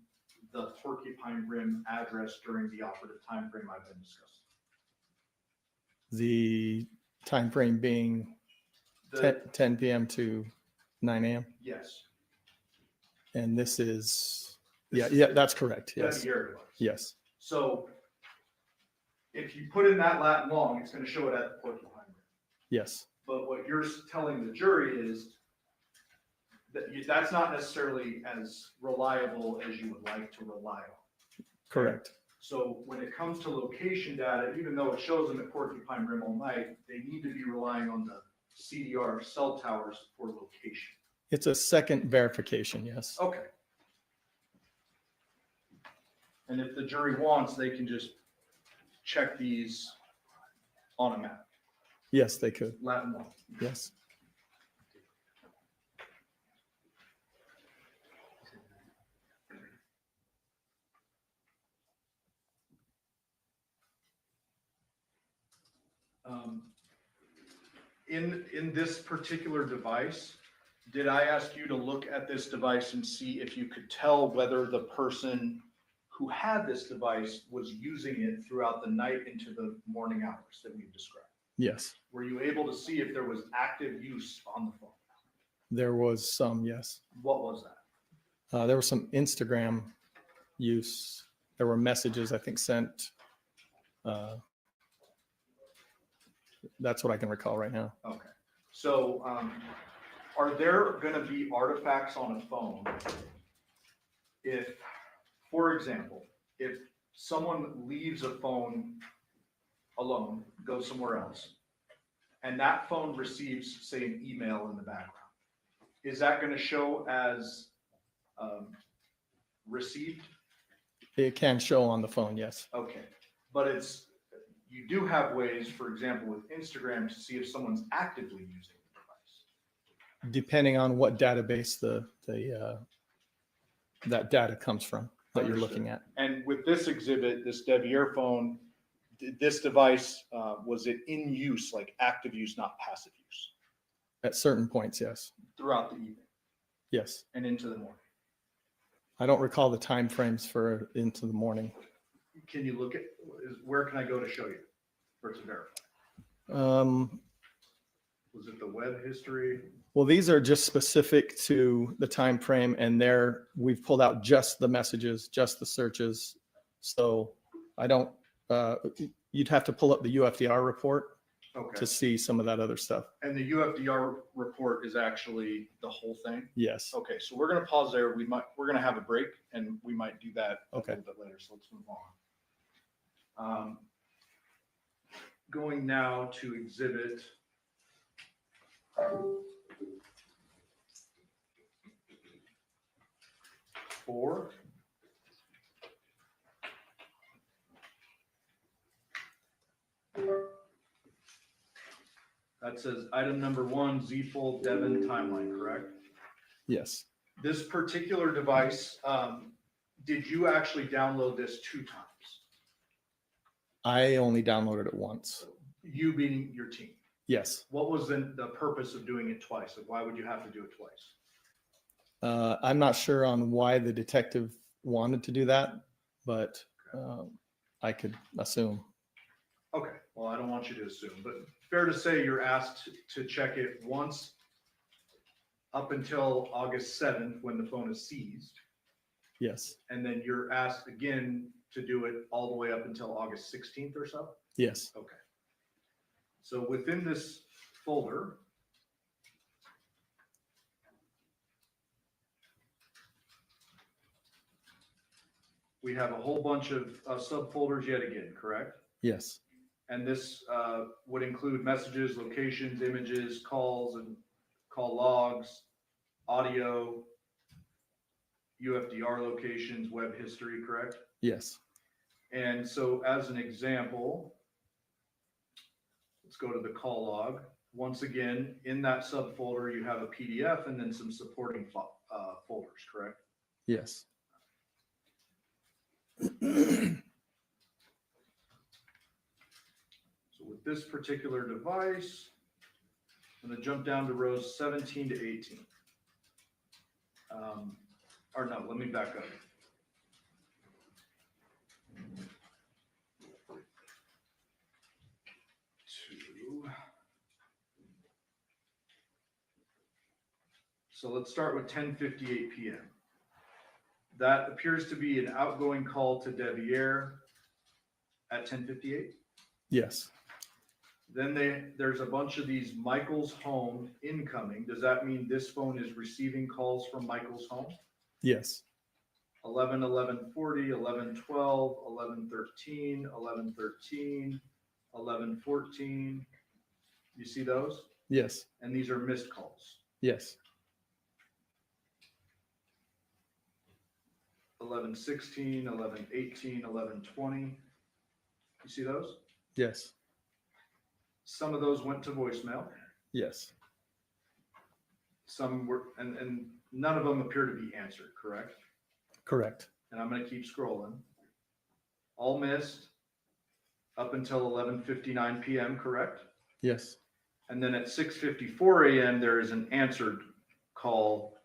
the Porcupine Rim address during the operative time frame I've been discussing. The time frame being 10 p.m. to 9 a.m. Yes. And this is, yeah, that's correct. Yes. Devyn device. Yes. So if you put in that lat long, it's going to show it at the Porcupine Rim. Yes. But what you're telling the jury is that that's not necessarily as reliable as you would like to rely on. Correct. So when it comes to location data, even though it shows them at Porcupine Rim all night, they need to be relying on the CDR cell towers for location. It's a second verification. Yes. Okay. And if the jury wants, they can just check these on a map. Yes, they could. Latin one. Yes. In this particular device, did I ask you to look at this device and see if you could tell whether the person who had this device was using it throughout the night into the morning hours that we've described? Yes. Were you able to see if there was active use on the phone? There was some. Yes. What was that? There was some Instagram use. There were messages, I think, sent. That's what I can recall right now. Okay. So are there going to be artifacts on a phone if, for example, if someone leaves a phone alone, goes somewhere else, and that phone receives, say, an email in the background, is that going to show as received? It can show on the phone. Yes. Okay. But you do have ways, for example, with Instagram to see if someone's actively using the device. Depending on what database that data comes from that you're looking at. And with this exhibit, this Devyn phone, this device, was it in use, like active use, not passive use? At certain points, yes. Throughout the evening Yes. and into the morning. I don't recall the time frames for into the morning. Can you look at, where can I go to show you? Or to verify? Was it the web history? Well, these are just specific to the time frame, and there we've pulled out just the messages, just the searches. So I don't. You'd have to pull up the UFDR report to see some of that other stuff. And the UFDR report is actually the whole thing? Yes. Okay, so we're going to pause there. We're going to have a break, and we might do that a Okay. little bit later. So let's move on. Going now to exhibit 4. That says item number 1, Z-Fold Devyn timeline, correct? Yes. This particular device, did you actually download this 2 times? I only downloaded it once. You being your team? Yes. What was the purpose of doing it twice? Like, why would you have to do it twice? I'm not sure on why the detective wanted to do that, but I could assume. Okay, well, I don't want you to assume, but fair to say you're asked to check it once up until August 7th when the phone is seized. Yes. And then you're asked again to do it all the way up until August 16th or so? Yes. Okay. So within this folder, we have a whole bunch of subfolders yet again, correct? Yes. And this would include messages, locations, images, calls, and call logs, audio, UFDR locations, web history, correct? Yes. And so as an example, let's go to the call log. Once again, in that subfolder, you have a PDF and then some supporting folders, correct? Yes. So with this particular device, I'm going to jump down to rows 17 to 18. Or no, let me back up. So let's start with 10:58 p.m. That appears to be an outgoing call to Devyn at 10:58. Yes. Then there's a bunch of these Michaels home incoming. Does that mean this phone is receiving calls from Michaels home? Yes. 11, 11:40, 11:12, 11:13, 11:13, 11:14. You see those? Yes. And these are missed calls. Yes. 11:16, 11:18, 11:20. You see those? Yes. Some of those went to voicemail. Yes. Some were, and none of them appear to be answered, correct? Correct. And I'm going to keep scrolling. All missed up until 11:59 p.m., correct? Yes. And then at 6:54 a.m., there is an answered call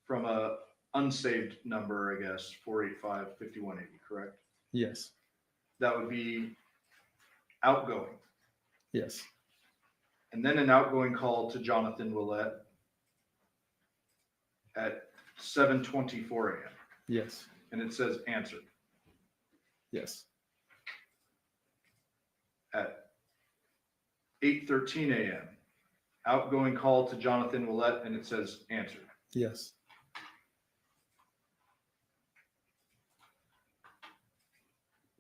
from a unsaved number, I guess, 485-5180, correct? Yes. That would be outgoing. Yes. And then an outgoing call to Jonathan Willett at 7:24 a.m. Yes. And it says answered. Yes. At 8:13 a.m. outgoing call to Jonathan Willett and it says answered. Yes.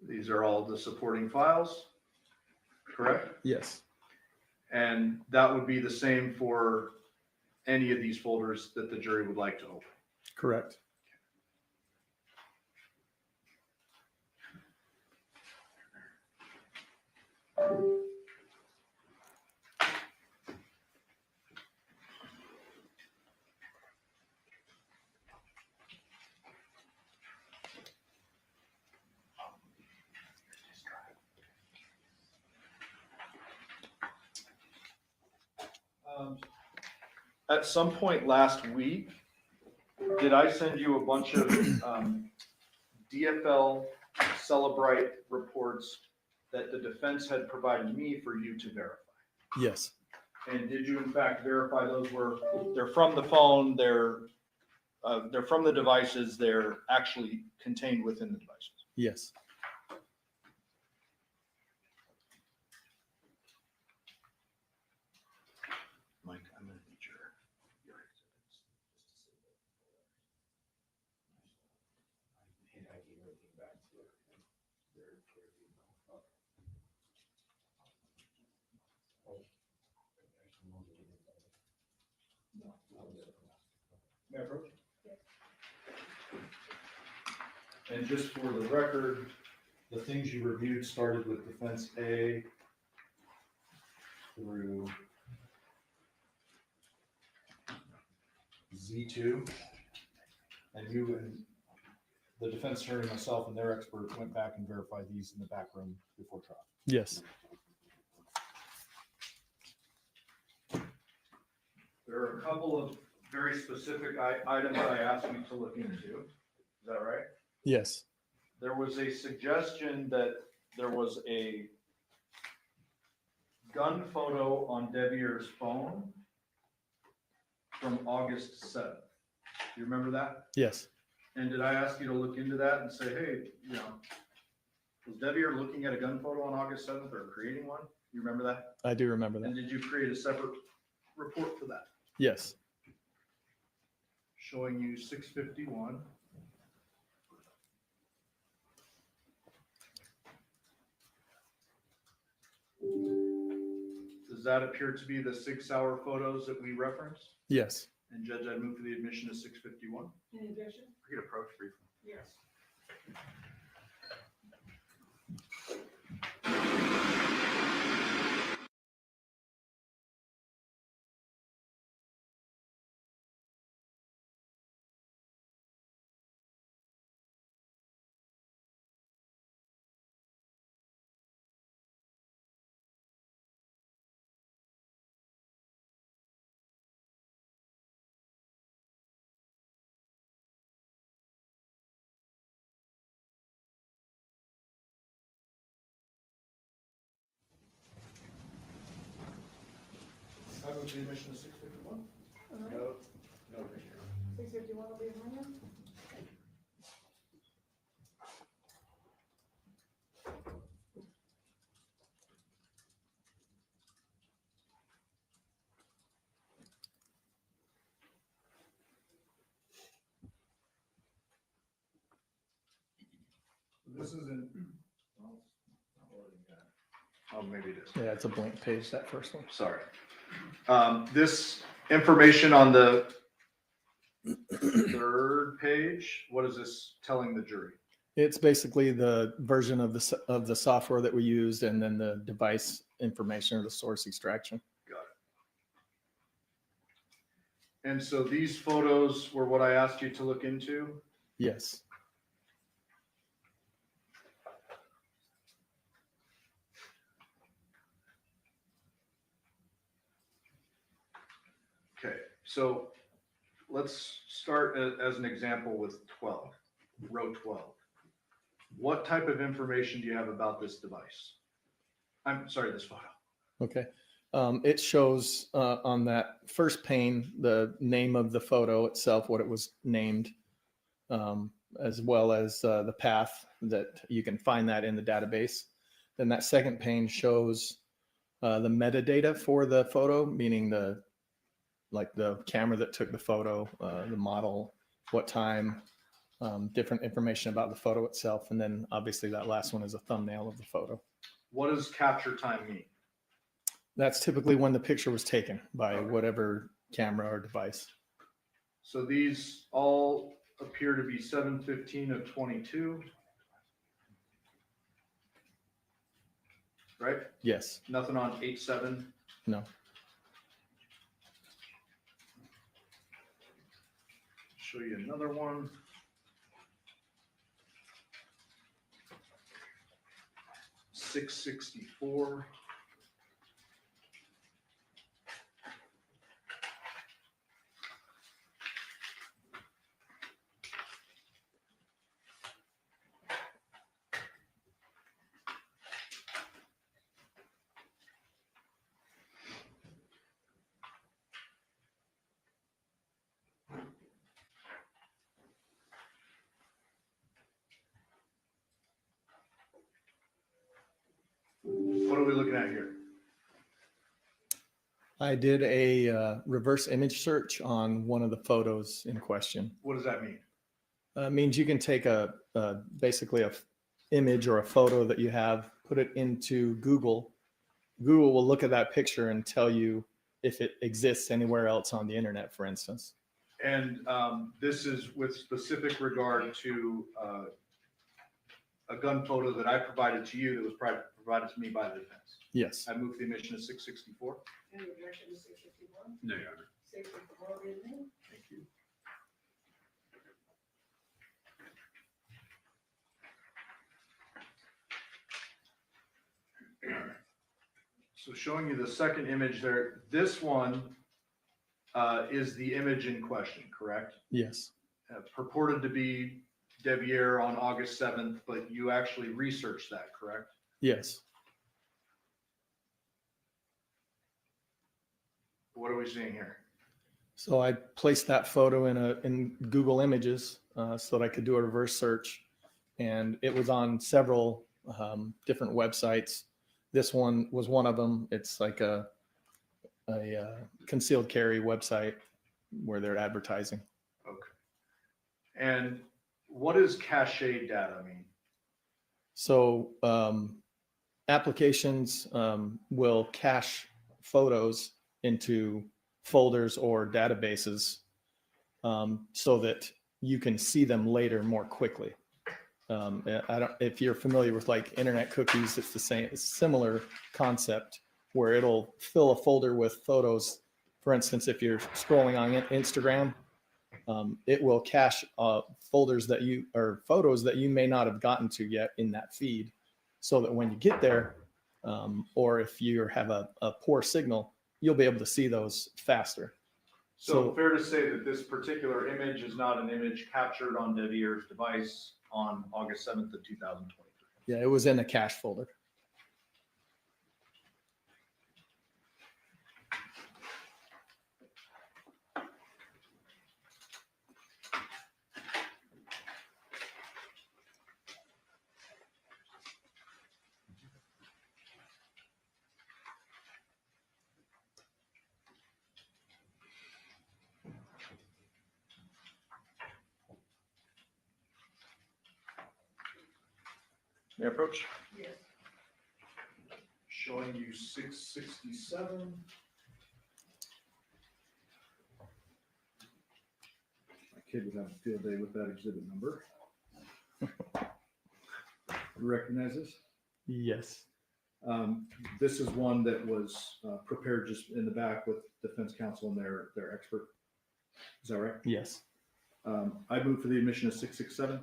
These are all the supporting files, correct? Yes. And that would be the same for any of these folders that the jury would like to open. Correct. At some point last week, did I send you a bunch of DFL Celebrite reports that the defense had provided me for you to verify? Yes. And did you in fact verify those they're from the phone, they're from the devices, they're actually contained within the devices? Yes. Mike, I'm going to need your exhibits. May I approach? And just for the record, the things you reviewed started with defense A through Z2, and you and the defense attorney, myself, and their expert went back and verified these in the back room before trial. Yes. There are a couple of very specific items I asked you to look into. Is that right? Yes. There was a suggestion that there was a gun photo on Devier's phone from August 7th. Do you remember that? Yes. And did I ask you to look into that and say, hey, you know, was Devier looking at a gun photo on August 7th or creating one? You remember that? I do remember that. And did you create a separate report for that? Yes. Showing you 651. Does that appear to be the 6-hour photos that we referenced? Yes. And Judge, I move for the admission of 651. Any objection? We could approach briefly. Yes. I move the admission of 651. No. 651 will be in my hand. This is in. Oh, maybe it is. Yeah, it's a blank page, that first one. Sorry. This information on the third page, what is this telling the jury? It's basically the version of the software that we used and then the device information or the source extraction. Got it. And so these photos were what I asked you to look into? Yes. Okay, so let's start as an example with 12, row 12. What type of information do you have about this device? I'm sorry, this photo. Okay. It shows on that first pane the name of the photo itself, what it was named, as well as the path that you can find that in the database. Then that second pane shows the metadata for the photo, meaning the camera that took the photo, the model, what time, different information about the photo itself. And then obviously that last one is a thumbnail of the photo. What does capture time mean? That's typically when the picture was taken by whatever camera or device. So these all appear to be 7:15 of 22. Right? Yes. Nothing on 8/7. No. Show you another one. $664. What are we looking at here? I did a reverse image search on one of the photos in question. What does that mean? It means you can take basically a image or a photo that you have, put it into Google. Google will look at that picture and tell you if it exists anywhere else on the internet, for instance. And this is with specific regard to a gun photo that I provided to you that was provided to me by the defense. Yes. I move the admission of 664. Any objection to 651? No, Your Honor. 654 will be in my hand. Thank you. So showing you the second image there, this one is the image in question, correct? Yes. Purported to be Devier on August 7th, but you actually researched that, correct? Yes. What are we seeing here? So I placed that photo in Google Images so that I could do a reverse search, and it was on several different websites. This one was one of them. It's like a concealed carry website where they're advertising. Okay. And what does cache data mean? So applications will cache photos into folders or databases so that you can see them later more quickly. If you're familiar with like internet cookies, it's the same, it's a similar concept where it'll fill a folder with photos. For instance, if you're scrolling on Instagram, it will cache folders that or photos that you may not have gotten to yet in that feed, so that when you get there, or if you have a poor signal, you'll be able to see those faster. So fair to say that this particular image is not an image captured on Devier's device on August 7th of 2023. Yeah, it was in a cache folder. May I approach? Yes. Showing you 667. My kid would have a field day with that exhibit number. You recognize this? Yes. This is one that was prepared just in the back with defense counsel and their expert. Is that right? Yes. I move for the admission of 667.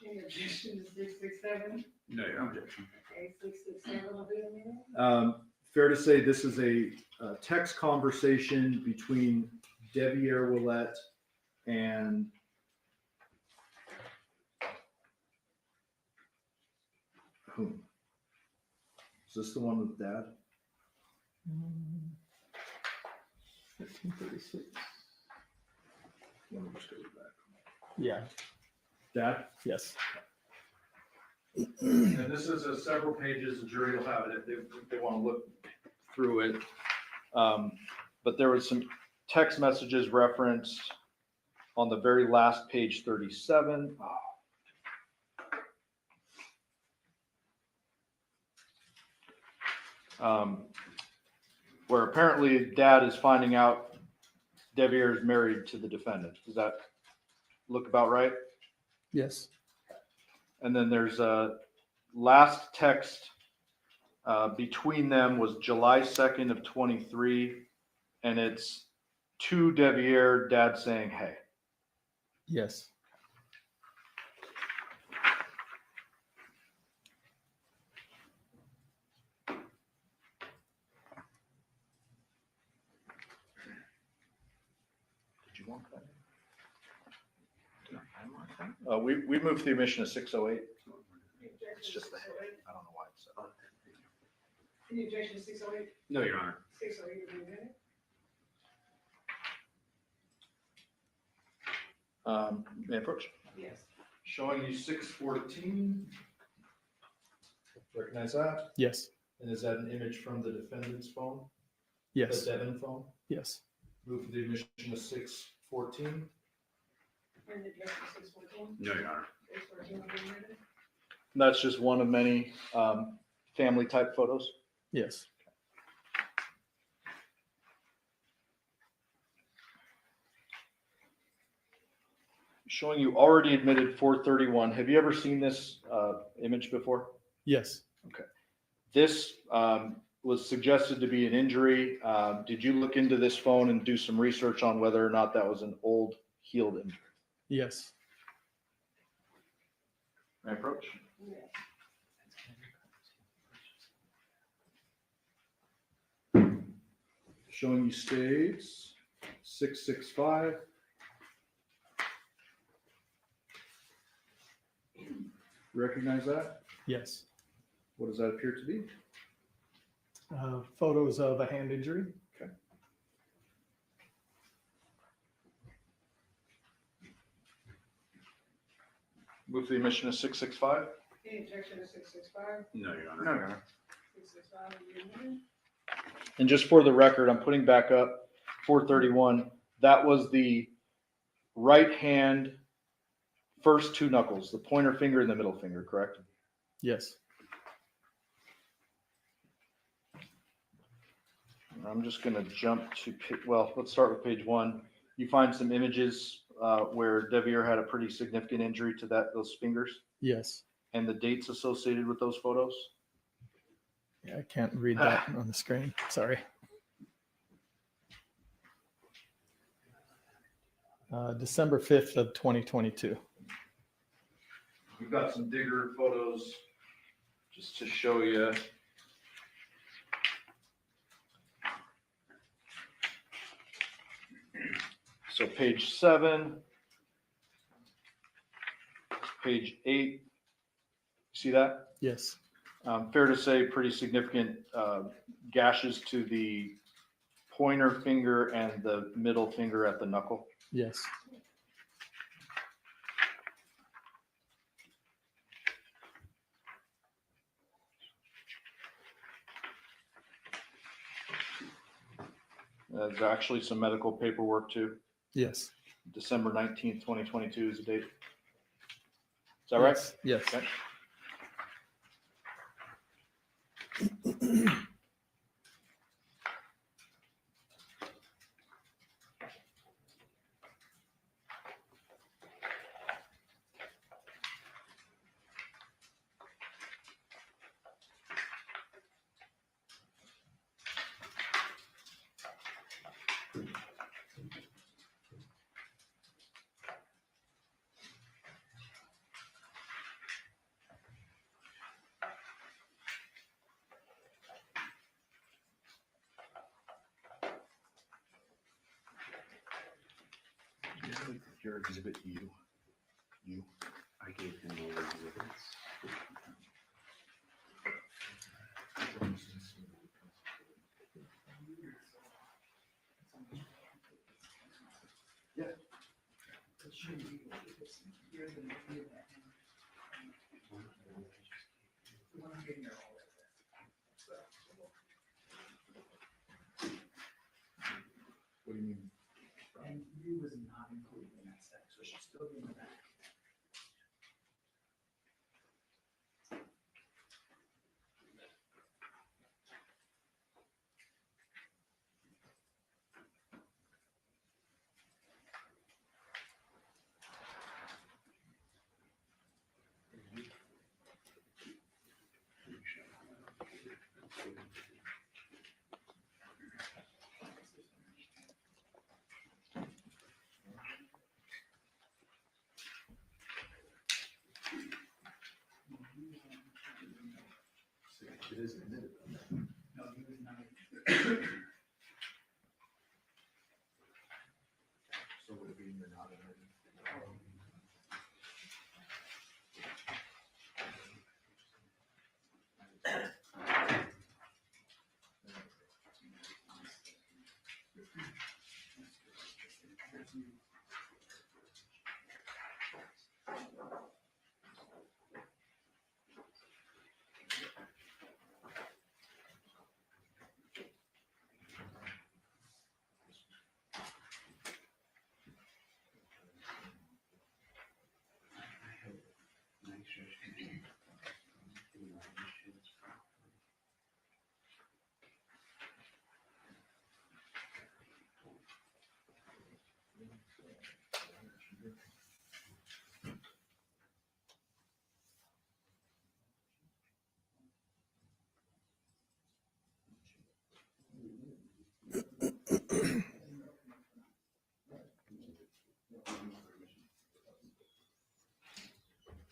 Any objection to 667? No, your objection. Okay, 667 will be a minute. Fair to say this is a text conversation between Devier Willette and whom? Is this the one with Dad? 1536. Let me just go back. Yeah. Dad? Yes. And this is several pages. The jury will have it if they want to look through it. But there was some text messages referenced on the very last page, 37. Where apparently Dad is finding out Devier is married to the defendant. Does that look about right? Yes. And then there's a last text between them was July 2nd of 23, and it's to Devier, Dad saying, hey. Yes. Did you want that? Did I mark that? We moved the admission of 608. It's just the head. I don't know why it's so. Any objection to 608? No, Your Honor. 608 will be a minute. May I approach? Yes. Showing you 614. Recognize that? Yes. And is that an image from the defendant's phone? Yes. The Devyn phone? Yes. Move for the admission of 614. And objection to 614? No, Your Honor. 614 will be a minute. That's just one of many family type photos. Yes. Showing you already admitted 431. Have you ever seen this image before? Yes. Okay. This was suggested to be an injury. Did you look into this phone and do some research on whether or not that was an old healed injury? Yes. May I approach? Yes. Showing you states 665. Recognize that? Yes. What does that appear to be? Photos of a hand injury. Okay. Move to the admission of 665. Any objection to 665? No, Your Honor. No, Your Honor. 665, And just for the record, I'm putting back up 431. That was the right hand first two knuckles, the pointer finger and the middle finger, correct? Yes. I'm just going to jump to, well, let's start with page 1. You find some images where Devyn had a pretty significant injury to those fingers, Yes. and the dates associated with those photos. Yeah, I can't read that on the screen. Sorry. December 5th of 2022. We've got some digger photos just to show you. So page 7, page 8, see that? Yes. Fair to say pretty significant gashes to the pointer finger and the middle finger at the knuckle. Yes. There's actually some medical paperwork too. Yes. December 19th, 2022 is the date. Is that right? Yes. Okay. Your exhibit U. I gave him all the exhibits. What do you mean? And U was not included in that stack, so it should still be in the back. It is admitted. No, he was not included. So would it be you're not admitted?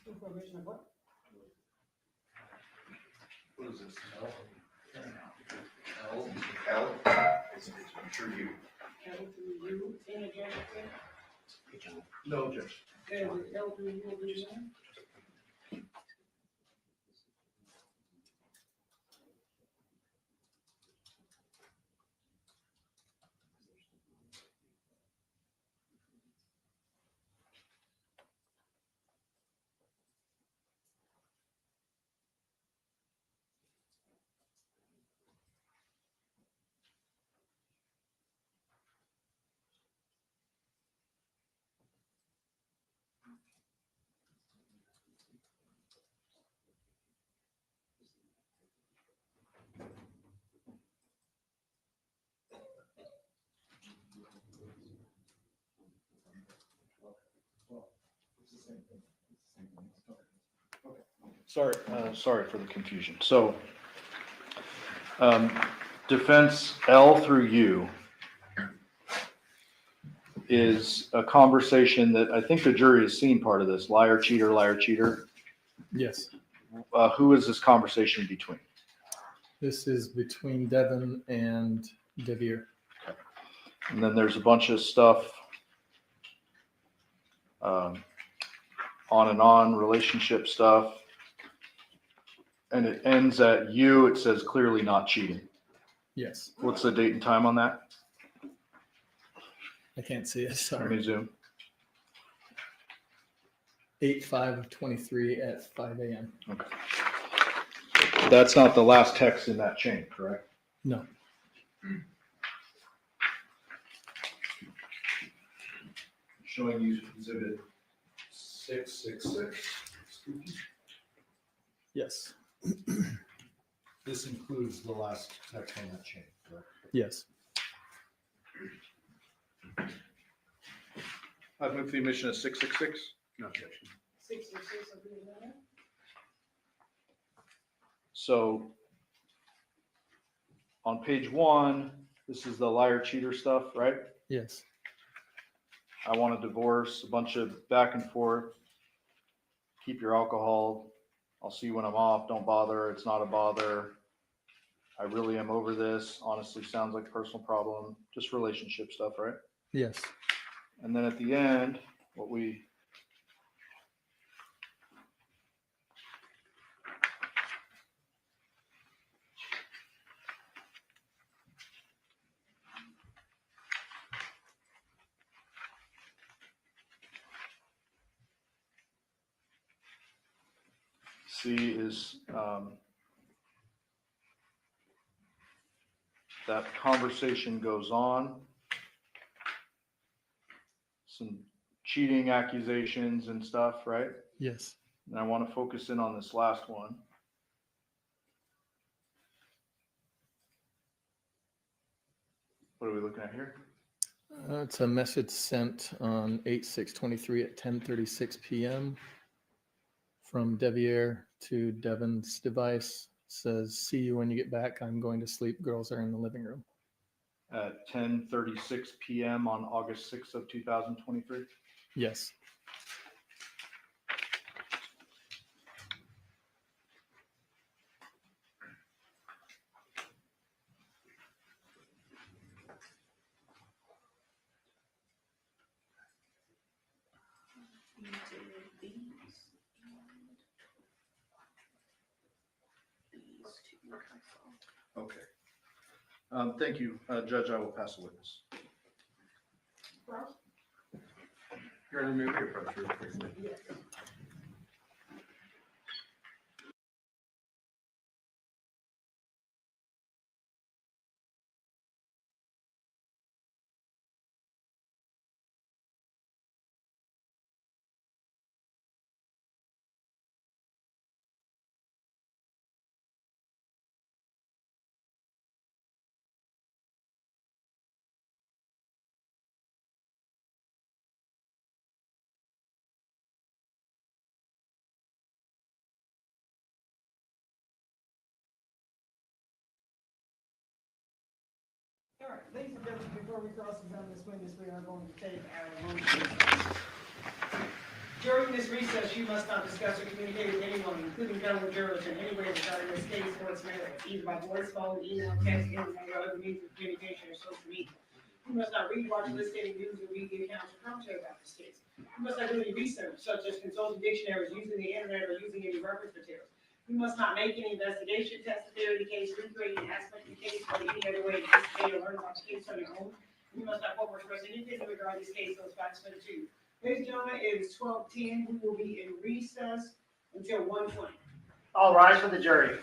Information of what? What is this? L, it's true you. L through U, any objection? No objection. L through U, what did you say? Sorry for the confusion. So, defense L through U is a conversation that I think the jury has seen part of this. Liar, cheater, liar, cheater. Yes. Who is this conversation between? This is between Devyn and Devere. And then there's a bunch of stuff on and on, relationship stuff. And it ends at U, it says clearly not cheating. Yes. What's the date and time on that? I can't see it. Let Sorry. me zoom. 8/5/23 at 5 a.m. Okay. That's not the last text in that chain, correct? No. Showing you exhibit 666. Yes. This includes the last text on that chain, correct? Yes. I've moved the emission of 666. No objection. 666 will be the winner. So on page 1, this is the liar cheater stuff, right? Yes. I want a divorce, a bunch of back and forth. Keep your alcohol. I'll see you when I'm off. Don't bother. It's not a bother. I really am over this. Honestly, sounds like a personal problem. Just relationship stuff, right? Yes. And then at the end, what we see is that conversation goes on. Some cheating accusations and stuff, right? Yes. And I want to focus in on this last one. What are we looking at here? It's a message sent on 8/6/23 at 10:36 p.m. from Devier to Devyn's device. Says, "See you when you get back. I'm going to sleep. Girls are in the living room." At 10:36 p.m. on August 6th of 2023. Yes. Okay. Thank you, Judge. I will pass the witness. You're going to move your approach real quickly. All right, ladies and gentlemen, before we cross-examine this witness, we are going to take our long recess. During this recess, you must not discuss or communicate with anyone, including fellow jurors, in any way regarding this case or its merits, either by voice, phone, email, text, internet, or other means of communication or social media. You must not read, watch, listen to news, or read the accounts or commentary about this case. You must not do any research, such as consulting dictionaries, using the internet, or using any reference materials. You must not make any investigation, testify in the case, recreate any aspect of the case, or in any other way participate or learn about the case on your own. You must not quote or express anything regarding this case or its facts for the two. Ladies and gentlemen, it is 12:10. We will be in recess until 1:20. All rise for the jury.